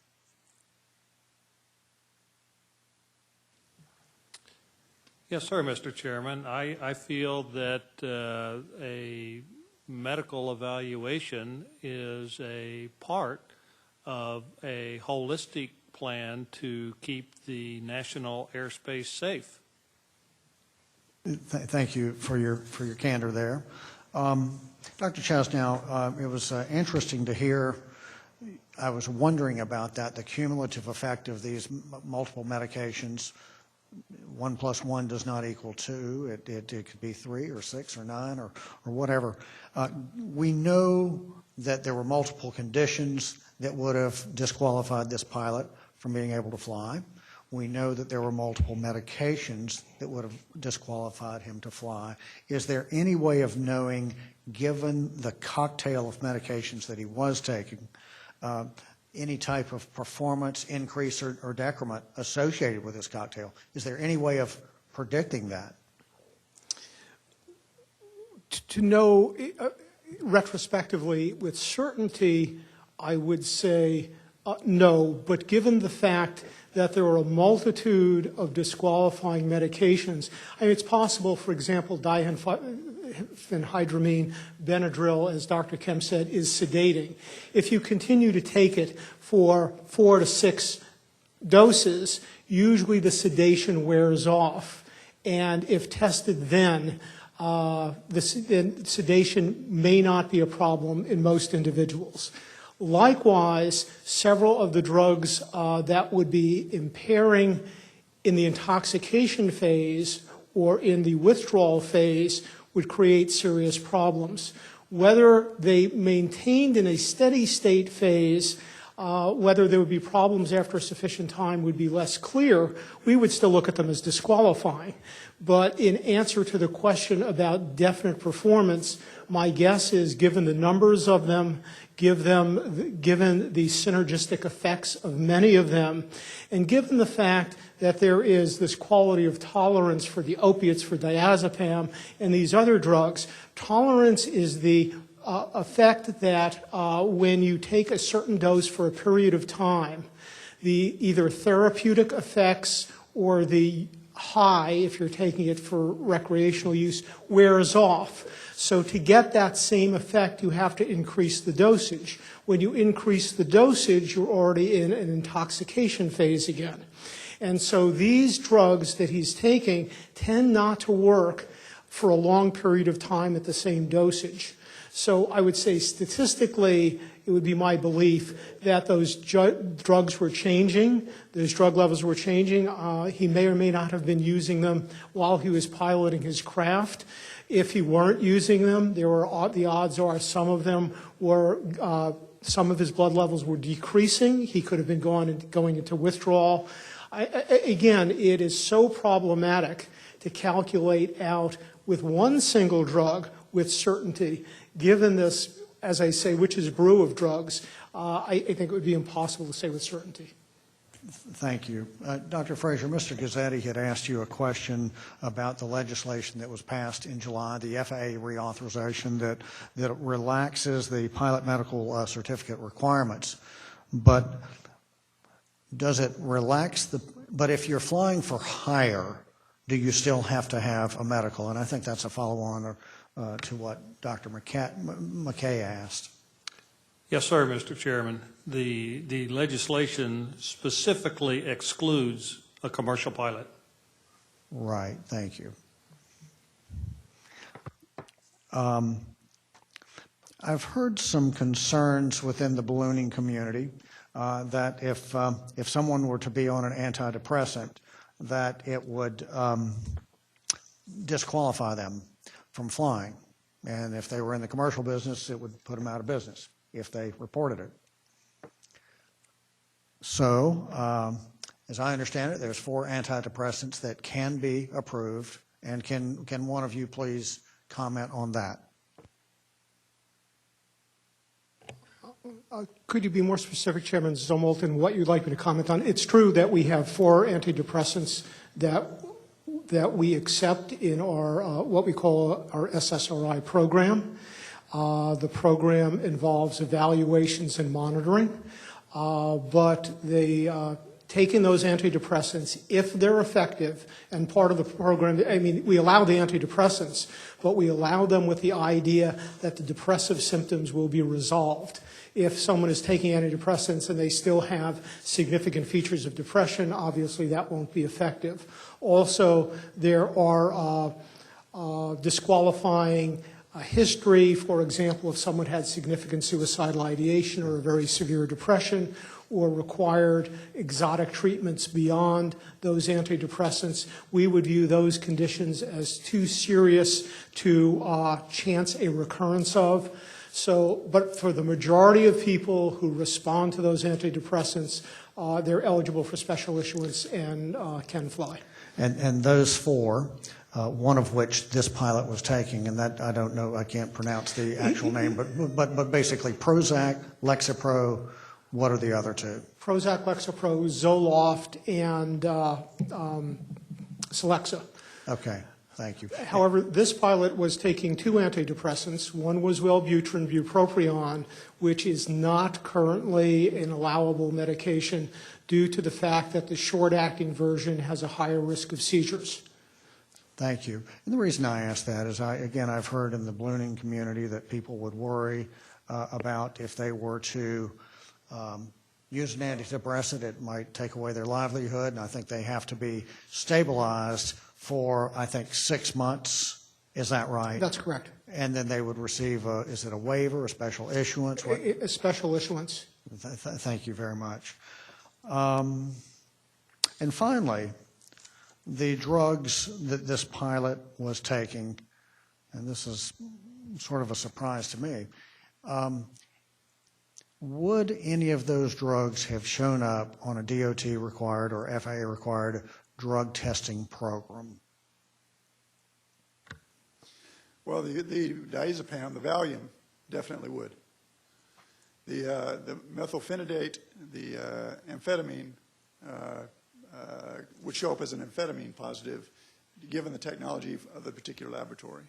Yes, sir, Mr. Chairman. I feel that a medical evaluation is a part of a holistic plan to keep the national airspace safe. Thank you for your candor there. Dr. Chasnow, it was interesting to hear. I was wondering about that, the cumulative effect of these multiple medications. 1 + 1 does not equal 2. It could be 3 or 6 or 9 or whatever. We know that there were multiple conditions that would have disqualified this pilot from being able to fly. We know that there were multiple medications that would have disqualified him to fly. Is there any way of knowing, given the cocktail of medications that he was taking, any type of performance increase or decrement associated with this cocktail? Is there any way of predicting that? To know retrospectively with certainty, I would say no, but given the fact that there are a multitude of disqualifying medications, I mean, it's possible, for example, diphenhydramine, Benadryl, as Dr. Kemp said, is sedating. If you continue to take it for 4 to 6 doses, usually the sedation wears off. And if tested then, the sedation may not be a problem in most individuals. Likewise, several of the drugs that would be impairing in the intoxication phase or in the withdrawal phase would create serious problems. Whether they maintained in a steady state phase, whether there would be problems after sufficient time would be less clear. We would still look at them as disqualifying. But in answer to the question about definite performance, my guess is, given the numbers of them, given the synergistic effects of many of them, and given the fact that there is this quality of tolerance for the opiates, for diazepam, and these other drugs, tolerance is the effect that when you take a certain dose for a period of time, the either therapeutic effects or the high, if you're taking it for recreational use, wears off. So to get that same effect, you have to increase the dosage. When you increase the dosage, you're already in an intoxication phase again. And so these drugs that he's taking tend not to work for a long period of time at the same dosage. So I would say statistically, it would be my belief that those drugs were changing, those drug levels were changing. He may or may not have been using them while he was piloting his craft. If he weren't using them, the odds are some of them were, some of his blood levels were decreasing. He could have been going into withdrawal. Again, it is so problematic to calculate out with one single drug with certainty. Given this, as I say, witch's brew of drugs, I think it would be impossible to say with certainty. Thank you. Dr. Fraser, Mr. Gazzetti had asked you a question about the legislation that was passed in July, the FAA reauthorization that relaxes the pilot medical certificate requirements. But does it relax but if you're flying for hire, do you still have to have a medical? And I think that's a follow-on to what Dr. McKay asked. Yes, sir, Mr. Chairman. The legislation specifically excludes a commercial pilot. Right, thank you. I've heard some concerns within the ballooning community that if someone were to be on an antidepressant, that it would disqualify them from flying. And if they were in the commercial business, it would put them out of business if they reported it. So, as I understand it, there's 4 antidepressants that can be approved. And can one of you please comment on that? Could you be more specific, Chairman Zumwalt, in what you'd like me to comment on? It's true that we have 4 antidepressants that we accept in our what we call our SSRI program. The program involves evaluations and monitoring, but taking those antidepressants, if they're effective, and part of the program, I mean, we allow the antidepressants, but we allow them with the idea that the depressive symptoms will be resolved. If someone is taking antidepressants and they still have significant features of depression, obviously that won't be effective. Also, there are disqualifying history. For example, if someone had significant suicidal ideation or a very severe depression, or required exotic treatments beyond those antidepressants, we would view those conditions as too serious to chance a recurrence of. So, but for the majority of people who respond to those antidepressants, they're eligible for special issuance and can fly. And those 4, one of which this pilot was taking, and that I don't know, I can't pronounce the actual name, but basically Prozac, Lexapro. What are the other 2? Prozac, Lexapro, Zoloft, and Celexa. Okay, thank you. However, this pilot was taking 2 antidepressants. One was Wellbutrin, bupropion, which is not currently an allowable medication due to the fact that the short-acting version has a higher risk of seizures. Thank you. And the reason I ask that is, I've heard in the ballooning community that people would worry about if they were to use an antidepressant, it might take away their livelihood, and I think they have to be stabilized for, 6 months. Is that right? That's correct. And then they would receive, is it a waiver, a special issuance? A special issuance. Thank you very much. And finally, the drugs that this pilot was taking, and this is sort of a surprise to me, would any of those drugs have shown up on a DOT-required or FAA-required drug testing program? Well, the diazepam, the Valium, definitely would. The methylphenidate, the amphetamine, would show up as an amphetamine positive, given the technology of the particular laboratory.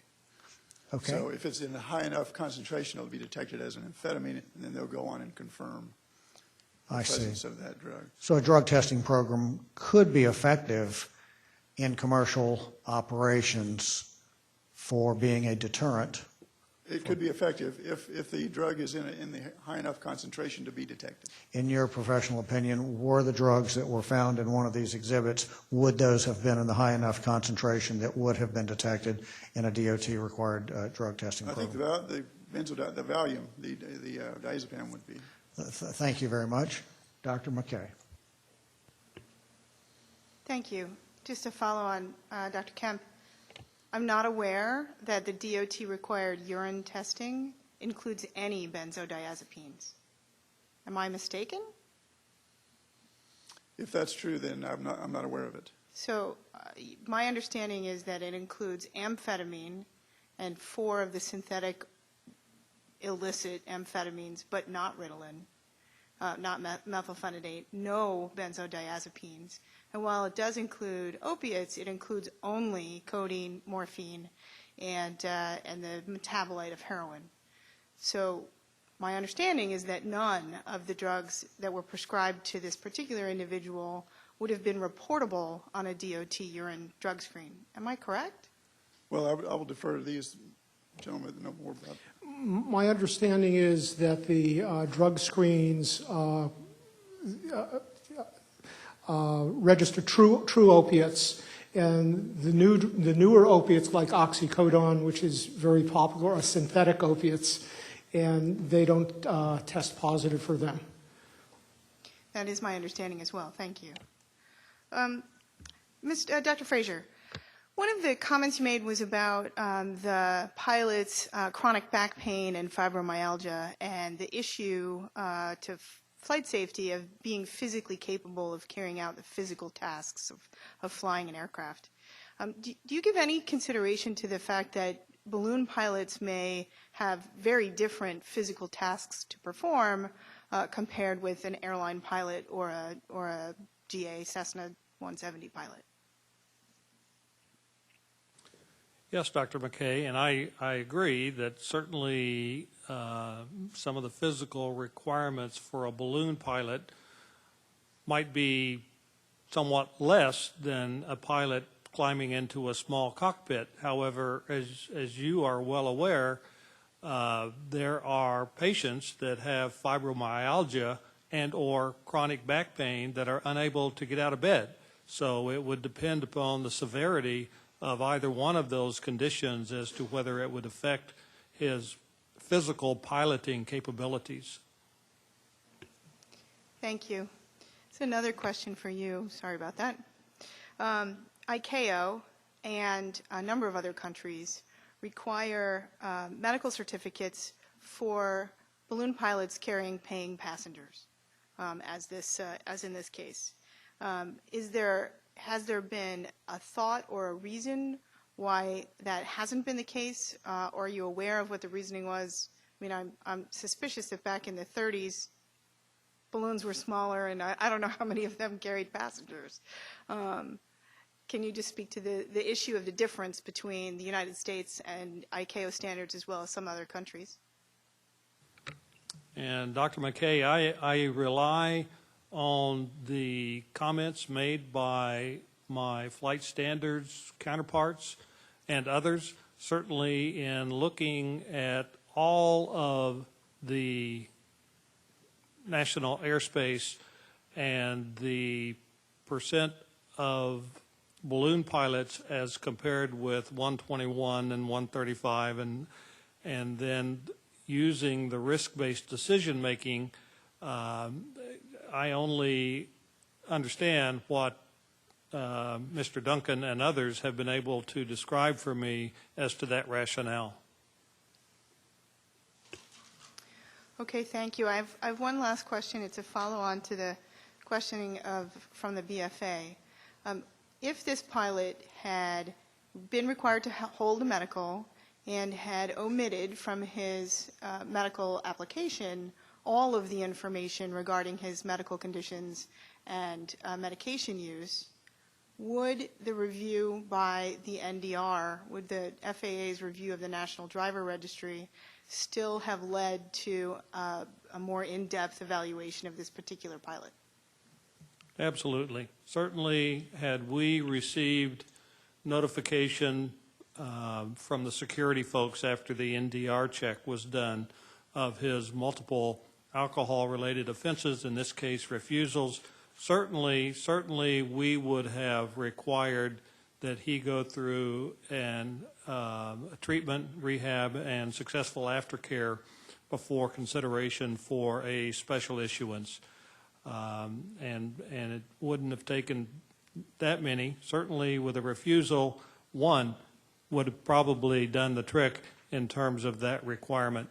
Okay. So if it's in a high enough concentration, it'll be detected as an amphetamine, and then they'll go on and confirm the presence of that drug. So a drug testing program could be effective in commercial operations for being a deterrent. It could be effective if the drug is in the high enough concentration to be detected. In your professional opinion, were the drugs that were found in one of these exhibits, would those have been in the high enough concentration that would have been detected in a DOT-required drug testing program? I think the Valium, the diazepam would be. Thank you very much. Dr. McKay. Thank you. Just to follow on Dr. Kemp, I'm not aware that the DOT-required urine testing includes any benzodiazepines. Am I mistaken? If that's true, then I'm not aware of it. So my understanding is that it includes amphetamine and 4 of the synthetic illicit amphetamines, but not Ritalin, not methylphenidate, no benzodiazepines. And while it does include opiates, it includes only codeine, morphine, and the metabolite of heroin. So my understanding is that none of the drugs that were prescribed to this particular individual would have been reportable on a DOT urine drug screen. Am I correct? Well, I will defer to these gentlemen that know more about it. My understanding is that the drug screens register true opiates, and the newer opiates like oxycodone, which is very popular, are synthetic opiates, and they don't test positive for them. That is my understanding as well. Thank you. Dr. Frazier, One of the comments you made was about the pilot's chronic back pain and fibromyalgia and the issue to flight safety of being physically capable of carrying out the physical tasks of flying an aircraft. Do you give any consideration to the fact that balloon pilots may have very different physical tasks to perform compared with an airline pilot or a GA Cessna 170 pilot? Yes, Dr. McKay, and I agree that certainly some of the physical requirements for a balloon pilot might be somewhat less than a pilot climbing into a small cockpit. However, as you are well aware, there are patients that have fibromyalgia and or chronic back pain that are unable to get out of bed. So it would depend upon the severity of either one of those conditions as to whether it would affect his physical piloting capabilities. Thank you. So another question for you. Sorry about that. ICAO and a number of other countries require medical certificates for balloon pilots carrying paying passengers, as in this case. Has there been a thought or a reason why that hasn't been the case? Or are you aware of what the reasoning was? I mean, I'm suspicious that back in the 30s, balloons were smaller, and I don't know how many of them carried passengers. Can you just speak to the issue of the difference between the United States and ICAO standards as well as some other countries? And Dr. McKay, I rely on the comments made by my flight standards counterparts and others, certainly in looking at all of the national airspace and the percent of balloon pilots as compared with 121 and 135, and then using the risk-based decision-making, I only understand what Mr. Duncan and others have been able to describe for me as to that rationale. Okay, thank you. I have one last question. It's a follow-on to the questioning from the BFA. If this pilot had been required to hold a medical and had omitted from his medical application all of the information regarding his medical conditions and medication use, would the review by the NDR, would the FAA's review of the National Driver Registry still have led to a more in-depth evaluation of this particular pilot? Absolutely. Certainly, had we received notification from the security folks after the NDR check was done of his multiple alcohol-related offenses, in this case refusals, certainly we would have required that he go through treatment, rehab, and successful aftercare before consideration for a special issuance. And it wouldn't have taken that many. Certainly with a refusal, one would have probably done the trick in terms of that requirement.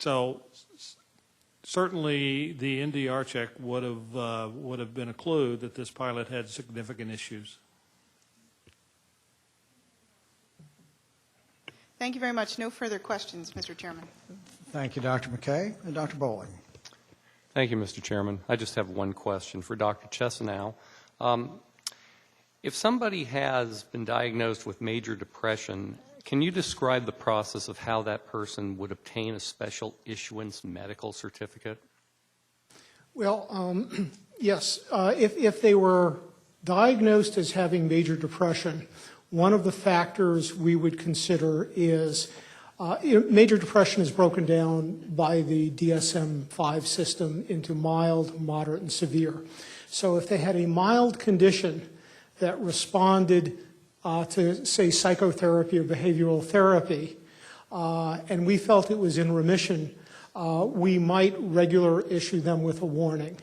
So certainly the NDR check would have been a clue that this pilot had significant issues. Thank you very much. No further questions, Mr. Chairman. Thank you, Dr. McKay. And Dr. Bowling. Thank you, Mr. Chairman. I just have one question for Dr. Chesanow. If somebody has been diagnosed with major depression, can you describe the process of how that person would obtain a special issuance medical certificate? Well, yes. If they were diagnosed as having major depression, one of the factors we would consider is major depression is broken down by the DSM-5 system into mild, moderate, and severe. So if they had a mild condition that responded to, say, psychotherapy or behavioral therapy, and we felt it was in remission, we might regular issue them with a warning.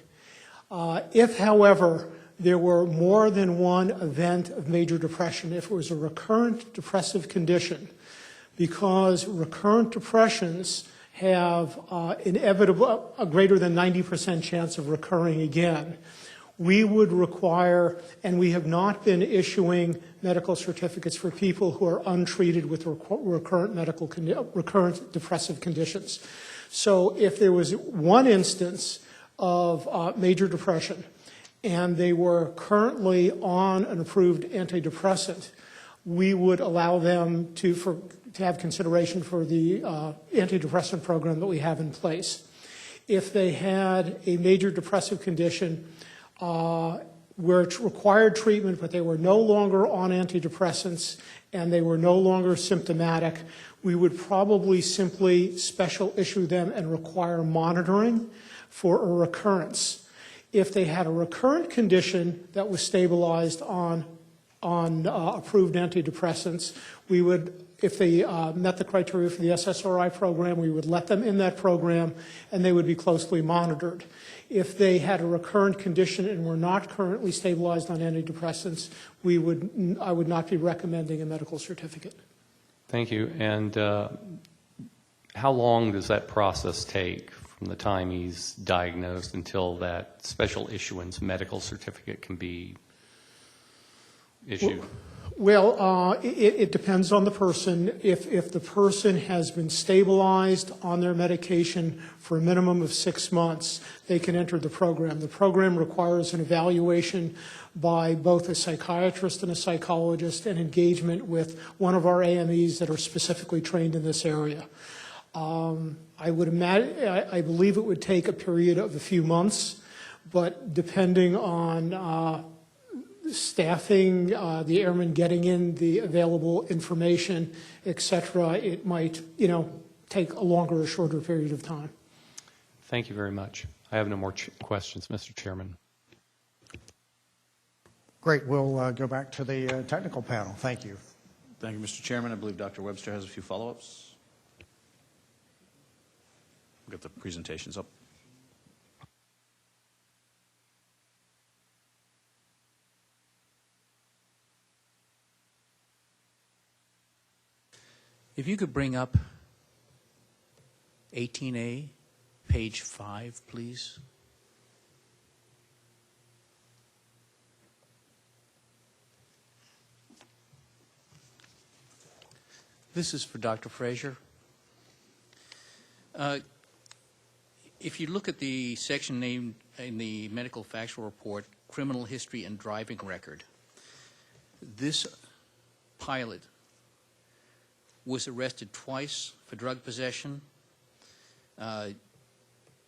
If, however, there were more than one event of major depression, if it was a recurrent depressive condition, because recurrent depressions have inevitable a greater than 90% chance of recurring again, we would require, and we have not been issuing medical certificates for people who are untreated with recurrent depressive conditions. So if there was one instance of major depression and they were currently on an approved antidepressant, we would allow them to have consideration for the antidepressant program that we have in place. If they had a major depressive condition where it required treatment, but they were no longer on antidepressants and they were no longer symptomatic, we would probably simply special issue them and require monitoring for a recurrence. If they had a recurrent condition that was stabilized on approved antidepressants, we would, if they met the criteria for the SSRI program, we would let them in that program and they would be closely monitored. If they had a recurrent condition and were not currently stabilized on antidepressants, I would not be recommending a medical certificate. Thank you. And how long does that process take from the time he's diagnosed until that special issuance medical certificate can be issued? Well, it depends on the person. If the person has been stabilized on their medication for a minimum of 6 months, they can enter the program. The program requires an evaluation by both a psychiatrist and a psychologist and engagement with one of our AMEs that are specifically trained in this area. I believe it would take a period of a few months, but depending on staffing, the airmen getting in the available information, et cetera, it might, take a longer or shorter period of time. Thank you very much. I have no more questions, Mr. Chairman. Great. We'll go back to the technical panel. Thank you. Thank you, Mr. Chairman. I believe Dr. Webster has a few follow-ups. We'll get the presentations up. If you could bring up 18A, page 5, please. This is for Dr. Frazier. If you look at the section named in the medical factual report, criminal history and driving record, this pilot was arrested twice for drug possession.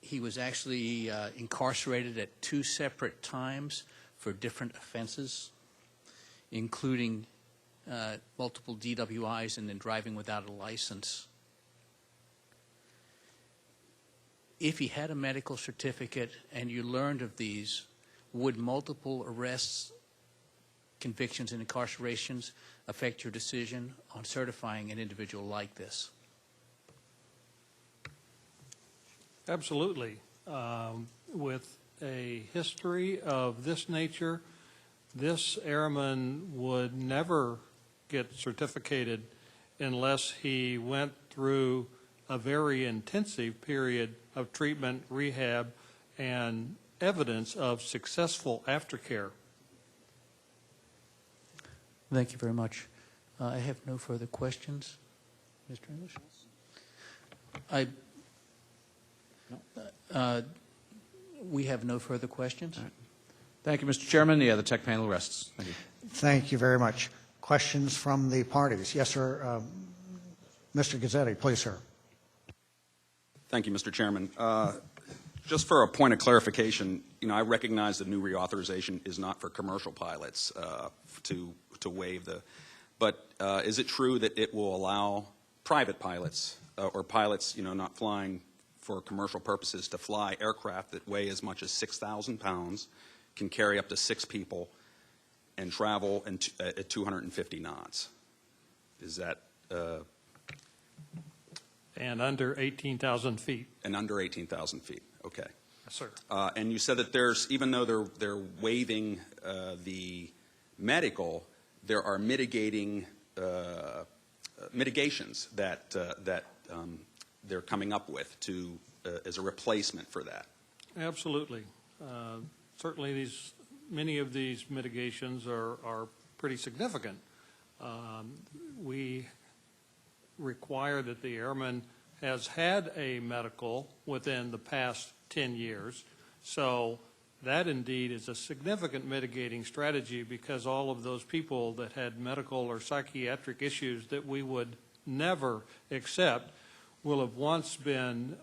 He was actually incarcerated at 2 separate times for different offenses, including multiple DWIs and then driving without a license. If he had a medical certificate and you learned of these, would multiple arrests, convictions, and incarcerations affect your decision on certifying an individual like this? Absolutely. With a history of this nature, this airman would never get certificated unless he went through a very intensive period of treatment, rehab, and evidence of successful aftercare. Thank you very much. I have no further questions. Mr. English? We have no further questions. Right. Thank you, Mr. Chairman. Yeah, the tech panel rests. Thank you. Thank you very much. Questions from the parties? Yes, sir. Mr. Gazzetti, please, sir. Thank you, Mr. Chairman. Just for a point of clarification, I recognize the new reauthorization is not for commercial pilots to waive the, but is it true that it will allow private pilots or pilots, not flying for commercial purposes to fly aircraft that weigh as much as 6,000 pounds, can carry up to 6 people, and travel at 250 knots? Is that... And under 18,000 feet. And under 18,000 feet, okay. Yes, sir. And you said that there's, even though they're waiving the medical, there are mitigations that they're coming up with to as a replacement for that. Absolutely. Certainly, many of these mitigations are pretty significant. We require that the airman has had a medical within the past 10 years. So that indeed is a significant mitigating strategy, because all of those people that had medical or psychiatric issues that we would never accept will have once been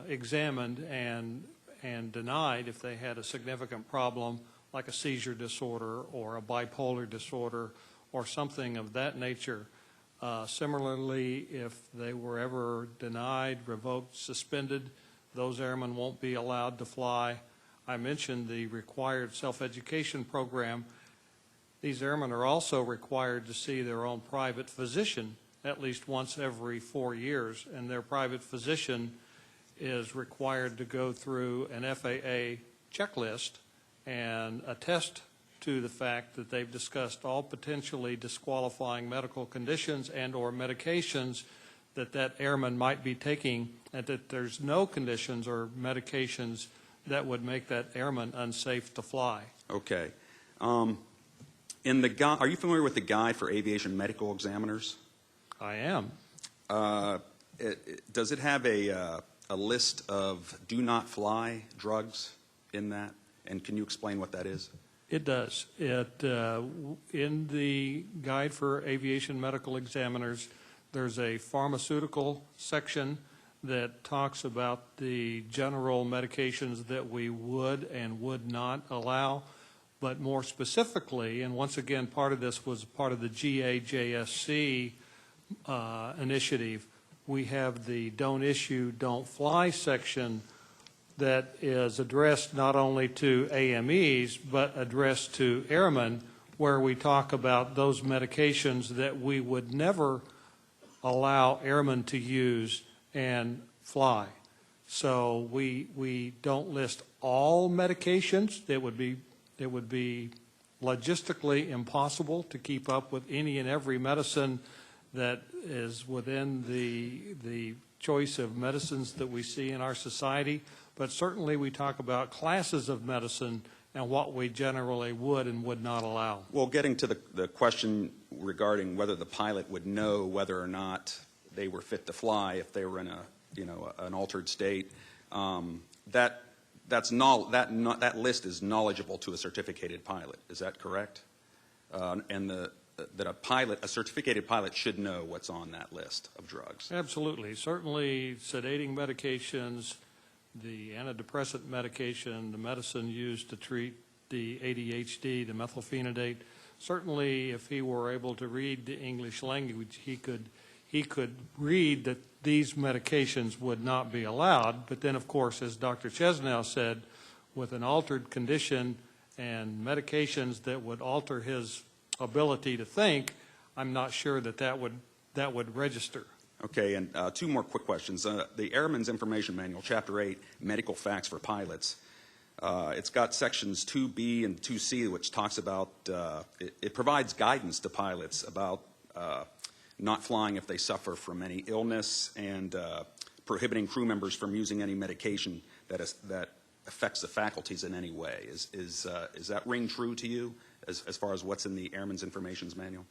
examined and denied if they had a significant problem like a seizure disorder or a bipolar disorder or something of that nature. Similarly, if they were ever denied, revoked, suspended, those airmen won't be allowed to fly. I mentioned the required self-education program. These airmen are also required to see their own private physician at least once every 4 years, and their private physician is required to go through an FAA checklist and attest to the fact that they've discussed all potentially disqualifying medical conditions and or medications that airman might be taking, and that there's no conditions or medications that would make that airman unsafe to fly. Okay. Are you familiar with the Guide for Aviation Medical Examiners? I am. Does it have a list of do not fly drugs in that? And can you explain what that is? It does. In the Guide for Aviation Medical Examiners, there's a pharmaceutical section that talks about the general medications that we would and would not allow. But more specifically, and once again, part of this was part of the GAJSC initiative, we have the Don't Issue, Don't Fly section that is addressed not only to AMEs, but addressed to airmen, where we talk about those medications that we would never allow airmen to use and fly. So we don't list all medications. It would be logistically impossible to keep up with any and every medicine that is within the choice of medicines that we see in our society. But certainly we talk about classes of medicine and what we generally would and would not allow. Well, getting to the question regarding whether the pilot would know whether or not they were fit to fly if they were in an altered state, that list is knowledgeable to a certificated pilot. Is that correct? And that a certificated pilot should know what's on that list of drugs. Absolutely. Certainly sedating medications, the antidepressant medication, the medicine used to treat the ADHD, the methylphenidate. Certainly, if he were able to read the English language, he could read that these medications would not be allowed. But then, of course, as Dr. Chesnow said, with an altered condition and medications that would alter his ability to think, I'm not sure that would register. Okay, and two more quick questions. The Airman's Information Manual, Chapter 8, Medical Facts for Pilots. It's got sections 2B and 2C, which talks about, it provides guidance to pilots about not flying if they suffer from any illness, and prohibiting crew members from using any medication that affects the faculties in any way. Is that ring true to you as far as what's in the Airman's Information Manual?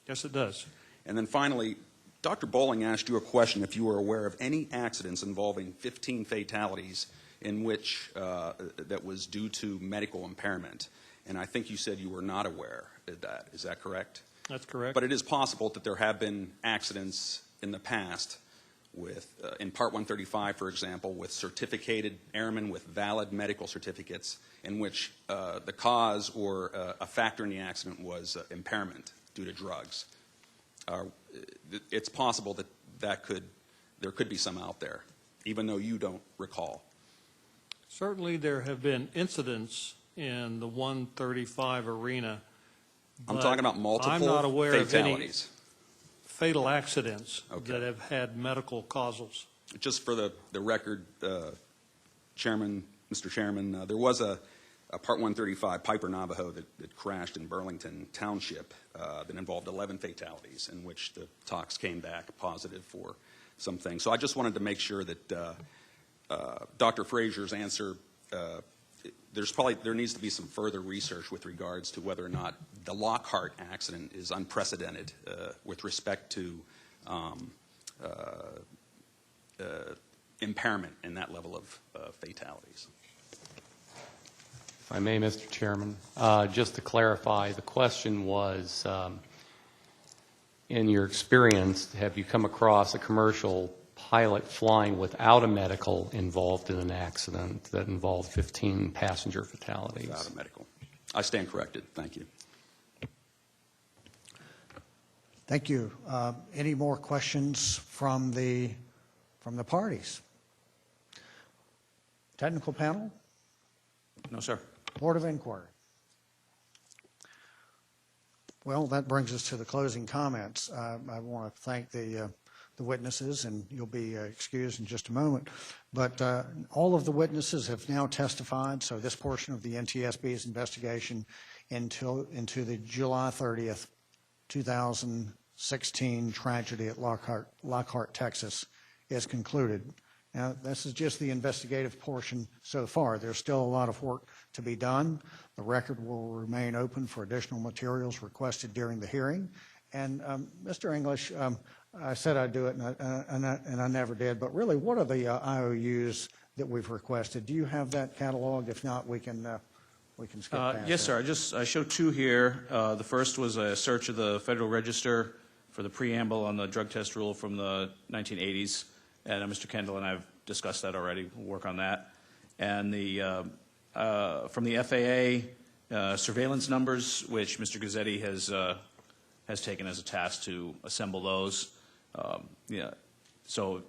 Yes, it does. And then finally, Dr. Bowling asked you a question if you were aware of any accidents involving 15 fatalities in which that was due to medical impairment. And I think you said you were not aware of that. Is that correct? That's correct. But it is possible that there have been accidents in the past with, in Part 135, for example, with certificated airmen with valid medical certificates in which the cause or a factor in the accident was impairment due to drugs. It's possible that there could be some out there, even though you don't recall. Certainly there have been incidents in the 135 arena. I'm talking about multiple I'm not aware fatalities. of any fatal accidents that have had medical causals. Just for the record, Chairman Mr. Chairman, there was a Part 135 Piper Navajo that crashed in Burlington Township that involved 11 fatalities, in which the tox came back positive for some things. So I just wanted to make sure that Dr. Frazier's answer, there needs to be some further research with regards to whether or not the Lockhart accident is unprecedented with respect to impairment in that level of fatalities. If I may, Mr. Chairman, just to clarify, the question was, in your experience, have you come across a commercial pilot flying without a medical involved in an accident that involved 15 passenger fatalities? Without a medical. I stand corrected. Thank you. Thank you. Any more questions from the parties? Technical panel? No, sir. Board of Inquiry. Well, that brings us to the closing comments. I want to thank the witnesses, and you'll be excused in just a moment. But all of the witnesses have now testified, so this portion of the NTSB's investigation into the July 30th, 2016 tragedy at Lockhart, Texas is concluded. Now, this is just the investigative portion so far. There's still a lot of work to be done. The record will remain open for additional materials requested during the hearing. And Mr. English, I said I'd do it, and I never did. But really, what are the IOUs that we've requested? Do you have that cataloged? If not, we can skip past Yes, that. sir. I show two here. The first was a search of the Federal Register for the preamble on the drug test rule from the 1980s. And Mr. Kendall and I have discussed that already. We'll work on that. And from the FAA surveillance numbers, which Mr. Gazzetti has taken as a task to assemble those. So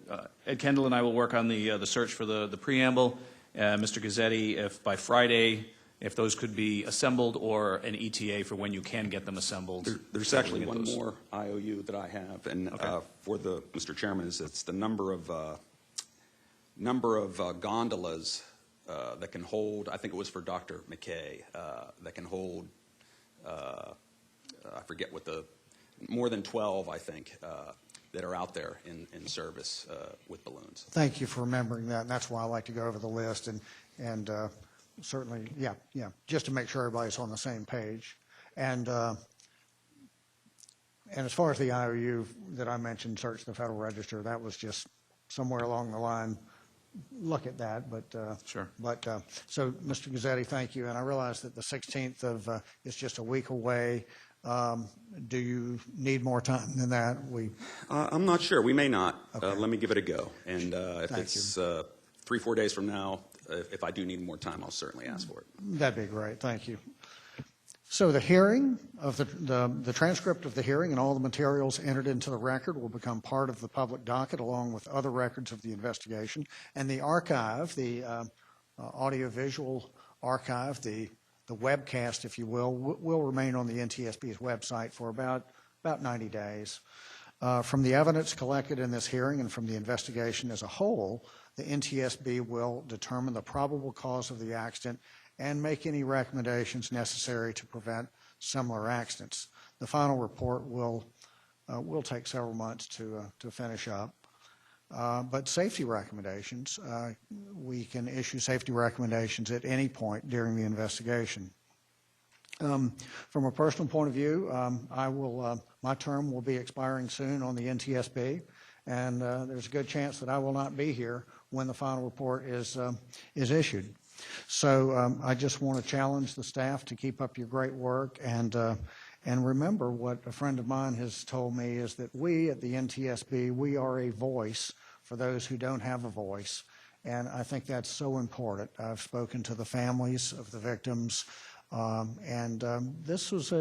Ed Kendall and I will work on the search for the preamble. Mr. Gazzetti, if by Friday, if those could be assembled, or an ETA for when you can get them assembled. There's actually one more IOU that I have, and okay. For Mr. Chairman, it's the number of gondolas that can hold. I think it was for Dr. McKay that can hold. I forget what more than 12, I think, that are out there in service with balloons. Thank you for remembering that, and that's why I like to go over the list and certainly, yeah, just to make sure everybody's on the same page. And as far as the IOU that I mentioned, search the Federal Register, that was just somewhere along the line. Look at that, but sure. But so, Mr. Gazzetti, thank you. And I realize that the 16th is just a week away. Do you need more time than that? I'm not sure. We may not. Okay. Let me give it a go. And if Thank it's 3-4 days from now, if I do need more time, I'll certainly ask for it. That'd be great. Thank you. So the hearing of the transcript of the hearing and all the materials entered into the record will become part of the public docket, along with other records of the investigation. And the archive, the audiovisual archive, the webcast, if you will remain on the NTSB's website for about 90 days. From the evidence collected in this hearing and from the investigation as a whole, the NTSB will determine the probable cause of the accident and make any recommendations necessary to prevent similar accidents. The final report will take several months to finish up. But safety recommendations, we can issue safety recommendations at any point during the investigation. From a personal point of view, my term will be expiring soon on the NTSB, and there's a good chance that I will not be here when the final report is issued. So I just want to challenge the staff to keep up your great work, and remember what a friend of mine has told me is that we at the NTSB, we are a voice for those who don't have a voice, and I think that's so important. I've spoken to the families of the victims, and this was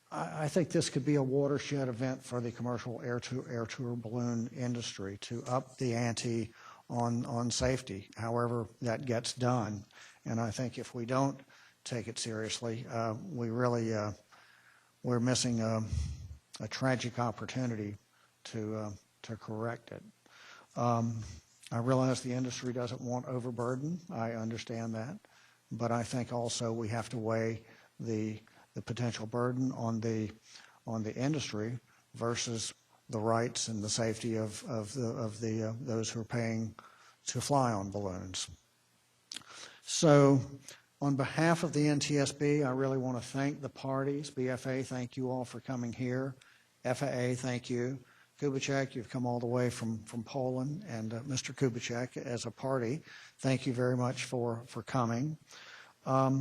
I think this could be a watershed event for the commercial air tour balloon industry to up the ante on safety, however that gets done. And I think if we don't take it seriously, we're missing a tragic opportunity to correct it. I realize the industry doesn't want overburden. I understand that. But I think also we have to weigh the potential burden on the industry versus the rights and the safety of those who are paying to fly on balloons. So on behalf of the NTSB, I really want to thank the parties. BFA, thank you all for coming here. FAA, thank you. Kubitschek, you've come all the way from Poland, and Mr. Kubitschek, as a party, thank you very much for coming. I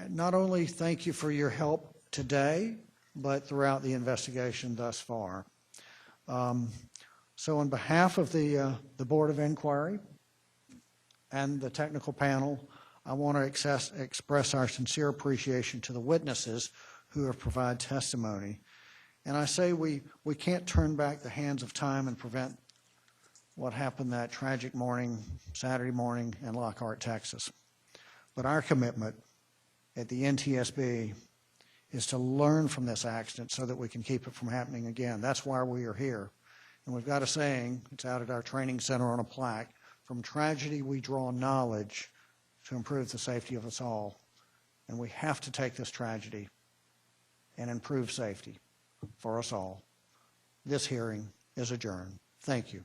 not only thank you for your help today, but throughout the investigation thus far. So on behalf of the Board of Inquiry and the technical panel, I want to express our sincere appreciation to the witnesses who have provided testimony. And I say we can't turn back the hands of time and prevent what happened that tragic morning, Saturday morning in Lockhart, Texas. But our commitment at the NTSB is to learn from this accident so that we can keep it from happening again. That's why we are here. And we've got a saying, it's out at our training center on a plaque, from tragedy we draw knowledge to improve the safety of us all. And we have to take this tragedy and improve safety for us all. This hearing is adjourned. Thank you.